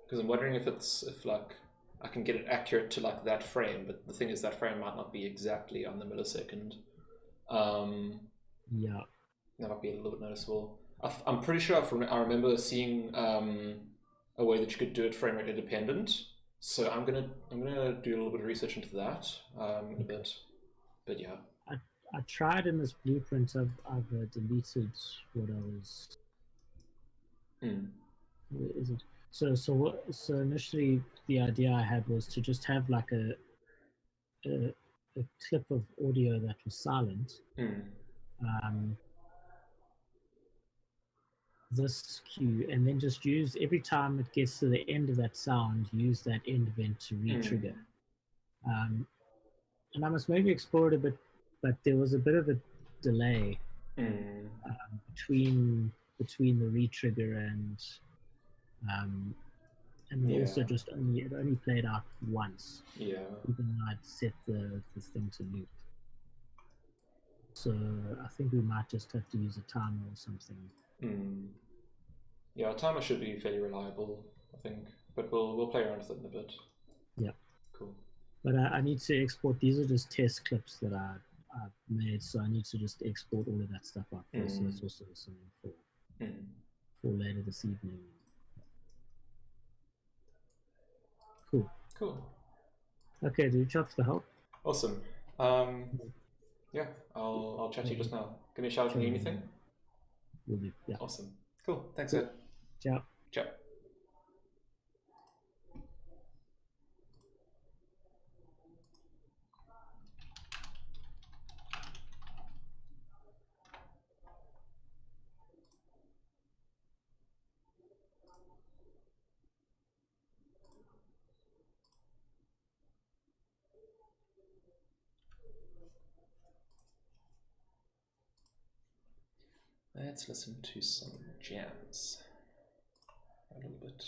because I'm wondering if I can get it accurate to like that frame, but the thing is that frame might not be exactly on the millisecond. Yeah, that might be a little bit noticeable. I'm pretty sure I remember seeing a way that you could do it frame rate independent. So I'm gonna do a little bit of research into that in a bit. But yeah, I tried in this blueprint. I've deleted what I was. Where is it? So initially the idea I had was to just have like a clip of audio that was silent. This cue, and then just use, every time it gets to the end of that sound, use that end event to re-trigger. And I must maybe explore it a bit, but there was a bit of a delay between the re-trigger and also just it only played out once. Yeah. Even though I'd set the thing to loop. So I think we might just have to use a timer or something. Yeah, a timer should be fairly reliable, I think, but we'll play around with it in a bit. Yeah. Cool. But I need to export. These are just test clips that I've made, so I need to just export all of that stuff out first. So that's also something for later this evening. Cool. Cool. Okay, dude. Chops the help. Awesome. Yeah, I'll chat to you just now. Give me a shout if you need anything. Will do. Yeah. Awesome. Cool. Thanks, Ed. Ciao. Ciao. Let's listen to some jams a little bit.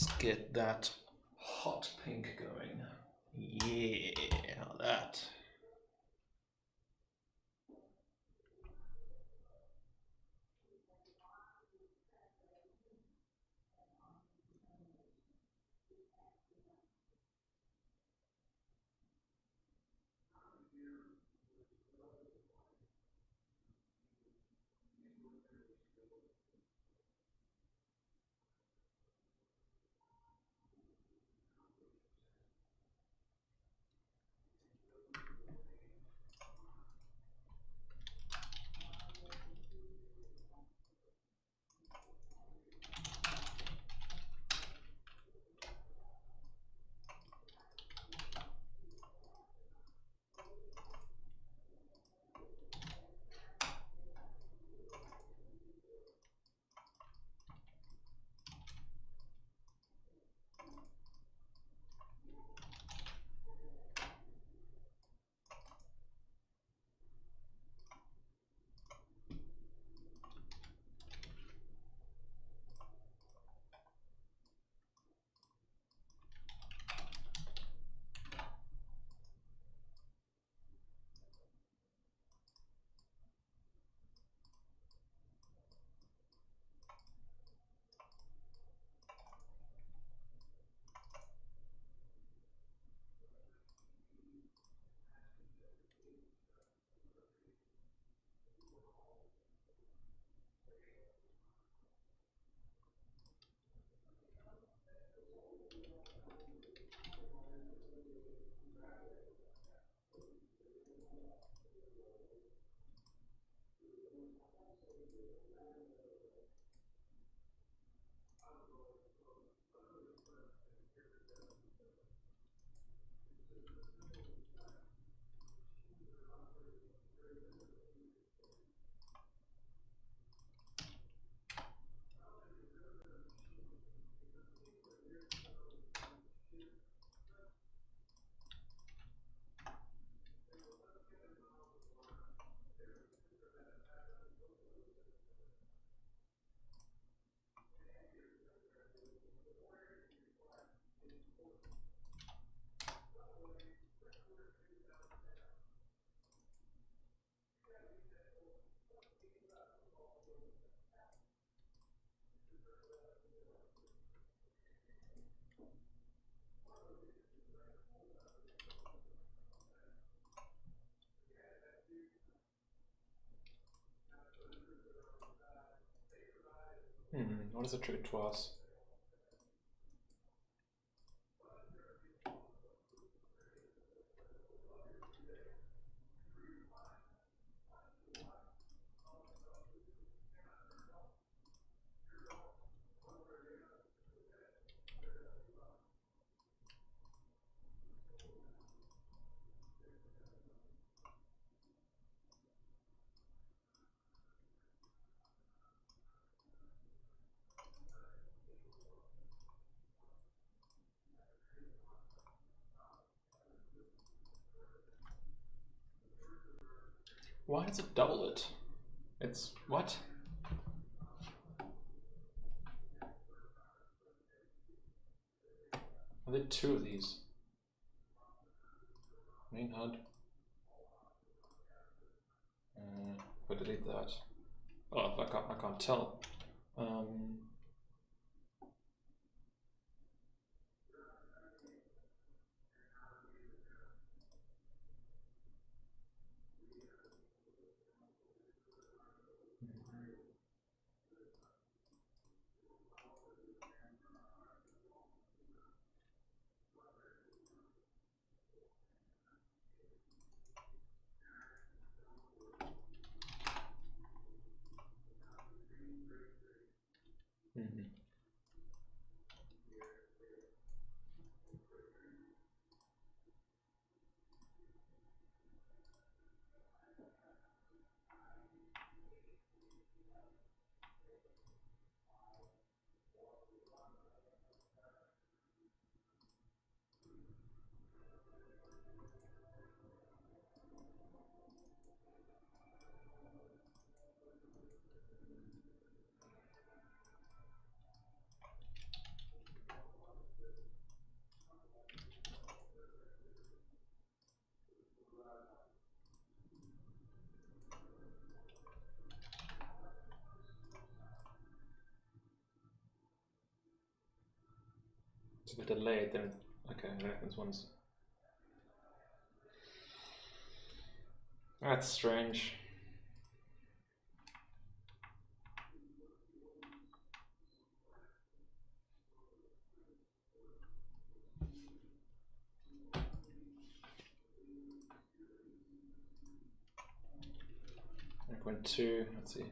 Let's get that hot pink going. Yeah, that. What does attribute to us? Why does it double it? It's what? Are there two of these? Main HUD. If I delete that. Oh, I can't tell. So if they're delayed, then okay, I reckon this one's. That's strange. .2, let's see.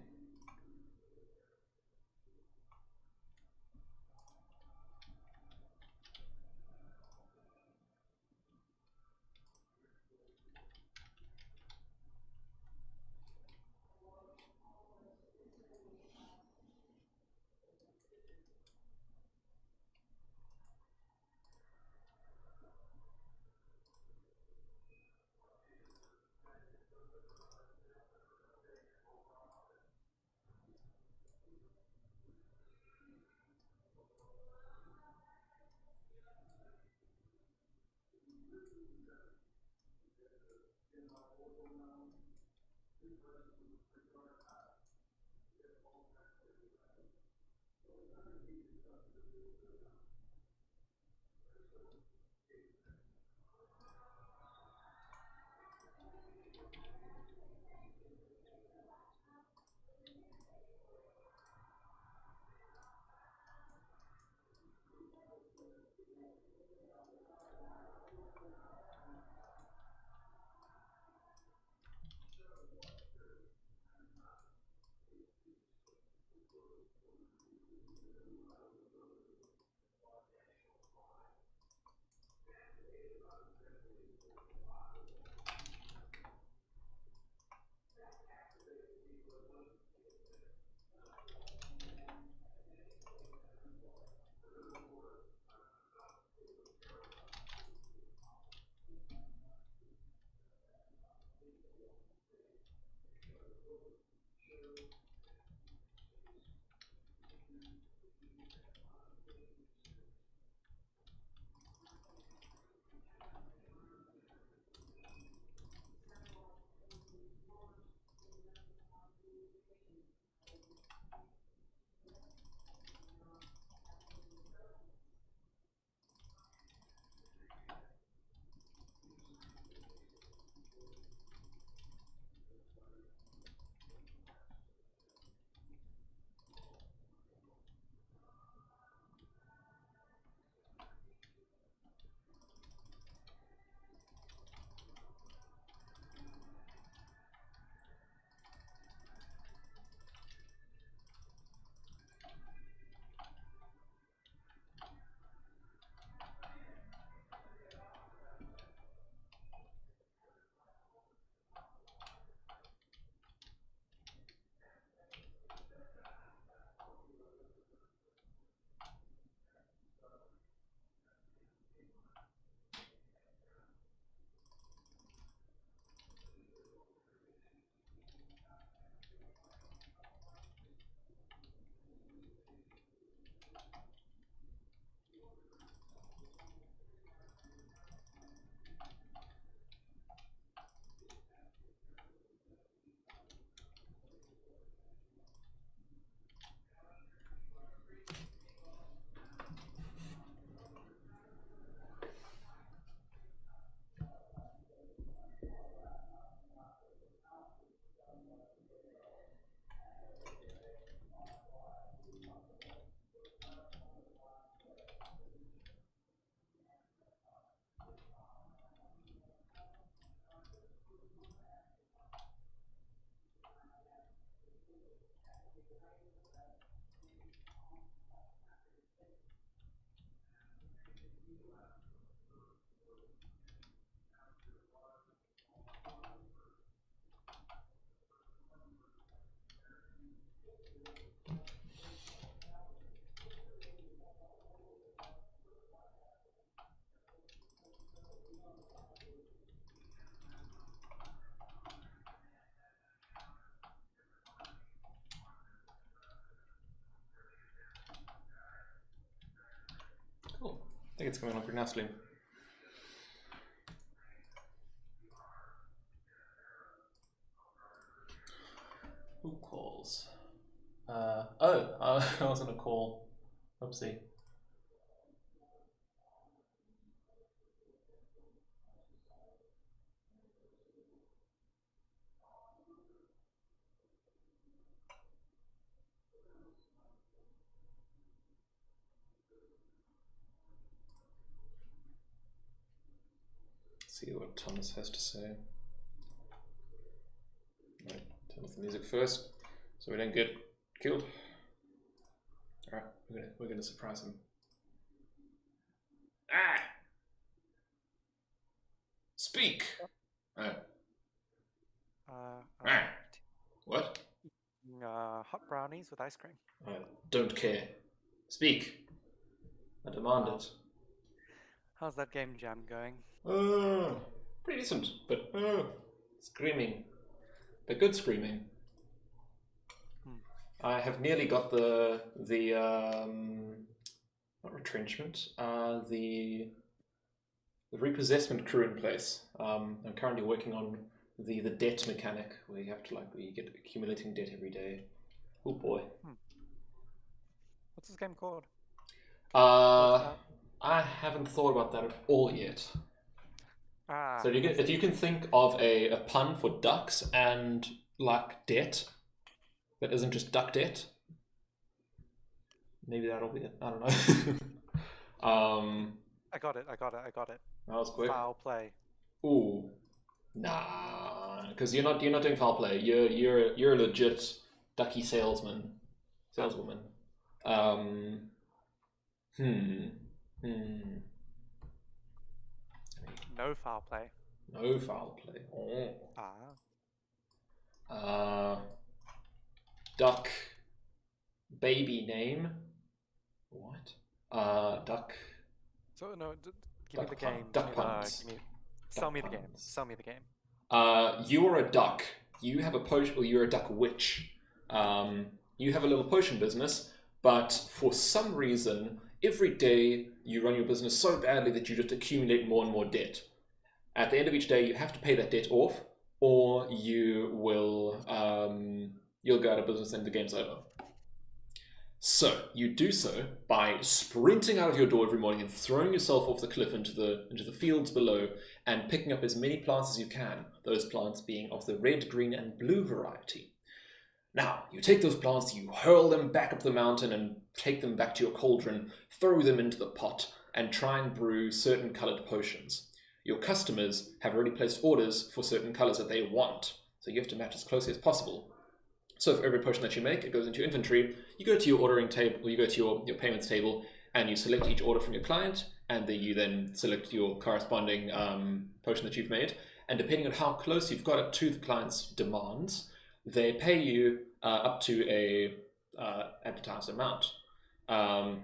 Cool. I think it's coming along pretty nicely. Who calls? I was on a call. Oopsie. see what Thomas has to say. Right, turn off the music first, so we don't get killed. All right, we're gonna surprise him. Ah! Speak. What? Hot brownies with ice cream. I don't care. Speak. I demand it. How's that game jam going? Pretty decent, but screaming. But good screaming. I have nearly got the not retrenchment, the repossessment crew in place. I'm currently working on the debt mechanic, where you have to where you get accumulating debt every day. Oh boy. What's this game called? I haven't thought about that at all yet. So if you can think of a pun for ducks and like debt that isn't just duck debt, maybe that'll be it. I don't know. I got it. That was quick. Foul play. Ooh, nah, because you're not doing foul play. You're a legit ducky saleswoman. No foul play. No foul play. Oh. Duck. Baby name. What? Duck. So no, give me the game. Duck puns. Sell me the game. Sell me the game. You are a duck. You have a potion, or you're a duck witch. You have a little potion business, but for some reason, every day you run your business so badly that you just accumulate more and more debt. At the end of each day, you have to pay that debt off, or you will you'll go out of business and the game's over. So you do so by sprinting out of your door every morning and throwing yourself off the cliff into the fields below and picking up as many plants as you can, those plants being of the red, green, and blue variety. Now, you take those plants, you hurl them back up the mountain and take them back to your cauldron, throw them into the pot, and try and brew certain coloured potions. Your customers have already placed orders for certain colours that they want, so you have to match as closely as possible. So for every potion that you make, it goes into your inventory. You go to your ordering table, or you go to your payments table, and you select each order from your client, and then you then select your corresponding potion that you've made. And depending on how close you've got it to the client's demands, they pay you up to a advertised amount.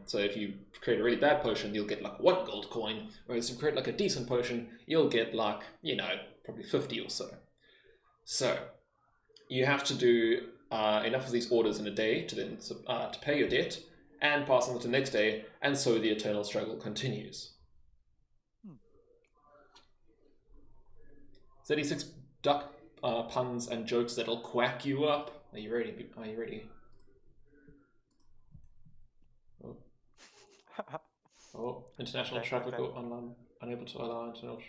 So if you create a really bad potion, you'll get like 1 gold coin, whereas if you create like a decent potion, you'll get like, probably 50 or so. So you have to do enough of these orders in a day to then to pay your debt and pass on to the next day, and so the eternal struggle continues. 36 duck puns and jokes that'll quack you up. Are you ready? Oh, international traffic online, unable to allow international.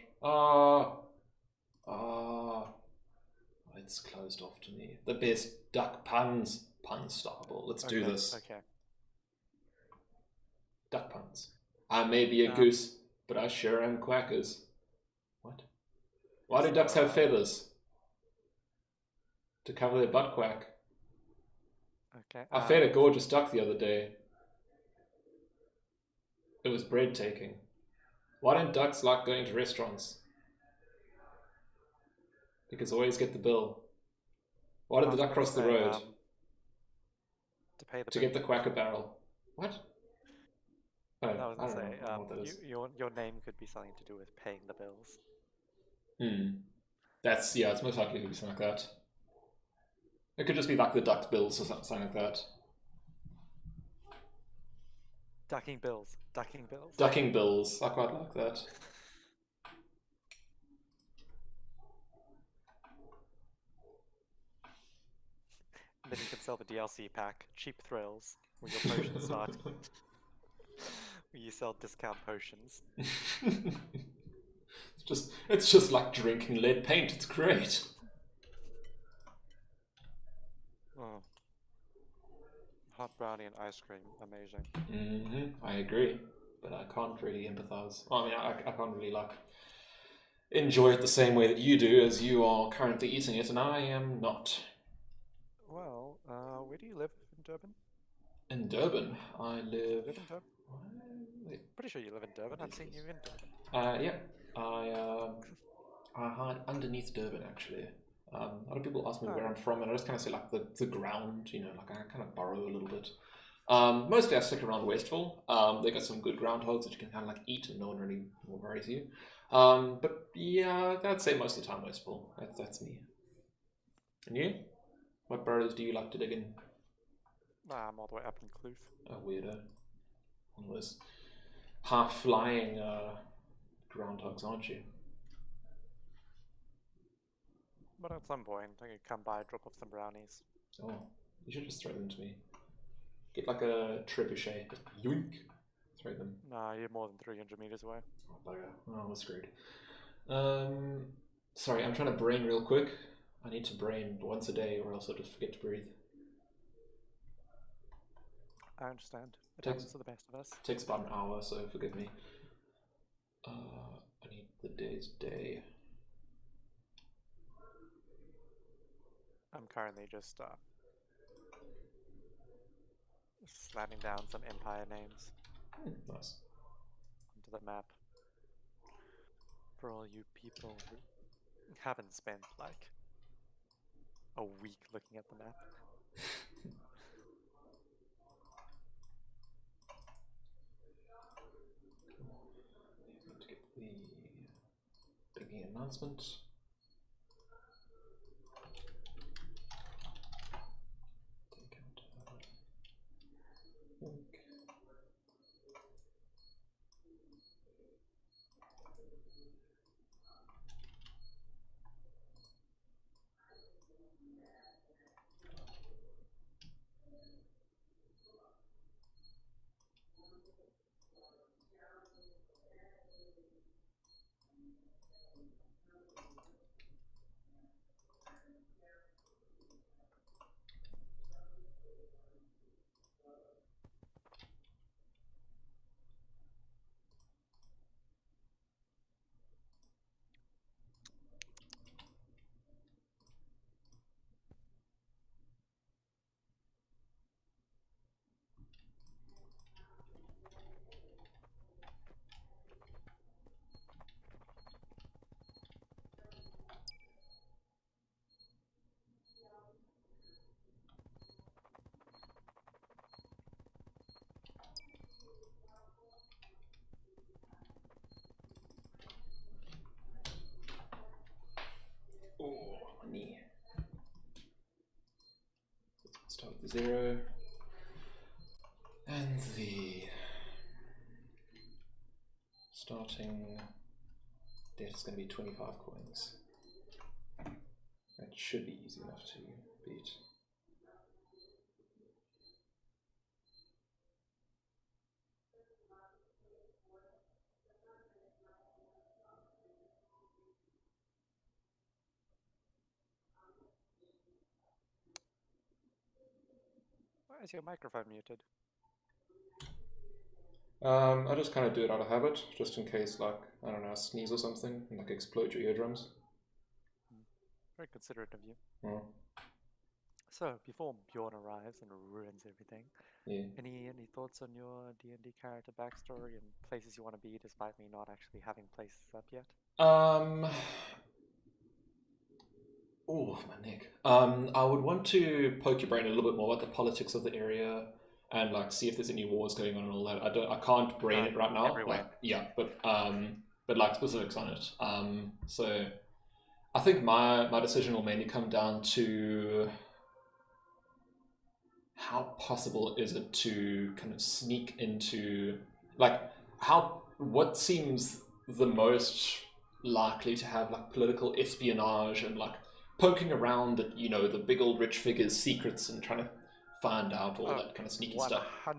It's closed off to me. The best duck puns. Pun starable. Let's do this. Okay. Duck puns. I may be a goose, but I sure am quackers. What? Why do ducks have feathers? To cover their butt quack. Okay. I fed a gorgeous duck the other day. It was breathtaking. Why don't ducks like going to restaurants? Because they always get the bill. Why did the duck cross the road? To get the Quacker Barrel. What? Oh, I was I gonna don't say, know what that is. your name could be something to do with paying the bills. It's most likely to be something like that. It could just be like the duck bills or something like that. Ducking bills. Ducking bills. I quite like that. And then you can sell the DLC pack, Cheap Thrills, where your potions start. Where you sell discount potions. It's just like drinking lead paint. It's great. Oh. Hot brownie and ice cream, amazing. I agree, but I can't really empathize. Well, I mean, I can't really like enjoy it the same way that you do, as you are currently eating it, and I am not. Well, where do you live in Durban? In Durban, I Do you live. live in Durban? Wait, Pretty sure you live in Durban. I've seen you in Durban. yeah, I hide underneath Durban actually. A lot of people ask me where I'm from, and I just kind of say like the ground, you know, like I kind of burrow a little bit. Mostly I stick around Westville. They got some good groundhogs that you can kind of like eat, and no one really worries you. But yeah, I'd say most of the time Westville. That's me. And you? What burrows do you like to dig in? Nah, I'm all the way up in Kloof. A weirdo. One of those half-flying groundhogs, aren't you? But at some point, I could come by, drop off some brownies. Oh, you should just throw them to me. Get like a trebuchet, just yoink, throw them. Nah, you're more than 300 meters away. Oh, bugger. Oh, we're screwed. Sorry, I'm trying to brain real quick. I need to brain once a day or else I'll just forget to breathe. I understand. It Takes- happens to the best of us. Takes about an hour, so forgive me. I need the day's day. I'm currently just slamming down some Empire names Nice. onto the map. For all you people who haven't spent like a week looking at the map. Need to get the biggie announcement. Take out link. Oh, money. Start with the 0. And the starting debt is going to be 25 coins. That should be easy enough to beat. Why is your microphone muted? I just kind of do it out of habit, just in case, like, I don't know, I sneeze or something, and like explode your eardrums. Very considerate of you. Oh. So, before Bjorn arrives and ruins everything, Yeah. any thoughts on your D&D character backstory and places you want to be, despite me not actually having places up yet? Oh, my neck. I would want to poke your brain a little bit more about the politics of the area and like see if there's any wars going on and all that. I can't brain it right now. Everywhere. Like, yeah, but like specifics on it. So I think my decision will mainly come down to how possible is it to kind of sneak into, like, what seems the most likely to have like political espionage and like poking around at, you know, the big old rich figures' secrets and trying to find out all that kind of sneaky stuff. 100%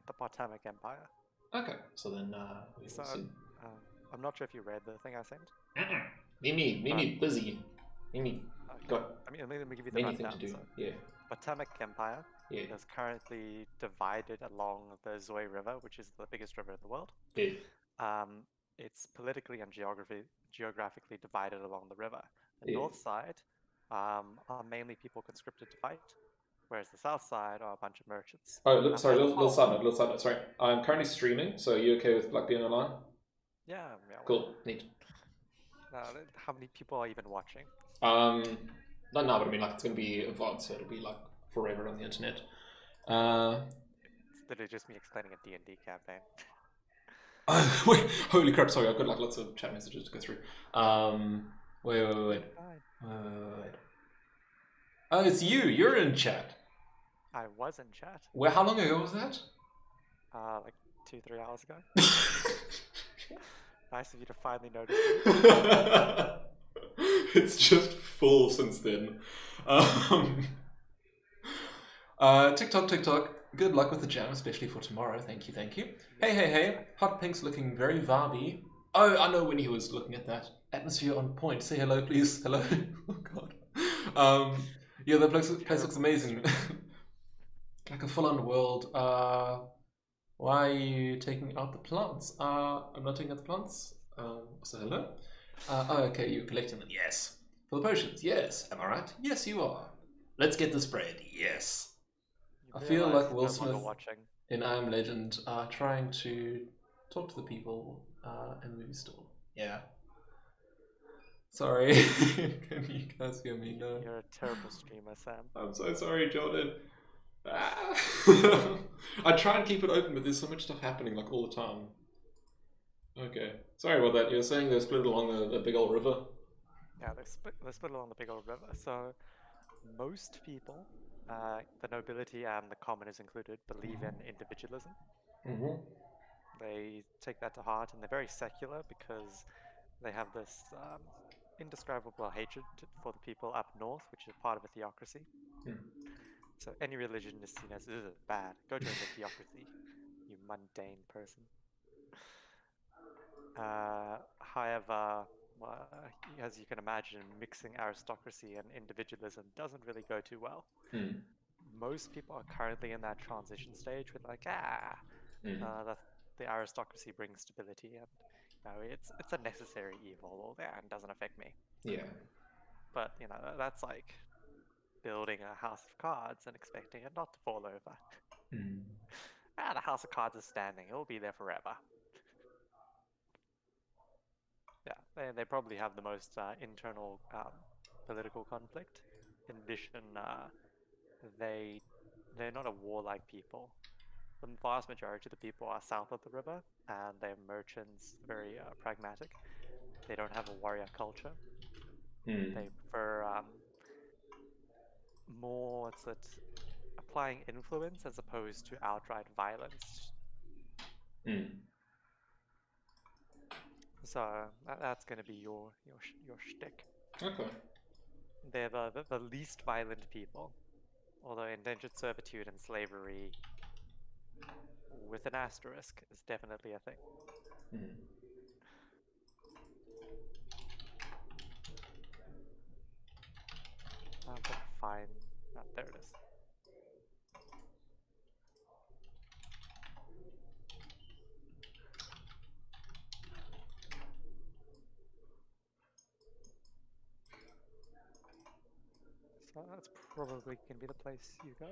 the Potamic Empire. Okay, so then we So, will see. I'm not sure if you read the thing I sent. Mimi, busy. Mimi, got I mean, let me give you the many rundown. things to do. So, Yeah. Potamic Empire Yeah. is currently divided along the Zoe River, which is the biggest river in the world. Yeah. it's politically and geographically divided along the river. The Yeah. north side are mainly people conscripted to fight, whereas the south side are a bunch of merchants. Oh, look, And sorry, then little side note. Sorry, I'm currently streaming, so are you okay with like being online? Yeah, yeah. Cool, neat. How many people are even watching? Not now, but I mean, like, it's gonna be advanced, so it'll be like forever on the internet. It's literally just me explaining a D&D campaign. Wait, holy crap! Sorry, I've got like lots of chat messages to go through. Wait. Oh, it's you. You're in chat. I was in chat. Well, how long ago was that? Like 2-3 hours ago. Nice of you to finally notice. It's just full since then. TikTok. Good luck with the jam, especially for tomorrow. Thank you. Hey. Hot Pink's looking very vibey. Oh, I know when he was looking at that. Atmosphere on point. Say hello, please. Hello. Oh, God. Yeah, the place looks amazing. Like a full-on world. Why are you taking out the plants? I'm not taking out the plants. So hello. Okay, you're collecting them. Yes. For the potions. Yes. Am I right? Yes, you are. Let's get this bread. Yes. I feel like Will Smith in I Am Legend trying to talk to the people in the movie store. Yeah. Sorry. Can you guys hear me? No. You're a terrible streamer, Sam. I'm so sorry, Jordan. I try and keep it open, but there's so much stuff happening like all the time. Okay. Sorry about that. You're saying they're split along the big old river? Yeah, they're split along the big old river. So most people, the nobility and the commoners included, believe in individualism. Mm-hmm. They take that to heart, and they're very secular because they have this indescribable hatred for the people up north, which is part of a theocracy. So any religion is seen as bad. Go join the theocracy, you mundane person. However, as you can imagine, mixing aristocracy and individualism doesn't really go too well. Most people are currently in that transition stage with like, the aristocracy brings stability, and it's a necessary evil and doesn't affect me. Yeah. But that's like building a house of cards and expecting it not to fall over. The house of cards is standing; it will be there forever. Yeah, they probably have the most internal political conflict. In addition, they're not a warlike people. The vast majority of the people are south of the river, and they're merchants, very pragmatic. They don't have a warrior culture. They prefer more applying influence as opposed to outright violence. So that's going to be your shtick. Okay. They're the least violent people, although indentured servitude and slavery, with an asterisk, is definitely a thing. I'm gonna find. There it is. So that's probably going to be the place you go.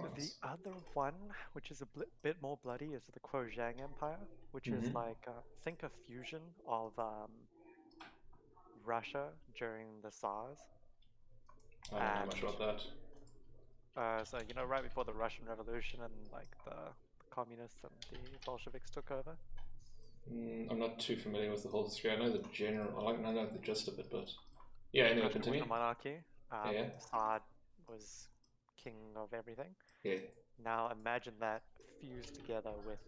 Nice. The other one, which is a bit more bloody, is the Kuozhang Empire, which is like, think a fusion of Russia during the Tsars. I don't know much about that. So, right before the Russian Revolution and like the communists and the Bolsheviks took over. I'm not too familiar with the whole history. I know the general, I know the gist of it, but yeah, anyway, continue. The monarchy. Yeah. Tsar was king of everything. Yeah. Now imagine that fused together with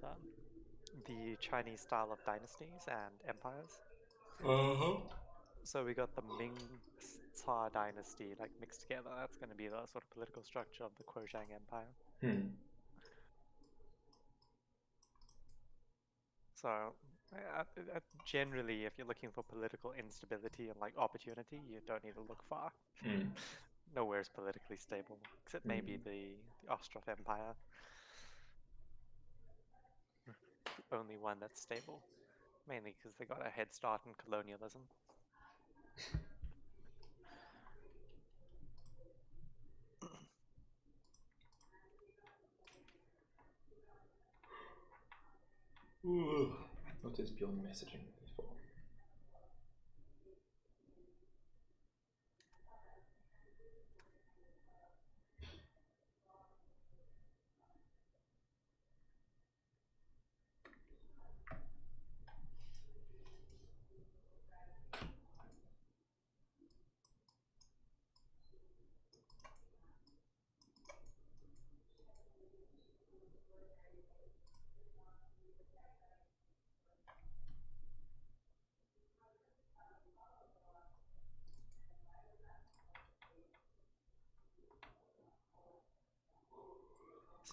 the Chinese style of dynasties and empires. So we got the Ming Tsar dynasty like mixed together. That's going to be the sort of political structure of the Kuozhang Empire. So generally, if you're looking for political instability and like opportunity, you don't need to look far. Nowhere is politically stable, except maybe the Ostrov Empire. The only one that's stable. Mainly because they got a head start in colonialism. What is beyond messaging for?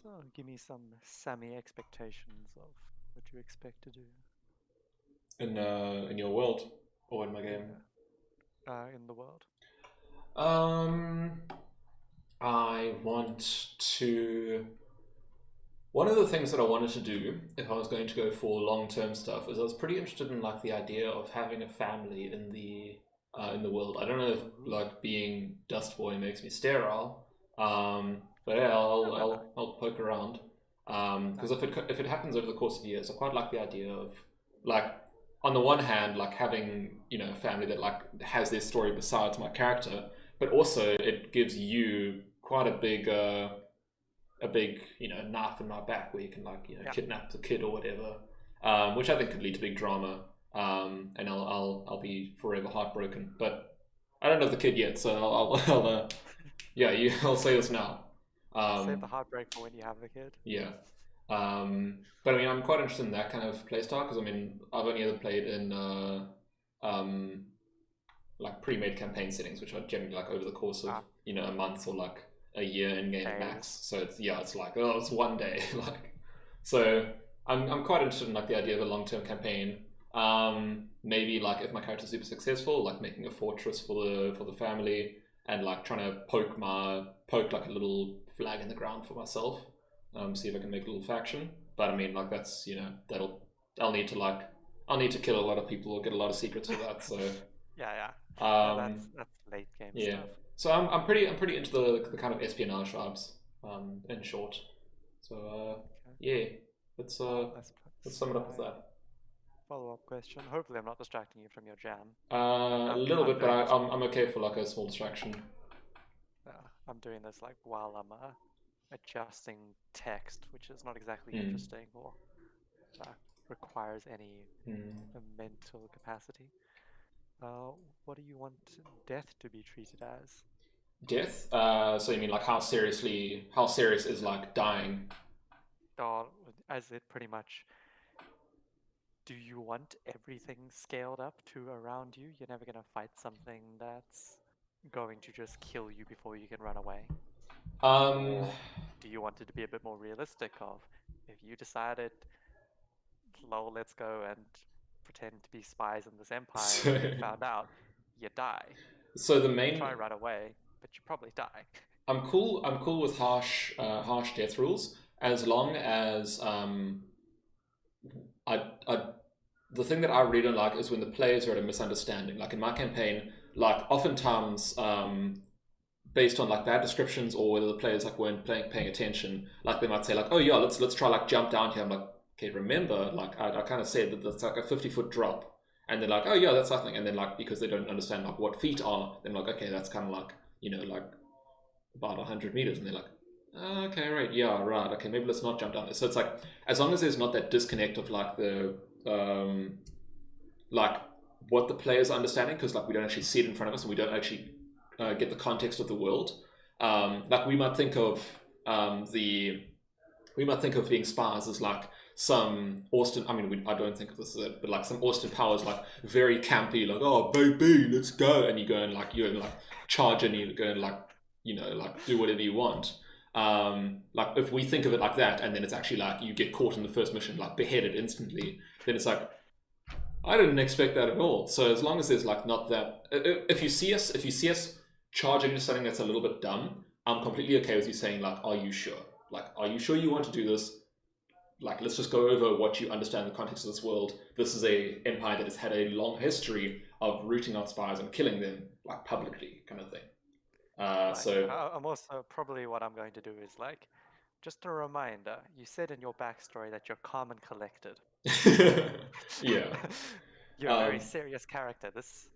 So give me some Sammy expectations of what you expect to do. In your world or in my game? In the world. I want to. One of the things that I wanted to do, if I was going to go for long-term stuff, is I was pretty interested in like the idea of having a family in the world. I don't know if like being Dust Boy makes me sterile, but yeah, I'll poke around. Because if it happens over the course of years, I quite like the idea of like, on the one hand, like having, you know, a family that like has their story besides my character, but also it gives you quite a big you know, knife in my back where you can like, you know, kidnap the kid or whatever, which I think could lead to big drama, and I'll be forever heartbroken. But I don't have the kid yet, so I'll I'll say this now. Save the heartbreak for when you have the kid. Yeah. But I mean, I'm quite interested in that kind of playstyle because I mean, I've only ever played in like pre-made campaign settings, which are generally like over the course of you know, a month or like a year in game max. So it's like, oh, it's one day. Like, so I'm quite interested in like the idea of a long-term campaign. Maybe like if my character's super successful, like making a fortress for the family and like trying to poke like a little flag in the ground for myself. See if I can make a little faction. But I mean, like that's, you know, I'll need to kill a lot of people or get a lot of secrets for that. So that's late game stuff. So I'm pretty into the kind of espionage vibes, in short. So let's sum it up with that. Follow-up question. Hopefully I'm not distracting you from your jam. A little bit, but I'm okay for like a small distraction. I'm doing this like while I'm adjusting text, which is not exactly interesting or requires any mental capacity. What do you want death to be treated as? Death? So you mean like how serious is like dying? As it pretty much. Do you want everything scaled up to around you? You're never gonna fight something that's going to just kill you before you can run away. Or do you want it to be a bit more realistic of, if you decided, lol, let's go and pretend to be spies in this empire and you found out, you die. So the main... You try to run away, but you probably die. I'm cool with harsh death rules, as long as the thing that I really don't like is when the players are at a misunderstanding. Like in my campaign, like oftentimes based on like bad descriptions or whether the players like weren't paying attention, like they might say like, oh yeah, let's try like jump down here. I'm like, okay, remember, like I kind of said that that's like a 50-foot drop, and they're like, oh yeah, that's nothing. And then like, because they don't understand like what feet are, then like, okay, that's kind of like, you know, like about 100 meters, and they're like, okay, right, yeah, right, okay, maybe let's not jump down there. So it's like, as long as there's not that disconnect of like the like what the players are understanding, because like we don't actually see it in front of us and we don't actually get the context of the world. Like we might think of being spies as like some Austin, I mean, I don't think of this as it, but like some Austin Powers, like very campy, like, oh baby, let's go, and you go and like, you're like charge and you go and like, you know, like do whatever you want. Like if we think of it like that, and then it's actually like you get caught in the first mission, like beheaded instantly, then it's like, I didn't expect that at all. So as long as there's like not that, if you see us charging into something that's a little bit dumb, I'm completely okay with you saying like, are you sure? Like, are you sure you want to do this? like let's just go over what you understand the context of this world. This is a empire that has had a long history of rooting out spies and killing them like publicly, kind of thing. I'm also probably what I'm going to do is like, just a reminder. You said in your backstory that you're calm and collected. Yeah. You're a very serious character. This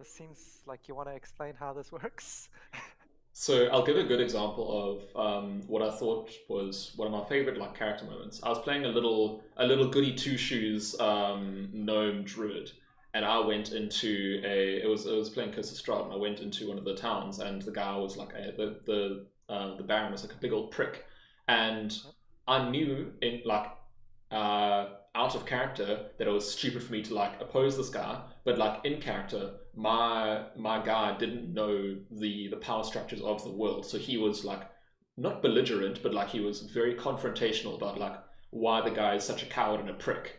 seems like you want to explain how this works. So I'll give a good example of what I thought was one of my favorite like character moments. I was playing a little goody two shoes gnome druid, and I went into it was playing Curse of Strahd, and I went into one of the towns, and the guy was like the Baron was like a big old prick, and I knew in like out of character that it was stupid for me to like oppose this guy, but like in character, my guy didn't know the power structures of the world, so he was like not belligerent, but like he was very confrontational about like why the guy is such a coward and a prick,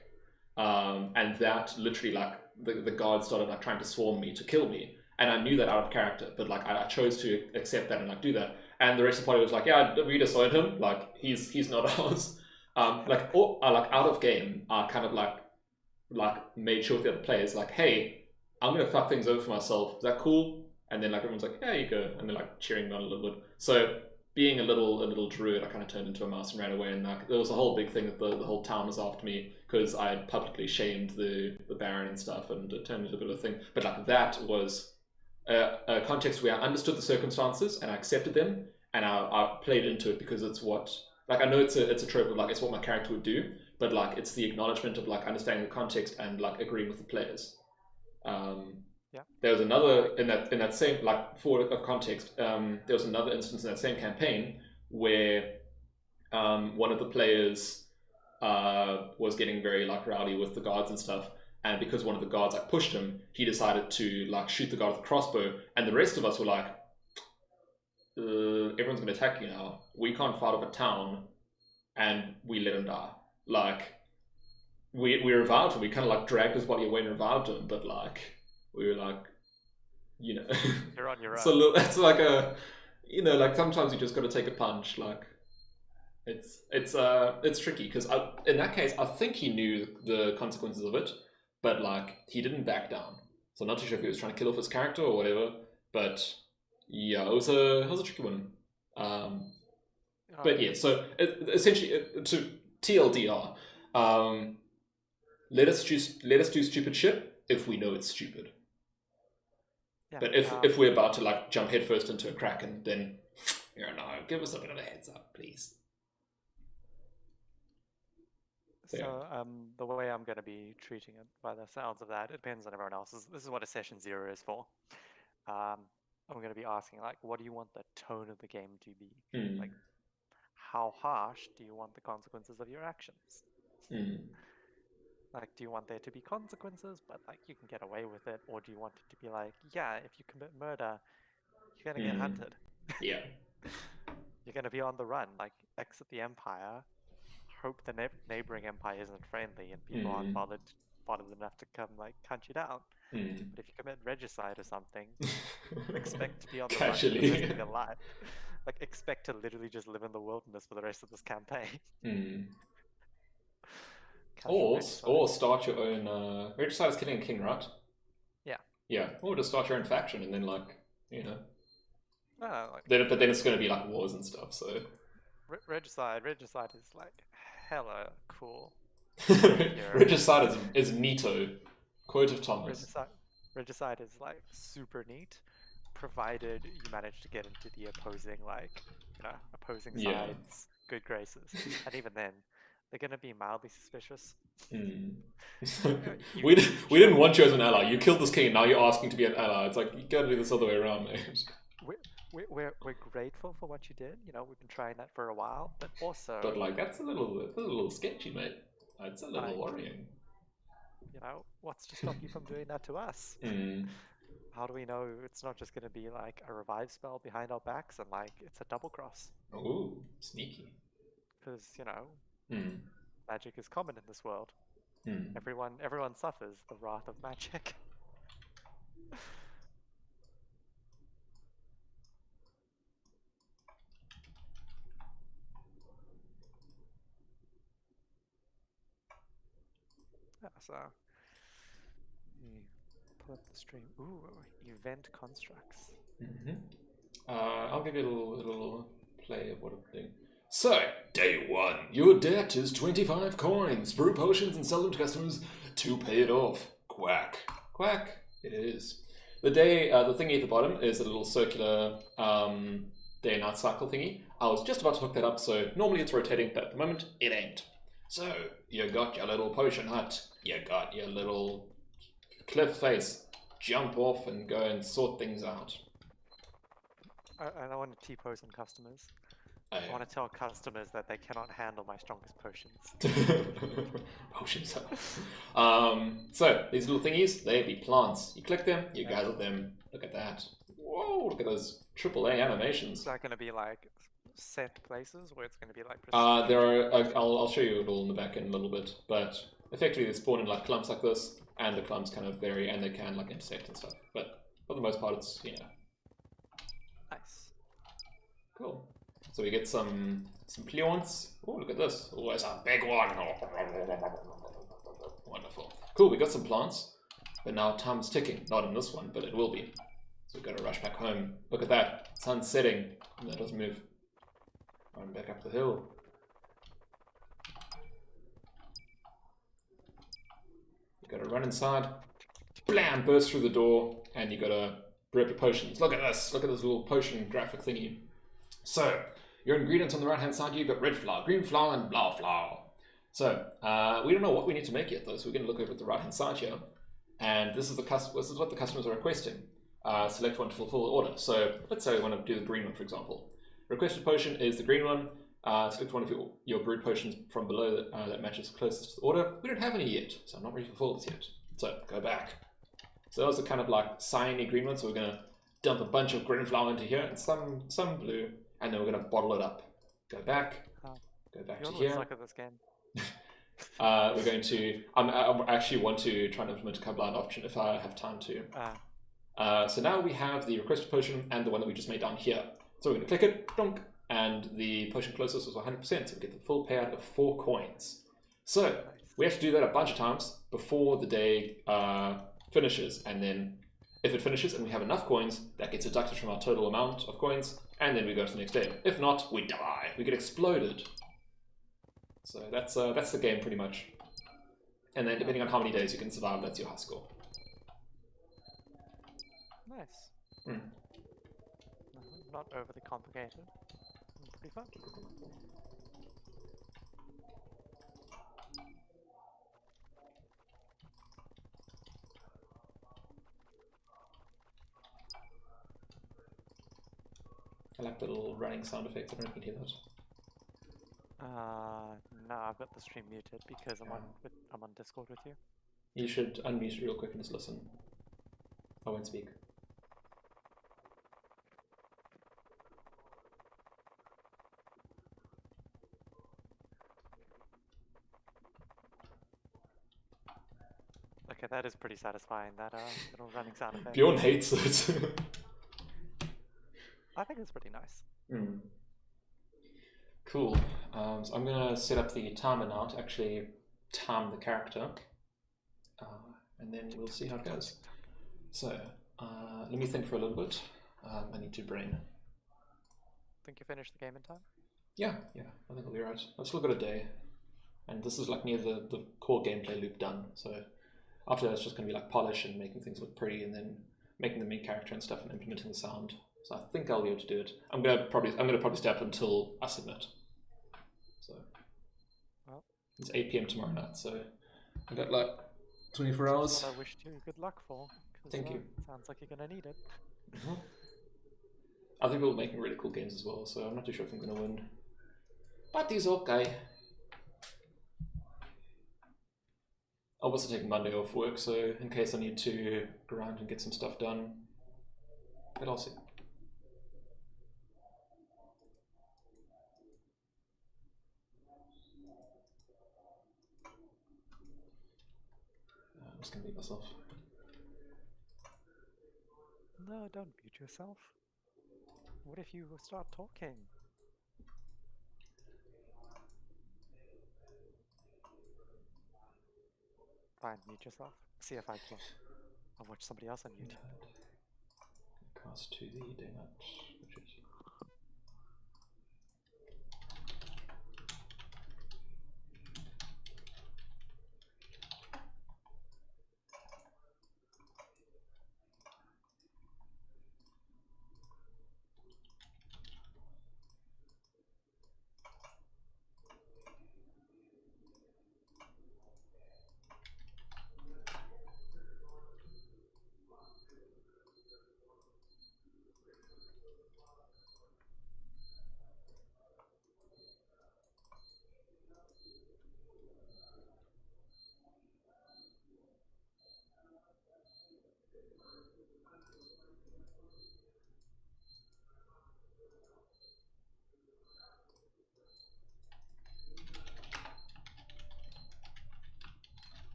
and that literally like the guards started like trying to swarm me to kill me, and I knew that out of character, but like I chose to accept that and like do that, and the rest of the party was like, yeah, we disowned him, like he's not ours. Like out of game, I kind of like made sure with the other players like, hey, I'm gonna fuck things over for myself. Is that cool? And then like everyone's like, yeah, you go, and they're like cheering me on a little bit. So being a little druid, I kind of turned into a mouse and ran away. And like there was a whole big thing that the whole town was after me because I had publicly shamed the Baron and stuff, and it turned into a bit of a thing. But like that was a context where I understood the circumstances and I accepted them, and I played into it because it's what. Like I know it's a trope of like it's what my character would do, but like it's the acknowledgement of like understanding the context and like agreeing with the players. There was another in that same like for context. There was another instance in that same campaign where one of the players was getting very like rowdy with the guards and stuff, and because one of the guards like pushed him, he decided to like shoot the guard with a crossbow, and the rest of us were like, everyone's going to attack you now. We can't fight off a town, and we let him die. Like, we revived him. We kind of like dragged his body away and revived him, but like, we were like, you know, you're on your own. So that's like a, you know, like sometimes you just got to take a punch. Like, it's tricky because in that case, I think he knew the consequences of it, but like he didn't back down. So I'm not too sure if he was trying to kill off his character or whatever, but. Yeah, it was a tricky one. But yeah, so essentially, to TLDR, let us do stupid shit if we know it's stupid. Yeah, but if we're about to like jump headfirst into a kraken, then no, give us a bit of a heads up, please. So the way I'm going to be treating it, by the sounds of that, it depends on everyone else. This is what a session 0 is for. I'm going to be asking, like, what do you want the tone of the game to be? Like, how harsh do you want the consequences of your actions? Like, do you want there to be consequences, but, like, you can get away with it? Or do you want it to be like, yeah, if you commit murder, you're going to get hunted. Yeah. You're going to be on the run. Like, exit the Empire, hope the neighboring Empire isn't friendly and people aren't bothered enough to come, like, hunt you down. But if you commit regicide or something, expect to be on the run for the rest of your life. Like, expect to literally just live in the wilderness for the rest of this campaign. Or start your own. Regicide is killing a king, right? Yeah. Yeah. Or just start your own faction and then, like, you know. Like, but then it's going to be like wars and stuff. So. Regicide is like hella cool. Regicide is neato. Quote of Thomas. Regicide is like super neat, provided you manage to get into the opposing side's good graces, and even then, they're gonna be mildly suspicious. We didn't want you as an ally. You killed this king, and now you're asking to be an ally. It's like you gotta do this other way around, mate. We're grateful for what you did. You know, we've been trying that for a while, but also. But like that's a little sketchy, mate. It's a little worrying. You know, what's to stop you from doing that to us? How do we know it's not just going to be like a revive spell behind our backs and like it's a double cross? Ooh, sneaky. Because, you know, magic is common in this world. Everyone suffers the wrath of magic. Yeah, so you pull up the stream. Ooh, event constructs. I'll give you a little play of what I'm doing. So, day 1. Your debt is 25 coins. Brew potions and sell them to customers to pay it off. Quack. Quack. It is. The thingy at the bottom is a little circular day and night cycle thingy. I was just about to hook that up, so normally it's rotating, but at the moment it ain't. So, you got your little potion hut. You got your little cliff face. Jump off and go and sort things out. I want to T-pose on customers. Oh, I want to tell customers that they cannot handle my strongest potions. Potions. So, these little thingies, they be plants. You click them, you gather them. Look at that. Whoa, look at those AAA animations. Is that going to be like set places, or it's going to be like... There are... I'll show you it all in the back end a little bit, but effectively they spawn in like clumps like this, and the clumps kind of vary, and they can like intersect and stuff. But for the most part, it's, yeah. Nice. Cool. So we get some plants. Oh, look at this. Oh, it's a big one. Wonderful. Cool, we got some plants. But now time's ticking. Not in this one, but it will be. So we've got to rush back home. Look at that. Sun's setting. And that doesn't move. Run back up the hill. You gotta run inside. Blam! Burst through the door. And you gotta brew up your potions. Look at this. Look at this little potion graphic thingy. So, your ingredients on the right hand side, you've got red flour, green flour, and blah flour. So, we don't know what we need to make yet though, so we're going to look over at the right hand side here. And this is what the customers are requesting. Select one to fulfill the order. So, let's say we want to do the green one, for example. Requested potion is the green one. Select one of your brewed potions from below that matches closest to the order. We don't have any yet, so I'm not ready to fulfill this yet. So, go back. So that was the kind of like cyany green one, so we're going to dump a bunch of green flour into here and some blue. And then we're going to bottle it up. Go back. Go back to here. Suck at this game. We're going to... I actually want to try and implement a combined option if I have time to. So now we have the requested potion and the one that we just made down here. So we're going to click it, donk, and the potion closest was 100%, so we get the full payout of 4 coins. So we have to do that a bunch of times before the day finishes, and then if it finishes and we have enough coins, that gets deducted from our total amount of coins, and then we go to the next day. If not, we die. We get exploded. So that's the game pretty much. And then depending on how many days you can survive, that's your high score. Nice. Not overly complicated. Pretty fun. I like the little running sound effects. I don't know if you can hear that. No, I've got the stream muted because I'm on Discord with you. You should unmute real quick and just listen. I won't speak. Okay, that is pretty satisfying, that little running sound effect. Bjorn hates it. I think it's pretty nice. Cool. So I'm going to set up the timer now to actually time the character. And then we'll see how it goes. So, let me think for a little bit. I need to brain. Think you finished the game in time? Yeah, I think I'll be right. I've still got a day. And this is like near the core gameplay loop done. So after that it's just going to be like polish and making things look pretty, and then making the main character and stuff and implementing the sound. So I think I'll be able to do it. I'm gonna probably stay up until I submit. So well, it's 8 PM tomorrow night, so I got like 24 hours. I wished you good luck for. Thank you. Sounds like you're gonna need it. I think we're making really cool games as well, so I'm not too sure if I'm gonna win. But it's okay. I'll also take Monday off work, so in case I need to grind and get some stuff done. But I'll see. I'm just gonna mute myself. No, don't mute yourself. What if you start talking? try and mute yourself. See if I can. I'll watch somebody else on YouTube. Cast to the daylight widget.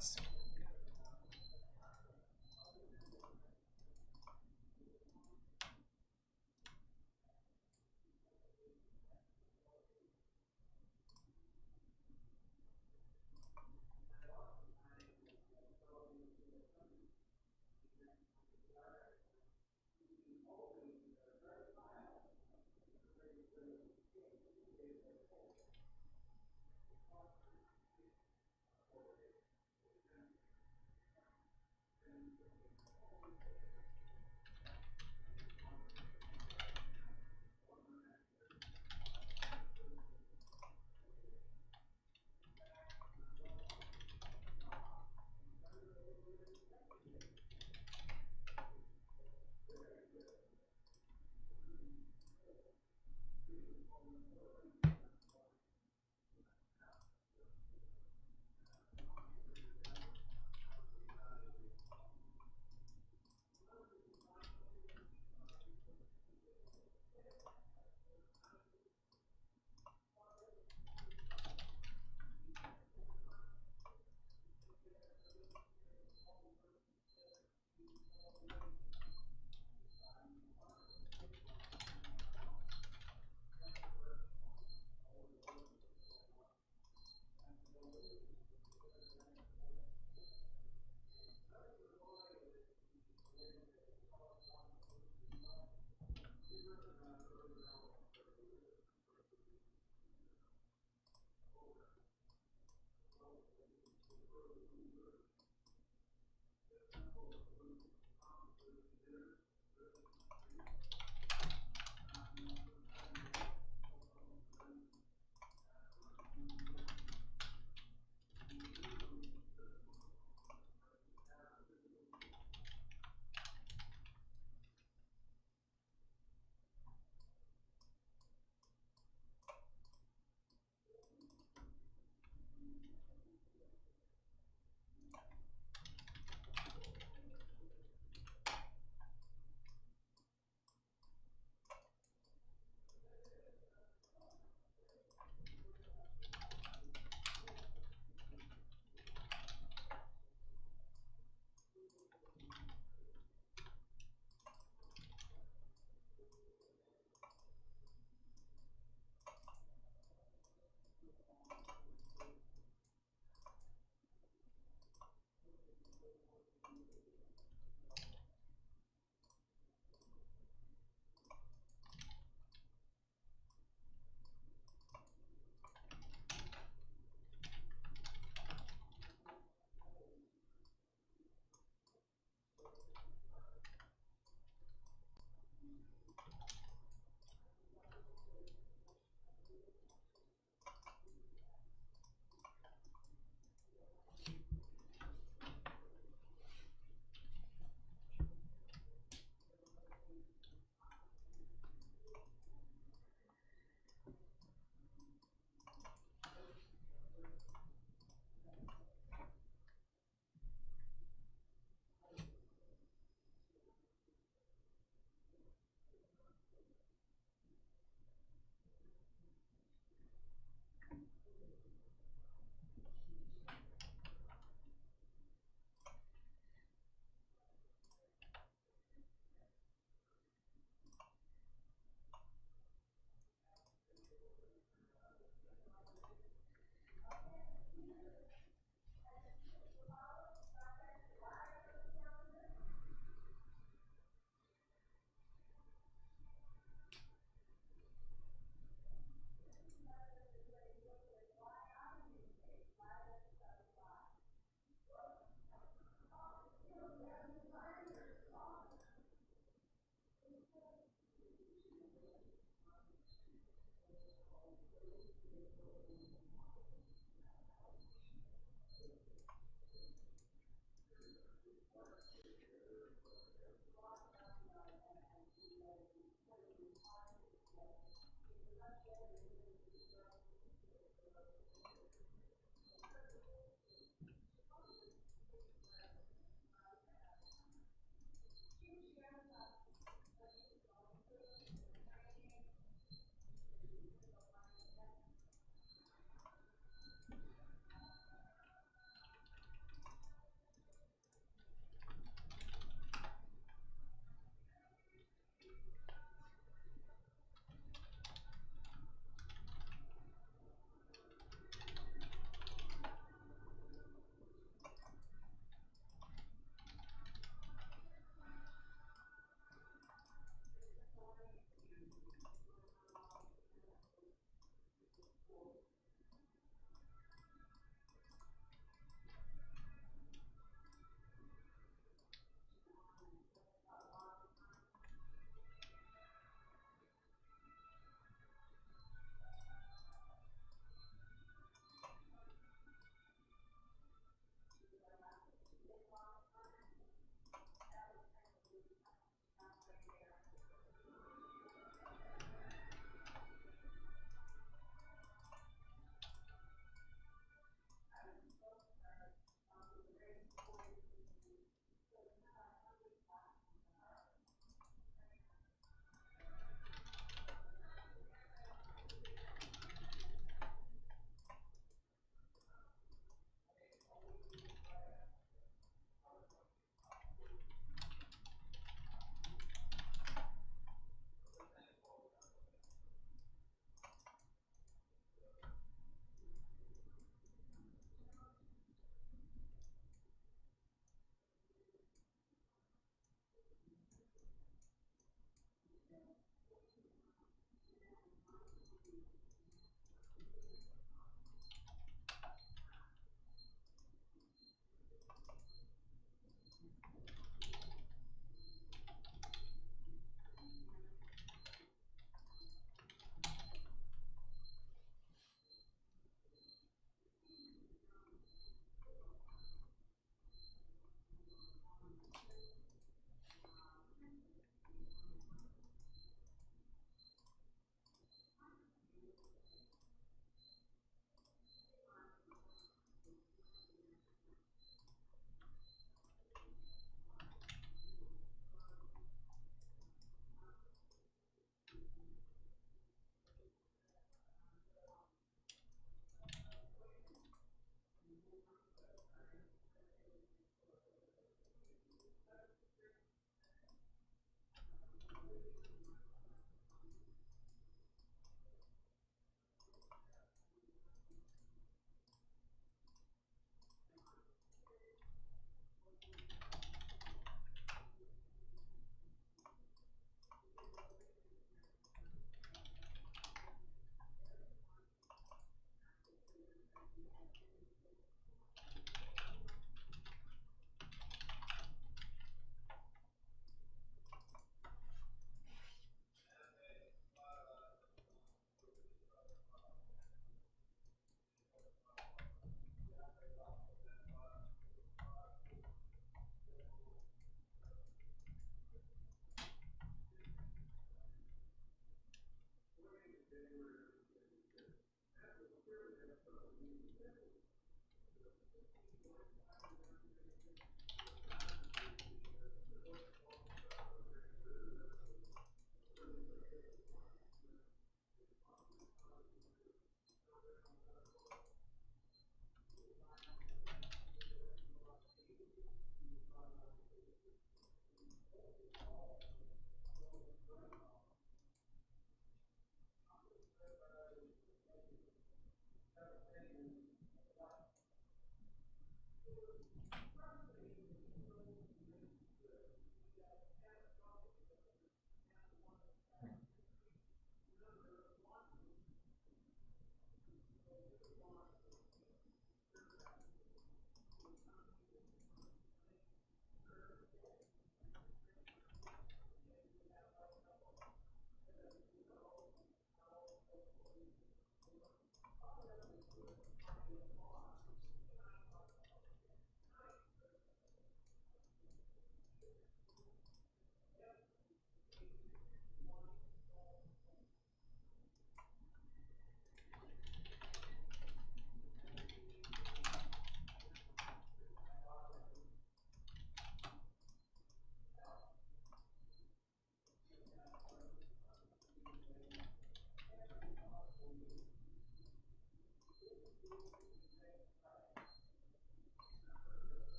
Nice.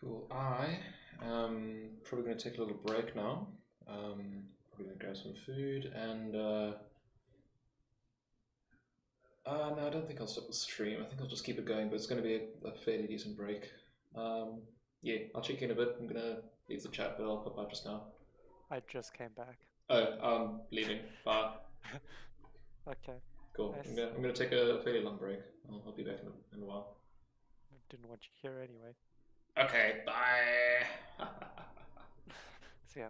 Cool. I am probably going to take a little break now. Probably going to grab some food and. No, I don't think I'll stop the stream. I think I'll just keep it going, but it's going to be a fairly decent break. Yeah, I'll check in a bit. I'm going to leave the chat, but I'll pop out just now. I just came back. Oh, I'm leaving. Bye. Okay. Cool. Nice. I'm going to take a fairly long break. I'll be back in a while. I didn't want you here anyway. Okay, bye. See ya.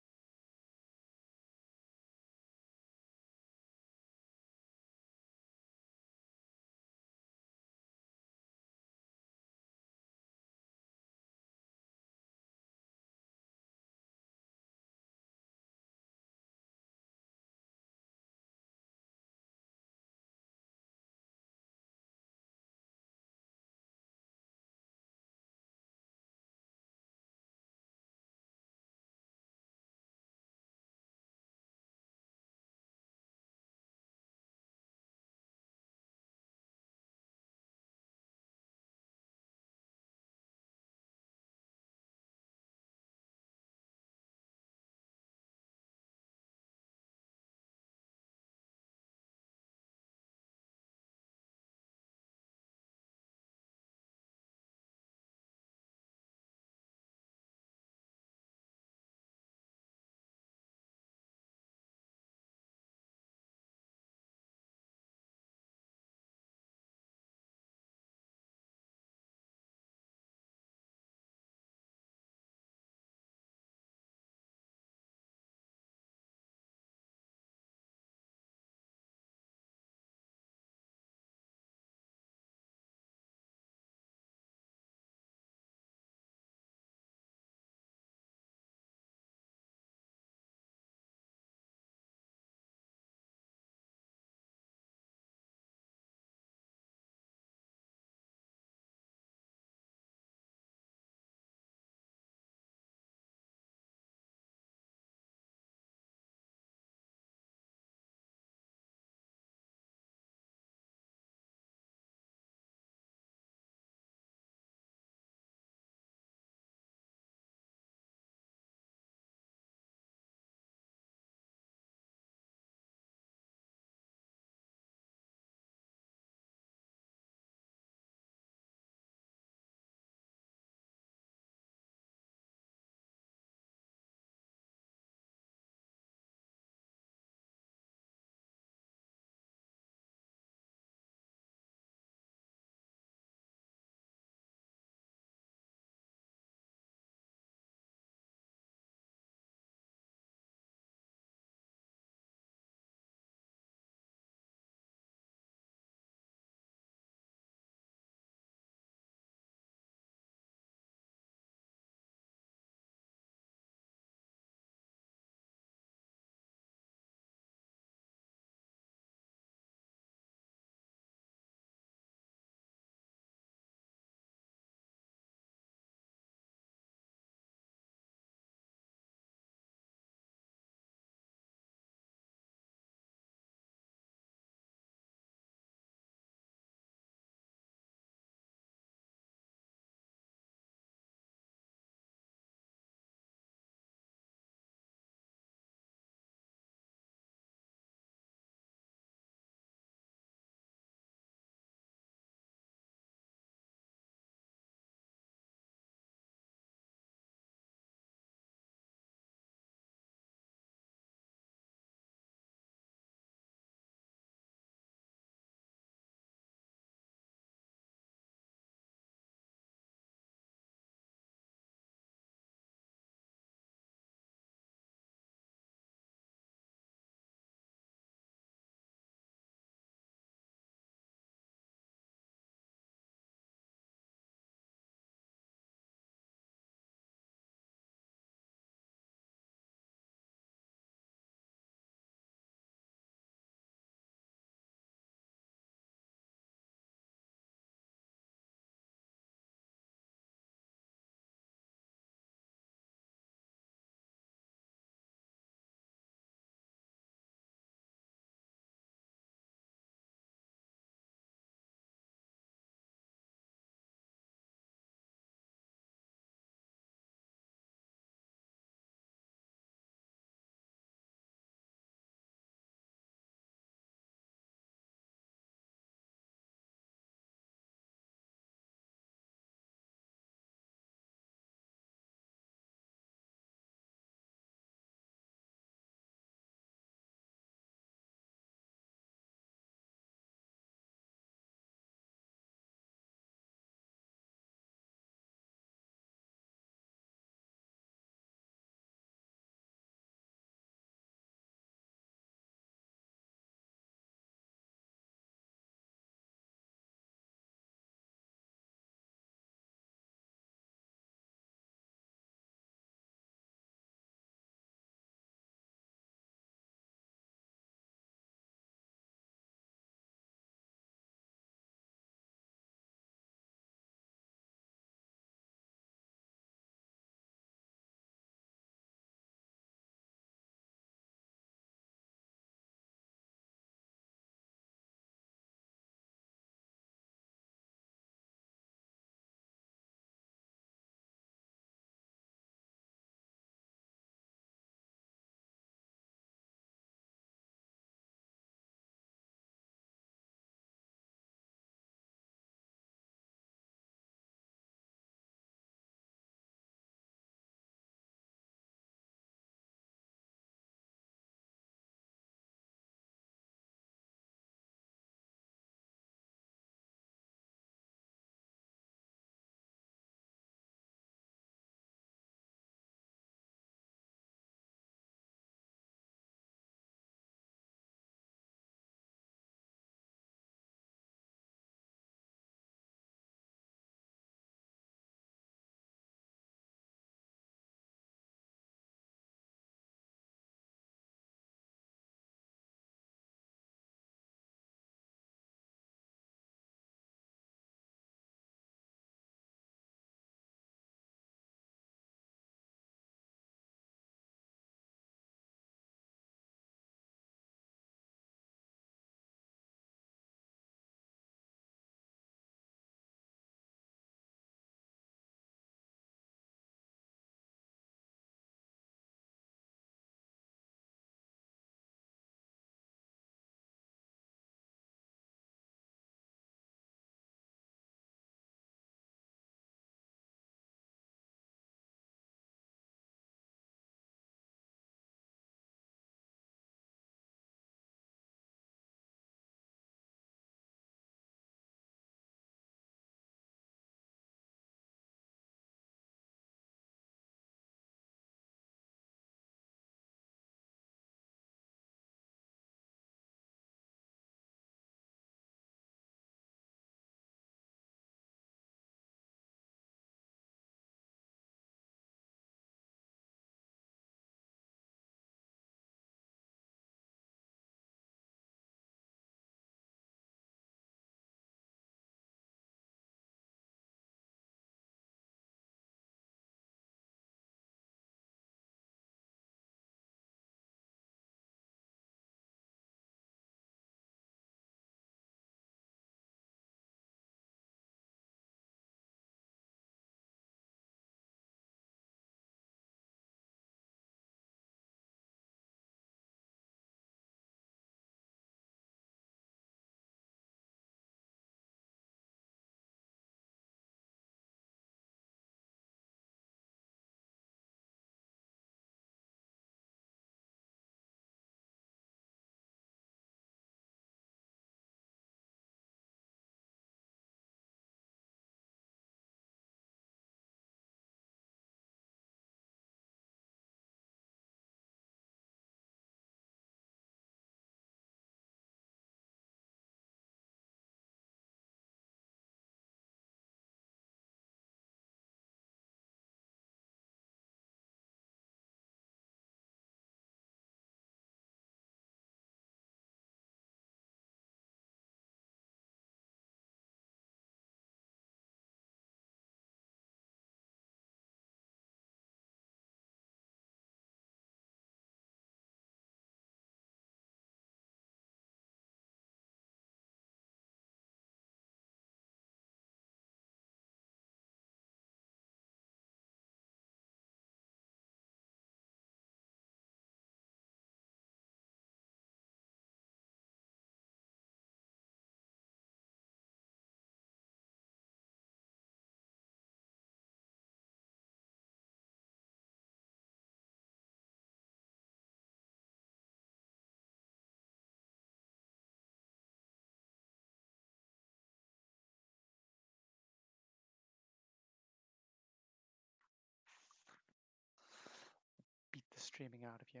streaming out of you.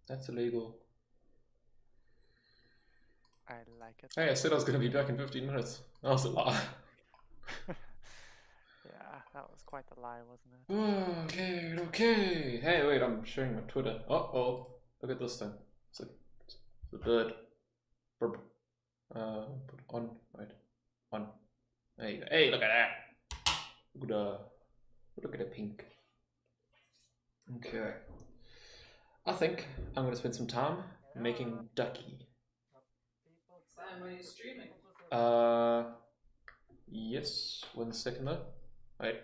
That's illegal. I like it. Hey, I said I was going to be back in 15 minutes. That was a lie. Yeah, that was quite the lie, wasn't it? Okay, okay. Hey, wait, I'm sharing my Twitter. Uh-oh. Look at this thing. It's a bird. Burp. Put on. Right. On. There you go. Hey, look at that. Look at the pink. Okay. I think I'm going to spend some time making Ducky. Sam, are you streaming? Yes. 1 second though. Wait.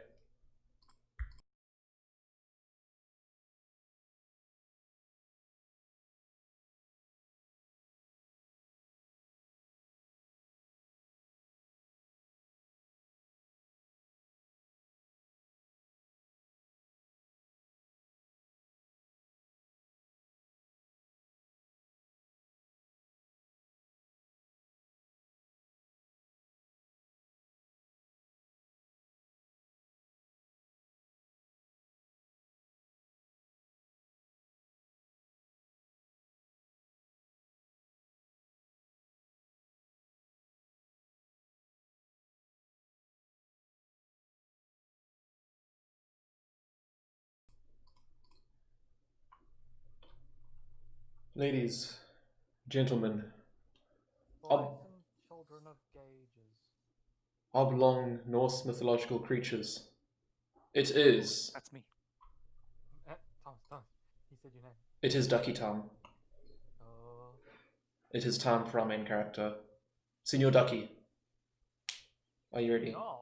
Ladies, gentlemen, Children of gauges. oblong Norse mythological creatures. It is. That's me. Tom, he said your name. It is Ducky time. Oh. It is time for our main character, Senior Ducky. Are you ready? No,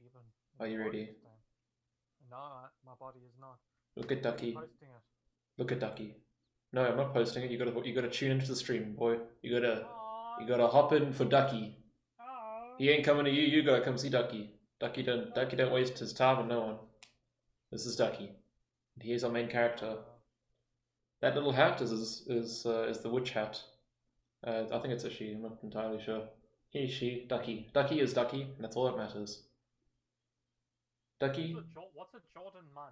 even. Are you ready? No, my body is not. Look at Ducky. Posting it. Look at Ducky. No, I'm not posting it. You gotta tune into the stream, boy. You gotta hop in for Ducky. He ain't coming to you. You gotta come see Ducky. Ducky don't waste his time on no one. This is Ducky. He is our main character. That little hat is the witch hat. I think it's a she. I'm not entirely sure. He, she, Ducky. Ducky is Ducky, and that's all that matters. Ducky. What's a Jordan man?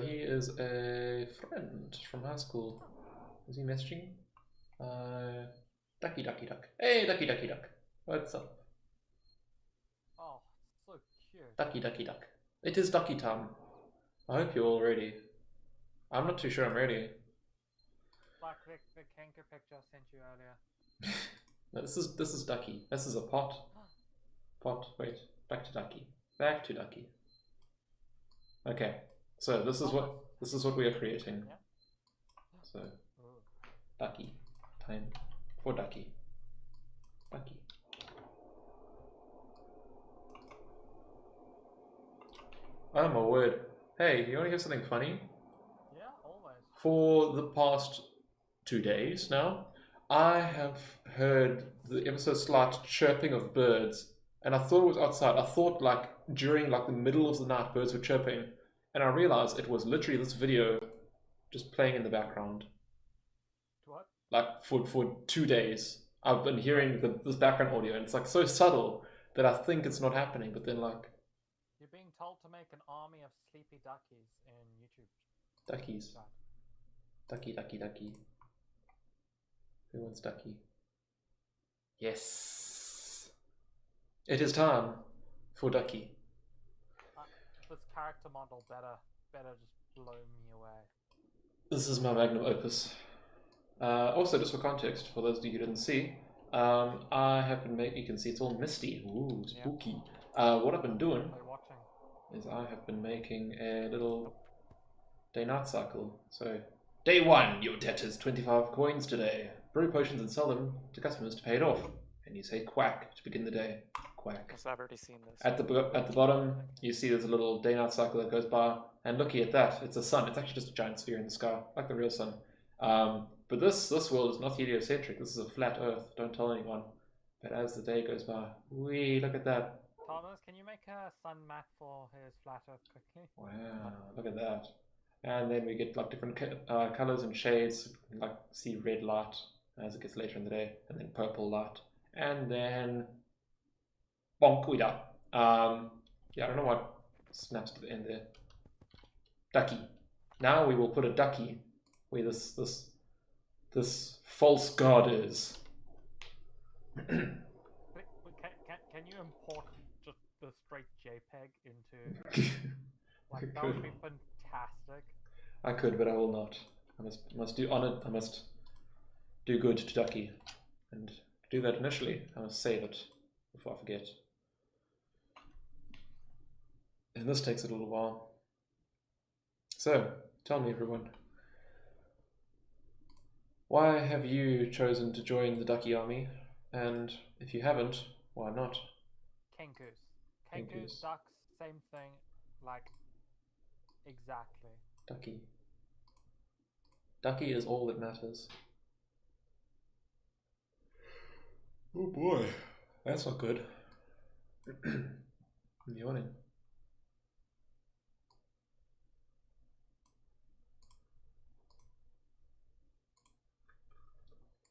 He is a friend from high school. Is he messaging? Ducky, Ducky, Duck. Hey, Ducky, Ducky, Duck. What's up? Oh, so cute. Ducky, Ducky, Duck. It is Ducky time. I hope you're all ready. I'm not too sure I'm ready. Like the canker picture I sent you earlier. No, this is Ducky. This is a pot. Pot. Wait. Back to Ducky. Back to Ducky. Okay. So this is what we are creating. So Ducky. Time for Ducky. Ducky. Oh my word. Hey, you want to hear something funny? Yeah, always. For the past 2 days now, I have heard the ever so slight chirping of birds, and I thought it was outside. I thought like during like the middle of the night birds were chirping, and I realized it was literally this video just playing in the background. What? Like for 2 days, I've been hearing this background audio, and it's like so subtle that I think it's not happening, but then like... You're being told to make an army of sleepy duckies in YouTube. Duckies. Ducky, Ducky, Ducky. Who wants Ducky? Yes! It is time for Ducky. This character model better just blow me away. This is my magnum opus. Also, just for context, for those of you who didn't see, I have been making, you can see it's all misty. Ooh, spooky. What I've been doing is I have been making a little day-night cycle. So, day 1, your debt is 25 coins today. Brew potions and sell them to customers to pay it off. And you say quack to begin the day. Quack. I've already seen this. At the bottom, you see there's a little day-night cycle that goes by. And looking at that, it's a sun. It's actually just a giant sphere in the sky, like the real sun. But this world is not heliocentric. This is a flat Earth. Don't tell anyone. But as the day goes by, wee, look at that. Thomas, can you make a sun map for his flat Earth quickly? Wow, look at that. And then we get like different colors and shades. Like see red light as it gets later in the day, and then purple light, and then bonk, we die. Yeah, I don't know what snaps to the end there. Ducky. Now we will put a ducky where this false god is. Can you import just the straight JPEG into? Like that would be fantastic. I could, but I will not. I must do honor. I must do good to Ducky, and to do that initially, I must save it before I forget. And this takes a little while. So, tell me, everyone, why have you chosen to join the Ducky army? And if you haven't, why not? Kenkus. Kenkus. Kenkus, ducks, same thing. Like, exactly. Ducky. Ducky is all that matters. Oh boy, that's not good. I'm yawning.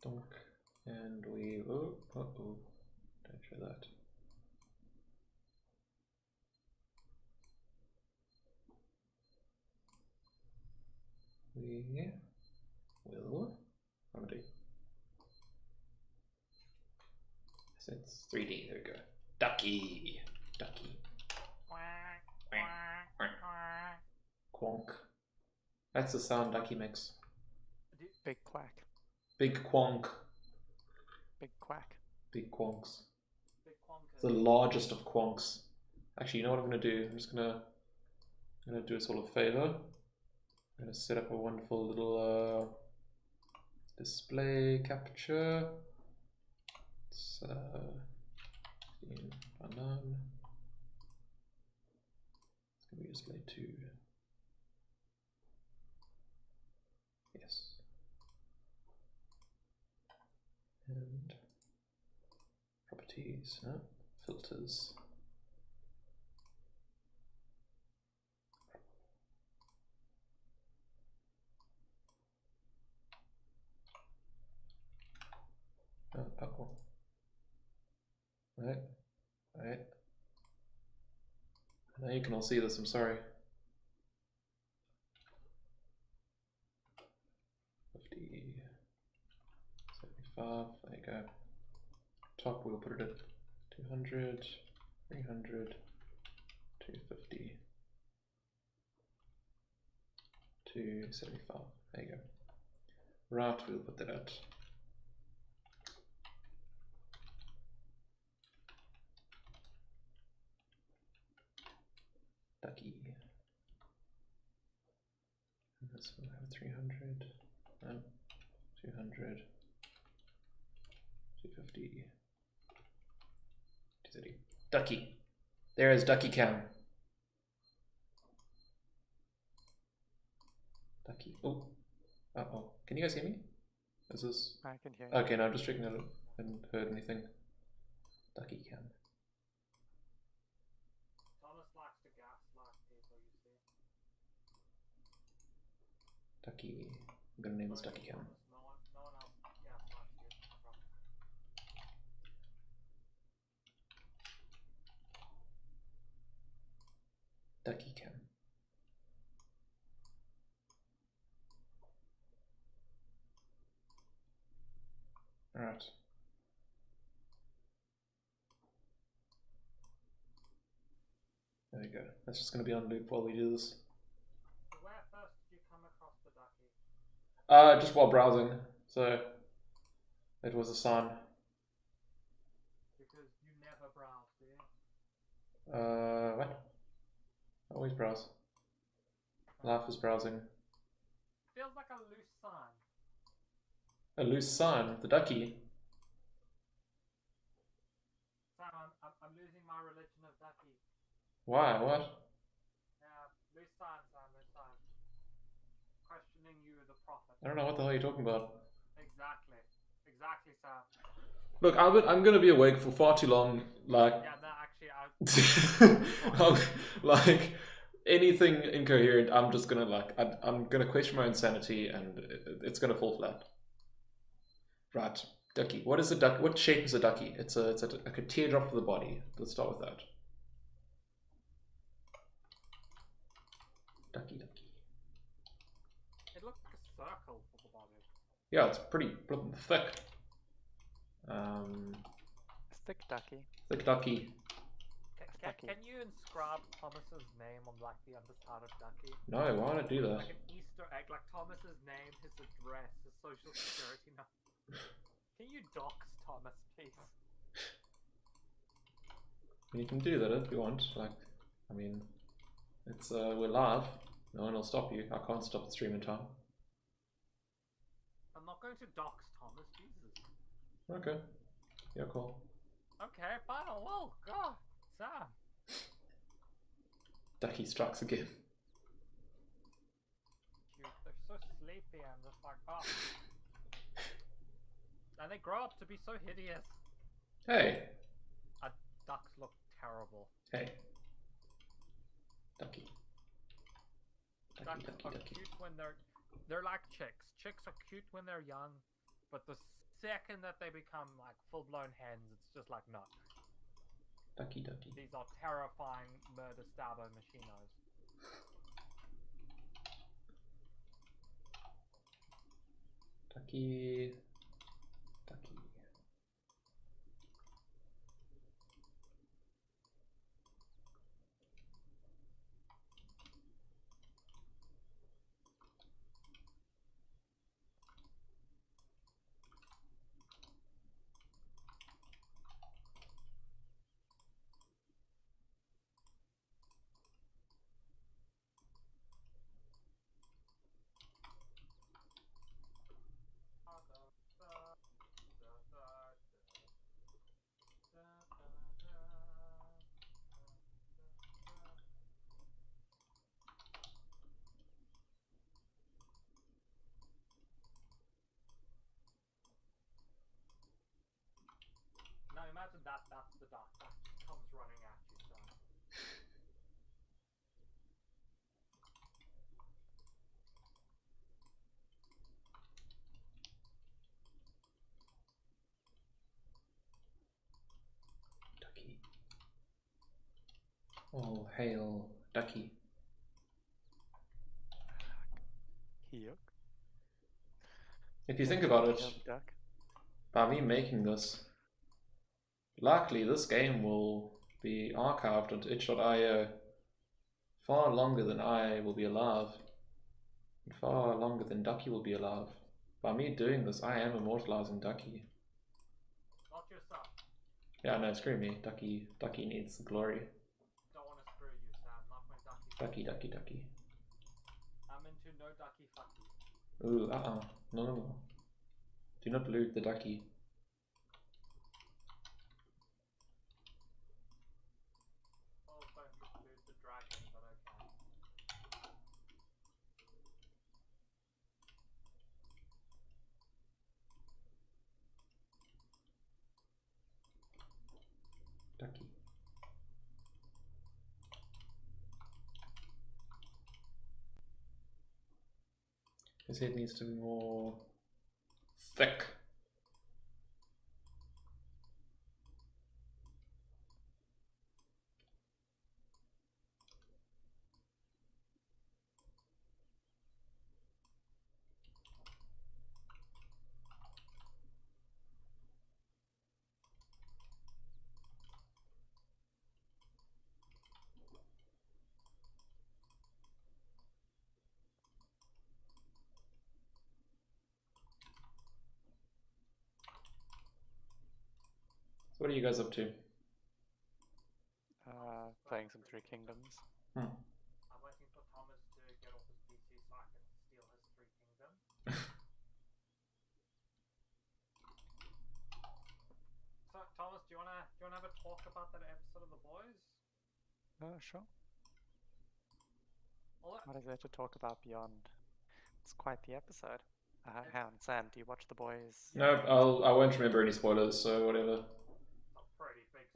Donk, and we don't show that. We will remedy. So it's 3D. There we go. Ducky. Quonk. That's the sound Ducky makes. Big quack. Big quonk. Big quack. Big quonks. Big quonk. The largest of quonks. Actually, you know what I'm gonna do? I'm gonna do us all a favor. I'm gonna set up a wonderful little display capture. It's unknown. It's gonna be display 2. Yes. And properties, filters. Oh. Right. Now you can all see this, I'm sorry. 50, 75, there you go. Top, we'll put it at 200, 300, 250, 275, there you go. Right, we'll put that at Ducky. And this one have 300, no, 200, 250, 230. Ducky. There is Ducky Cam. Ducky. Oh. Uh-oh. Can you guys hear me? Is this? I can hear you. Okay, no, I'm just checking. I haven't heard anything. Ducky Cam. Ducky. I'm gonna name this Ducky Cam. Ducky Cam. Alright. There we go. That's just gonna be on loop while we do this. Where first did you come across the Ducky? Just while browsing, so it was a sign. Because you never browse, do you? What? Always browse. Life is browsing. Feels like a loose sign. A loose sign, the Ducky. Sam, I'm losing my religion of Ducky. Why? What? Yeah, loose sign, Sam, loose sign. Questioning you, the prophet. I don't know what the hell you're talking about. Exactly, Sam. Look, I'm gonna be awake for far too long. Like, Yeah, no, actually, like anything incoherent, I'm just gonna I'm gonna question my own sanity, and it's gonna fall flat. Right, Ducky. What is a duck? What shape is a Ducky? It's like a teardrop of the body. Let's start with that. Ducky. circle for the body. Yeah, it's pretty thick. Thick ducky. Thick ducky. Can you inscribe Thomas's name on like the underside of Ducky? No, why would I do that? Like an Easter egg, like Thomas's name, his address, his social security number. Can you dox Thomas, please? You can do that if you want. Like, I mean, it's we're live. No one will stop you. I can't stop the stream in time. I'm not going to dox Thomas, Jesus. Okay. Yeah, cool. Okay, fine, I will. God, Sam. Ducky strikes again. Cute. They're so sleepy and just like, oh. And they grow up to be so hideous. Hey. Ducks look terrible. Hey. Ducky. Ducks are cute when they're like chicks. Chicks are cute when they're young, but the second that they become like full-blown hens, it's just like no. Ducky. These are terrifying murder stabber machinos. Ducky. Now imagine that's the duck that just comes running at you, so. Ducky. All hail, Ducky. Yuck. If you think about it, Duck. by me making this, likely this game will be archived onto itch.io far longer than I will be alive, and far longer than Ducky will be alive. By me doing this, I am immortalizing Ducky. Not yourself. Yeah, no, screw me. Ducky needs glory. Don't want to screw you, Sam. Not my ducky. Ducky. I'm into no ducky fucky. Ooh, no. Do not loot the Ducky. Also include the dragon, but okay. Ducky. His head needs to be more thick. What are you guys up to? Playing some Three Kingdoms. I'm waiting for Thomas to get off his PC so I can steal his Three Kingdom. So Thomas, do you wanna have a talk about that episode of The Boys? Sure. Well, What is there to talk about beyond? It's quite the episode. Hang on, Sam, do you watch The Boys? No, I won't remember any spoilers, so whatever. pretty big.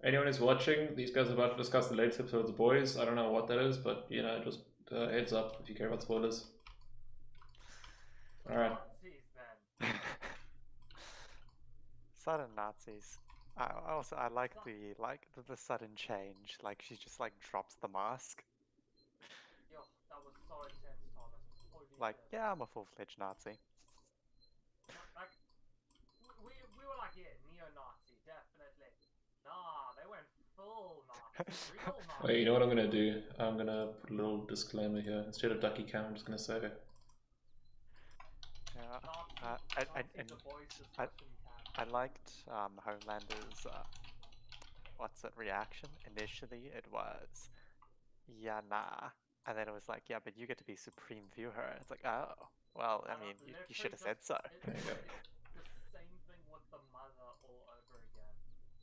Anyone who's watching, these guys are about to discuss the latest episode of The Boys. I don't know what that is, but you know, just heads up if you care about spoilers. Alright. Sudden Nazis. I like the sudden change. Like she just like drops the mask. Yo, that was so intense, Thomas. Holy Like, yeah, I'm a full-fledged Nazi. Like, we were like, yeah, neo-Nazi, definitely. Nah, they went full Nazi, real Nazi. Wait, you know what I'm gonna do? I'm gonna put a little disclaimer here. Instead of Ducky Cow, I'm just gonna say Yeah, I liked Homelander's what's it reaction. Initially, it was yeah, nah, and then it was like, yeah, but you get to be supreme viewer. It's like, oh, well, I mean, you should have said so. There you go. The same thing with the mother all over again.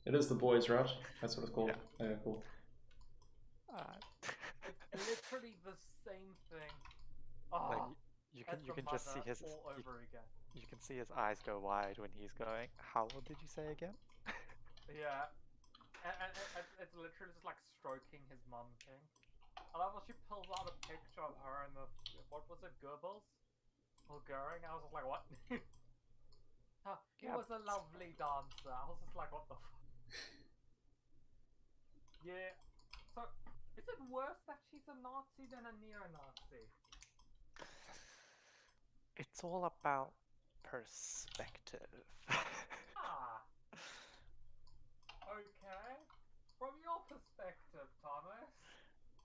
It is the boys, right? That's what it's called. Yeah, cool. It's literally the same thing. Oh, like you can just see his all over again. You can see his eyes go wide when he's going, how old did you say again? Yeah, and it's literally just like stroking his mum thing. I love how she pulls out a picture of her and the, what was it, Goebbels? Or Goering? I was just like, what? He was a lovely dancer. I was just like, what the fuck? Yeah, so is it worse that she's a Nazi than a neo-Nazi? It's all about perspective. Okay. From your perspective, Thomas.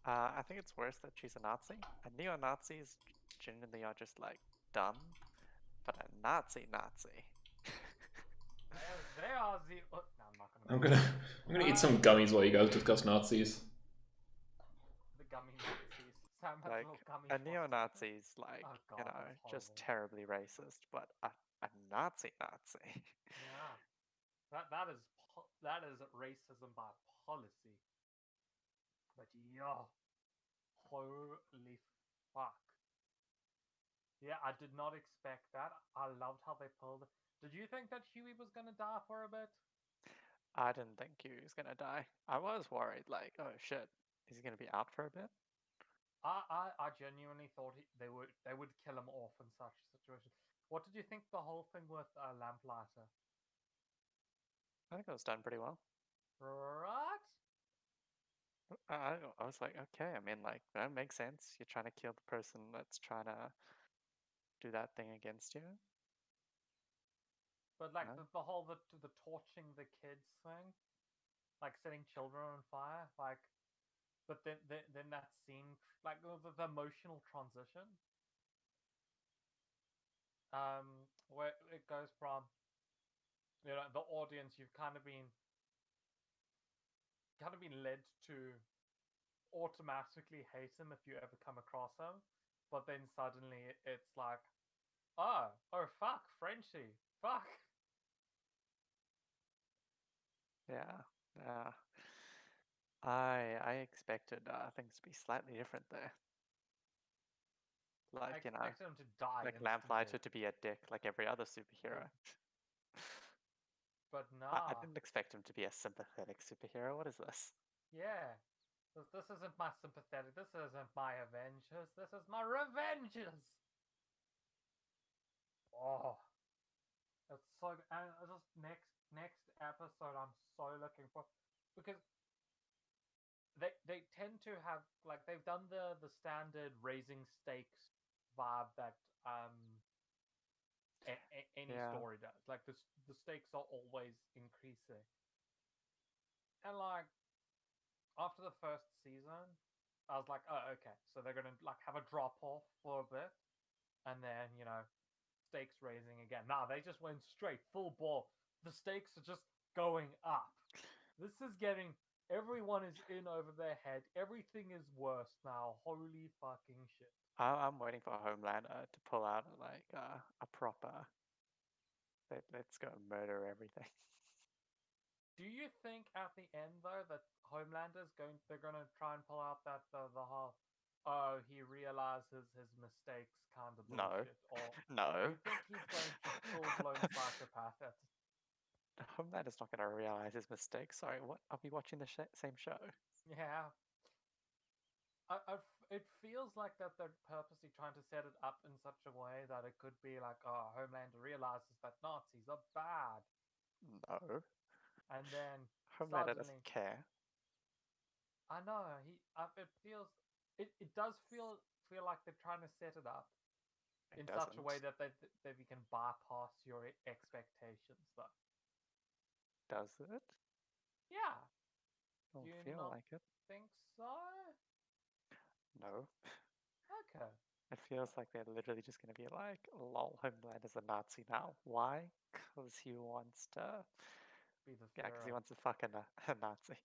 I think it's worse that she's a Nazi. And neo-Nazis genuinely are just like dumb, but a Nazi. They are the. No, I'm not gonna. I'm gonna eat some gummies while you guys discuss Nazis. The gummy Nazis. Sam has like little gummy a neo-Nazi's like God, you know that's just horrible. terribly racist, but a Nazi. Yeah. That is racism by policy. But yeah, holy fuck. Yeah, I did not expect that. I loved how they pulled it. Did you think that Huey was gonna die for a bit? I didn't think he was gonna die. I was worried, like, oh shit, is he gonna be out for a bit? I genuinely thought they would kill him off in such a situation. What did you think the whole thing with Lamplighter? I think it was done pretty well. Right? I was like, okay, I mean, like, that makes sense. You're trying to kill the person that's trying to do that thing against you. But like the whole the torching the kids thing, like setting children on fire, like, but then that scene, like the emotional transition, where it goes from, you know, the audience, you've kind of been led to automatically hate him if you ever come across him, but then suddenly it's like, oh fuck, Frenchie, fuck. Yeah. I expected things to be slightly different there. Like, you know, expected him to die like instantly. Lamplighter to be a dick like every other superhero. But no. I didn't expect him to be a sympathetic superhero. What is this? Yeah. This isn't my sympathetic. This isn't my Avengers. This is my Revengers. Oh. It's so. And just next episode, I'm so looking for, because they tend to have, like, they've done the standard raising stakes vibe that any story does. Like the stakes are always increasing, and like after the first season, I was like, oh okay, so they're gonna like have a drop off for a bit, and then, you know, stakes raising again. Nah, they just went straight full ball. The stakes are just going up. This is getting, everyone is in over their head. Everything is worse now. Holy fucking shit. I'm waiting for Homelander to pull out like a proper. Let's go murder everything. Do you think at the end though that Homelander's they're gonna try and pull out that the whole, oh, he realizes his mistakes kind of bullshit? No. Do you think he's going to full-blown psychopath it? Homelander's not going to realize his mistakes. Sorry, what? Are we watching the same show? Yeah. It feels like that they're purposely trying to set it up in such a way that it could be like, oh, Homelander realizes that Nazis are bad. No. And then Homelander suddenly, doesn't care. I know it feels. It does feel like they're trying to set it up, in It such a way doesn't. that we can bypass your expectations, though. Does it? Yeah. Don't Do you feel not like it. think so? No. Okay. It feels like they're literally just going to be like, lol, Homeland is a Nazi now. Why? Because he wants to. Be the Yeah, because he Führer. wants to fuck a Nazi.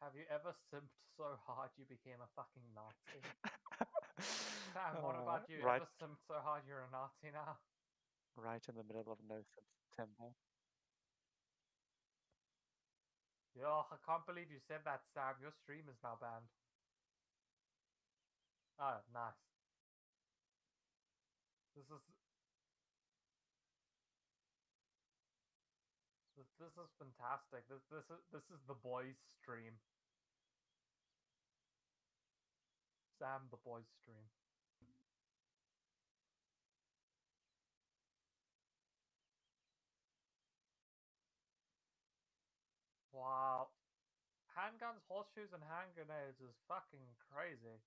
Have you ever simped so hard you became a fucking Nazi? Sam, what about you? Right, Ever simped so hard you're a Nazi now? right in the middle of no September. Yo, I can't believe you said that, Sam. Your stream is now banned. Oh, nice. This is fantastic. This is the boys stream. Sam, the boys stream. Wow. Handguns, horseshoes, and hand grenades is fucking crazy.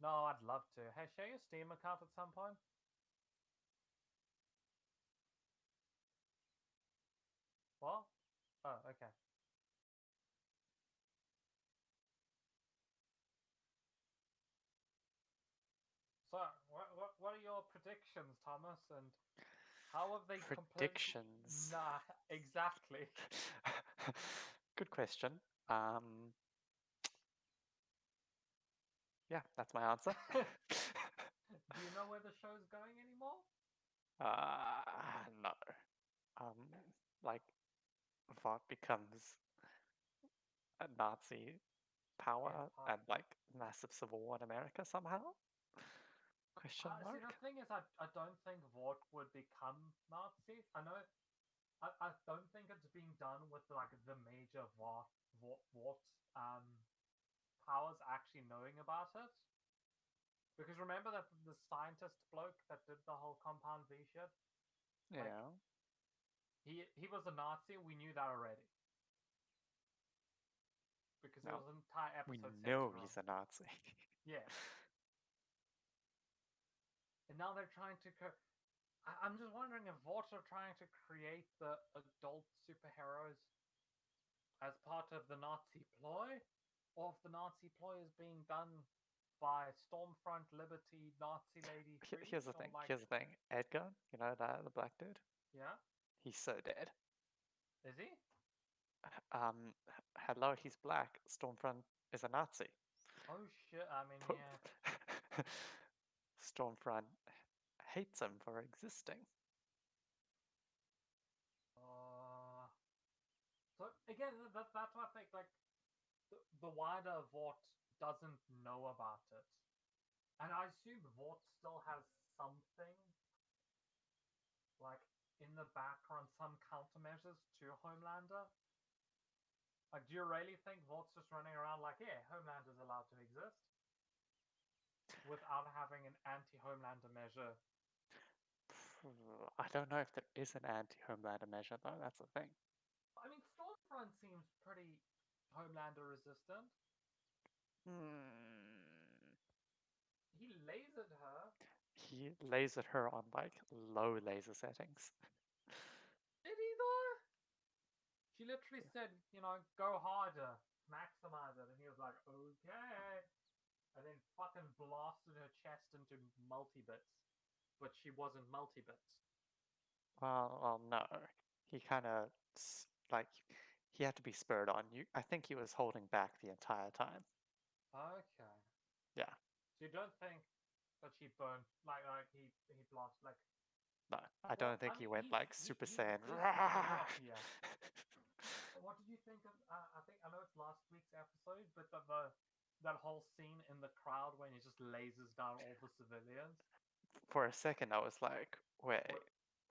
No, I'd love to. Hey, share your Steam account at some point. What? Oh, okay. So, what are your predictions, Thomas? And how have they Predictions? Nah, exactly. Good question. Yeah, that's my answer. Do you know where the show's going anymore? No. Like, Vought becomes a Nazi power and like massive civil war in America somehow? Question See, mark? the thing is, I don't think Vought would become Nazis. I know, I don't think it's being done with like the major Vought powers actually knowing about it. Because remember that the scientist bloke that did the whole Compound V shit? Yeah. He was a Nazi, we knew that already. Because there No, was an entire we episode know centered he's around. a Nazi. Yeah. And now they're trying to I'm just wondering if Vought are trying to create the adult superheroes as part of the Nazi ploy, or if the Nazi ploy is being done by Stormfront, Liberty, Nazi Lady. Here's the thing. Here's the thing. Edgar, you know that the black dude. Yeah. He's so dead. Is he? Hello, he's black. Stormfront is a Nazi. Oh shit! I mean, yeah. Stormfront hates him for existing. So again, that's what I think. Like, the wider Vought doesn't know about it, and I assume Vought still has something, like in the background, some countermeasures to Homelander. Like, do you really think Vaught's just running around like, yeah, Homelander's allowed to exist, without having an anti-Homelander measure? I don't know if there is an anti-Homelander measure though. That's the thing. I mean, Stormfront seems pretty Homelander resistant. He lasered her. He lasered her on like low laser settings. Did he though? She literally said, you know, go harder, maximize it, and he was like, okay, and then fucking blasted her chest into multi-bits, but she wasn't multi-bits. Well, no. He kind of like he had to be spurred on. I think he was holding back the entire time. Okay. Yeah. So you don't think that she burned like he blasted like? No, I don't think he went like Super Saiyan. Yeah. What did you think of? I know it's last week's episode, but that whole scene in the crowd when he just lasers down all the civilians. For a second, I was like, wait,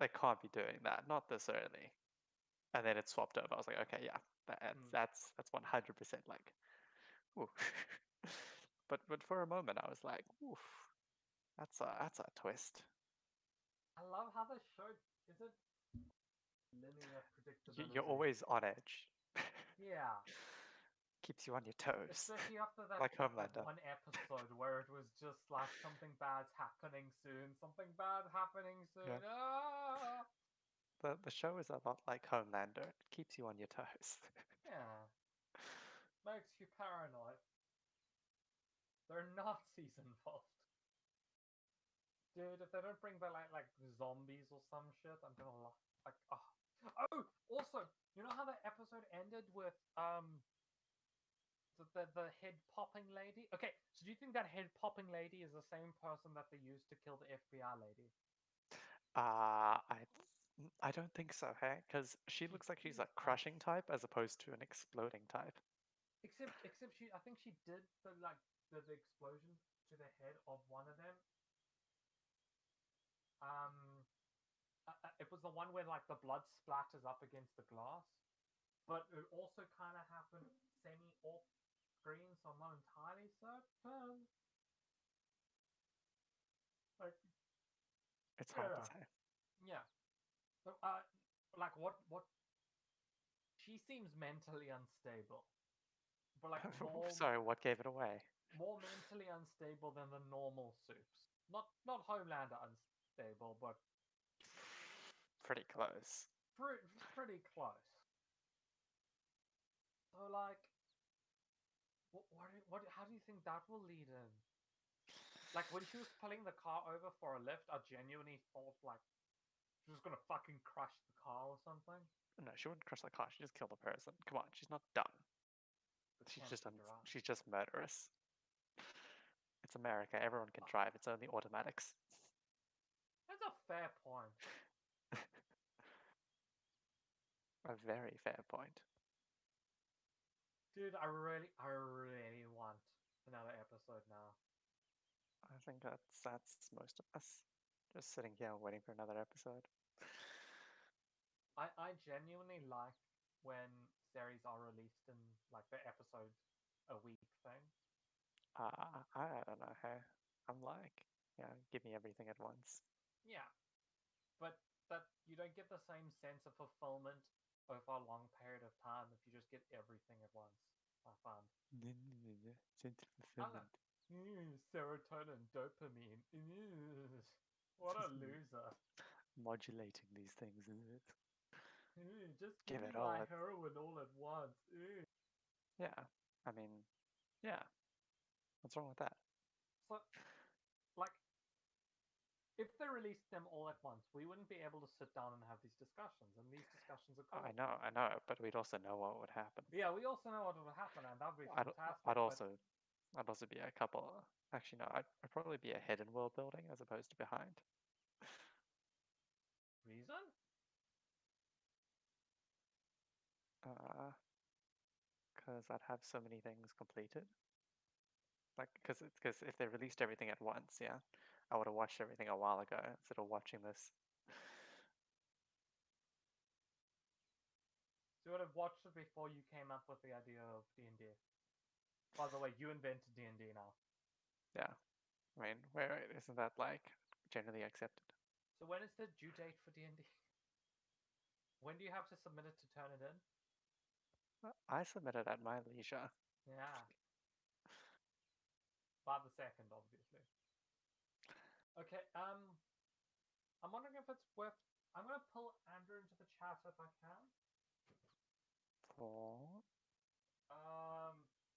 they can't be doing that. Not this early. And then it swapped over. I was like, okay, yeah, that's 100% like, ooh. but for a moment, I was like, oof, that's a twist. I love how they showed. Is it linear predictability? You're always on edge. Yeah. Keeps you on your toes. Especially after that, Like that Homelander. one episode where it was just like something bad's happening soon, something bad happening soon. Yeah. Ah! The show is a lot like Homelander. It keeps you on your toes. Yeah. Makes you paranoid. There are Nazis involved. Dude, if they don't bring back like zombies or some shit, I'm gonna like oh. Also, you know how the episode ended with the head popping lady? Okay, so do you think that head popping lady is the same person that they used to kill the FBI lady? I don't think so, hey? Because she looks like she's a crushing type as opposed to an exploding type. Except I think she did the explosion to the head of one of them. It was the one where like the blood splatters up against the glass, but it also kind of happened semi-off screen, so I'm not entirely certain. Like, It's hard to yeah. say. Yeah. So, like what? She seems mentally unstable, but like more. Sorry, what gave it away? More mentally unstable than the normal Supes. Not Homelander unstable, but Pretty close. pretty close. So like, what? How do you think that will lead in? Like when she was pulling the car over for a lift, I genuinely thought like she was gonna fucking crush the car or something. No, she wouldn't crush the car. She just killed a person. Come on, she's not dumb. She's just murderous. It's America. Everyone can drive. It's only automatics. That's a fair point. A very fair point. Dude, I really want another episode now. I think that's most of us. Just sitting here waiting for another episode. I genuinely like when series are released in like the episode a week thing. I don't know. Hey, I'm like, yeah, give me everything at once. Yeah, but that you don't get the same sense of fulfillment over a long period of time if you just get everything at once. I find. Sense of fulfillment. Serotonin, dopamine. What a loser. Modulating these things, isn't it? Just Give give it me all my at- heroin all at once. Yeah, I mean, yeah. What's wrong with that? So, like, if they released them all at once, we wouldn't be able to sit down and have these discussions, and these discussions are cool. I know, but we'd also know what would happen. Yeah, we also know what would happen, and that'd be I'd fantastic. also be a couple. Actually, no, I'd probably be ahead in world building as opposed to behind. Reason? Because I'd have so many things completed. Like, because if they released everything at once, yeah, I would have watched everything a while ago instead of watching this. So you would have watched it before you came up with the idea of D&D. By the way, you invented D&D now. Yeah, I mean, wait, isn't that like generally accepted? So when is the due date for D&D? When do you have to submit it to turn it in? I submitted at my leisure. Yeah. By the second, obviously. Okay, I'm wondering if it's worth... I'm going to pull Andrew into the chat if I can. For?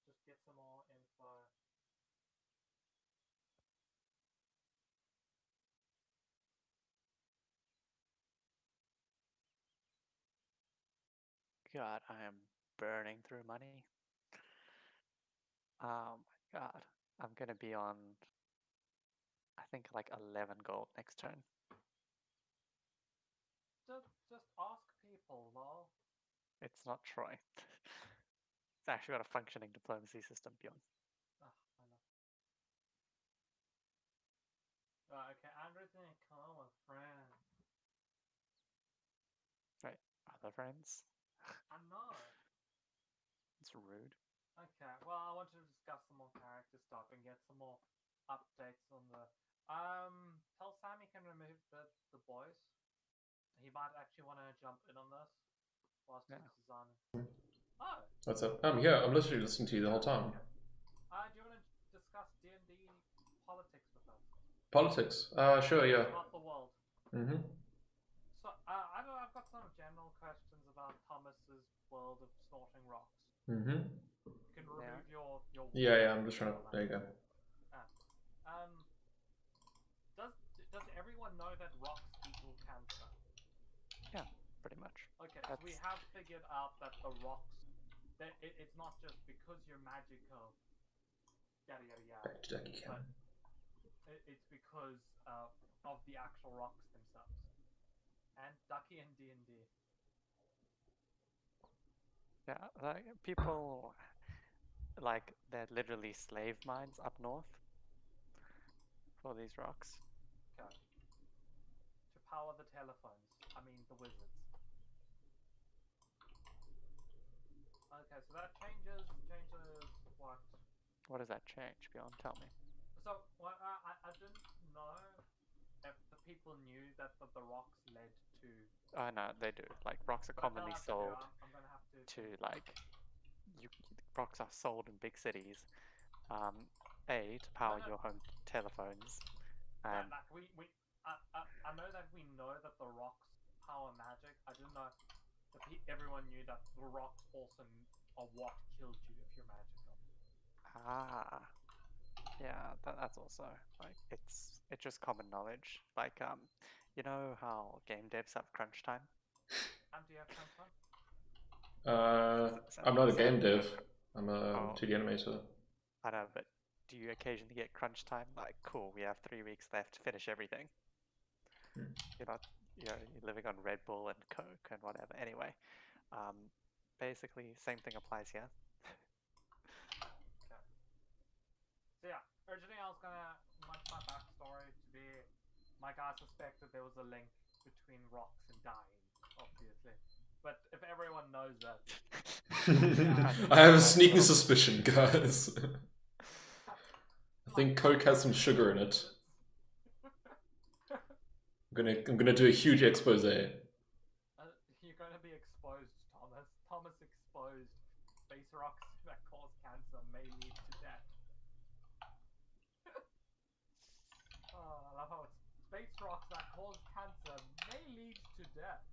Just get some more info. God, I am burning through money. Oh my god. I'm gonna be on, I think, like 11 gold next turn. Just ask people, lol. It's not Troy. It's actually got a functioning diplomacy system, Bjorn. I know. Okay, Andrew's in a call with friends. Right, other friends? I know. It's rude. Okay, well, I want to discuss some more character stuff and get some more updates on the... Tell Sam he can remove the boys. He might actually want to jump in on this whilst Yeah. he's designing. Oh. What's up? I'm here. I'm literally listening to you the whole time. Do you want to discuss D&D politics with us? Politics? Sure, yeah. About the world. Mm-hmm. So, I know I've got some general questions about Thomas's world of snorting rocks. Mm-hmm. You can remove your Yeah, I'm just trying to... There you go. Does everyone know that rocks equal cancer? Yeah, pretty much. Okay, so we have figured out that the rocks, that it's not just because you're magical, yada yada yada, but it's because of the actual rocks themselves. And Ducky and D&D. Yeah, like people, like they're literally slave mines up north for these rocks. Okay. To power the telephones, I mean the wizards. Okay, so that changes what? What does that change, Bjorn? Tell me. So, well, I didn't know if the people knew that the rocks led to... No, they do. Like, rocks are commonly sold I'm gonna have to, like, rocks are sold in big cities. To power your home telephones. And I know that we know that the rocks power magic. I didn't know that everyone knew that the rocks also are what killed you if you're magical. Yeah, that's also like it's just common knowledge. Like you know how game devs have crunch time? Do you have crunch time? I'm not a game dev. I'm a 2D animator. I know, but do you occasionally get crunch time? Like, cool, we have 3 weeks left to finish everything. You're living on Red Bull and Coke and whatever. Anyway, basically, same thing applies here. Okay. So yeah, originally I was gonna want my backstory to be, my guy suspected there was a link between rocks and dying, obviously. But if everyone knows that... I have a sneaking suspicion, guys. I think Coke has some sugar in it. I'm gonna do a huge expose. You're gonna be exposed, Thomas. Thomas exposed. Space rocks that cause cancer may lead to death. Oh, I love how it's space rocks that cause cancer may lead to death.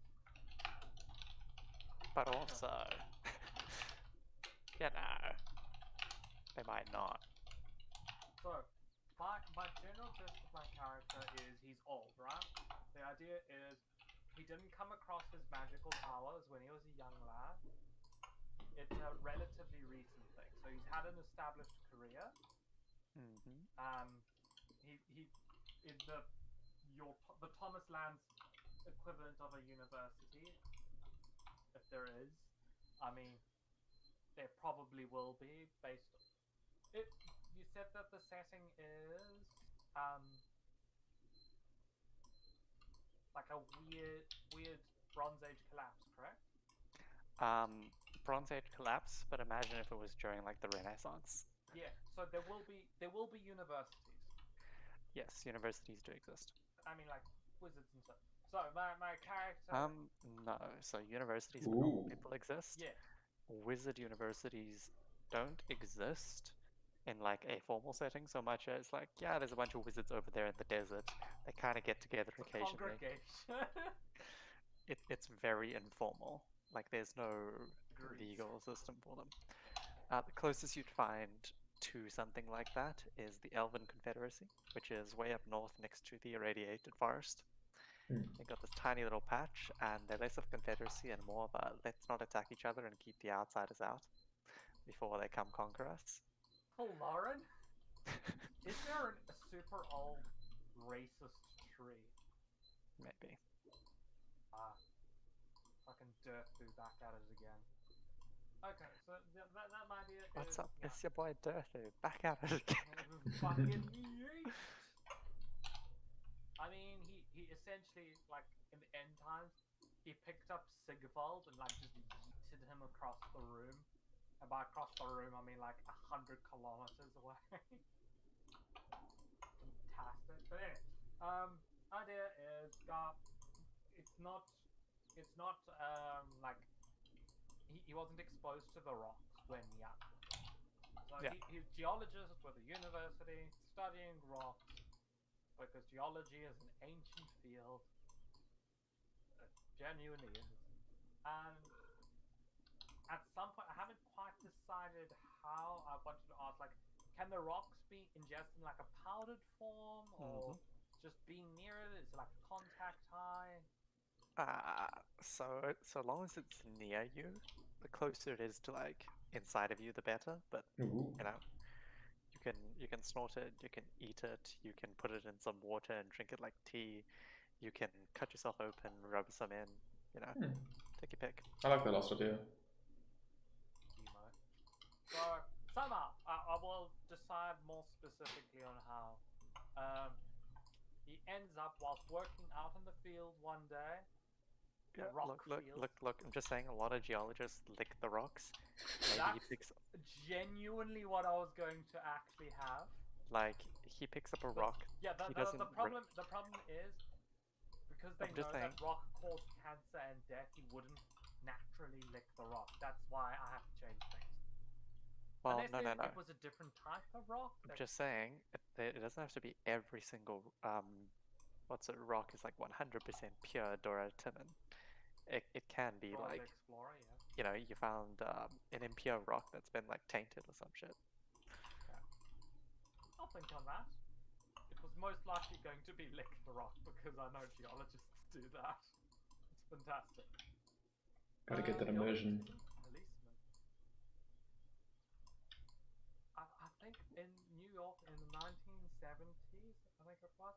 But also, you know, they might not. So, my general gist of my character is he's old, right? The idea is he didn't come across his magical powers when he was a young lad. It's a relatively recent thing. So he's had an established career. He is the Thomas Land's equivalent of a university, if there is. I mean, there probably will be based. You said that the setting is like a weird Bronze Age collapse, correct? Bronze Age collapse, but imagine if it was during like the Renaissance. Yeah, so there will be universities. Yes, universities do exist. I mean, like wizards and stuff. So my character. No. So universities for normal people exist. Yeah. Wizard universities don't exist in like a formal setting so much as like, yeah, there's a bunch of wizards over there in the desert. They kind of get together occasionally. It's very informal. Like there's no legal system for them. The closest you'd find to something like that is the Elven Confederacy, which is way up north next to the irradiated forest. They've got this tiny little patch, and they're less of confederacy and more of a let's not attack each other and keep the outsiders out before they come conquer us. Oh, Lauren? Is there a super old racist tree? Maybe. Fucking dirt through back at it again. Okay, so that idea is... What's up? It's your boy Dirthu. Back at it again. Fucking yeet! I mean, he essentially, like, in the end times, he picked up Sigvald and, like, just yeeted him across the room. And by across the room, I mean, like, 100 kilometers away. Fantastic. But anyway, idea is, it's not, like, he wasn't exposed to the rocks when young. So Yeah. he's a geologist with a university studying rocks because geology is an ancient field. It genuinely is. And at some point, I haven't quite decided how. I wanted to ask, like, can the rocks be ingested in like a powdered form, or just being near it? Is it like a contact high? So long as it's near you, the closer it is to like inside of you, the better. But Ooh. you know, you can snort it, you can eat it, you can put it in some water and drink it like tea. You can cut yourself open, rub some in. You know, take your pick. I like that last idea. So somehow I will decide more specifically on how. He ends up whilst working out in the field one day. Yeah, rock look, field. I'm just saying a lot of geologists lick the rocks. Maybe he That's picks, genuinely what I was going to actually have. like, he picks up a rock. Yeah, he doesn't the problem is because they I'm know just that saying. rock caused cancer and death, he wouldn't naturally lick the rock. That's why I have to change things. Well, Unless no. it was a different type of rock. I'm just saying it doesn't have to be every single rock is like 100% pure Doratimin. It can be Dora the like, Explorer, yeah. you know, you found an impure rock that's been like tainted or some shit. I'll think on that. It was most likely going to be lick the rock because I know geologists do that. It's fantastic. Gotta get that immersion. Policeman. I think in New York in the 1970s, I think it was,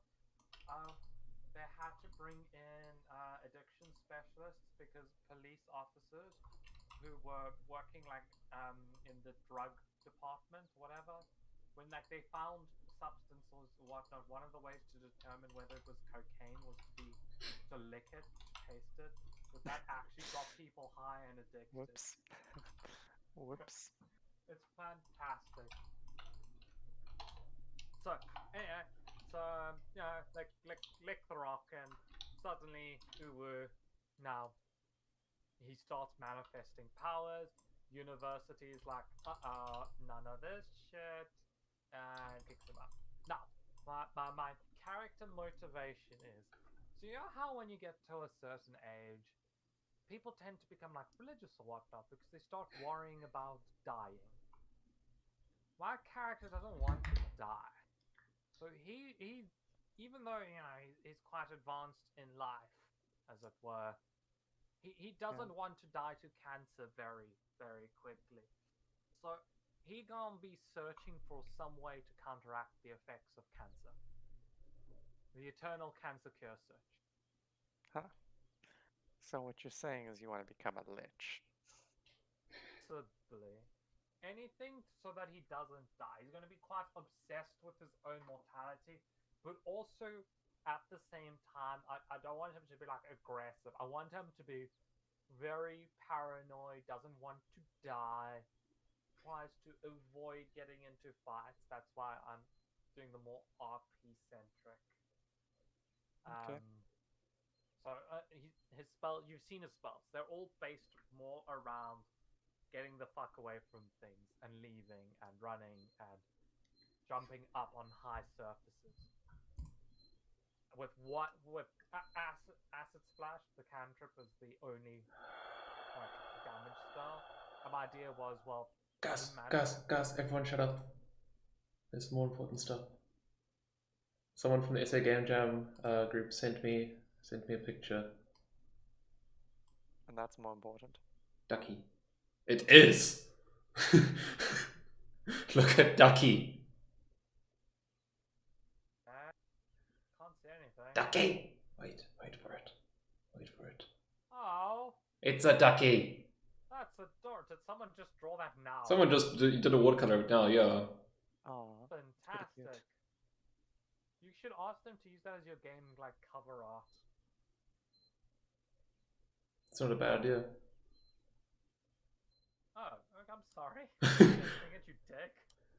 they had to bring in addiction specialists because police officers who were working like in the drug department, whatever, when like they found substances or whatnot, one of the ways to determine whether it was cocaine was to lick it, to taste it. But that actually got people high and addicted. Whoops. Whoops. It's fantastic. So anyway, you know, like lick the rock, and suddenly now he starts manifesting powers. University's like, none of this shit, and kicks him up. Now, my character motivation is, so you know how when you get to a certain age, people tend to become like religious or whatnot because they start worrying about dying. My character doesn't want to die, so he even though you know he's quite advanced in life, as it were, he doesn't want to die to cancer very, very quickly. So he gonna be searching for some way to counteract the effects of cancer. The eternal cancer cure search. Huh. So what you're saying is you want to become a lich. Possibly. Anything so that he doesn't die. He's going to be quite obsessed with his own mortality, but also at the same time, I don't want him to be like aggressive. I want him to be very paranoid, doesn't want to die, tries to avoid getting into fights. That's why I'm doing the more RP-centric. Okay. So his spell, you've seen his spells. They're all based more around getting the fuck away from things and leaving and running and jumping up on high surfaces. With acid splash, the cantrip is the only like damage spell. And my idea was, well, Guys, everyone shut up. There's more important stuff. Someone from the SA Game Jam group sent me a picture. And that's more important. Ducky. It is! Look at Ducky. Can't see anything. Ducky! Wait for it. Wait for it. Oh! It's a ducky! That's a door. Did someone just draw that now? Someone just did a watercolor of it now, yeah. Oh, fantastic. You should ask them to use that as your game like cover art. It's not a bad idea. Oh, I'm sorry. Thinking at you, dick.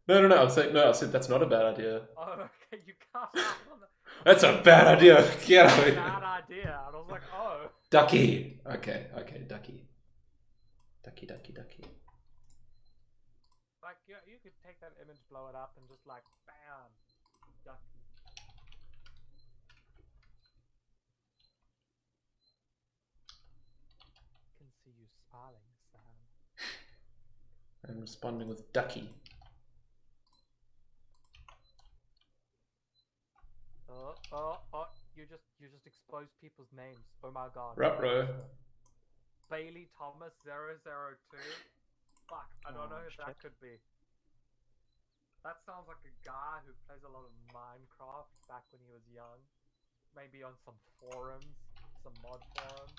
No, I said that's not a bad idea. Oh, okay, you cut out on the... That's a bad idea. Get out of here. Bad idea. And I was like, oh. Ducky. Okay, Ducky. Ducky, ducky, ducky. Like, yeah, you could take that image, blow it up, and just like, bam, duck. Can see you smiling, Sam. I'm responding with ducky. Oh, you just exposed people's names. Oh my god. Ruh-roh. Bailey Thomas 002. Fuck, I don't know who that shit. could be. That sounds like a guy who plays a lot of Minecraft back when he was young. Maybe on some forums, some mod forums.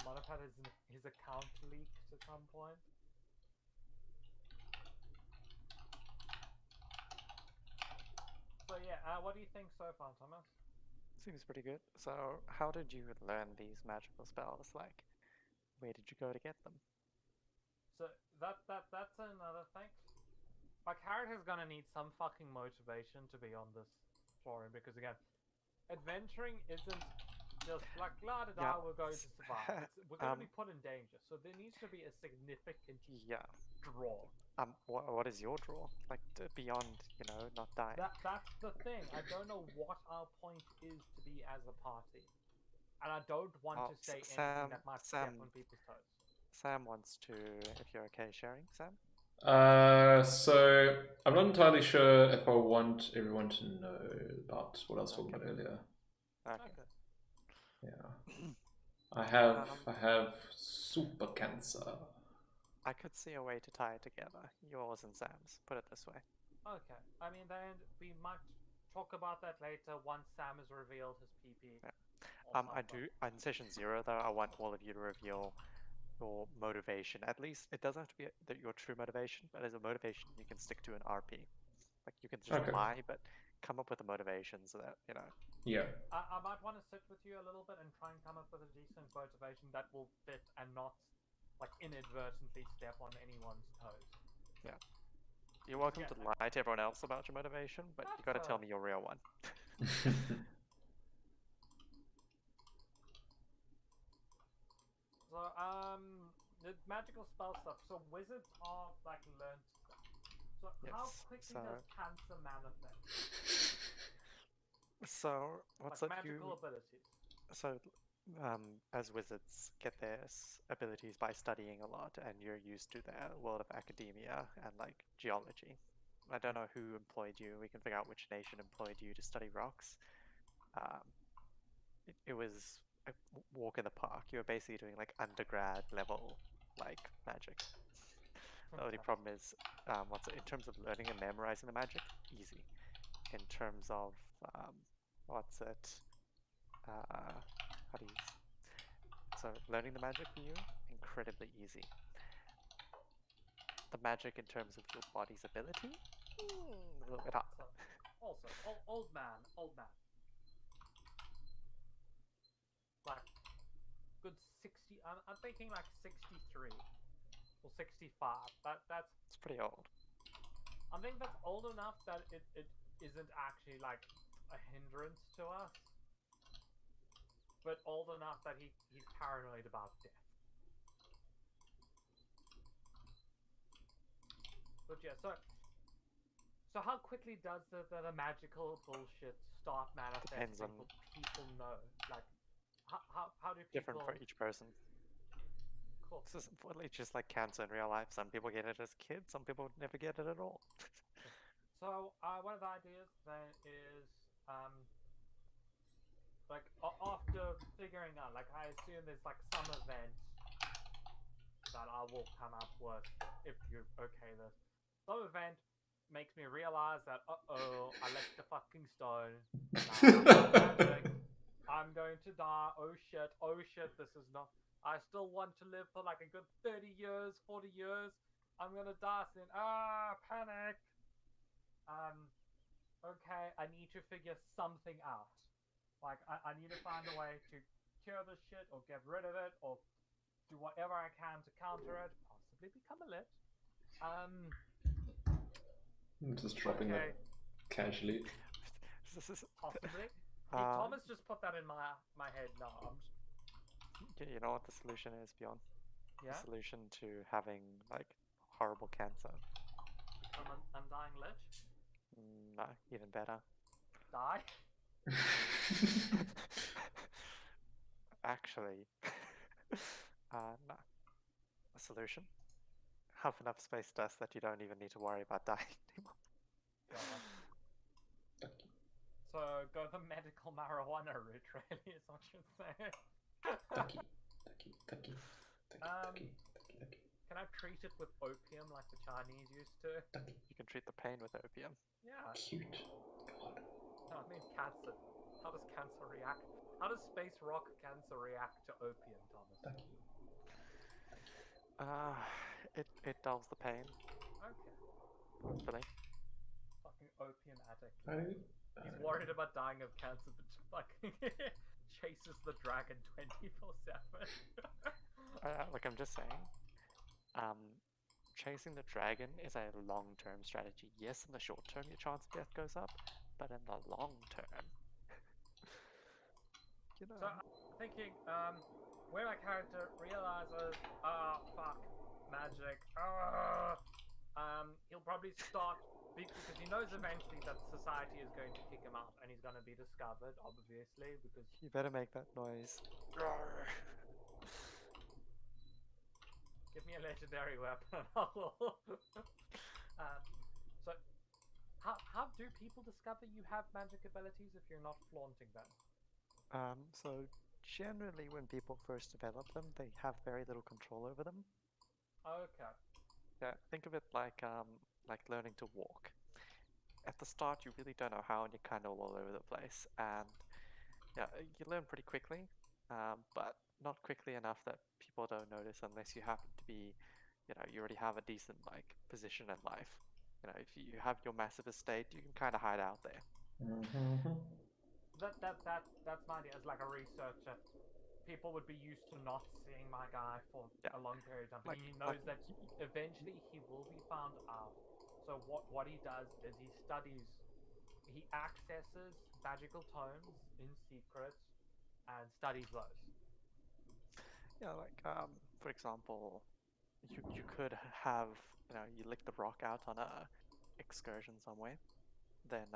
Might have had his account leaked at some point. So yeah, what do you think so far, Thomas? Seems pretty good. So, how did you learn these magical spells? Like, where did you go to get them? So that's another thing. My character's gonna need some fucking motivation to be on this forum because again, adventuring isn't just like la da da. We're going to survive. We're going to be put in danger. So there needs to be a significant draw. What is your draw? Like beyond, you know, not dying. That's the thing. I don't know what our point is to be as a party, and I don't want to say anything that might step on people's toes. Sam wants to, if you're okay sharing, Sam? So I'm not entirely sure if I want everyone to know about what I was talking about earlier. Okay. Yeah. I have super cancer. I could see a way to tie it together. Yours and Sam's. Put it this way. Okay. I mean, then we might talk about that later once Sam has revealed his PP. Yeah. I do in session 0 though. I want all of you to reveal your motivation. At least it doesn't have to be your true motivation, but as a motivation you can stick to an RP. Like you can just lie, but come up with a motivation so that you know. Yeah. I might want to sit with you a little bit and try and come up with a decent motivation that will fit and not like inadvertently step on anyone's toes. Yeah. You're welcome to lie to everyone else about your motivation, but you got to tell me your real one. So, the magical spell stuff. So wizards are like learned stuff. So how quickly does cancer manifest? So what's like that magical abilities? So, as wizards get their abilities by studying a lot, and you're used to the world of academia and like geology. I don't know who employed you. We can figure out which nation employed you to study rocks. It was a walk in the park. You were basically doing like undergrad level like magic. The only problem is, in terms of learning and memorizing the magic, easy. In terms of so learning the magic for you, incredibly easy. The magic in terms of your body's ability, a little bit hard. Also, old man. Like, good 60, I'm thinking like 63 or 65. That's it's pretty old. I think that's old enough that it isn't actually like a hindrance to us, but old enough that he's paranoid about death. But yeah, so how quickly does the magical bullshit start manifesting? Depends on people know, like how do people... Different for each person. Cool. This is unfortunately just like cancer in real life. Some people get it as kids, some people never get it at all. So one of the ideas then is like after figuring out, like I assume there's like some event that I will come up with if you're okay with. Some event makes me realize that I left the fucking stone. I'm going to die. Oh shit, this is not... I still want to live for like a good 30 years, 40 years. I'm gonna die soon. Panic. Okay, I need to figure something out. Like, I need to find a way to cure this shit, or get rid of it, or do whatever I can to counter it. Possibly become a lich. I'm just dropping that casually. Possibly. Thomas just put that in my head. No, You know what the solution is, Bjorn? Yeah? The solution to having like horrible cancer. Become an undying lich? No, even better. Die? Actually, no. A solution. Have enough space dust that you don't even need to worry about dying anymore. So go the medical marijuana route, really, is what you're saying. Can I treat it with opium like the Chinese used to? You can treat the pain with opium. Yeah. Cute. God. No, I mean cancer. How does cancer react? How does space rock cancer react to opium, Thomas? It dulls the pain. Okay. Hopefully. Fucking opium addict. He's worried about dying of cancer, but fucking chases the dragon 24/7. Like I'm just saying, chasing the dragon is a long-term strategy. Yes, in the short term your chance of death goes up, but in the long term, you know. So I'm thinking, where my character realizes, fuck, magic, he'll probably start, because he knows eventually that society is going to kick him out, and he's going to be discovered, obviously, because... You better make that noise. Give me a legendary weapon. So, how do people discover you have magic abilities if you're not flaunting them? So generally when people first develop them, they have very little control over them. Okay. Yeah, think of it like learning to walk. At the start, you really don't know how, and you're kind of all over the place. And yeah, you learn pretty quickly, but not quickly enough that people don't notice unless you happen to be, you already have a decent position in life. If you have your massive estate, you can kind of hide out there. That's my idea. As like a researcher, people would be used to not seeing my guy for a long period of time. He knows that eventually he will be found out. So what he does is he accesses magical tomes in secret and studies those. Yeah, for example, you could have, you lick the rock out on a excursion somewhere, then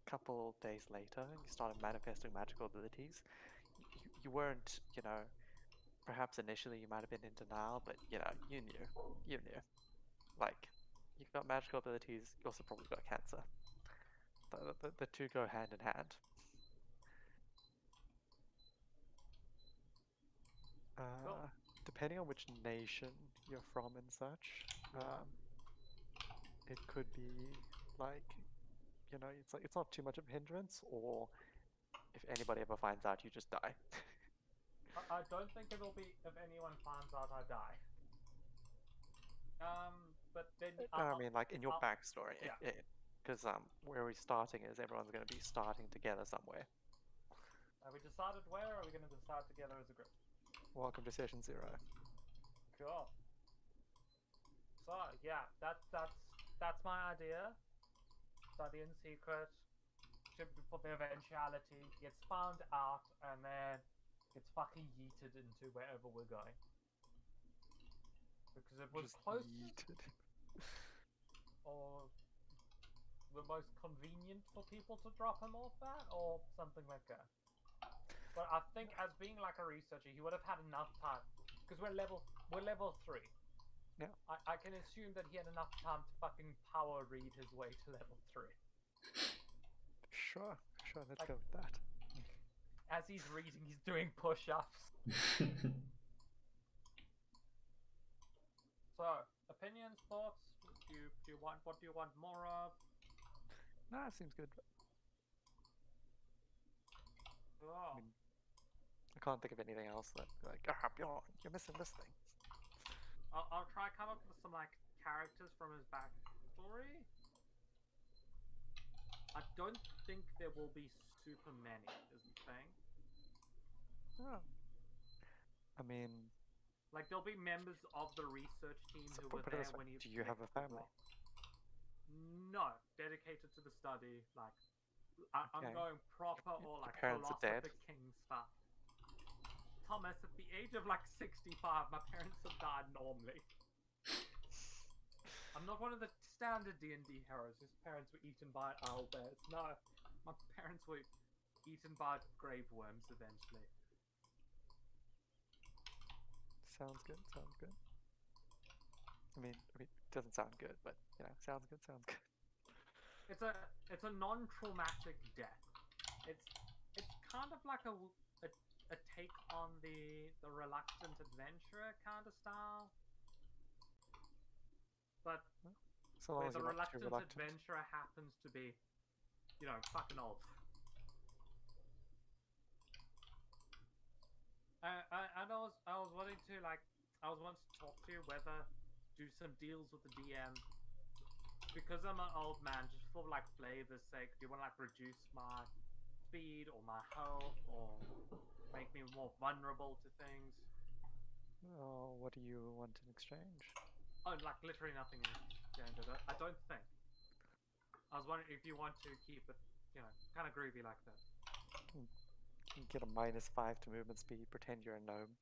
couple days later you started manifesting magical abilities. You weren't, perhaps initially you might have been in denial, but you knew. Like, you've got magical abilities, you also probably got cancer. The two go hand in hand. Depending on which nation you're from and such, it could be like, it's not too much of a hindrance, or if anybody ever finds out, you just die. I don't think it'll be if anyone finds out I die. But then I mean, like in your backstory, yeah. Because where we're starting is everyone's going to be starting together somewhere. Have we decided where, or are we going to decide together as a group? Welcome to session 0. Cool. So yeah, that's my idea. Study in secret, for the eventuality, gets found out, and then gets fucking yeeted into wherever we're going. Because it was close, or the most convenient for people to drop him off at, or something like that. But I think as being like a researcher, he would have had enough time, because we're level 3. Yeah. I can assume that he had enough time to fucking power read his way to level 3. Sure, let's go with that. As he's reading, he's doing push-ups. So, opinions, thoughts? What do you want more of? Nah, it seems good. Oh. I can't think of anything else that, you're missing this thing. I'll try to come up with some, characters from his backstory. I don't think there will be super many, is the thing. Oh. I mean... there'll be members of the research team who were there when he... Do you have a family? No, dedicated to the study, I'm going proper, or parents are dead? Philosopher King stuff. Thomas, at the age of like 65, my parents have died normally. I'm not one of the standard D&D heroes whose parents were eaten by owlbears. No, my parents were eaten by grave worms eventually. Sounds good. Sounds good. I mean, it doesn't sound good, but you know, sounds good. Sounds good. It's a non-traumatic death. It's kind of like a take on the reluctant adventurer kind of style, but so long where as the you're not too reluctant reluctant. adventurer happens to be, you know, fucking old. And I was wanting to talk to you whether do some deals with the DM, because I'm an old man, just for like flavor's sake. Do you want to like reduce my speed or my health or make me more vulnerable to things? Oh, what do you want in exchange? Oh, like literally nothing in exchange. I don't think. I was wondering if you want to keep it, you know, kind of groovy like that. You get a -5 to movement speed. Pretend you're a gnome.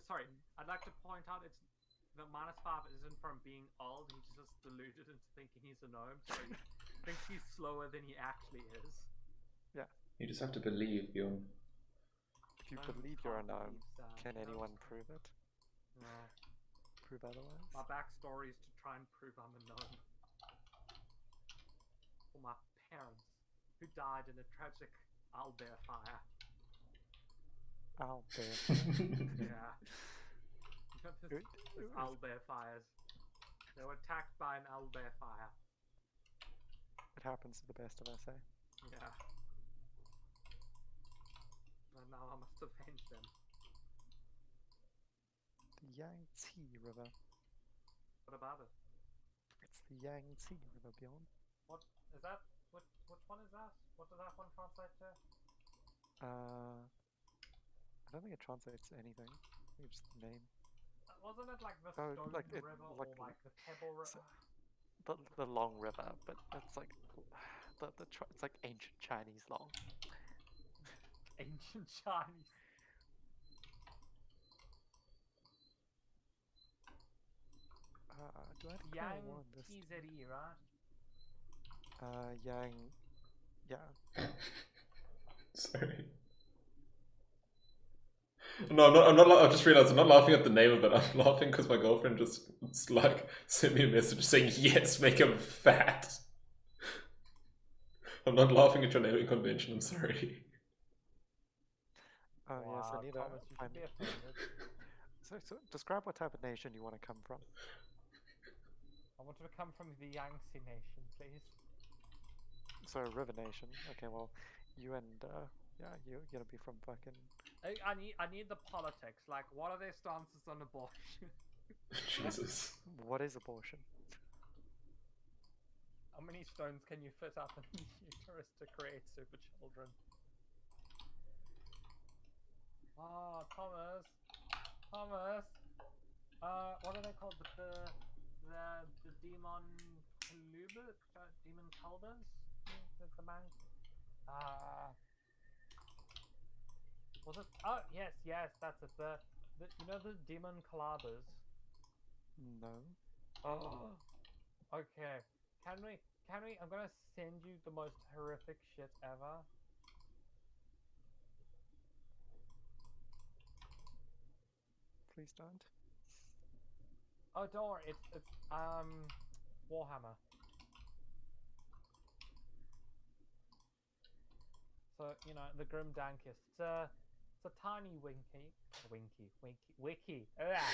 Sorry, I'd like to point out it's the -5 isn't from being old. He's just deluded into thinking he's a gnome, so he thinks he's slower than he actually is. Yeah. You just have to believe, Bjorn. If you Gnomes believe you're a can't gnome, believe, can Sam. anyone Gnomes prove it? No. Prove otherwise? My backstory is to try and prove I'm a gnome. For my parents, who died in a tragic owlbear fire. Owlbear. Yeah. This owlbear fires. They were attacked by an owlbear fire. It happens to the best of us, eh? Yeah. And now I must avenge them. The Yangtze River. What about it? It's the Yangtze River, Bjorn. What is that? Which one is that? What does that one translate to? I don't think it translates to anything. I think it's just the name. Wasn't it like the Oh, Stone like it- River like- or like the Pebble River? The long river, but it's like it's like ancient Chinese long. Ancient Chinese. Do I have to Yang one this? TZE, right? Yang. Yeah. Sorry. No, I'm not. I just realized I'm not laughing at the name of it. I'm laughing because my girlfriend just like sent me a message saying, "Yes, make him fat." I'm not laughing at your naming convention. I'm sorry. Oh yes, I need to Thomas, you find. should be offended. So describe what type of nation you want to come from. I want to come from the Yangtze Nation, please. So a river nation. Okay, well, you and yeah, you're gonna be from fucking. I need the politics. Like, what are their stances on abortion? Jesus. What is abortion? How many stones can you fit up in the uterus to create super children? Oh, Thomas. What are they called? The demon Kalubit? Demon Kalbas? The man. Was it? Oh yes, that's it. The you know the demon Kalabas? No. Oh. Okay. Can we? I'm gonna send you the most horrific shit ever. Please don't. Oh, don't worry. It's Warhammer. So you know the Grim Dankist. It's a tiny wiki. Ugh.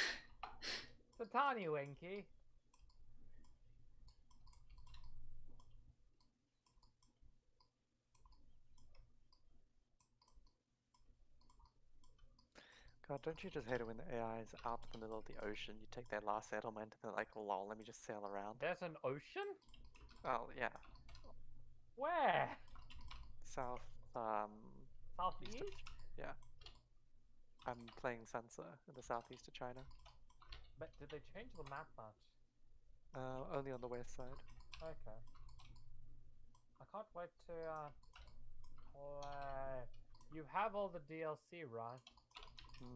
It's a tiny winky. God, don't you just hate it when the AI is out in the middle of the ocean? You take their last settlement and they're like, lol, let me just sail around. There's an ocean? Oh, yeah. Where? South, Southeast? Yeah. I'm playing Sansa in the southeast of China. But did they change the map much? Only on the west side. Okay. I can't wait to play. You have all the DLC, right?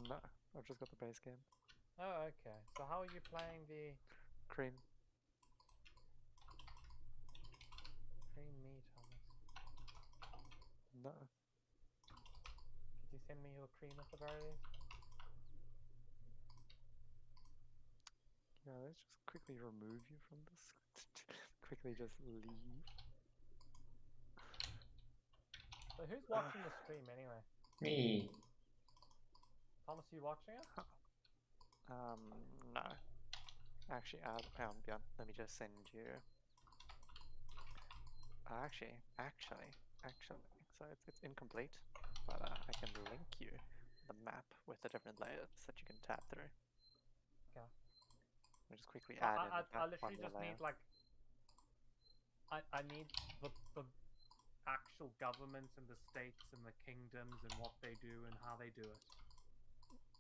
No, I've just got the base game. Oh, okay. So how are you playing the Cream. Cream Me, Thomas? No. Could you send me your cream at the very least? Yeah, let's just quickly remove you from this. Quickly just leave. So who's watching the stream anyway? Me. Thomas, you watching it? No. Actually, hang on, Bjorn. Let me just send you. Actually. So it's incomplete, but I can link you the map with the different layers that you can tap through. Okay. I'll just quickly add in I that literally one just layer. need like I need the actual governments and the states and the kingdoms and what they do and how they do it.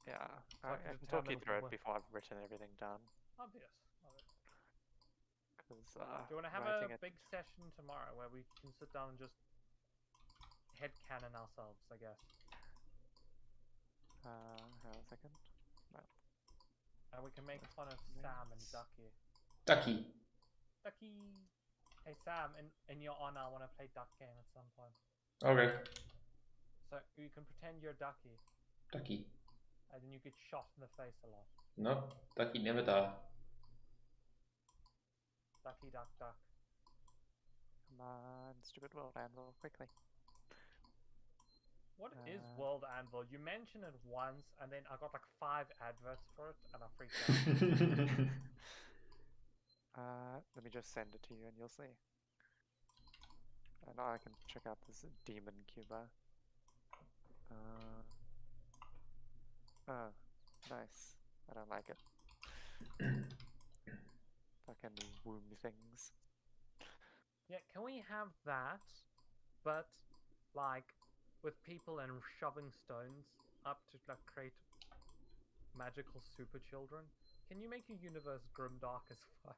Yeah, So I I can can talk you determine through it what- before I've written everything down. Obvious. Because Do you want to have writing a it, big session tomorrow where we can sit down and just headcanon ourselves, I guess? hang on a second. No. And we can make fun of Sam and Ducky. Ducky. Ducky! Hey Sam, in your honor, I want to play Duck Game at some point. Okay. So you can pretend you're Ducky, Ducky. and then you get shot in the face a lot. No, Ducky never die. Ducky, duck, duck. Come on, stupid world anvil, quickly. What is World Anvil? You mentioned it once, and then I got like 5 adverts for it, and I freaked out. Let me just send it to you and you'll see. And now I can check out this demon Cuba. Oh, nice. I don't like it. Fucking womb things. Yeah, can we have that, but like with people and shoving stones up to like create magical super children? Can you make your universe grimdark as fuck?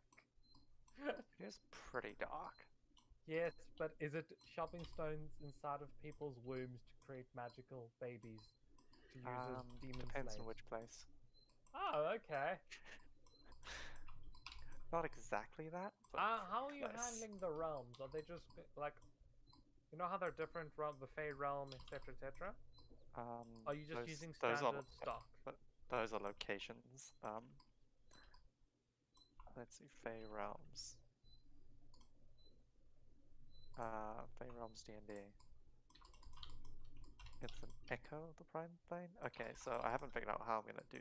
It is pretty dark. Yes, but is it shoving stones inside of people's wombs to create magical babies to use as demon Depends slaves? on which place. Oh, okay. Not exactly that. But How are you close. handling the realms? Are they just like, you know how they're different realms, the Fey realm, etc., etc.? Are you just using standard stock? Those are locations. Let's see, Fey Realms. Fey Realms D&D. It's an echo of the Prime Plane? Okay, so I haven't figured out how I'm gonna do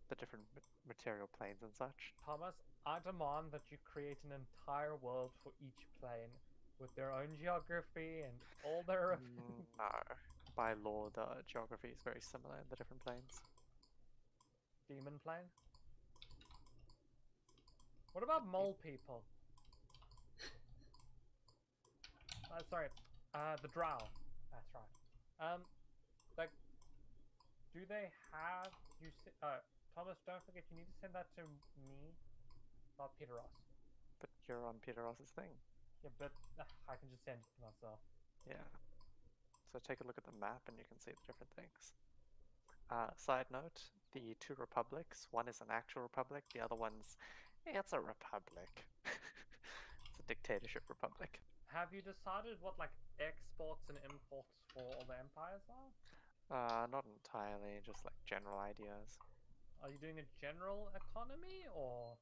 the different material planes and such. Thomas, I demand that you create an entire world for each plane with their own geography and all their... No. By law, the geography is very similar in the different planes. Demon plane? What about mole people? Sorry, the drow. That's right. Like, do they have you? Thomas, don't forget you need to send that to me, not Peter Ross. But you're on Peter Ross's thing. Yeah, but I can just send it to myself. Yeah. So take a look at the map and you can see the different things. Side note, the 2 republics, one is an actual republic, the other one's, it's a republic. It's a dictatorship republic. Have you decided what like exports and imports for all the empires are? Not entirely, just like general ideas. Are you doing a general economy or?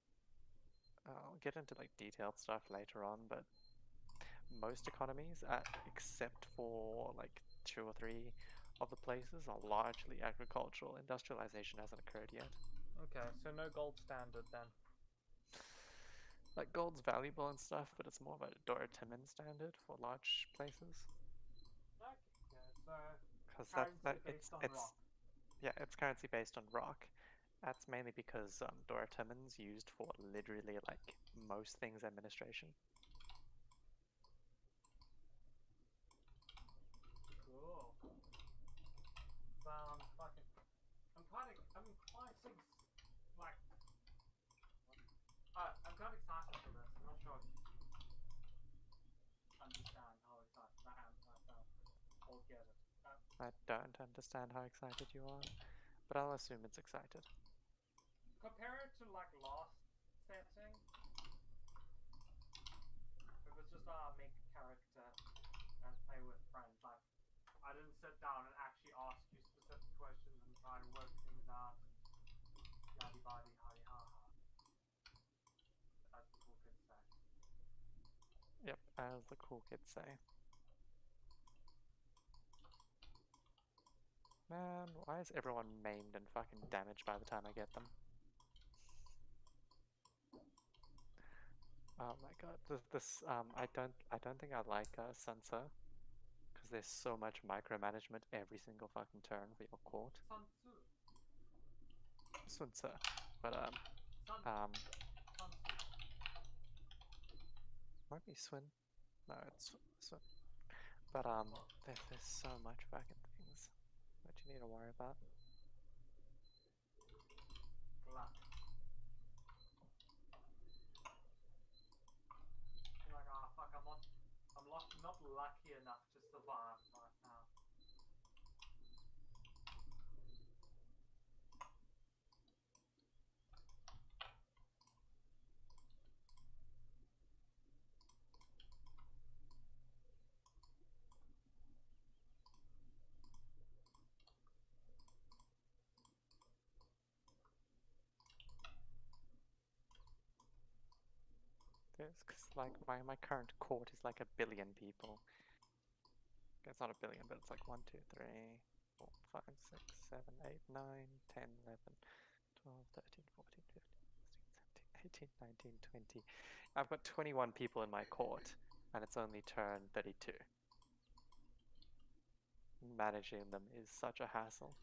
I'll get into like detailed stuff later on, but most economies, except for like 2 or 3 of the places, are largely agricultural. Industrialization hasn't occurred yet. Okay, so no gold standard then. Like gold's valuable and stuff, but it's more of a Dora Timon standard for large places. Okay, so Because it's rock. Yeah, it's currency based on rock. That's mainly because Dora Timon's used for literally like most things administration. Cool. So I'm quite like, I'm quite excited for this. I'm not sure if you understand how excited I am myself or get it. I don't understand how excited you are, but I'll assume it's excited. Compare it to like last setting. It was just make a character and play with friends. Like I didn't sit down and actually ask you specific questions and try to work things out. Yaddy body, hadi ha ha. As the cool kids say. Yep, as the cool kids say. Man, why is everyone maimed and fucking damaged by the time I get them? Oh my god, I don't think I like Sansa, because there's so much micromanagement every single fucking turn for your court. Sun Tzu. But might be Swin. No, it's Swin. But there's so much fucking things that you need to worry about. Like, ah, fuck, I'm not lucky enough to survive right now. Because like my current court is like 1 billion people. It's not 1 billion, but it's like 1, 2, 3, 4, 5, 6, 7, 8, 9, 10, 11, 12, 13, 14, 15, 16, 17, 18, 19, 20. I've got 21 people in my court, and it's only turn 32. Managing them is such a hassle.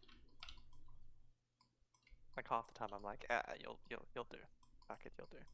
Like half the time I'm like, you'll do. Fuck it, you'll do.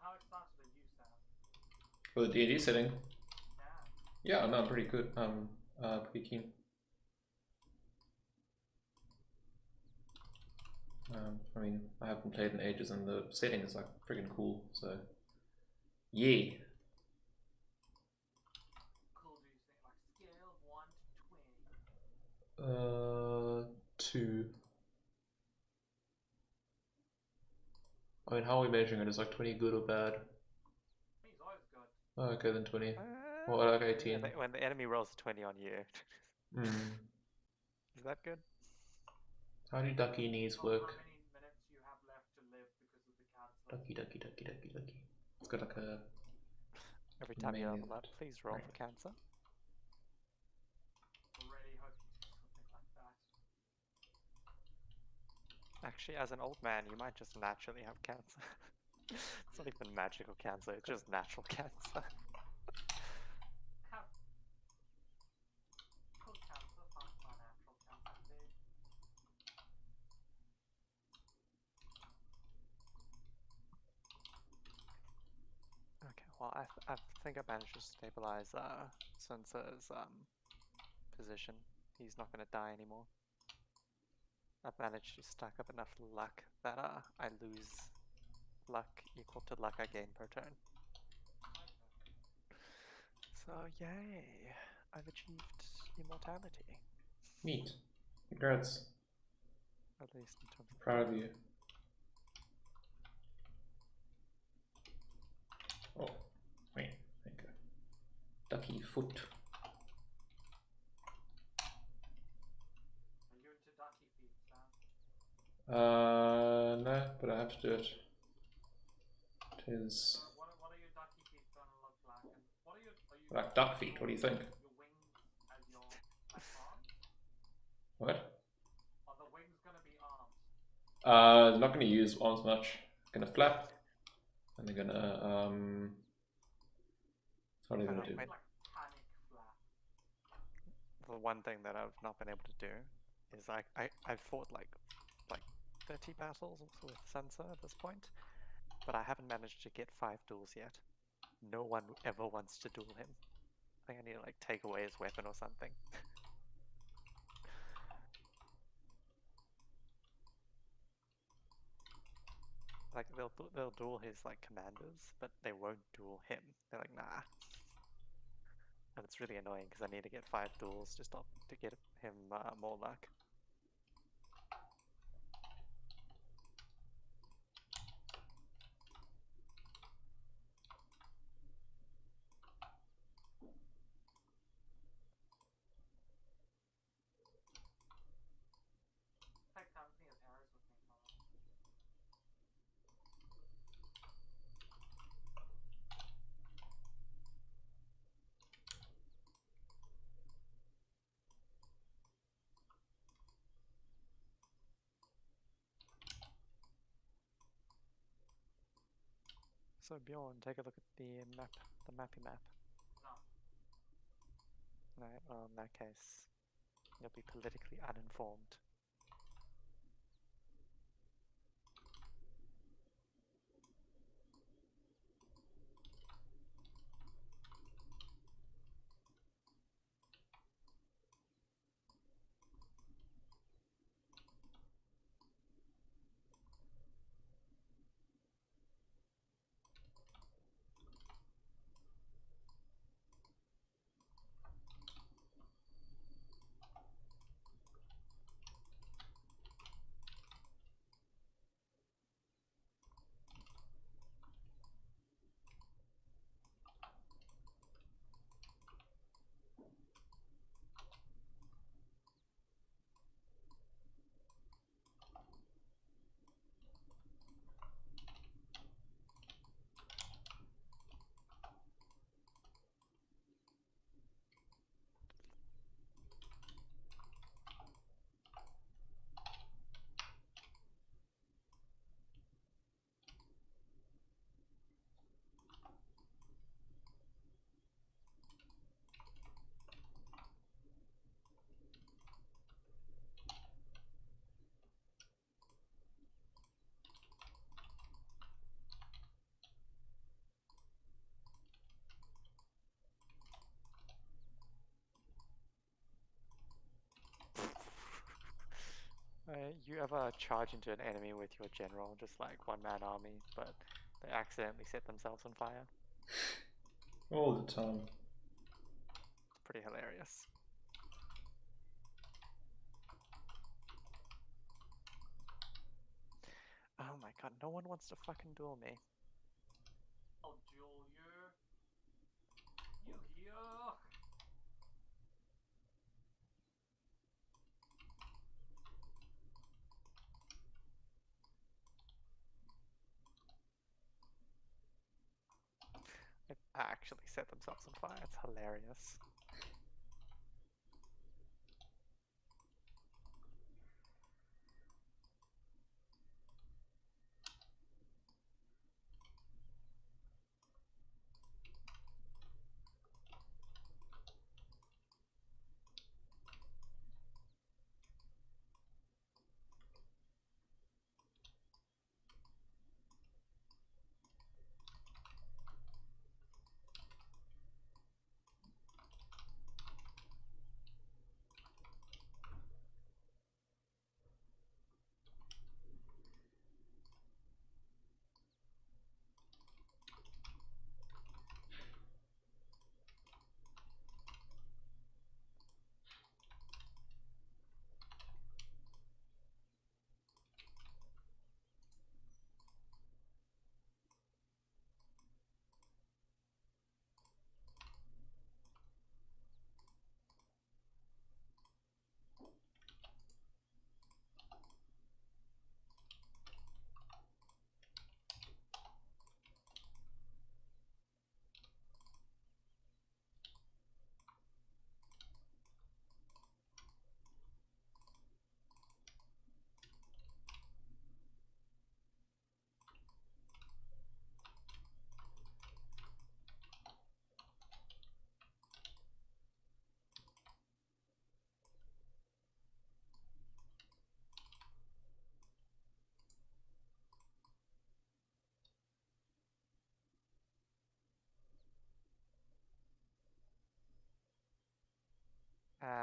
How excited are you, Sam? For the D&D setting? Yeah, no, I'm pretty good. I'm pretty keen. I mean, I haven't played in ages and the setting is like freaking cool, so yeah. Cool, do you think? Like scale of 1 to 20? 2. I mean, how are we measuring it? Is like 20 good or bad? He's always good. Oh, okay, then 20. Well, like 18. Yeah, when the enemy rolls a 20 on you. Is that good? How do ducky knees work? How many minutes you have left to live because of the cancer? Ducky. It's got like a... Every time you level up, please roll for cancer. Already hoping to do something like that. Actually, as an old man, you might just naturally have cancer. It's not even magical cancer, it's just natural cancer. Cool cancer, fuck my natural cancer, dude. Okay, well, I think I managed to stabilize Sunsa's position. He's not going to die anymore. I've managed to stack up enough luck that I lose luck equal to luck I gain per turn. So yay, I've achieved immortality. Neat. Congrats. At least in terms of... Proud of you. Oh, wait, okay. Ducky foot. Are you into ducky feet, Sam? No, but I have to do it. It is What are your ducky feet gonna look like? And what are you like duck feet. What do you think? your wings as your like arms? What? Are the wings gonna be arms? They're not going to use arms much. Going to flap, and they're going to what are they going to do? Like panic flap. The one thing that I've not been able to do is I've fought like 30 battles with Sansa at this point, but I haven't managed to get 5 duels yet. No one ever wants to duel him. I think I need to like take away his weapon or something. Like they'll duel his like commanders, but they won't duel him. They're like, nah. And it's really annoying because I need to get 5 duels just to get him more luck. Take company of arrows with me, Colin. So Bjorn, take a look at the map, the mappy map. No. Right, well in that case, you'll be politically uninformed. You ever charge into an enemy with your general, just like one-man army, but they accidentally set themselves on fire? All the time. It's pretty hilarious. Oh my god, no one wants to fucking duel me. I'll duel you. You here? They actually set themselves on fire. It's hilarious.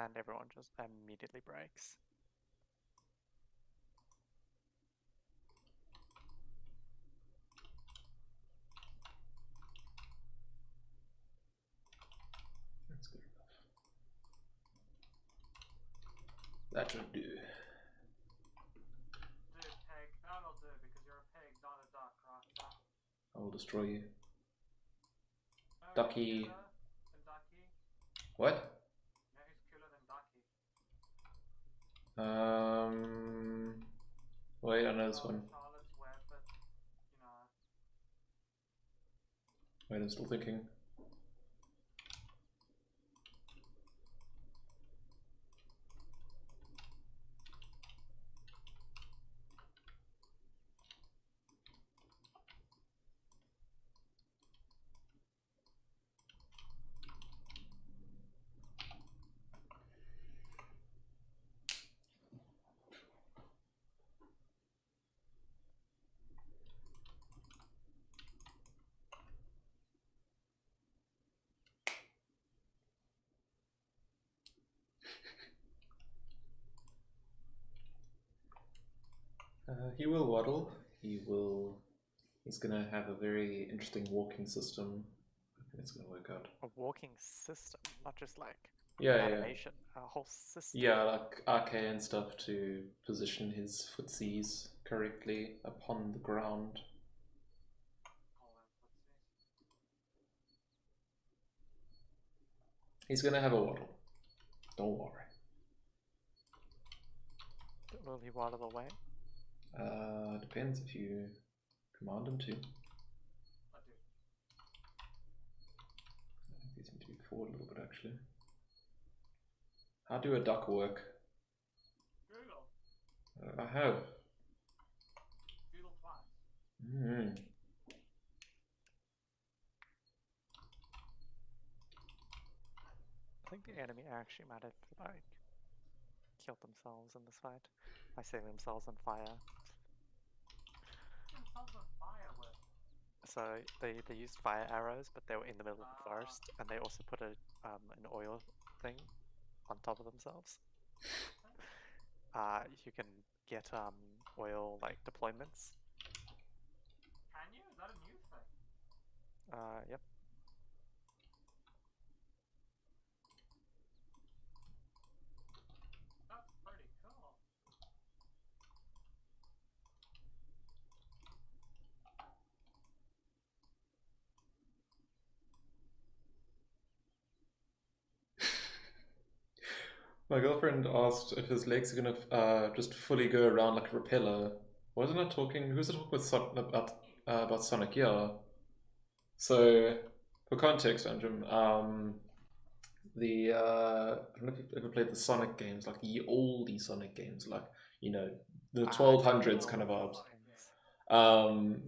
and everyone just immediately breaks. That's good enough. That should do. Do pig. That'll do because you're a pig, not a duck, right? I will destroy you. No, Ducky. Cooler than Ducky. What? No, who's cooler than Ducky? Wait, I know this one. Charlotte's Web, but you know. Wait, I'm still thinking. He will waddle. He's gonna have a very interesting walking system. I think it's gonna work out. A walking system, not just like Yeah, animation, a whole system. Yeah, like arcane stuff to position his footsies correctly upon the ground. He's gonna have a waddle. Don't worry. Will he waddle away? Depends if you command him to. I do. I think these need to be forward a little bit actually. How do a duck work? Google. I have. Google twice. Mm. I think the enemy actually might have like killed themselves in this fight by setting themselves on fire. Themselves on fire with. So they used fire arrows, but they were in the middle of the forest, and they also put an oil thing on top of themselves. You can get oil like deployments. Can you? Is that a new thing? Yep. That's pretty cool. My girlfriend asked if his legs are gonna just fully go around like a propeller. Wasn't I talking? Who was I talking with about Sonic? Yeah. So, for context, Andrew, I don't know if you've ever played the Sonic games, like the oldie Sonic games, like the 1200s kind of vibes.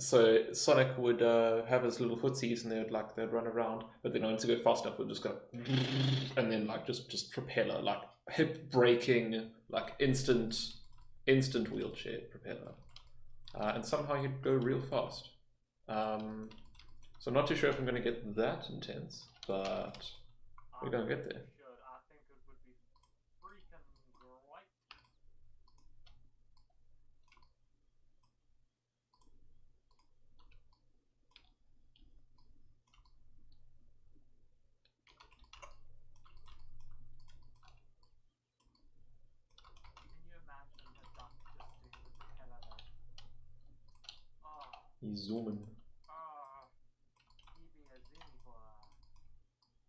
So Sonic would have his little footsies, and they'd run around, but then once you go fast enough, would just go, and then like just propeller, like hip braking, like instant wheelchair propeller, and somehow you'd go real fast. So I'm not too sure if I'm going to get that intense, but we're going to get there. I think it would be freaking great. Can you imagine a duck just doing the propeller there? Oh. He's zooming. He be a zoomy boy.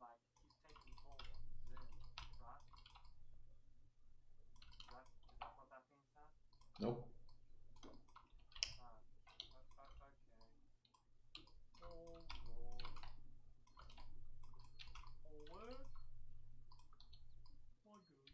Like, he's taking hold of the zoom, right? Is that what that means, Sam? Nope. Okay. Oh, Lord. Forward. Oh, good.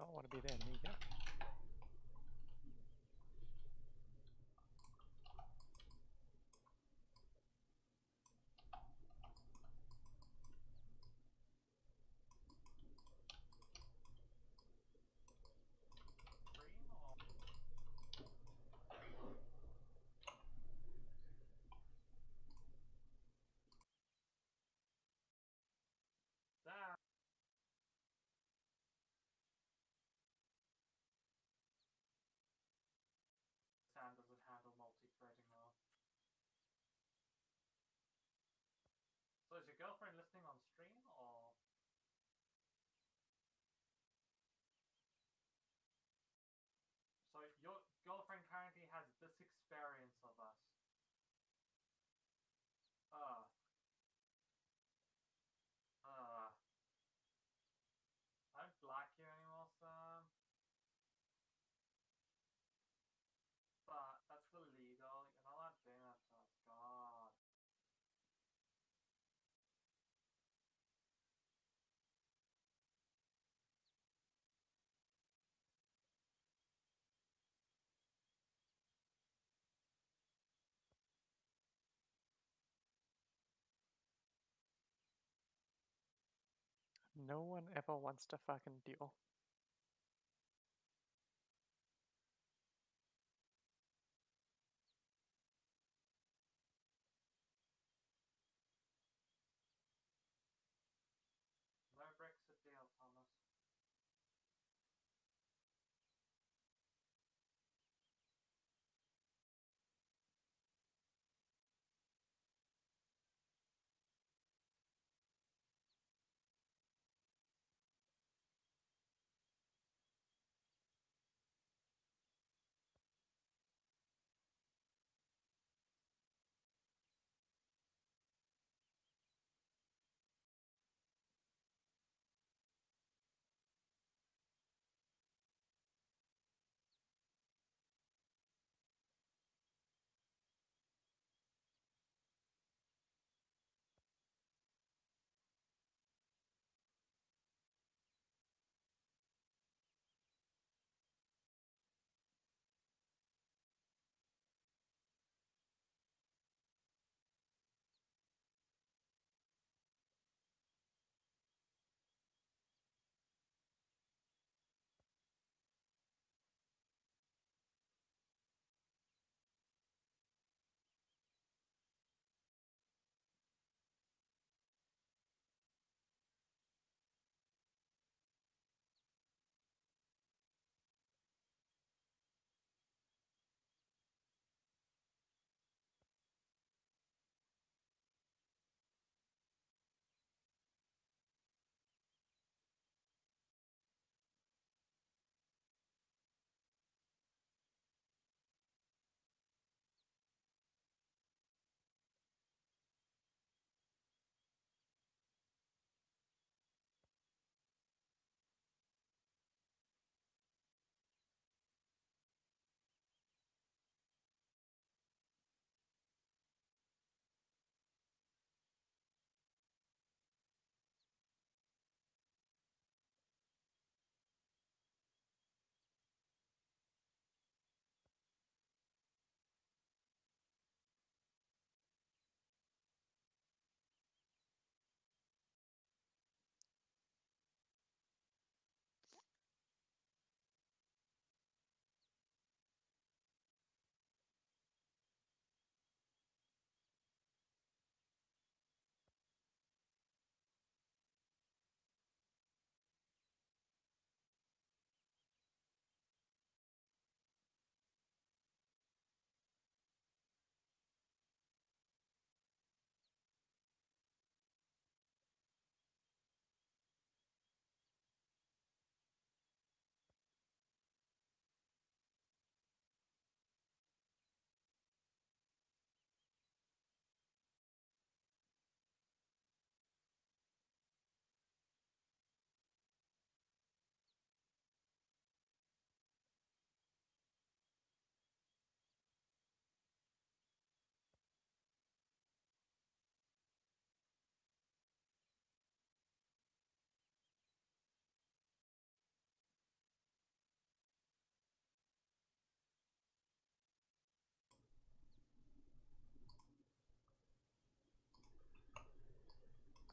not want to be the enemy again. Damn. Sam doesn't handle multi-threading well. So is your girlfriend listening on stream or? So your girlfriend currently has this experience of us. Uh. I don't like you anymore, Sam. But that's illegal. You're not allowed doing that to us. God. No one ever wants to fucking deal. No Brexit deal, Thomas.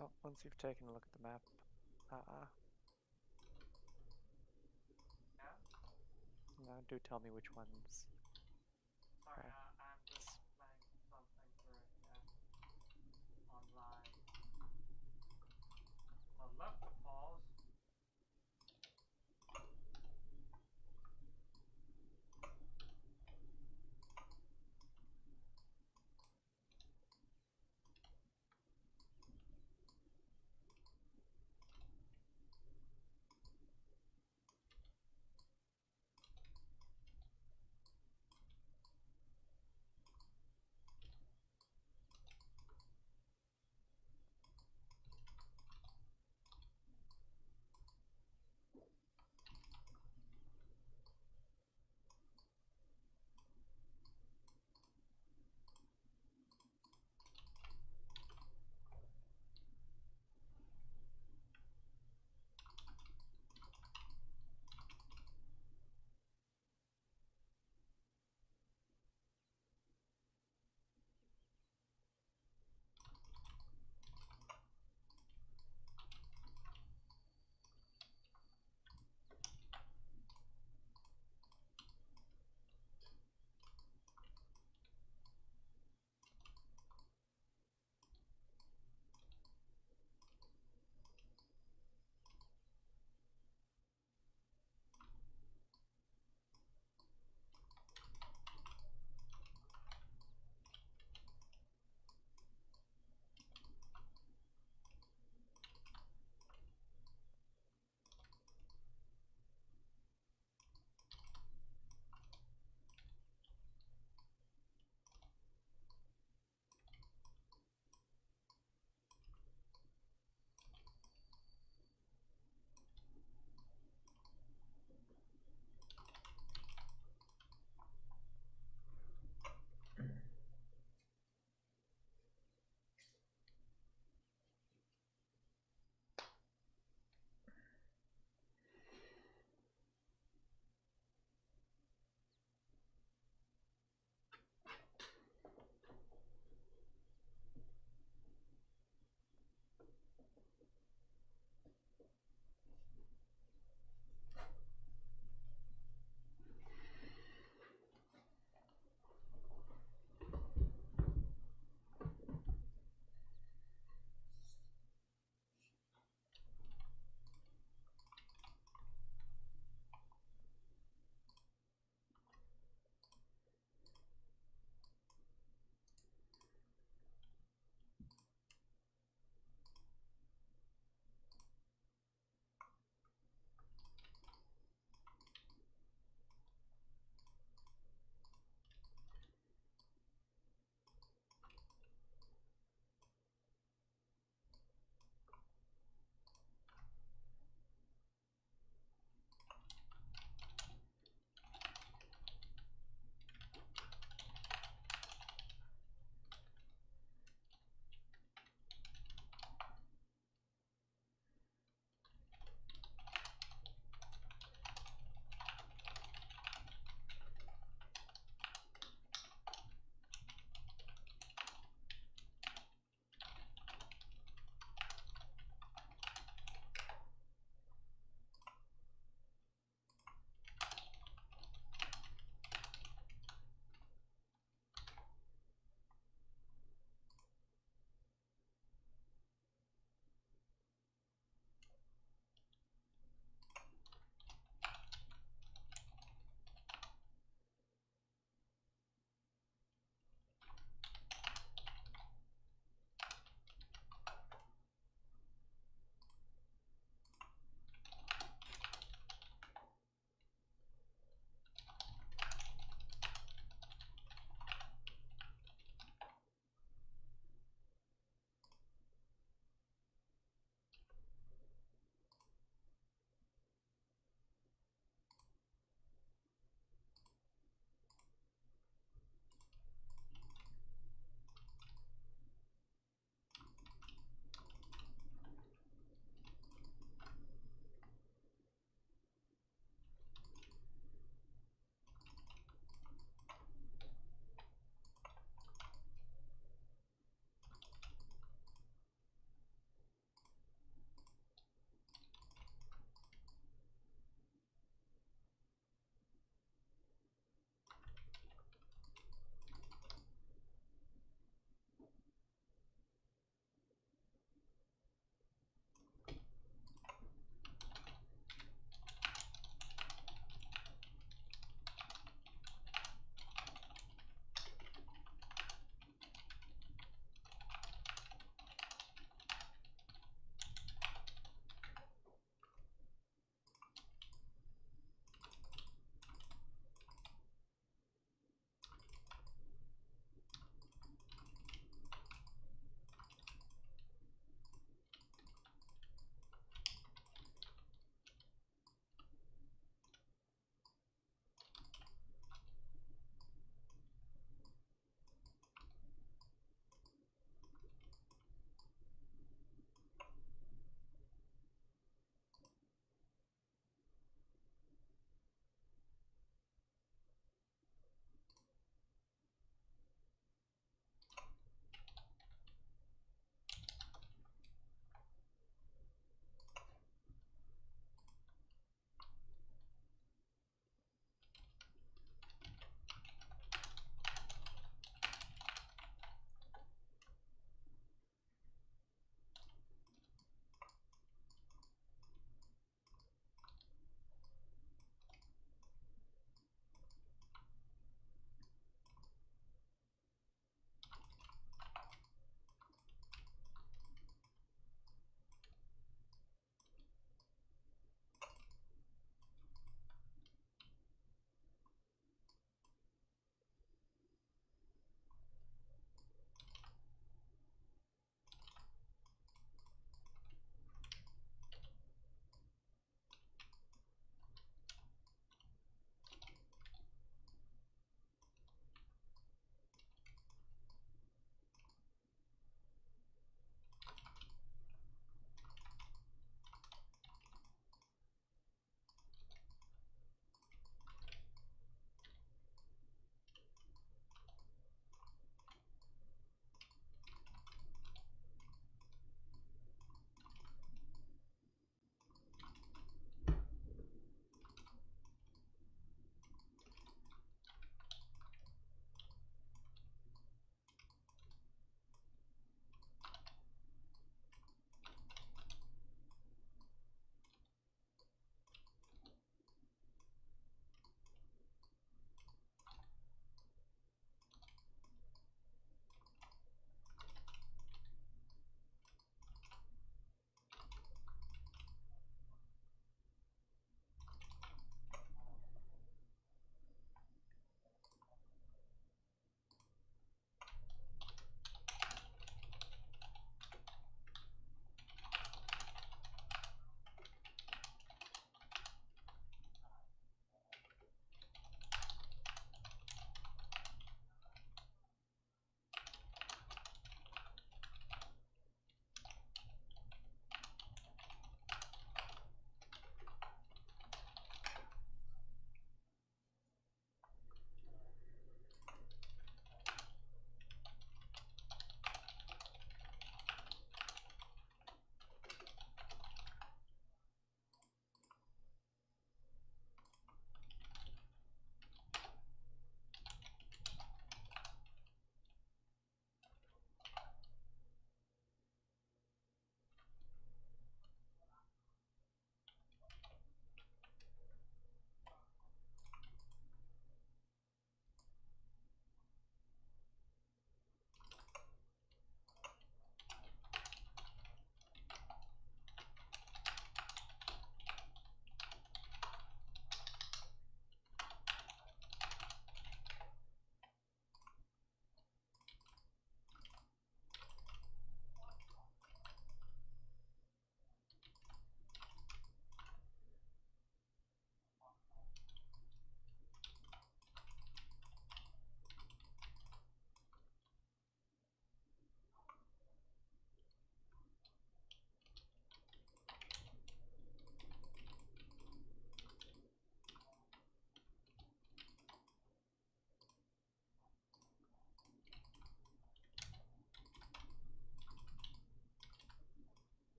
Oh, once you've taken a look at the map, no, do tell me which ones. Sorry, Right. I'm just playing something through it here. Online. I'd love to pause.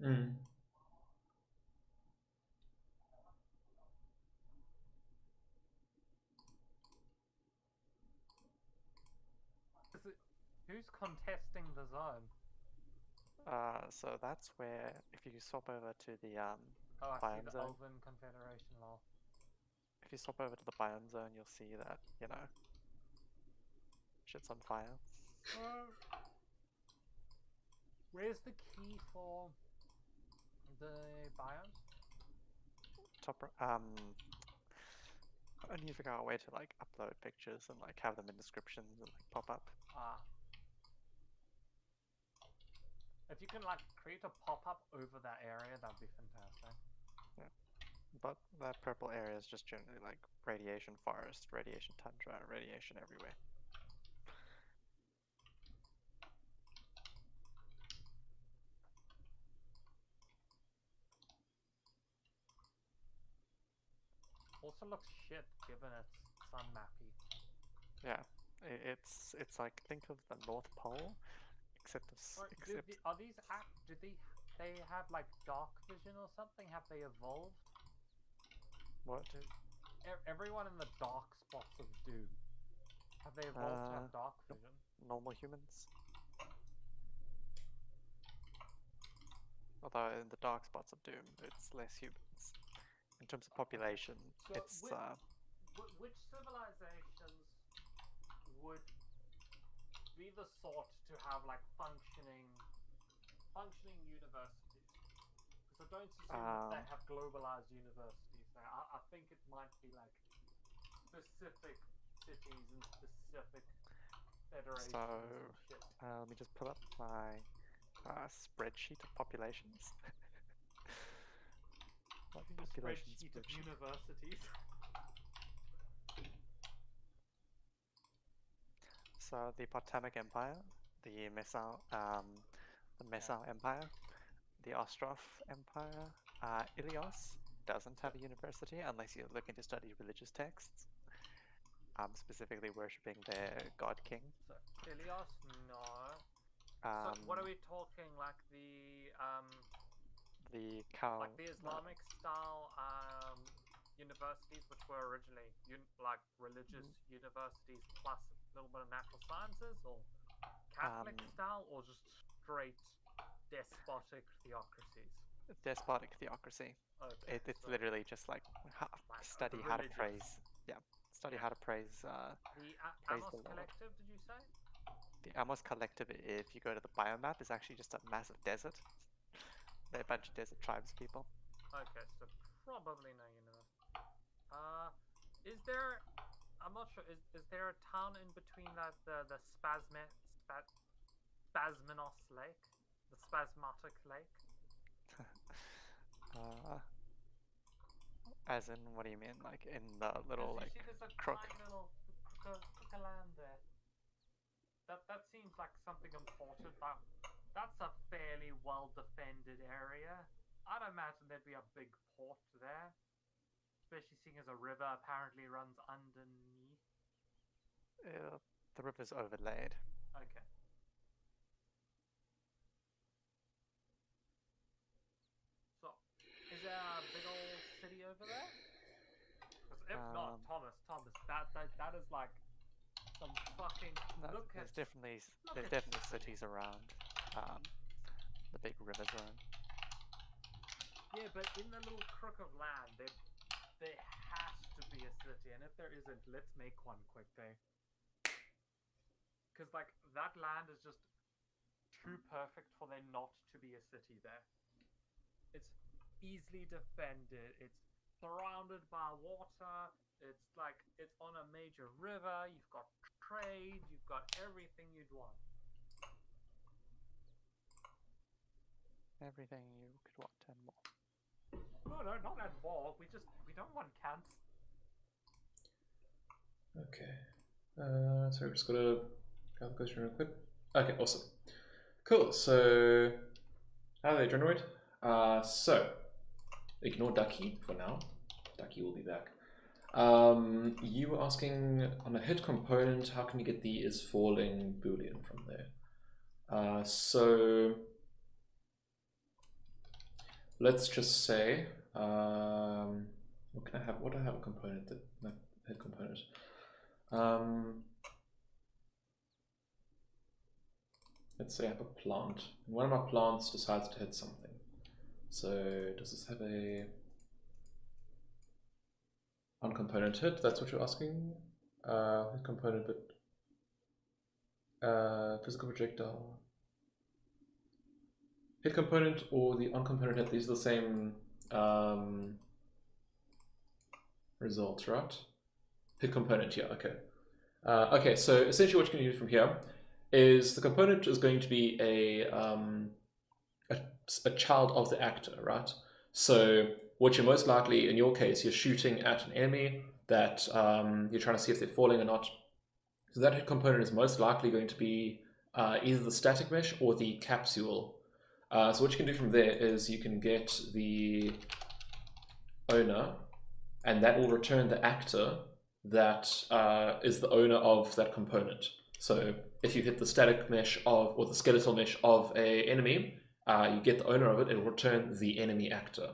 Mm. Who's contesting the zone? So that's where if you swap over to the Oh, I see biome the zone. Elven Confederation law. If you swap over to the biome zone, you'll see that shit's on fire. Where's the key for the biomes? I need to figure out a way to like upload pictures and like have them in descriptions and like pop up. If you can like create a pop-up over that area, that'd be fantastic. Yeah. But that purple area is just generally like radiation forest, radiation tundra, radiation everywhere. Also looks shit given it's sun mappy. Yeah, it's like think of the North Pole, except Are these do they have like dark vision or something? Have they evolved? What? Everyone in the dark spots of Doom, have they evolved to have dark vision? Normal humans. Although in the dark spots of Doom, it's less humans. In terms of population, So it's which civilizations would be the sort to have like functioning universities? Because I don't assume they have globalized universities there. I think it might be like specific cities and specific federations and shit. let me just pull up my spreadsheet of populations. Spreadsheet of universities. So the Potamic Empire, the Mesau Empire, the Ostrov Empire, Ilios doesn't have a university unless you're looking to study religious texts. Specifically worshipping their god king. So Ilios, no. So what are we talking? Like the Islamic style universities, which were originally like religious universities plus a little bit of natural sciences, or Catholic style, or just straight despotic theocracies? Despotic theocracy. Okay, It's literally just like study how to praise. Yeah, study how to praise. The praise Amos the Lord. Collective, did you say? The Amos Collective, if you go to the biomap, is actually just a massive desert. They're a bunch of desert tribes people. Okay, so probably no university. Is there? I'm not sure. Is there a town in between that the Spasminos Lake, the Spasmodic Lake? As in, what do you mean? Like in the little like there's a crook? tiny little crook of land there. That seems like something important, but that's a fairly well defended area. I'd imagine there'd be a big port there, especially seeing as a river apparently runs underneath. The river's overlaid. Okay. So, is there a big old city over there? Because if not, Thomas, that is like some fucking. No, there's definitely cities around the big river zone. Yeah, but in the little crook of land, there has to be a city, and if there isn't, let's make one quickly. Because like that land is just too perfect for there not to be a city there. It's easily defended. It's surrounded by water. It's like it's on a major river. You've got trade. You've got everything you'd want. Everything you could want and more. No, not at all. We don't want cants. Okay. So we've just got to go through real quick. Okay, awesome. Cool. So how do they generate? So ignore Ducky for now. Ducky will be back. You were asking on a hit component, how can you get the is falling boolean from there? So let's just say, what can I have? What do I have a component that my head component? Let's say I have a plant, and one of my plants decides to hit something. So does this have a uncomponent hit? That's what you're asking. Hit component, but physical projectile. Hit component or the uncomponent hit, these are the same results, right? Hit component, yeah, okay. Okay, so essentially what you can do from here is the component is going to be a child of the actor, right? So what you're most likely, in your case, you're shooting at an enemy that you're trying to see if they're falling or not. So that hit component is most likely going to be either the static mesh or the capsule. So what you can do from there is you can get the owner, and that will return the actor that is the owner of that component. So if you hit the static mesh of, or the skeletal mesh of a enemy, you get the owner of it, it will return the enemy actor.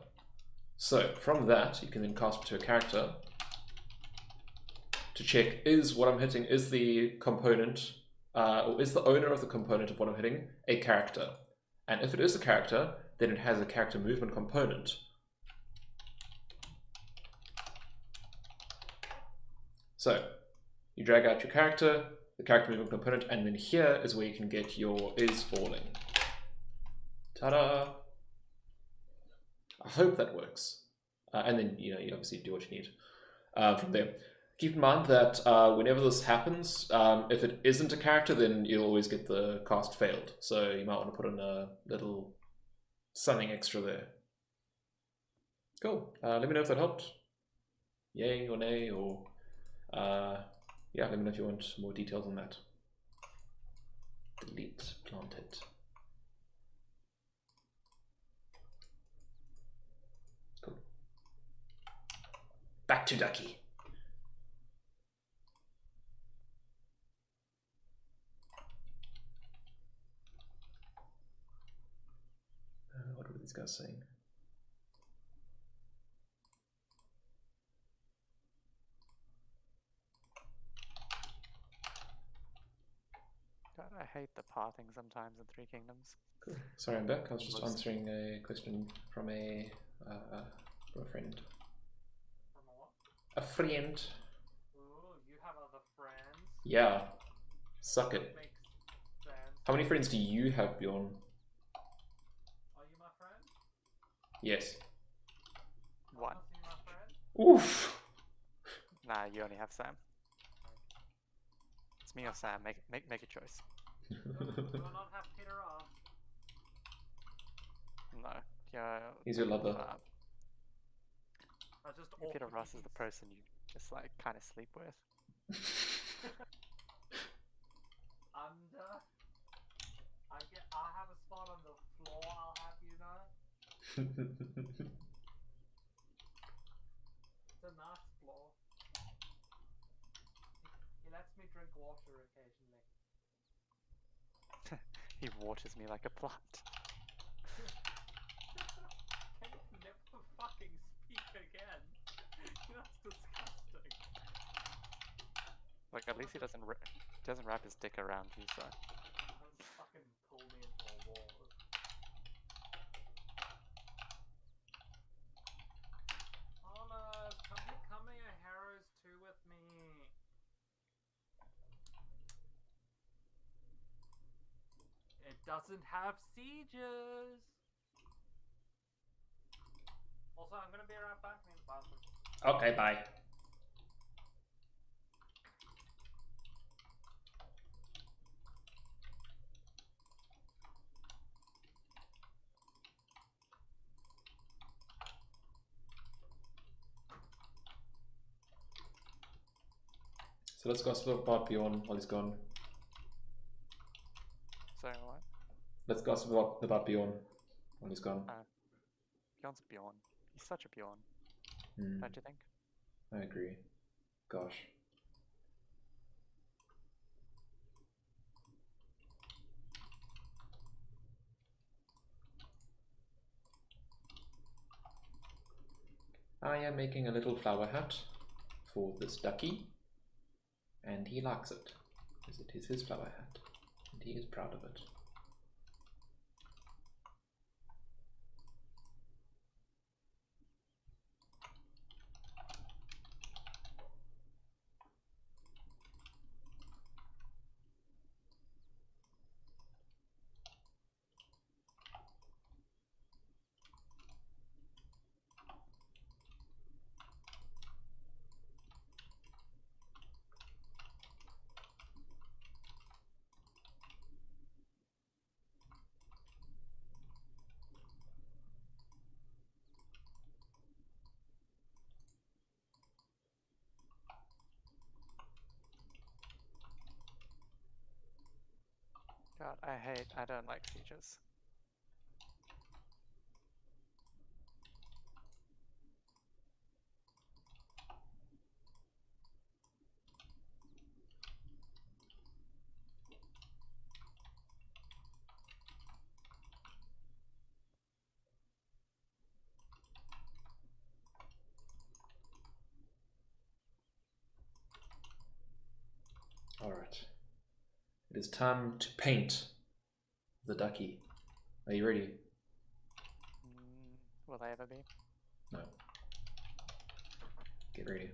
So from that, you can then cast it to a character to check, is what I'm hitting, is the component, or is the owner of the component of what I'm hitting a character? And if it is a character, then it has a character movement component. So you drag out your character, the character movement component, and then here is where you can get your is falling. Ta-da! I hope that works. And then you obviously do what you need from there. Keep in mind that whenever this happens, if it isn't a character, then you'll always get the cast failed. So you might want to put in a little something extra there. Cool. Let me know if that helped. Yay or nay, or yeah, let me know if you want more details on that. Delete plant hit. Cool. Back to Ducky. What were these guys saying? God, I hate the pathing sometimes in Three Kingdoms. Cool. Sorry, I'm back. I was just answering a question from a friend. From a what? A friend. Ooh, you have other friends? Yeah. Suck it. Makes sense. How many friends do you have, Bjorn? Are you my friend? Yes. One. Are you my friend? Oof. Nah, you only have Sam. It's me or Sam. Make a choice. You will not have Peter off. No. Yeah. He's your lover. I just Peter Ross is the person you just like kind of sleep with. I have a spot on the floor, I'll have you know. It's a nice floor. He lets me drink water occasionally. He waters me like a plant. Can you never fucking speak again? That's disgusting. Like at least he doesn't wrap his dick around you, so. Don't fucking pull me into a wall. Thomas, come be a Heroes 2 with me. It doesn't have sieges. Also, I'm gonna be right back, mean bastard. Okay, bye. So let's gossip about Bjorn while he's gone. Sorry, what? Let's gossip about Bjorn while he's gone. Bjorn's a Bjorn. He's such a Bjorn. Hmm. Don't you think? I agree. Gosh. I am making a little flower hat for this ducky, and he likes it, because it is his flower hat, and he is proud of it. God, I don't like features. Alright. It is time to paint the ducky. Are you ready? Will they ever be? No. Get ready.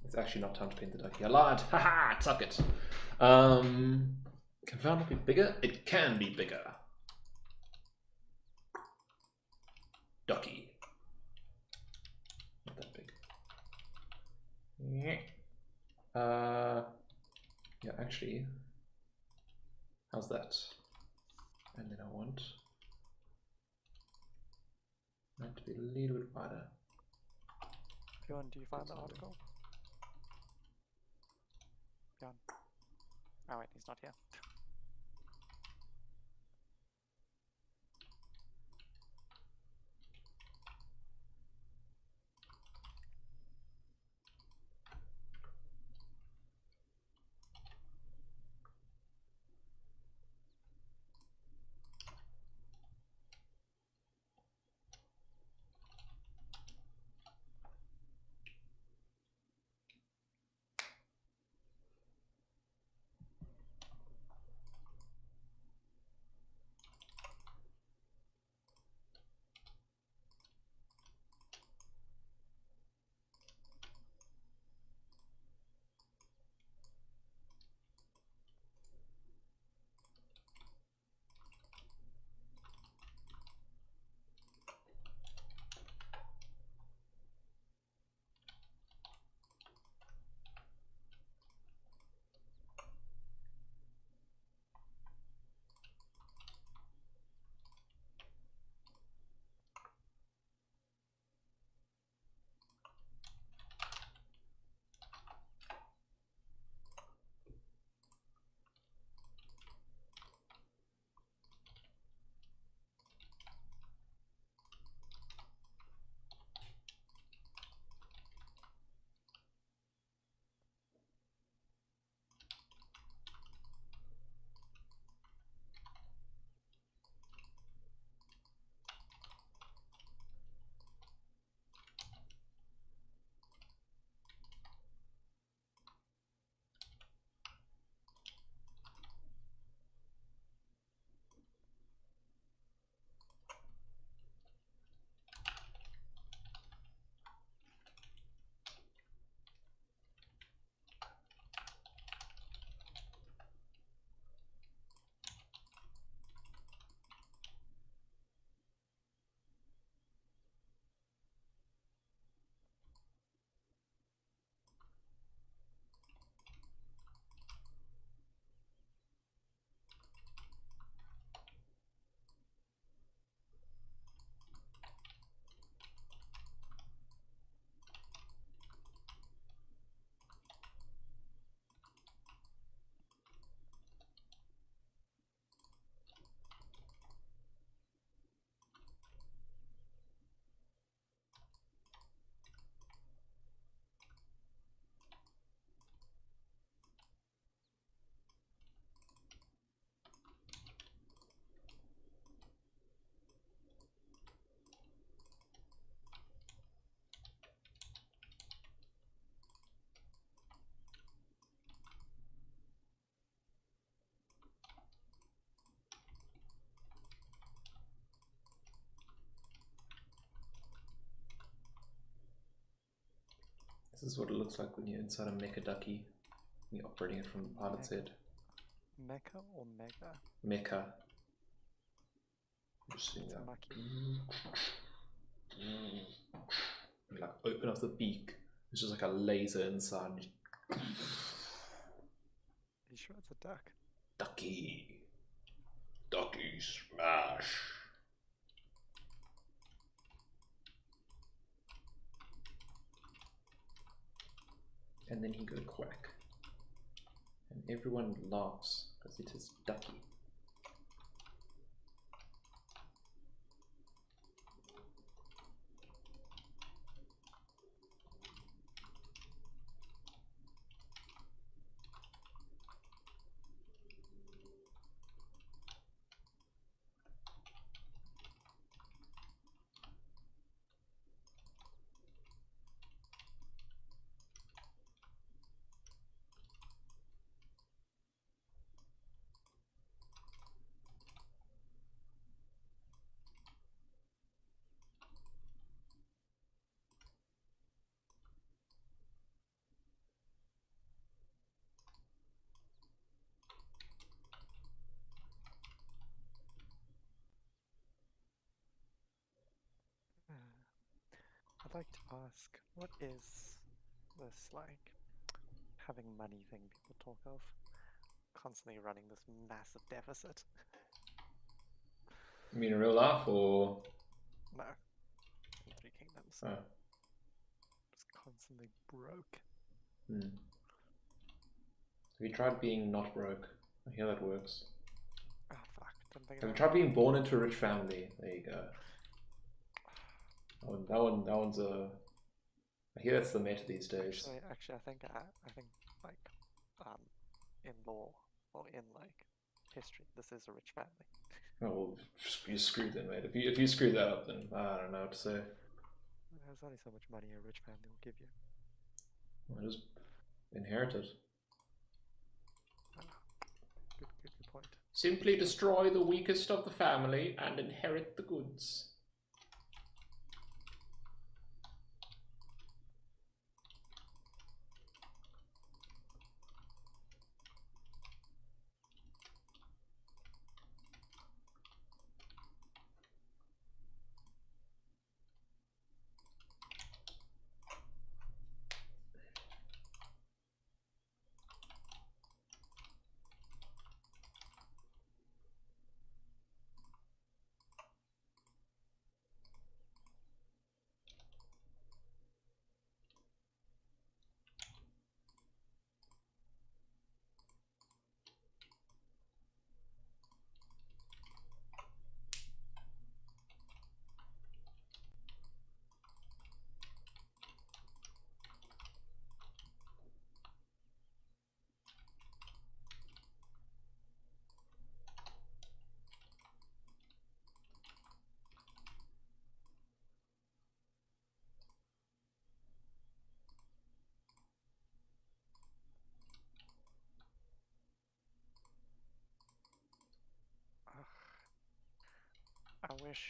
It's actually not time to paint the ducky. I lied! Haha! Suck it! Can Found be bigger? It can be bigger. Ducky. Not that big. Yeah, actually, how's that? And then I want that to be a little bit wider. Bjorn, do you find the article? Bjorn. Oh wait, he's not here. This is what it looks like when you're inside a mecha ducky. You're operating it from the pilot's head. Mecha or mega? Mecha. Just seeing It's a that. monkey. You like open up the beak. It's just like a laser inside. Are you sure it's a duck? Ducky. Ducky smash. And then he goes quack. And everyone laughs because it is Ducky. I'd like to ask, what is this like having money thing people talk of? Constantly running this massive deficit. You mean in real life or? No. In Three Kingdoms. Oh. Just constantly broke. Hmm. Have you tried being not broke? I hear that works. Oh fuck, didn't think Have you of tried being born into a rich family? There you go. That one's a. I hear that's the meta these days. Actually, I think like, in law or in like history, this is a rich family. Oh, well, you're screwed then, mate. If you screw that up, then I don't know what to say. There's only so much money a rich family will give you. Well, just inherit it. Good point. Simply destroy the weakest of the family and inherit the goods. I wish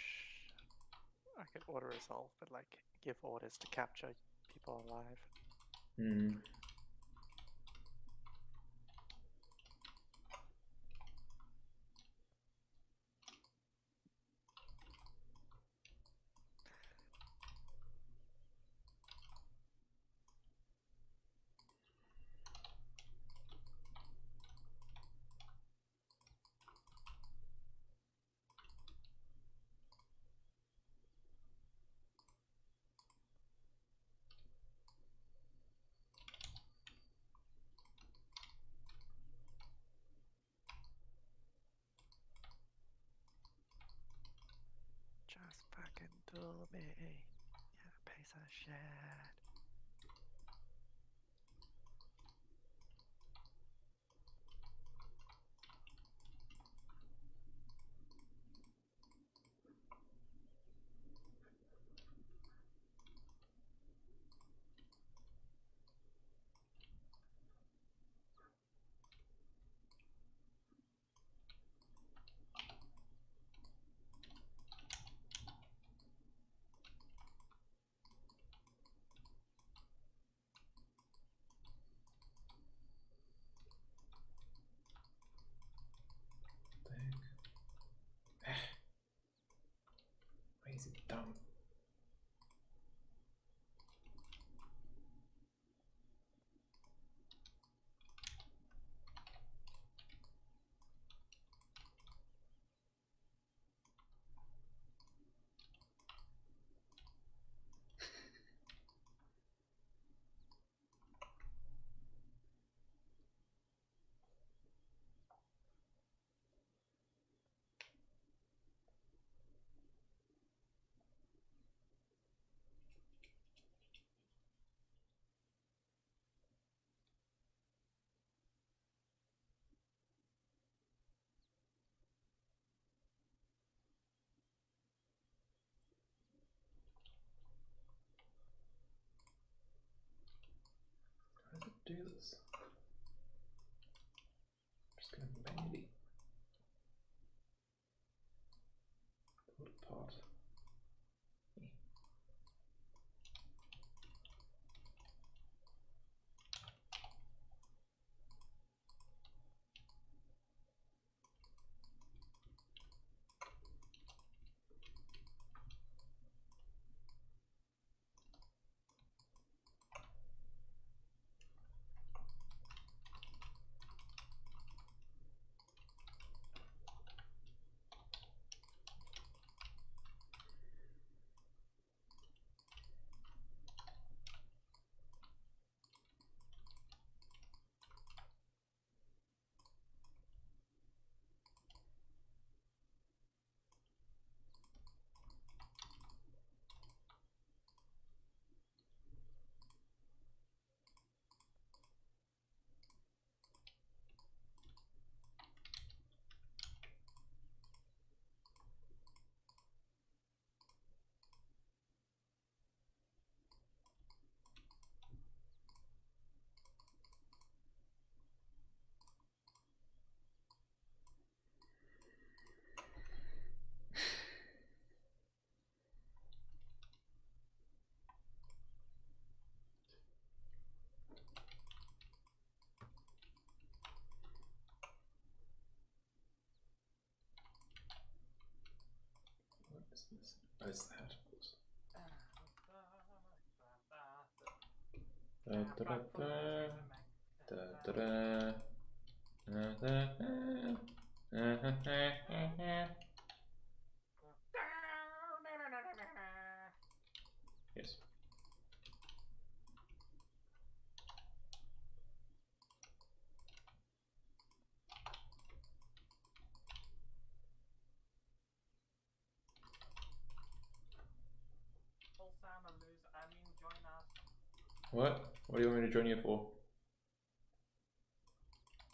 I could order resolve, but like give orders to capture people alive. Hmm. Just fucking do me. You piece of shit. do this. I'm just going to manually pull it apart. Where's that? Yes. Join us. What? What do you want me to join you for?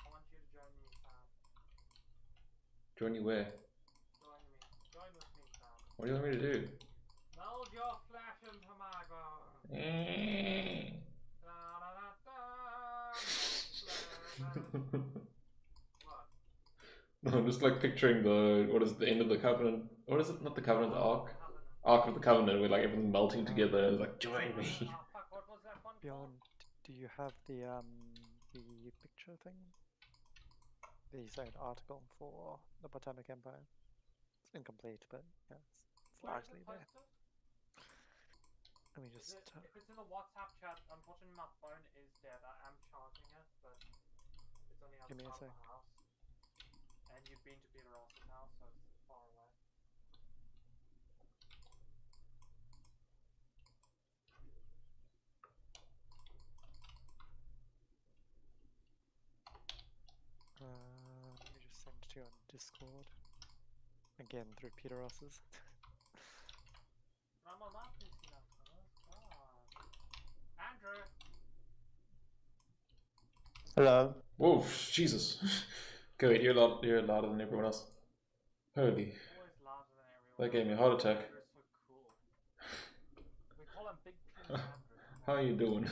I want you to join me, Sam. Join you where? Join me. Join with me, Sam. What do you want me to do? Meld your flesh into my bone. What? No, I'm just like picturing the, what is it, the end of the Covenant? What is it? Not the Covenant, the Ark? Ark of the Covenant, where like everything melting together, like, join me. Beyond, do you have the picture thing? The side article for the Botanic Empire. It's incomplete, but yeah, it's largely there. Let me just. If it's in the WhatsApp chat, unfortunately my phone is dead. I am charging it, but it's on the other Give me a side of sec. the house. And you've been to Peter Ross's house, so it's far away. Let me just send it to you on Discord. Again, through Peter Ross's. Andrew! Hello. Whoa, Jesus. Go ahead, you're louder than everyone else. Holy. That gave me a heart attack. We call him Big Prince Andrew. How are you doing?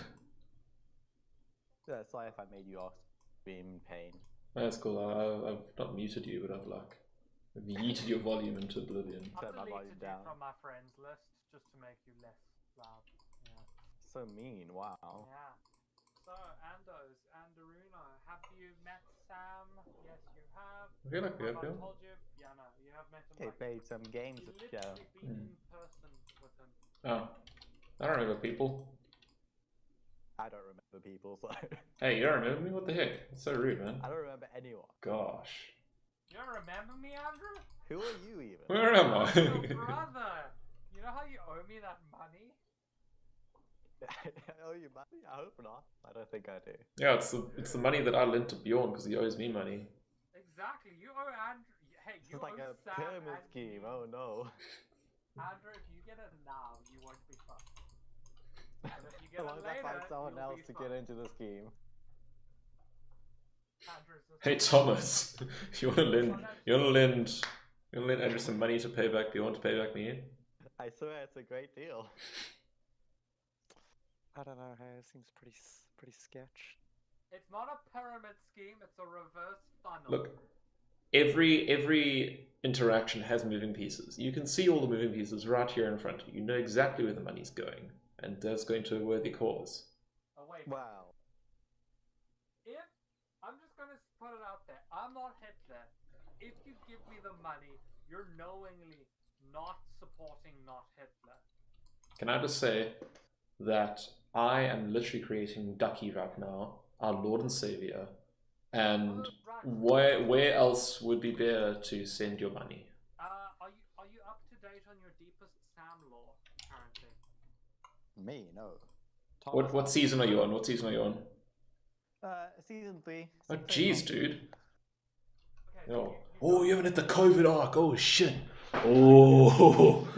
Yeah, sorry if I made you ask. Be in pain. That's cool. I've not muted you, but I've like yeeted your volume into oblivion. I've Turn my volume deleted you down. from my friends list just to make you less loud. Yeah. So mean, wow. Yeah. So, Andos, Anderuno, have you met Sam? Yes, you have. I feel like we have, I yeah. told you? Yeah, no, you have met him. Okay, Like, played some games you with Joe. literally been in person with him. Oh. I don't remember people. I don't remember people, so. Hey, you don't remember me? What the heck? That's so rude, man. I don't remember anyone. Gosh. You don't remember me, Andrew? Who are you even? Where am I? I'm your brother! You know how you owe me that money? I owe you money? I hope not. I don't think I do. Yeah, it's the money that I lent to Bjorn because he owes me money. Exactly, you owe Andrew. Hey, you It's like owe a Sam pyramid and scheme. me. Oh no. Andrew, if you get it now, you won't be fucked. But if you get As long it as I later, find someone you'll else be to fucked. get into the scheme. Andrew's just Hey Thomas, you wanna lend Andrew some money to pay back Bjorn to pay back me? I swear it's a great deal. I don't know. Hey, it seems pretty sketch. It's not a pyramid scheme. It's a reverse funnel. Look, every interaction has moving pieces. You can see all the moving pieces right here in front of you. You know exactly where the money's going, and that's going to a worthy cause. Oh wait. Wow. If I'm just gonna put it out there, I'm not Hitler. If you give me the money, you're knowingly not supporting not Hitler. Can I just say that I am literally creating Ducky right now, our Lord and Savior, and where else would be better to send your money? Are you up to date on your deepest Sam lore currently? Me? No. What season are you on? What season are you on? Season 3. Oh, jeez, dude. Oh. Oh, you haven't hit the COVID arc. Oh, shit. Oh.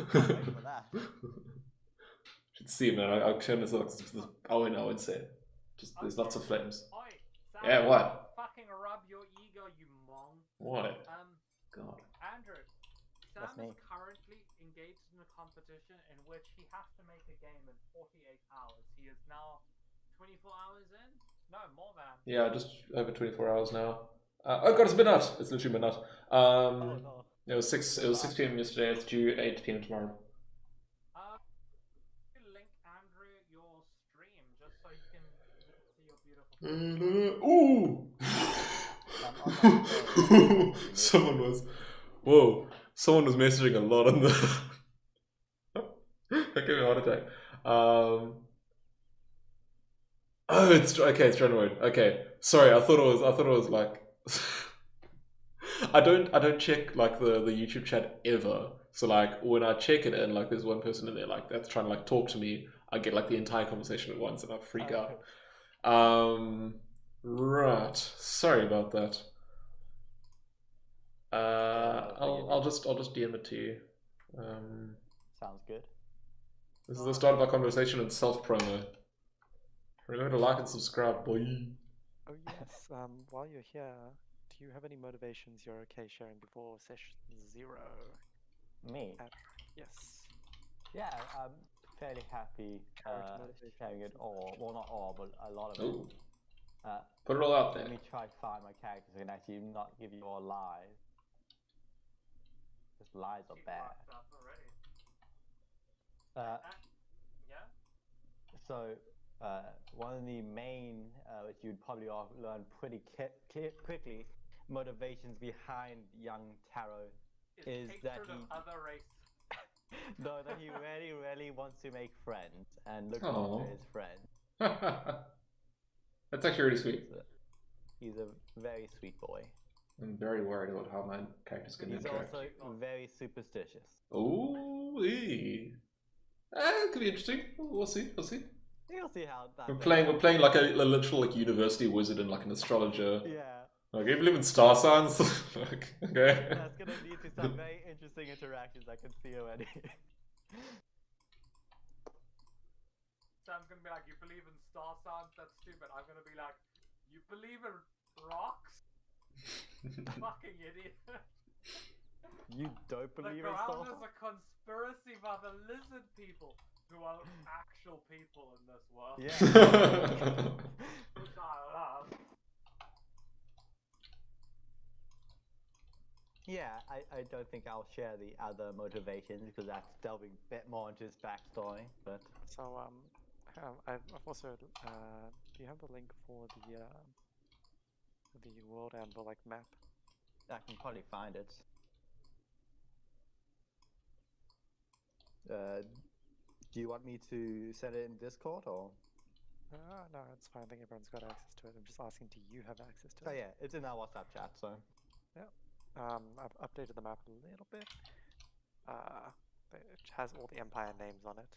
Should see, man. I'll turn this off. Oh, no, I would say. Just there's lots of flames. Oi, Sam, Yeah, what? Fucking rub your ego, you mong. What? God. Andrew, Sam That's me. is currently engaged in a competition in which he has to make a game in 48 hours. He is now 24 hours in? No, more than. Yeah, just over 24 hours now. Oh god, it's midnight. It's literally midnight. No. It was 6 p.m. yesterday. It's due 8 p.m. tomorrow. Link Andrew your stream just so you can see your beautiful. Ooh. Someone was. Someone was messaging a lot on the. That gave me a heart attack. Oh, it's okay. It's January. Okay, sorry. I thought it was like. I don't check like the YouTube chat ever. So like when I check it and like there's one person in there like that's trying to like talk to me, I get like the entire conversation at once and I freak out. Right. Sorry about that. I'll just DM it to you. Sounds good. This is the start of our conversation and self-promo. Remember to like and subscribe, boy. Oh yes. While you're here, do you have any motivations you're okay sharing before session 0? Me? Yes. Yeah, I'm fairly happy sharing it all. Well, not all, but a lot of it. Ooh. Put it all out there. Let me try to find my characters and actually not give you all lies. Because lies are bad. Yeah? So, one of the main, which you'd probably all learn pretty quickly, motivations behind young Taro is that he... other race. No, that he really wants to make friends and look Aww. after his friends. That's actually really sweet. He's a very sweet boy. I'm very worried about how my character's going to He's interact. also very superstitious. Ooh, it could be interesting. We'll see. You'll see how that We're playing like a literal like university wizard and like an astrologer. Yeah. Like, you believe in star signs? Like, okay. That's gonna lead to some very interesting interactions I can see already. Sam's gonna be like, you believe in star signs? That's stupid. I'm gonna be like, you believe in rocks? Fucking idiot. You don't believe in the star ground is a conspiracy by the lizard people, who are actual people in this world. Yeah. Which I love. Yeah, I don't think I'll share the other motivations because that's delving a bit more into his backstory. But So I've also do you have the link for the World Anvil like map? I can probably find it. Do you want me to send it in Discord or? No, it's fine. I think everyone's got access to it. I'm just asking, do you have access to it? Oh yeah, it's in our WhatsApp chat. So. Yeah. I've updated the map a little bit. It has all the Empire names on it.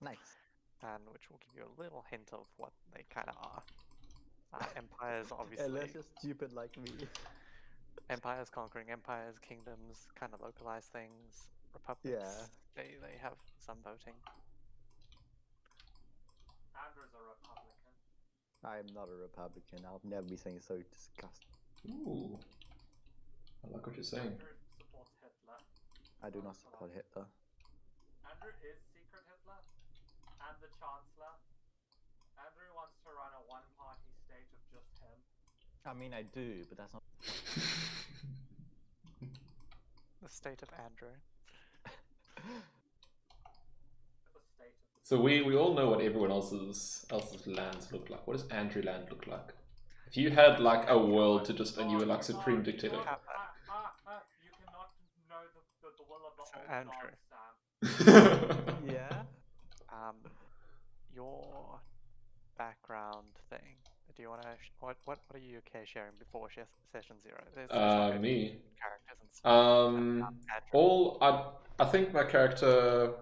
Nice. And which will give you a little hint of what they kind of are. Empires, obviously. Unless you're stupid like me. Empires conquering empires, kingdoms, kind of localized things. Republics. Yeah. They have some voting. Andrew's a Republican. I am not a Republican. I'll never be saying so disgusting. Ooh. I like what you're saying. Andrew supports Hitler. I do not support Hitler. Andrew is Secret Hitler and the Chancellor. Andrew wants to run a one-party state of just I mean, I do, but that's not. The state of Andrew. So we all know what everyone else's lands look like. What does Andrew land look like? If you had like a world to just and you were like supreme dictator. You cannot know the will of the So old Andrew. gods, Sam. Yeah. Your background thing. Do you want to? What are you okay sharing before session 0? There's like Me. characters and stuff. Andrew. I think my character.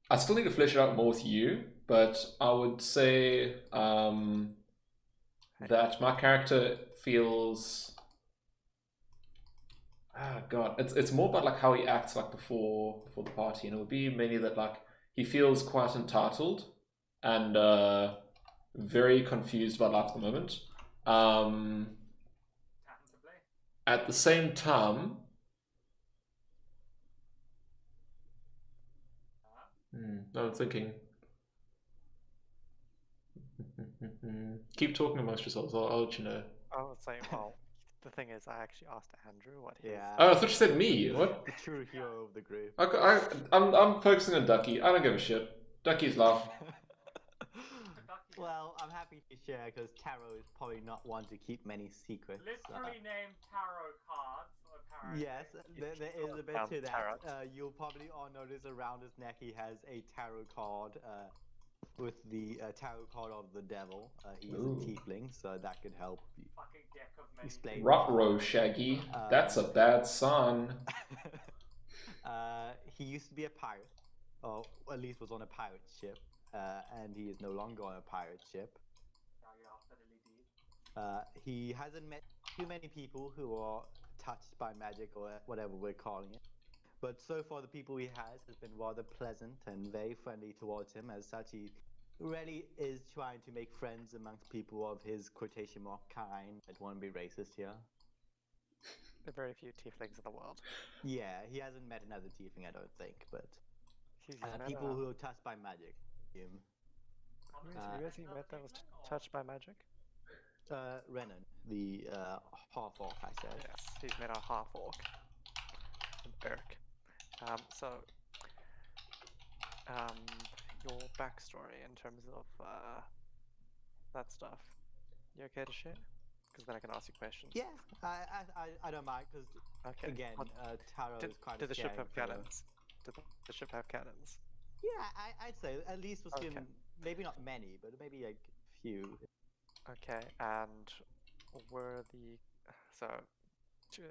I still need to flesh it out more with you, but I would say that my character feels. God, it's more about like how he acts like before the party, and it would be mainly that like he feels quite entitled and very confused about life at the moment. At the same time, I'm thinking. Keep talking amongst yourselves. I'll let you know. I would say, well, the thing is, I actually asked Andrew what his... Oh, I thought you said me. What? The true hero of the group. I'm focusing on Ducky. I don't give a shit. Ducky's laugh. Well, I'm happy to share because Taro is probably not one to keep many secrets. Literally named tarot cards, apparently. Yes, there is a bit to that. You'll probably all notice around his neck he has a tarot card with the tarot card of the devil. He is a tiefling, so that could help you explain. Ruh-roh, Shaggy. That's a bad sign. He used to be a pirate, or at least was on a pirate ship. And he is no longer on a pirate ship. He hasn't met too many people who are touched by magic or whatever we're calling it. But so far the people he has been rather pleasant and very friendly towards him. As such, he really is trying to make friends amongst people of his quotation mark kind. I don't want to be racist here. There are very few tieflings in the world. Yeah, he hasn't met another tiefling, I don't think, but met people who are touched by magic. Who has he met that was touched by magic? Renan, the half-orc, I said. Yes, he's met a half-orc. An Urk. Your backstory in terms of that stuff, you okay to share? Because then I can ask you questions. Yeah, I don't mind, because, again, Taro is quite Did the ship have cannons? Did the ship have cannons? Yeah, I'd say at least was given, maybe not many, but maybe like few. Okay, and were the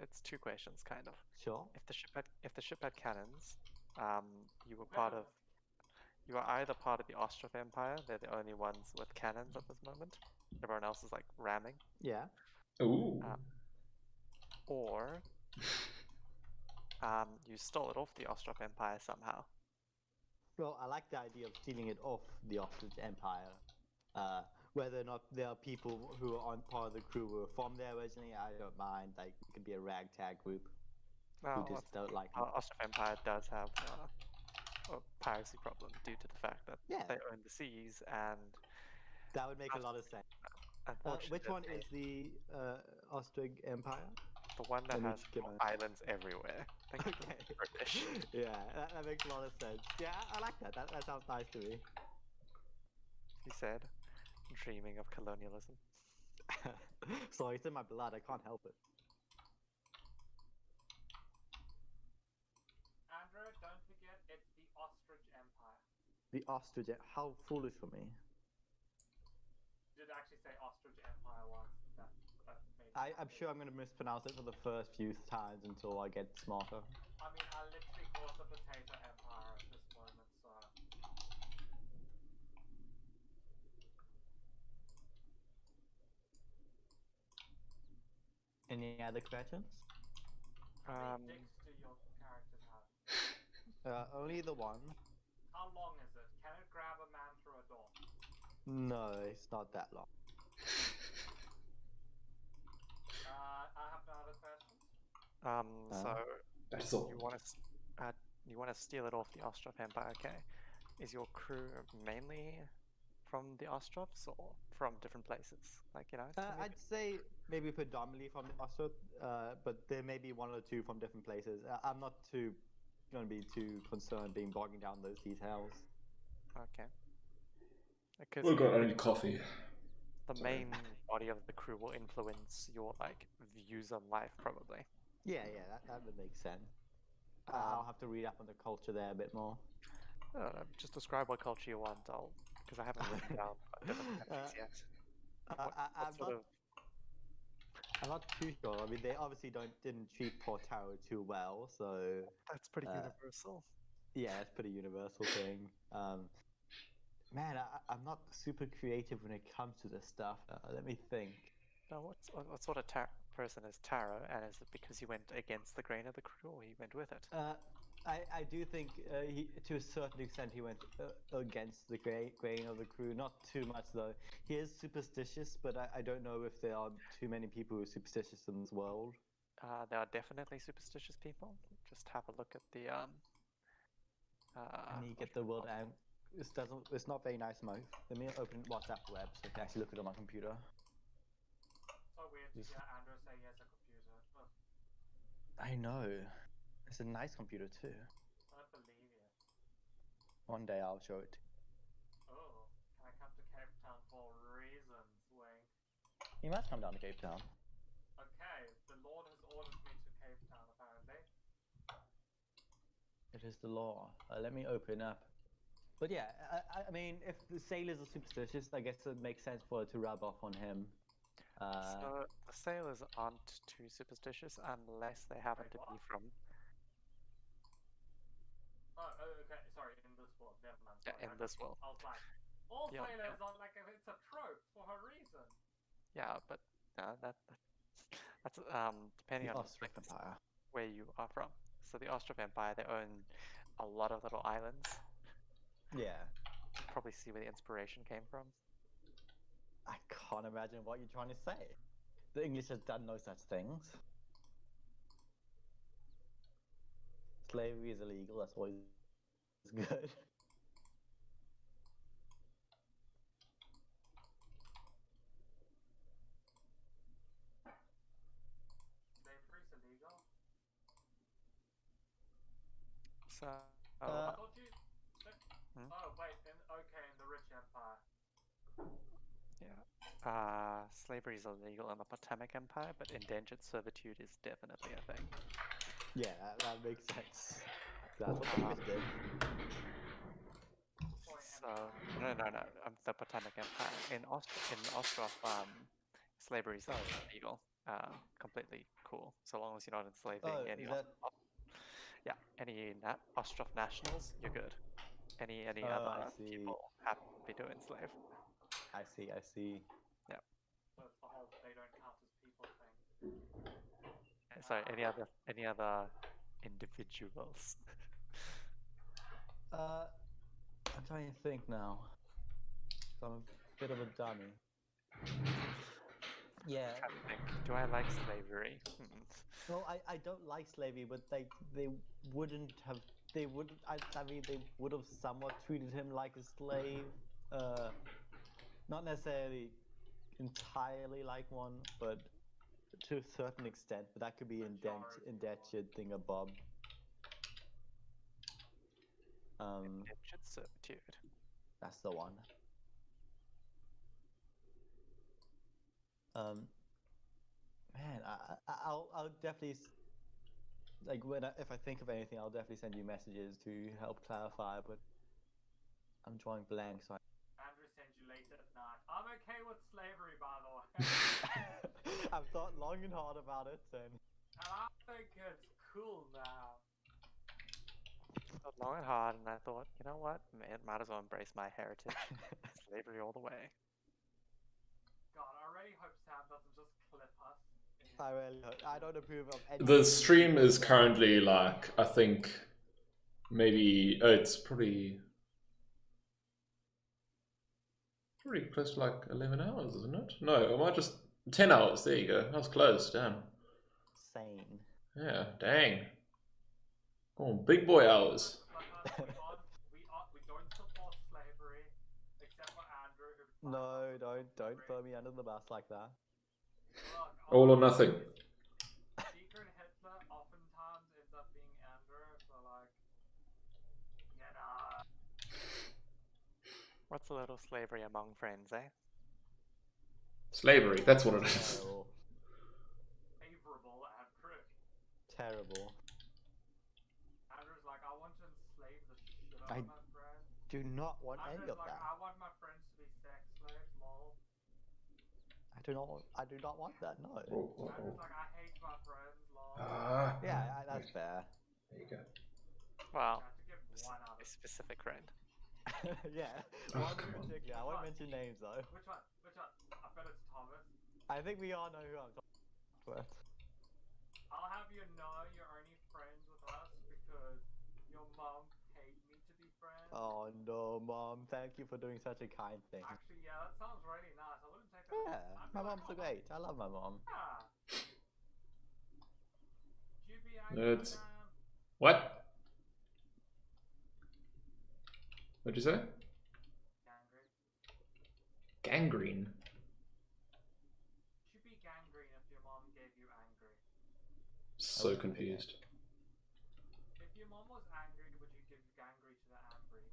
it's two questions kind of. Sure. If the ship had cannons, you are either part of the Ostrov Empire. They're the only ones with cannons at this moment. Everyone else is like ramming. Yeah. Ooh. Or you stole it off the Ostrov Empire somehow. Well, I like the idea of stealing it off the Ostrich Empire. Whether or not there are people who are on part of the crew who are from there originally, I don't mind. Like, it could be a ragtag group who just don't like me. Ostrov Empire does have a piracy problem due to the fact that they own the seas, and that would make a lot of sense. Which one is the Ostrich Empire? The one that has islands everywhere. Okay. British. Yeah, that makes a lot of sense. Yeah, I like that. That sounds nice to me. He said, dreaming of colonialism. Sorry, it's in my blood. I can't help it. Andrew, don't forget, it's the Ostrich Empire. The Ostrich. How foolish for me. You did actually say Ostrich Empire once. I'm sure I'm going to mispronounce it for the first few times until I get smarter. I mean, I literally call it the Potato Empire at this moment, so... Any other questions? How many dicks do your characters have? Only the one. How long is it? Can it grab a man through a door? No, it's not that long. I have no other questions. So you want to steal it off the Ostrov Empire, okay? Is your crew mainly from the Ostrovs or from different places? Like, you know, tell me a I'd say maybe predominantly from the Oslo, but there may be one or two from different places. I'm not too going to be too concerned being bogging down those details. Okay. Because We've got only coffee. the main body of the crew will influence your like views on life, probably. Yeah, that would make sense. I'll have to read up on the culture there a bit more. I don't know, just describe what culture you want. Because I haven't written down different countries yet. I'm not too sure. I mean, they obviously didn't treat Portaro too well, so that's pretty universal. Yeah, it's pretty universal thing. Man, I'm not super creative when it comes to this stuff. Let me think. Now, what sort of person is Taro, and is it because he went against the grain of the crew, or he went with it? I do think he, to a certain extent, he went against the grain of the crew. Not too much though. He is superstitious, but I don't know if there are too many people who are superstitious in this world. There are definitely superstitious people. Just have a look at the and you get the world out. It's not very nice, Mo. Let me open WhatsApp web so I can actually look at it on my computer. So weird to hear Andrew say he has a computer. Oh. I know. It's a nice computer too. I don't believe you. One day I'll show it. Oh, can I come to Cape Town for reasons, Wing? You must come down to Cape Town. Okay, the Lord has ordered me to Cape Town, apparently. It is the law. Let me open up. But yeah, I mean, if the sailors are superstitious, I guess it makes sense for it to rub off on him. So the sailors aren't too superstitious unless they happen to be from. Oh, okay, sorry, in this world, never mind. Yeah, in this world. I was like, all Yeah, sailors are like, it's a trope for a reason. Yeah, but that's depending the on Ostrov Empire. Where you are from. So the Ostrov Empire, they own a lot of little islands. Yeah. Probably see where the inspiration came from. I can't imagine what you're trying to say. The English has done no such things. Slavery is illegal, that's always good. Slavery's illegal? So, I thought you... Oh, wait, in the rich empire. yeah. Slavery is illegal in the Potomac Empire, but indentured servitude is definitely a thing. Yeah, that makes sense. That's what the English did. So, no. The Potomac Empire. In Ostrov, slavery is illegal. Completely cool. So long as you're not enslaving any Ostrov nationals, you're good. Any other people happy to enslave. I see. Yeah. So it's the whole they don't count as people thing. So any other individuals? I'm trying to think now. I'm a bit of a dummy. Yeah. I'm trying to think. Do I like slavery? Well, I don't like slavery, but they wouldn't have. They would. I mean, they would have somewhat treated him like a slave. Not necessarily entirely like one, but to a certain extent. But that could be indentured thingamabob. Indentured servitude. That's the one. Man, I'll definitely like if I think of anything, I'll definitely send you messages to help clarify. But I'm drawing blank, so. Andrew sends you late at night. I'm okay with slavery, by the way. I've thought long and hard about it, and I think it's cool now. Thought long and hard, and I thought, you know what, man, might as well embrace my heritage. Slavery all the way. God, I really hope Sam doesn't just clip us. I really hope. I don't approve of any. The stream is currently like, I think, maybe it's pretty close to like 11 hours, isn't it? No, am I just 10 hours? There you go. That was close. Damn. Sane. Yeah. Dang. Oh, big boy hours. We don't support slavery, except for Andrew, who No, don't throw me under the bus like that. All or nothing. Secret Hitler oftentimes ends up being Andrew, so like, you know. What's a little slavery among friends, eh? Slavery, that's what it is. Terrible. Favorable Andrew. Terrible. Andrew's like, I want to enslave the shit out I of my friends. do not want any Andrew's of like, that. I want my friends to be sex slaves, lol. I do not want that. No. Andrew's like, I hate my friends, lol. Yeah, that's fair. There you go. Well, I have to give one out a of specific friend. Yeah, one in particular. I won't mention names though. Which one? Which one? I bet it's Thomas. I think we all know who I'm talking about. I'll have you know you're only friends with us because your mom paid me to be friends. Oh no, Mom! Thank you for doing such a kind thing. Actually, yeah, that sounds really nice. I wouldn't take that. Yeah, I'd be my like, mom's oh, great. I love my mom. yeah. Would you be Nerds. Sam? What? What'd you say? Gangrene. Would you be gangrene if your mom gave you angry? So confused. If your mom was angry, would you give gangrene to the Ambry?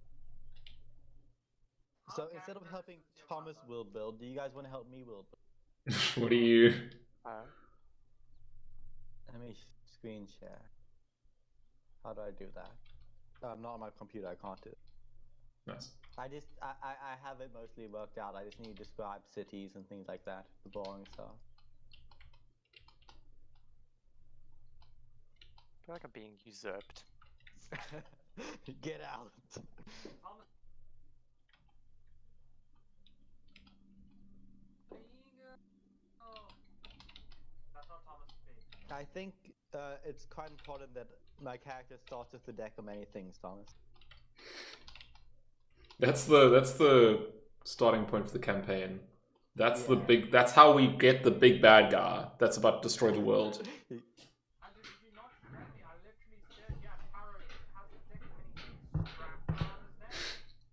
So instead of helping Thomas will build, do you guys want to help me will build? What do you? Let me screen share. How do I do that? I'm not on my computer. I can't do it. Nice. I have it mostly worked out. I just need to describe cities and things like that. The boring stuff. I feel like I'm being usurped. Get out. Thomas. Oh. That's how Thomas speaks. I think it's quite important that my character starts with the deck of many things, Thomas. That's the starting point for the campaign. That's how we get the big bad guy that's about to destroy the world.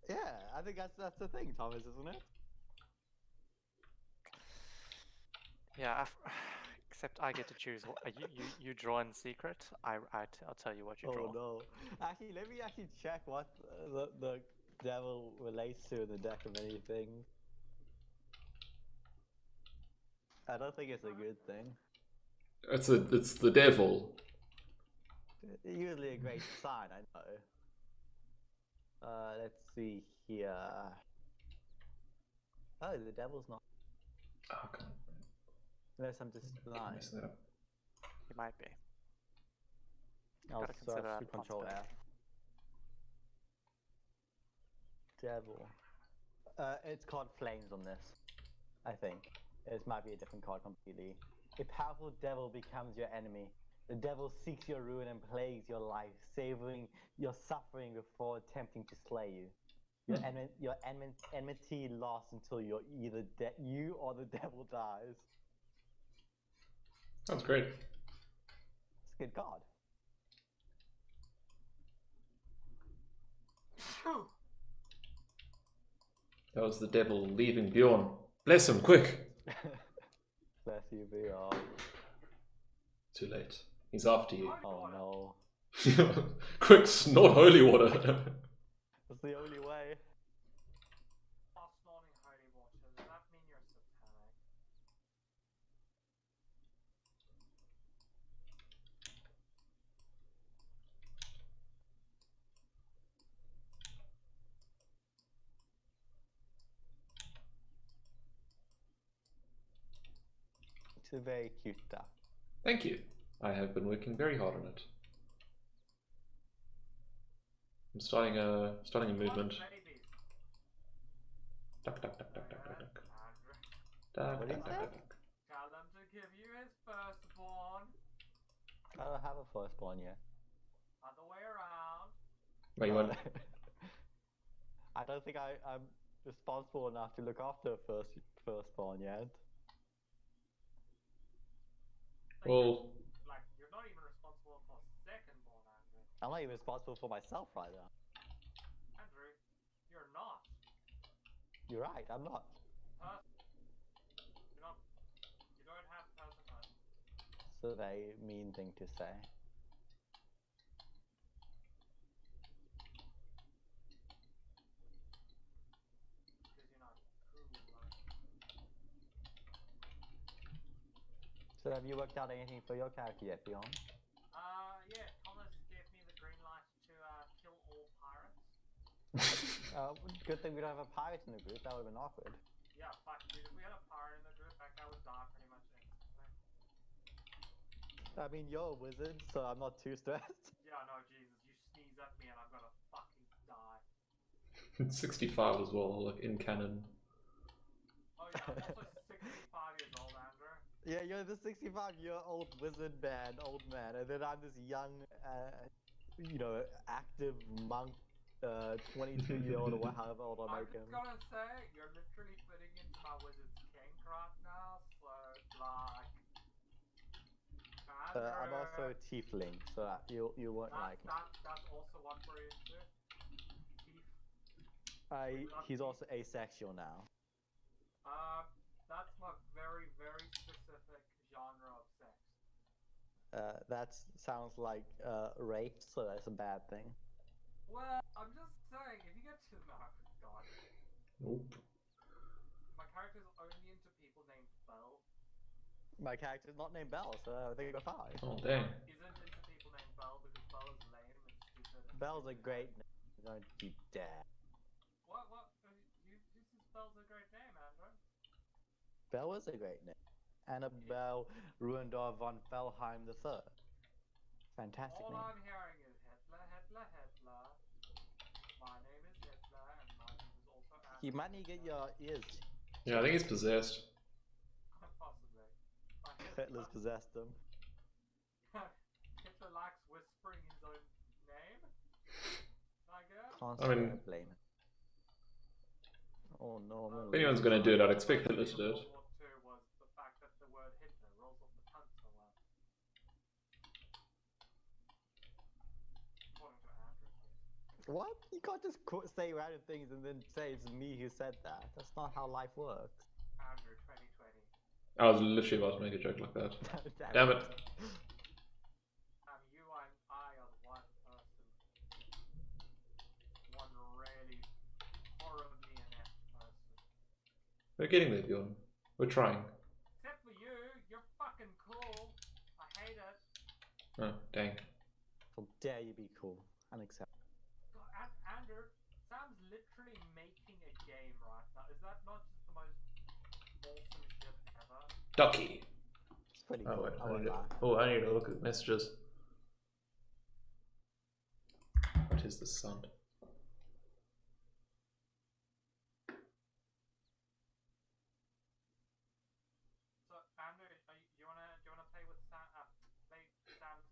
Yeah, I think that's the thing, Thomas, isn't it? Yeah, except I get to choose. You draw in secret. I'll tell you what you draw. Oh no! Actually, let me check what the devil relates to in the deck of many things. I don't think it's a good thing. It's the devil. Usually a great sign, I know. Let's see here. Oh, the devil's not. Oh, come on. Unless I'm just blind. It might be. I'll Gotta consider search that to Control F. Devil. It's called Flames on this. I think. It might be a different card completely. A powerful devil becomes your enemy. The devil seeks your ruin and plagues your life, savoring your suffering before attempting to slay you. Your enmity lasts until you're either you or the devil dies. Sounds great. It's a good card. That was the devil leaving Bjorn. Bless him, quick! Bless you, Bjorn. Too late. He's after you. Oh no. Quick, snort holy water. That's the only way. Snorting holy water, does that mean you're satanic? It's a very cute stuff. Thank you. I have been working very hard on it. I'm starting a movement. Duck, duck, duck, duck, duck, duck, duck. Duck, duck, duck, duck, duck. Tell them to give you his firstborn. I don't have a firstborn yet. Other way around. Wait, you want? I don't think I'm responsible enough to look after a firstborn yet. Well, like you're not even responsible for secondborn, Andrew. I'm not even responsible for myself right now. Andrew, you're not. You're right, I'm not. You don't have personhood. It's a very mean thing to say. Because you're not cool. So have you worked out anything for your character yet, Beyond? Yeah, Thomas gave me the green light to kill all pirates. Good thing we don't have a pirate in the group. That would have been awkward. Yeah, fuck, dude. If we had a pirate in the group, that guy would die pretty much instantly. I mean, you're a wizard, so I'm not too stressed. Yeah, no, Jesus. You sneeze at me and I'm gonna fucking die. 65 as well, like in canon. Oh, yeah, I'm also 65 years old, Andrew. Yeah, you're the 65-year-old wizard man, old man, and then I'm this young, active monk, 22-year-old or however old I make him. I'm just gonna say, you're literally fitting into my wizard's kink right now, so, like... I'm also a tiefling, so you won't like me. That's also what we're into. He's also asexual now. That's my very, very specific genre of sex. That sounds like rape, so that's a bad thing. Well, I'm just saying, if you get to know, God. Nope. My character's only into people named Belle. My character's not named Belle, so I think we're fine. Oh, dang. Isn't into people named Belle because Belle is lame and stupid. Belle's a great name. Don't you dare. What? You this is Belle's a great name, Andrew. Belle is a great name. Annabelle Ruendorf von Fellheim III. Fantastic All name. I'm hearing is Hitler, Hitler, Hitler. My name is Hitler, and my name is also Andrew. You might need to get your ears. Yeah, I think he's possessed. Possibly. Hitler's possessed him. Hitler likes whispering his own name, I guess. Can't I mean- blame him. Oh no, I'm If anyone's gonna do it, I'd expect Hitler to do it. World War II was the fact that the word Hitler rolls off the tongue so well. According to Andrew. What? You can't just say random things and then say it's me who said that. That's not how life works. Andrew 2020. I was literally about to make a joke like that. Damn it. You and I are one person. One really horribly inept person. We're getting there, Bjorn. We're trying. Except for you, you're fucking cool. I hate it. Oh, dang. How dare you be cool? Unacceptable. God, Andrew, Sam's literally making a game right now. Is that not just the most awesome shit ever? Ducky. It's pretty Oh, cool. wait, I won't lie. I need to look at messages. What is this sound? So, Andrew, do you wanna play with Sam's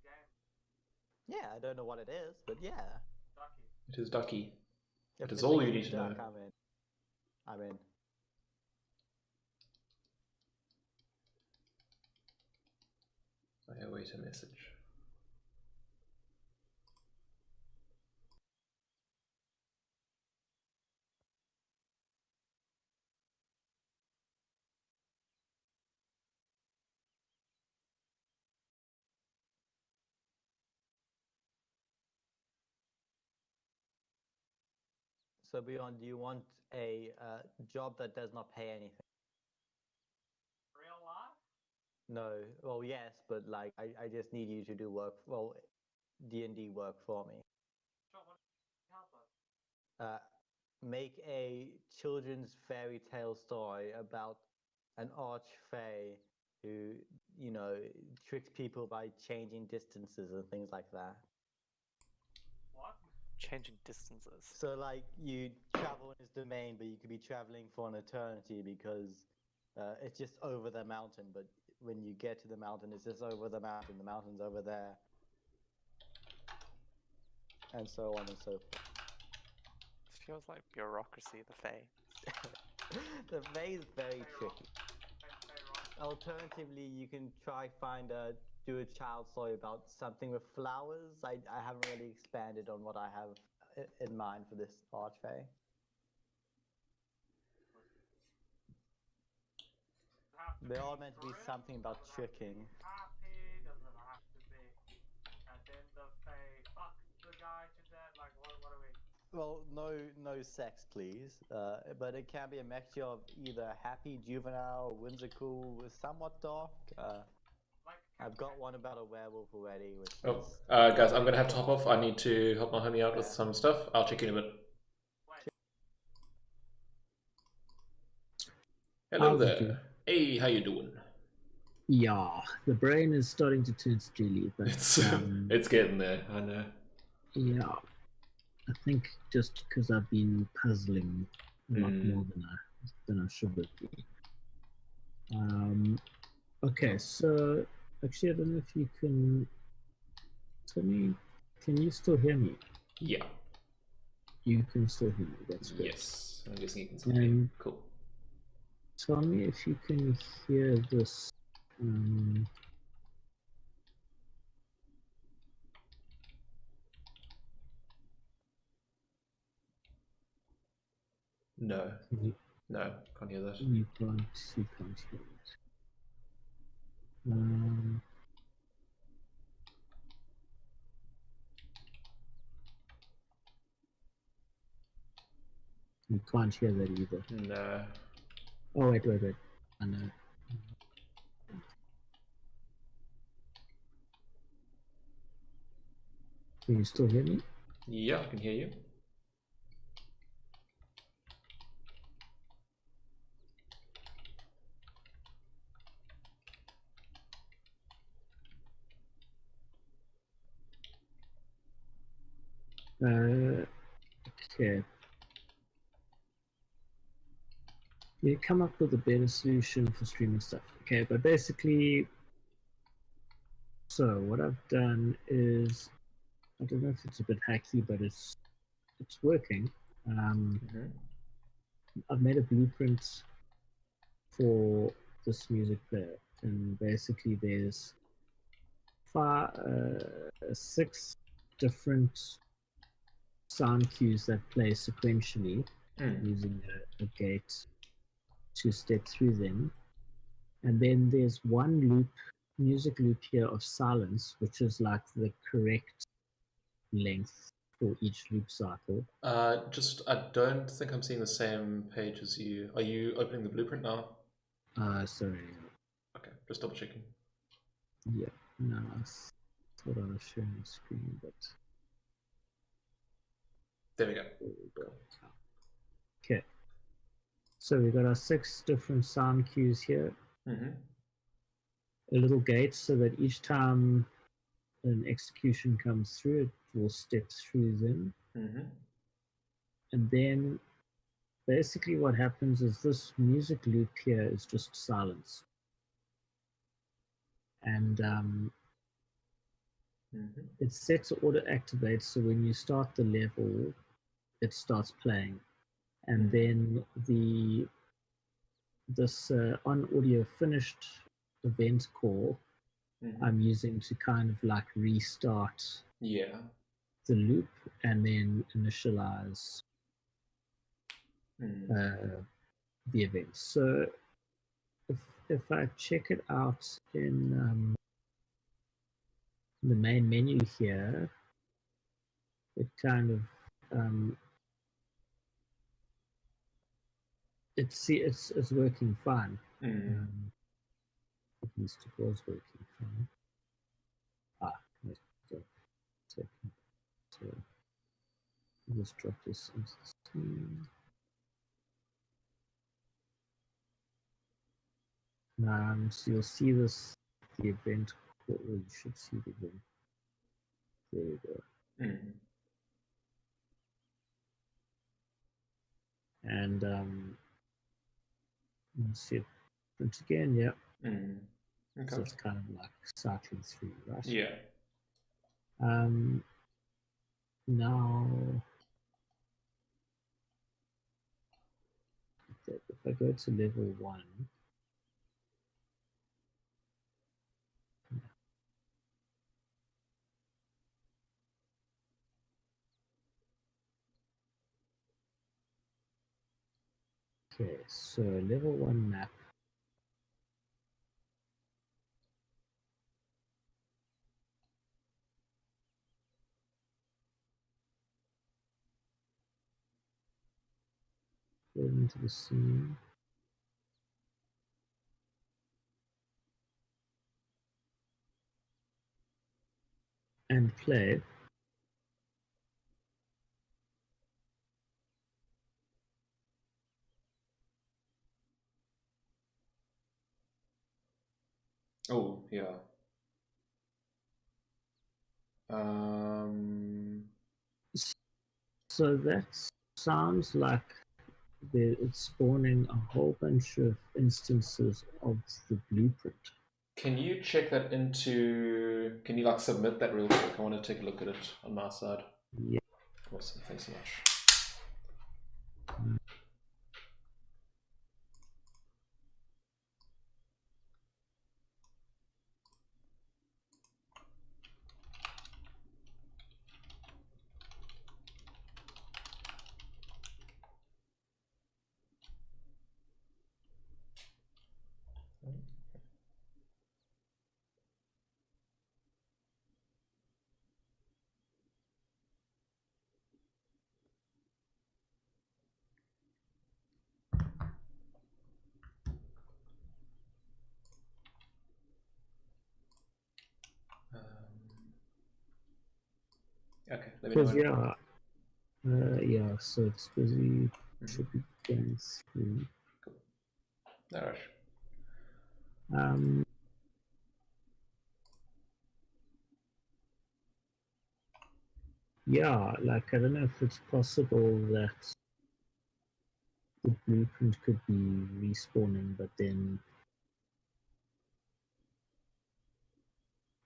game? Yeah, I don't know what it is, but yeah. Ducky. It is Ducky. If That is it's all a you game need to know. duck, I'm in. I'm in. I await a message. So Beyond, do you want a job that does not pay anything? Real life? No. Well, yes, but like I just need you to do work. Well, D&D work for me. Sure, what can you help us? Make a children's fairy tale story about an archfey who, tricks people by changing distances and things like that. What? Changing distances. So, like, you travel in his domain, but you could be traveling for an eternity because it's just over the mountain. But when you get to the mountain, it's just over the mountain. The mountain's over there. And so on and so forth. This feels like bureaucracy, the Fae. The Fae is very tricky. Alternatively, you can try do a child story about something with flowers. I haven't really expanded on what I have in mind for this archfey. They're all meant to be something about tricking. Happy doesn't have to be. And then does they fuck the guy to death? Like what are we? Well, no sex, please. But it can be a mixture of either happy, juvenile, whimsical, somewhat dark. I've got one about a werewolf already, which Oh, is... guys, I'm gonna have to hop off. I need to help my homie out with some stuff. I'll check you in a bit. Hello How's it there. going? Hey, how you doing? Yeah, the brain is starting to turn jelly, but It's getting there. I know. yeah, I think just because I've been puzzling a lot more than I should be. Okay, so actually, I don't know if you can tell me. Can you still hear me? Yeah. You can still hear me. That's great. Yes, I'm guessing you can still hear me. Cool. Tell me if you can hear this. No. No, can't hear that. You can't hear it. You can't hear that either. No. Oh, wait. I know. Can you still hear me? Yeah, I can hear you. Okay. You come up with a better solution for streaming stuff. Okay, but basically, so what I've done is, I don't know if it's a bit hacky, but it's working. I've made a blueprint for this music player, and basically there's 6 different sound cues that play sequentially using a gate to step through them. And then there's one music loop here of silence, which is like the correct length for each loop cycle. I don't think I'm seeing the same page as you. Are you opening the blueprint now? Sorry. Okay, just double checking. Yeah, no, I thought I was sharing the screen, but... There we go. Okay. So we've got our 6 different sound cues here. A little gate so that each time an execution comes through, it will step through them. And then basically what happens is this music loop here is just silence. And it's set to auto activate, so when you start the level, it starts playing. And then this on audio finished event call I'm using to kind of like restart the loop and then initialize the event. So if I check it out in the main menu here, it kind of it's working fine. At least it was working fine. Wait, so let's drop this into the screen. So you'll see the event. Well, you should see the event. There we go. And let's see it print again. Yeah. Okay. So it's kind of like cycling through, right? Yeah. Now, if I go to level 1, okay, so level 1 map return to the scene. And play. Oh, yeah. So that sounds like it's spawning a whole bunch of instances of the blueprint. Can you check that into... Can you, like, submit that real quick? I want to take a look at it on my side. Yeah. Awesome, thanks so much. Okay, let me know. Because yeah, so it's busy. Should be going through. Cool. No rush. Yeah, like I don't know if it's possible that the blueprint could be respawning, but then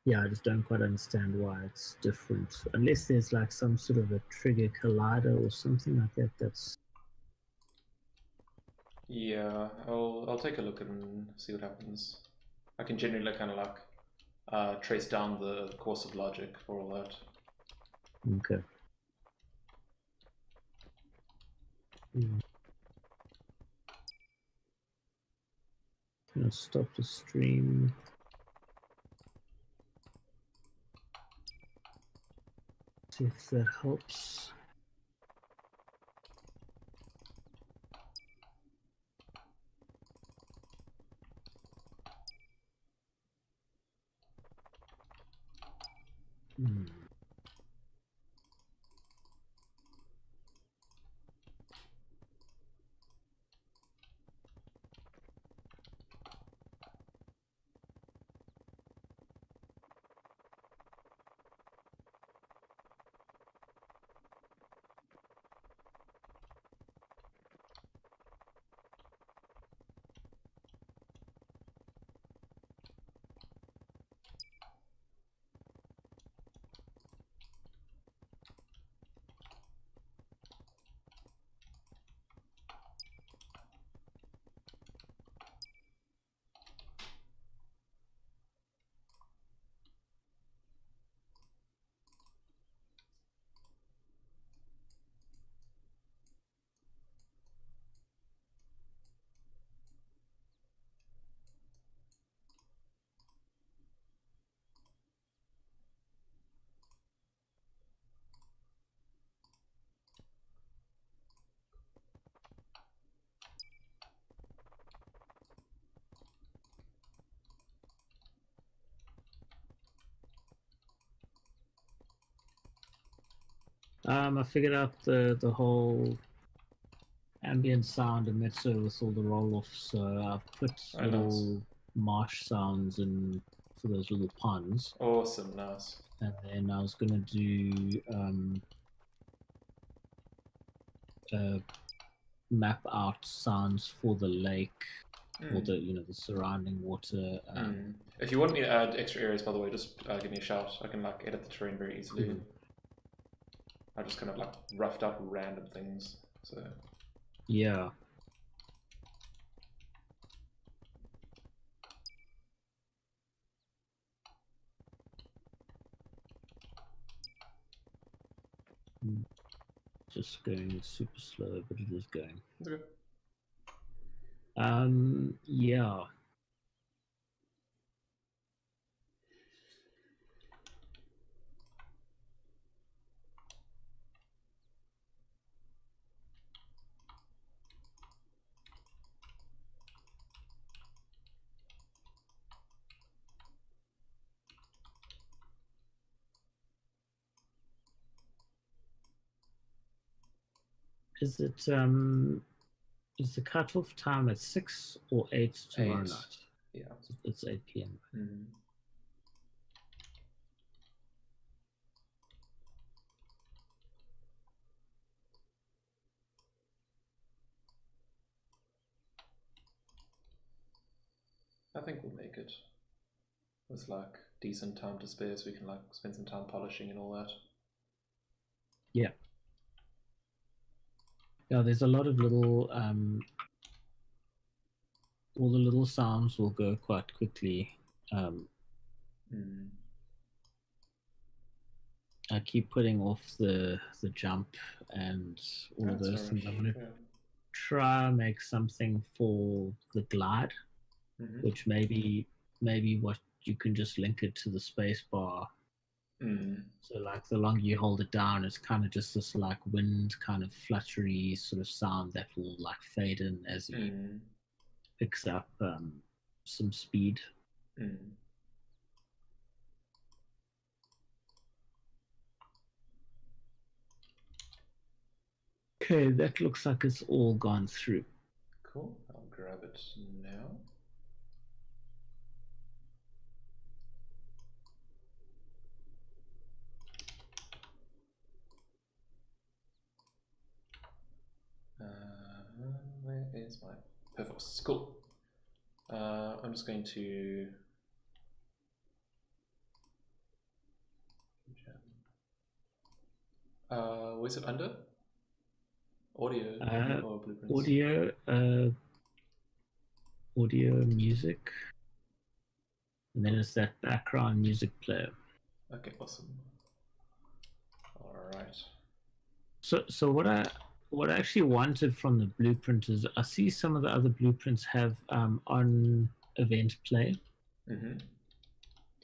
yeah, I just don't quite understand why it's different. Unless there's like some sort of a trigger collider or something like that. That's Yeah, I'll take a look and see what happens. I can generally kind of like trace down the course of logic for all that. okay. Gonna stop the stream. See if that helps. I figured out the whole ambient sound emitter with all the roll-offs. So I've put little marsh sounds in for those little ponds. Awesome, nice. And then I was gonna do map out sounds for the lake or the the surrounding water. If you want me to add extra areas, by the way, just give me a shout. I can like edit the terrain very easily. I just kind of like roughed up random things. So yeah. Just going super slow, but it is going. Okay. Yeah. Is it is the cutoff time at 6 or 8 tomorrow 8. night? Yeah. It's 8 p.m. Mm. I think we'll make it with like decent time to spare, so we can like spend some time polishing and all that. Yeah. Yeah, there's a lot of little all the little sounds will go quite quickly. I keep putting off the jump and all of That's those things. I want to yeah. try and make something for the glide, which maybe what you can just link it to the space bar. So like the longer you hold it down, it's kind of just this like wind kind of fluttery sort of sound that will like fade in as he picks up some speed. Okay, that looks like it's all gone through. Cool. I'll grab it now. Where is my Perforce? Cool. I'm just going to where's it under? Audio or blueprints? Audio, music, and then it's that background music player. Okay, awesome. All right. So what I actually wanted from the blueprint is I see some of the other blueprints have on event play.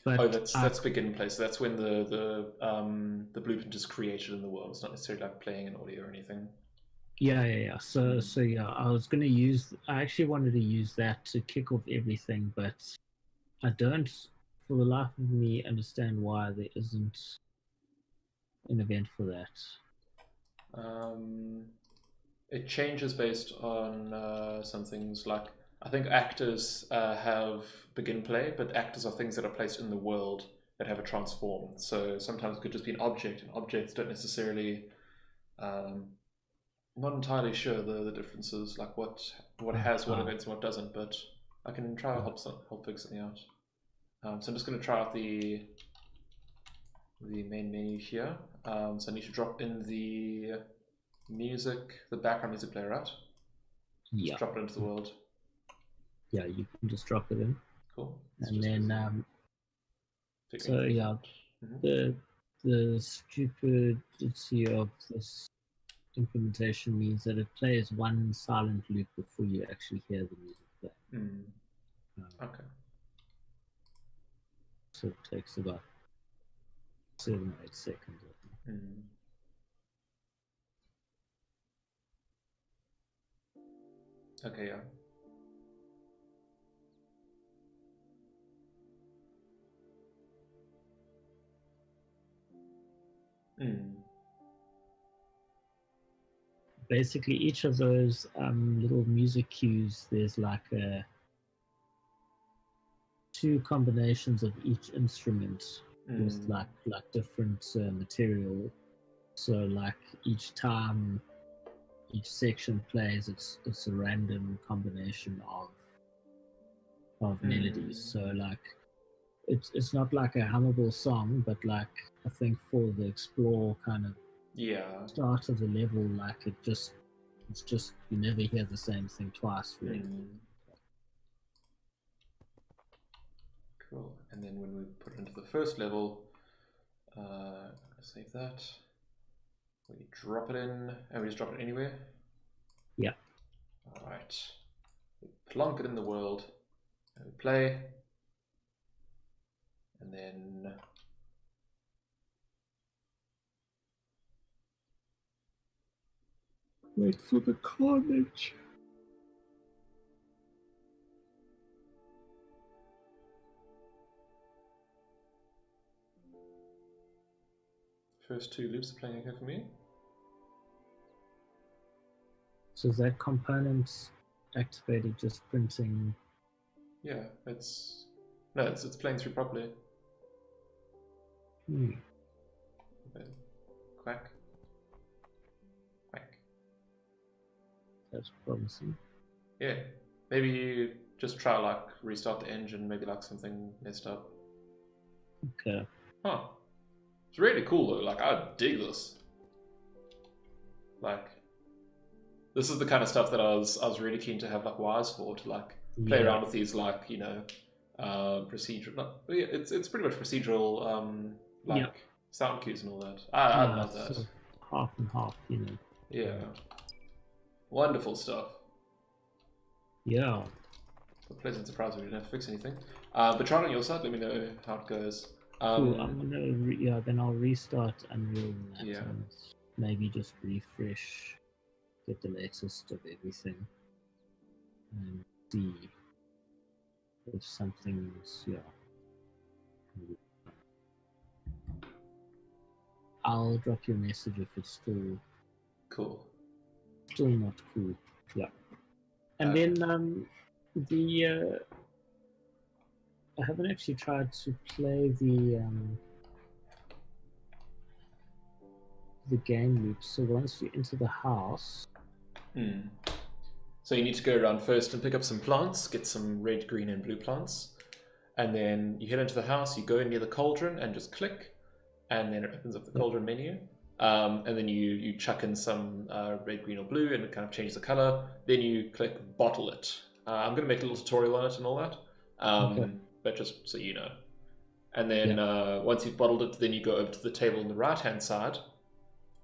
But that's begin play. So that's when the blueprint is created in the world. It's not necessarily like playing an audio or anything. Yeah. So yeah, I actually wanted to use that to kick off everything, but I don't, for the life of me, understand why there isn't an event for that. It changes based on some things. Like I think actors have begin play, but actors are things that are placed in the world that have a transform. So sometimes it could just be an object, and objects don't necessarily. Not entirely sure the differences, like what has what events and what doesn't, but I can try to help figure something out. So I'm just going to try out the main menu here. So I need to drop in the music, the background music player, right? Yeah. Just drop it into the world. Yeah, you can just drop it in. Cool. And then so yeah, the stupidity of this implementation means that it plays one silent loop before you actually hear the music play. Okay. So it takes about 7 or 8 seconds. Okay, yeah. Basically, each of those little music cues, there's like 2 combinations of each instrument with like different material. So like each time each section plays, it's a random combination of melodies. So like it's not like a hummable song, but like I think for the explore kind of start of the level, like it's just you never hear the same thing twice, really. Cool. And then when we put it into the first level, save that. We drop it in, and we just drop it anywhere. Yeah. All right. We plonk it in the world, and we play, and then. Wait for the carnage. First 2 loops are playing okay for me. So is that component activated just printing? Yeah, it's playing through properly. Hmm. Okay. Quack. Quack. That's promising. Yeah. Maybe you just try like restart the engine, maybe like something messed up. Okay. Huh. It's really cool though, like I dig this. Like this is the kind of stuff that I was really keen to have like wires for, to like play around with these like, you know, procedural yeah, it's pretty much procedural like sound cues and all that. I love that. Sort of half and half, you know. Yeah. Wonderful stuff. Yeah. A pleasant surprise we didn't have to fix anything. But try it on your side, let me know how it goes. Cool. I'm gonna then I'll restart Unreal and Yeah. and maybe just refresh, get the latest of everything, and see if something's I'll drop you a message if it's still not cool. Yeah. And then I haven't actually tried to play the game loop. So once you enter the house, so you need to go around first and pick up some plants, get some red, green, and blue plants, and then you head into the house. You go near the cauldron and just click, and then it opens up the cauldron menu. And then you chuck in some red, green, or blue, and it kind of changes the color. Then you click bottle it. I'm going to make a little tutorial on it and all that, but just so you know. And then once you've bottled it, then you go over to the table on the right-hand side,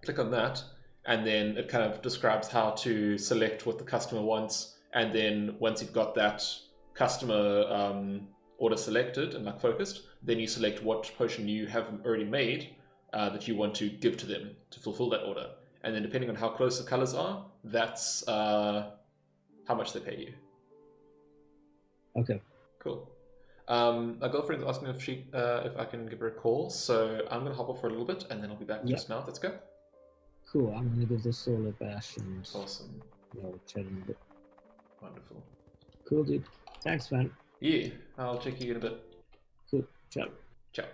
click on that, and then it kind of describes how to select what the customer wants. And then once you've got that customer order selected and like focused, then you select what potion you have already made that you want to give to them to fulfill that order. And then depending on how close the colors are, that's how much they pay you. Okay. Cool. My girlfriend's asking if I can give her a call, so I'm gonna hop off for a little bit, and then I'll be back just now. Let's go. Cool. I'm gonna give this all a bash and awesome. We'll chat in a bit. Wonderful. Cool, dude. Thanks, man. Yeah, I'll check you in a bit. Cool. Ciao. Ciao.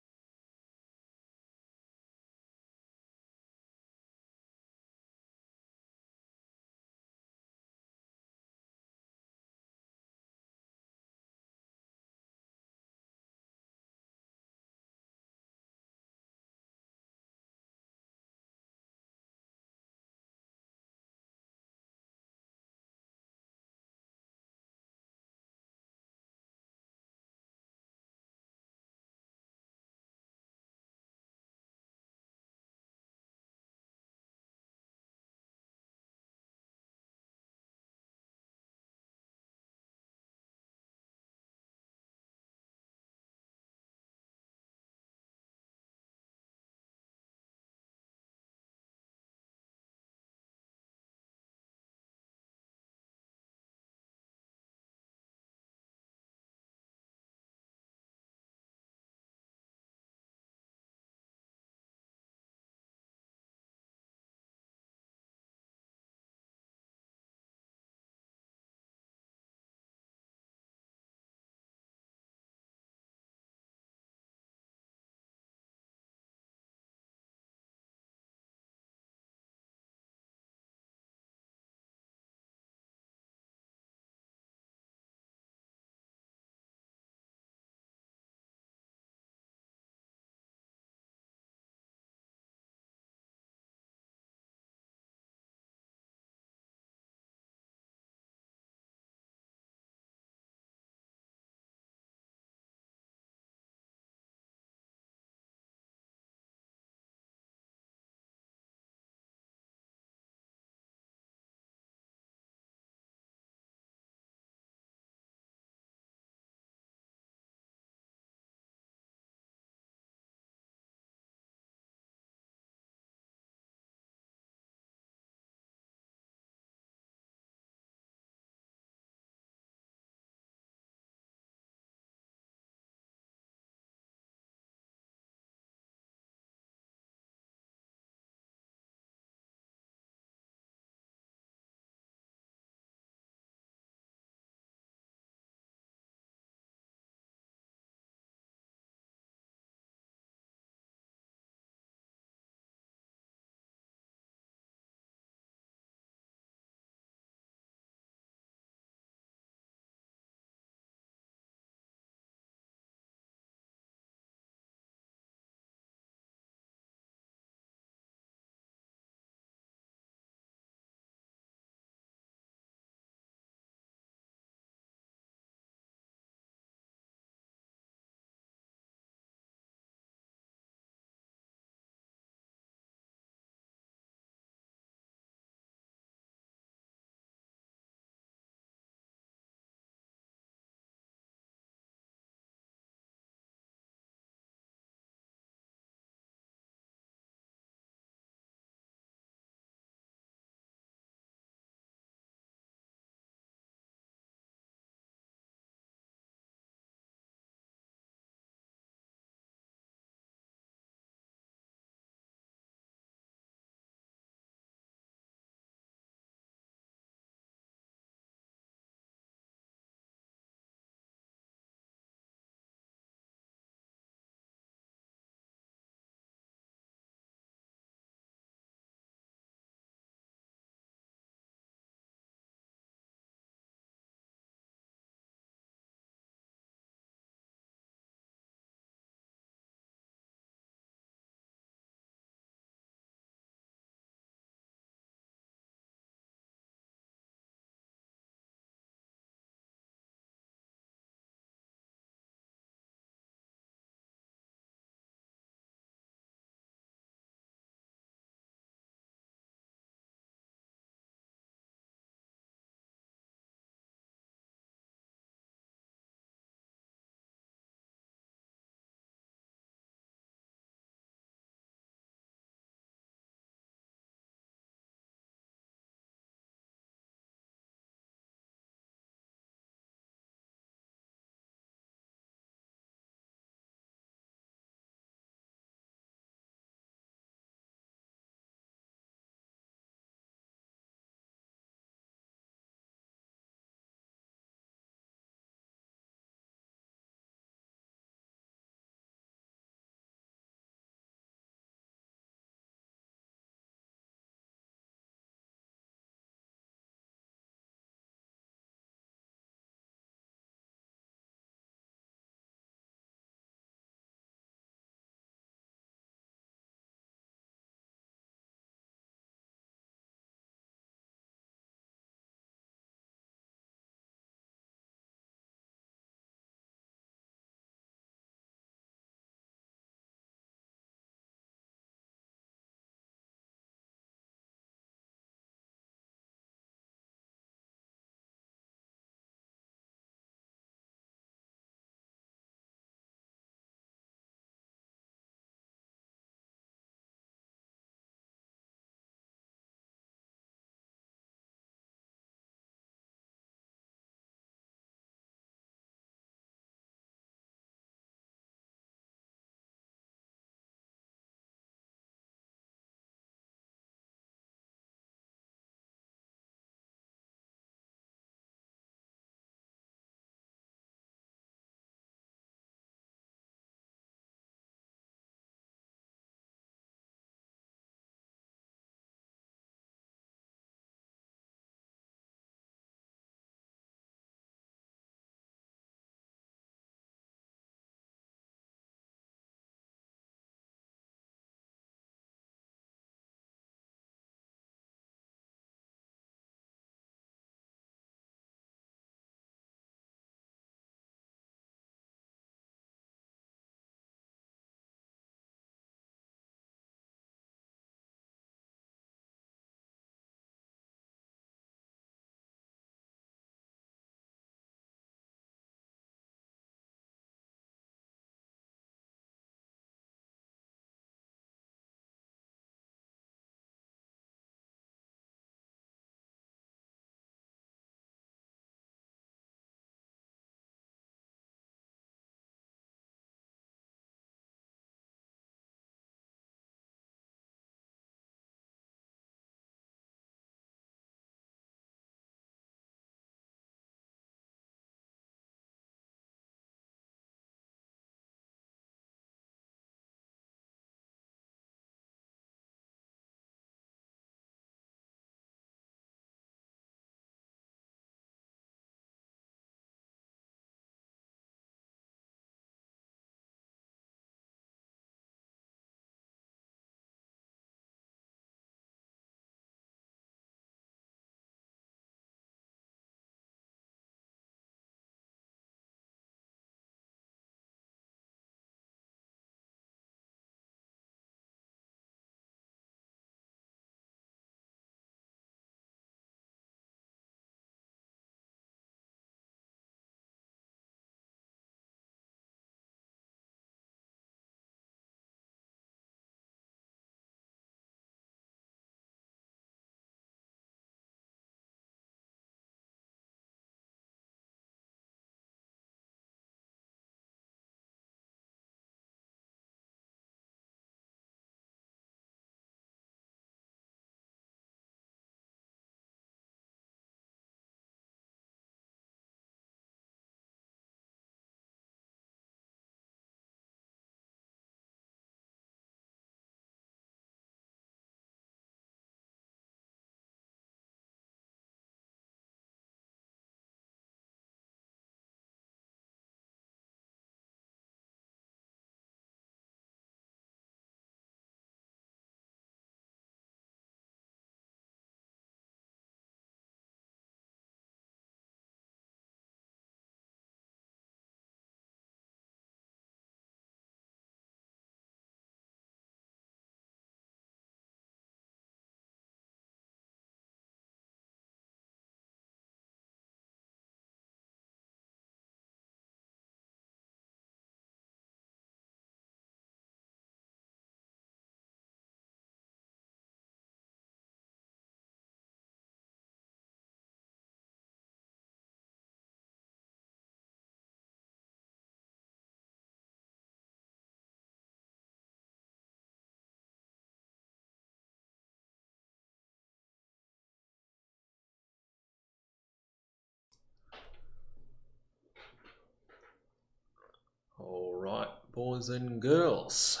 boys and girls,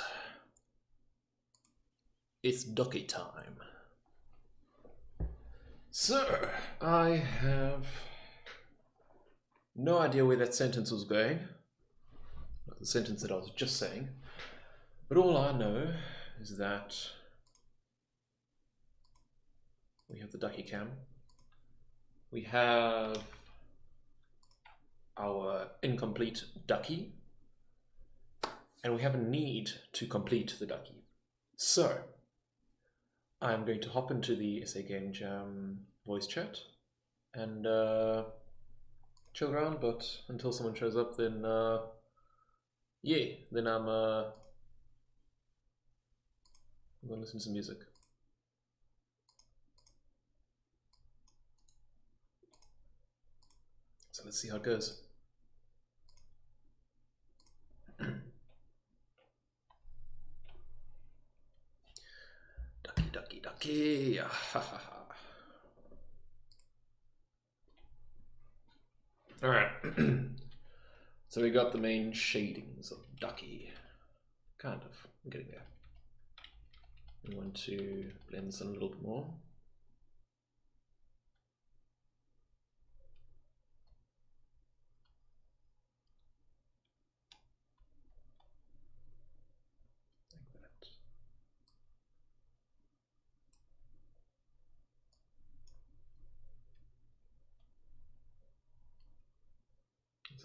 it's ducky time. So, I have no idea where that sentence was going, like the sentence that I was just saying, but all I know is that we have the ducky cam, we have our incomplete ducky, and we have a need to complete the ducky. So, I'm going to hop into the SA Game Jam voice chat and chill around, but until someone shows up, then yeah, then I'm going to listen to some music. So let's see how it goes. Ducky, ducky, ducky. Ha ha ha. Alright. So we got the main shadings of ducky. Kind of. I'm getting there. We want to blend this in a little bit more.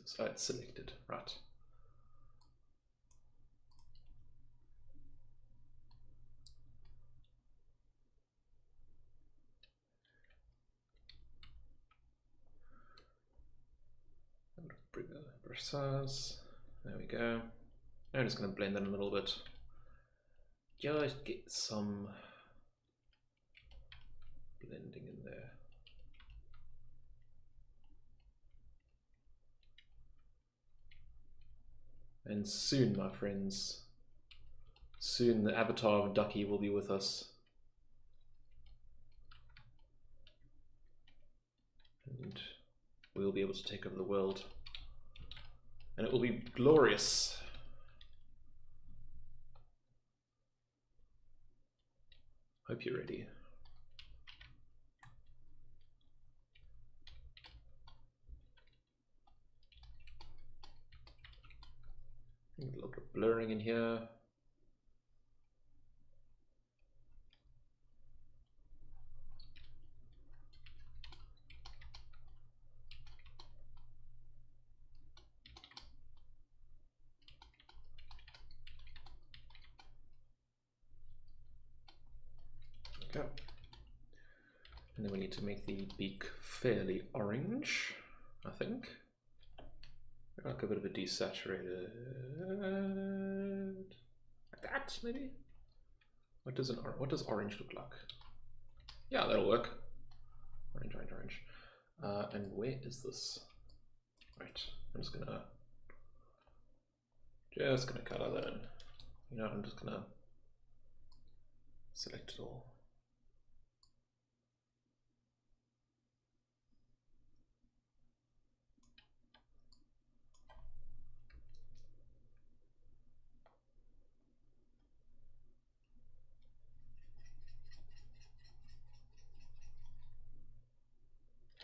So it's selected, right. Bring the brush size. There we go. I'm just going to blend in a little bit. Just get some blending in there. And soon, my friends, soon the avatar of Ducky will be with us. And we'll be able to take over the world. And it will be glorious. Hope you're ready. A little bit of blurring in here. Okay. And then we need to make the beak fairly orange, I think. Like a bit of a desaturated, like that maybe. What does orange look like? Yeah, that'll work. Orange, orange, orange. And where is this? Right, I'm just gonna color that in. You know, I'm just gonna select it all.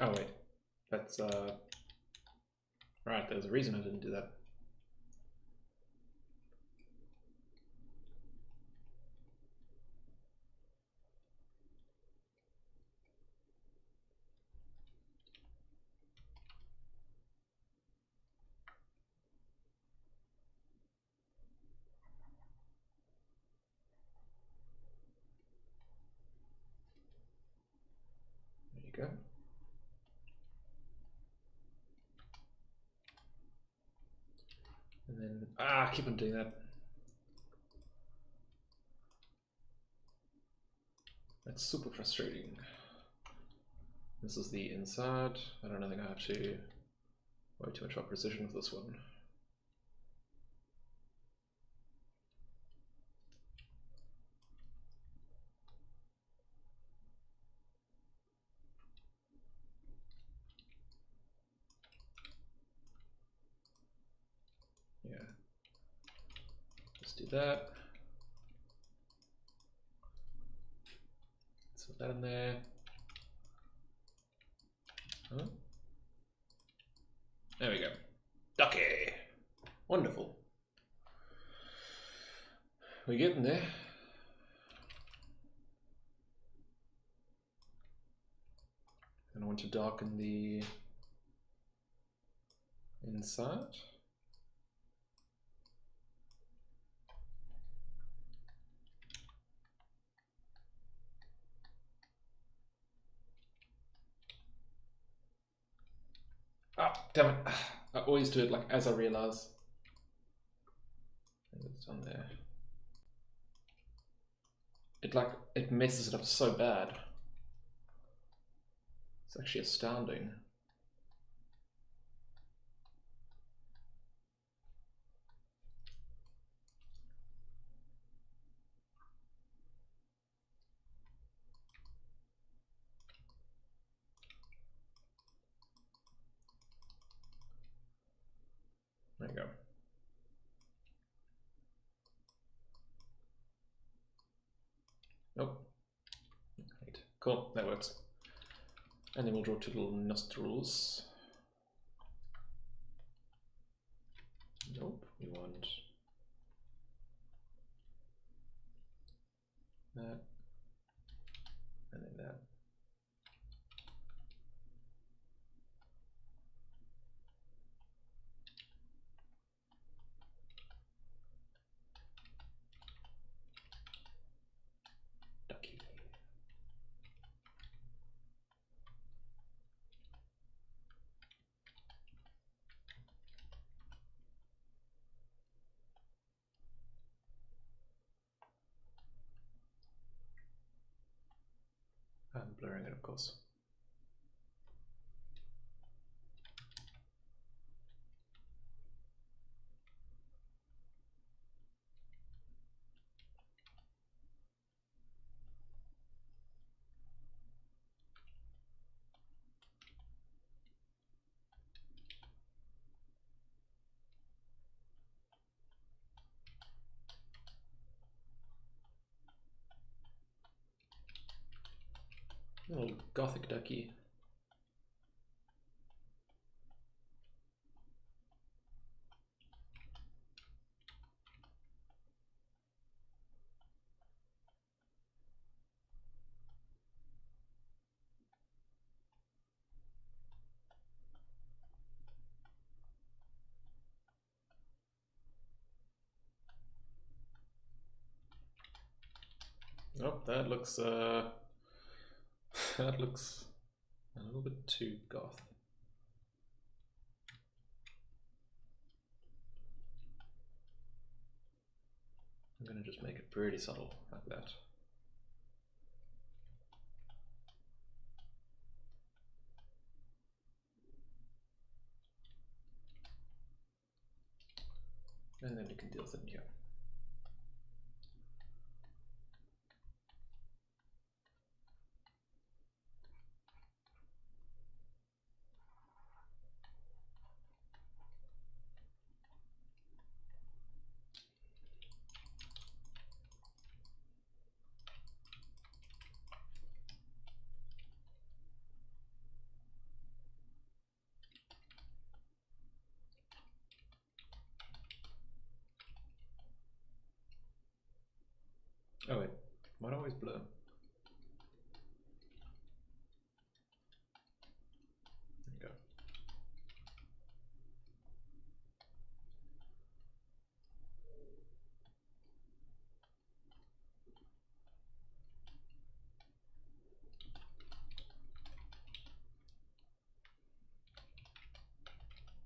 Oh wait, that's right, there's a reason I didn't do that. There you go. And then, I keep on doing that. That's super frustrating. This is the inside. I don't think I have to worry too much about precision with this one. Yeah. do that. Let's put that in there. Huh? There we go. Ducky! Wonderful. We're getting there. And I want to darken the inside. Ah, damn it. I always do it like as I realize. It's on there. It messes it up so bad. It's actually astounding. There you go. Nope. Right. Cool, that works. And then we'll draw two little nostrils. Nope, we want that, and then that. Ducky. I'm blurring it, of course. Little gothic ducky. Oh, that looks that looks a little bit too goth. I'm gonna just make it pretty subtle like that. And then you can deal with it in here. Oh wait, might always blur.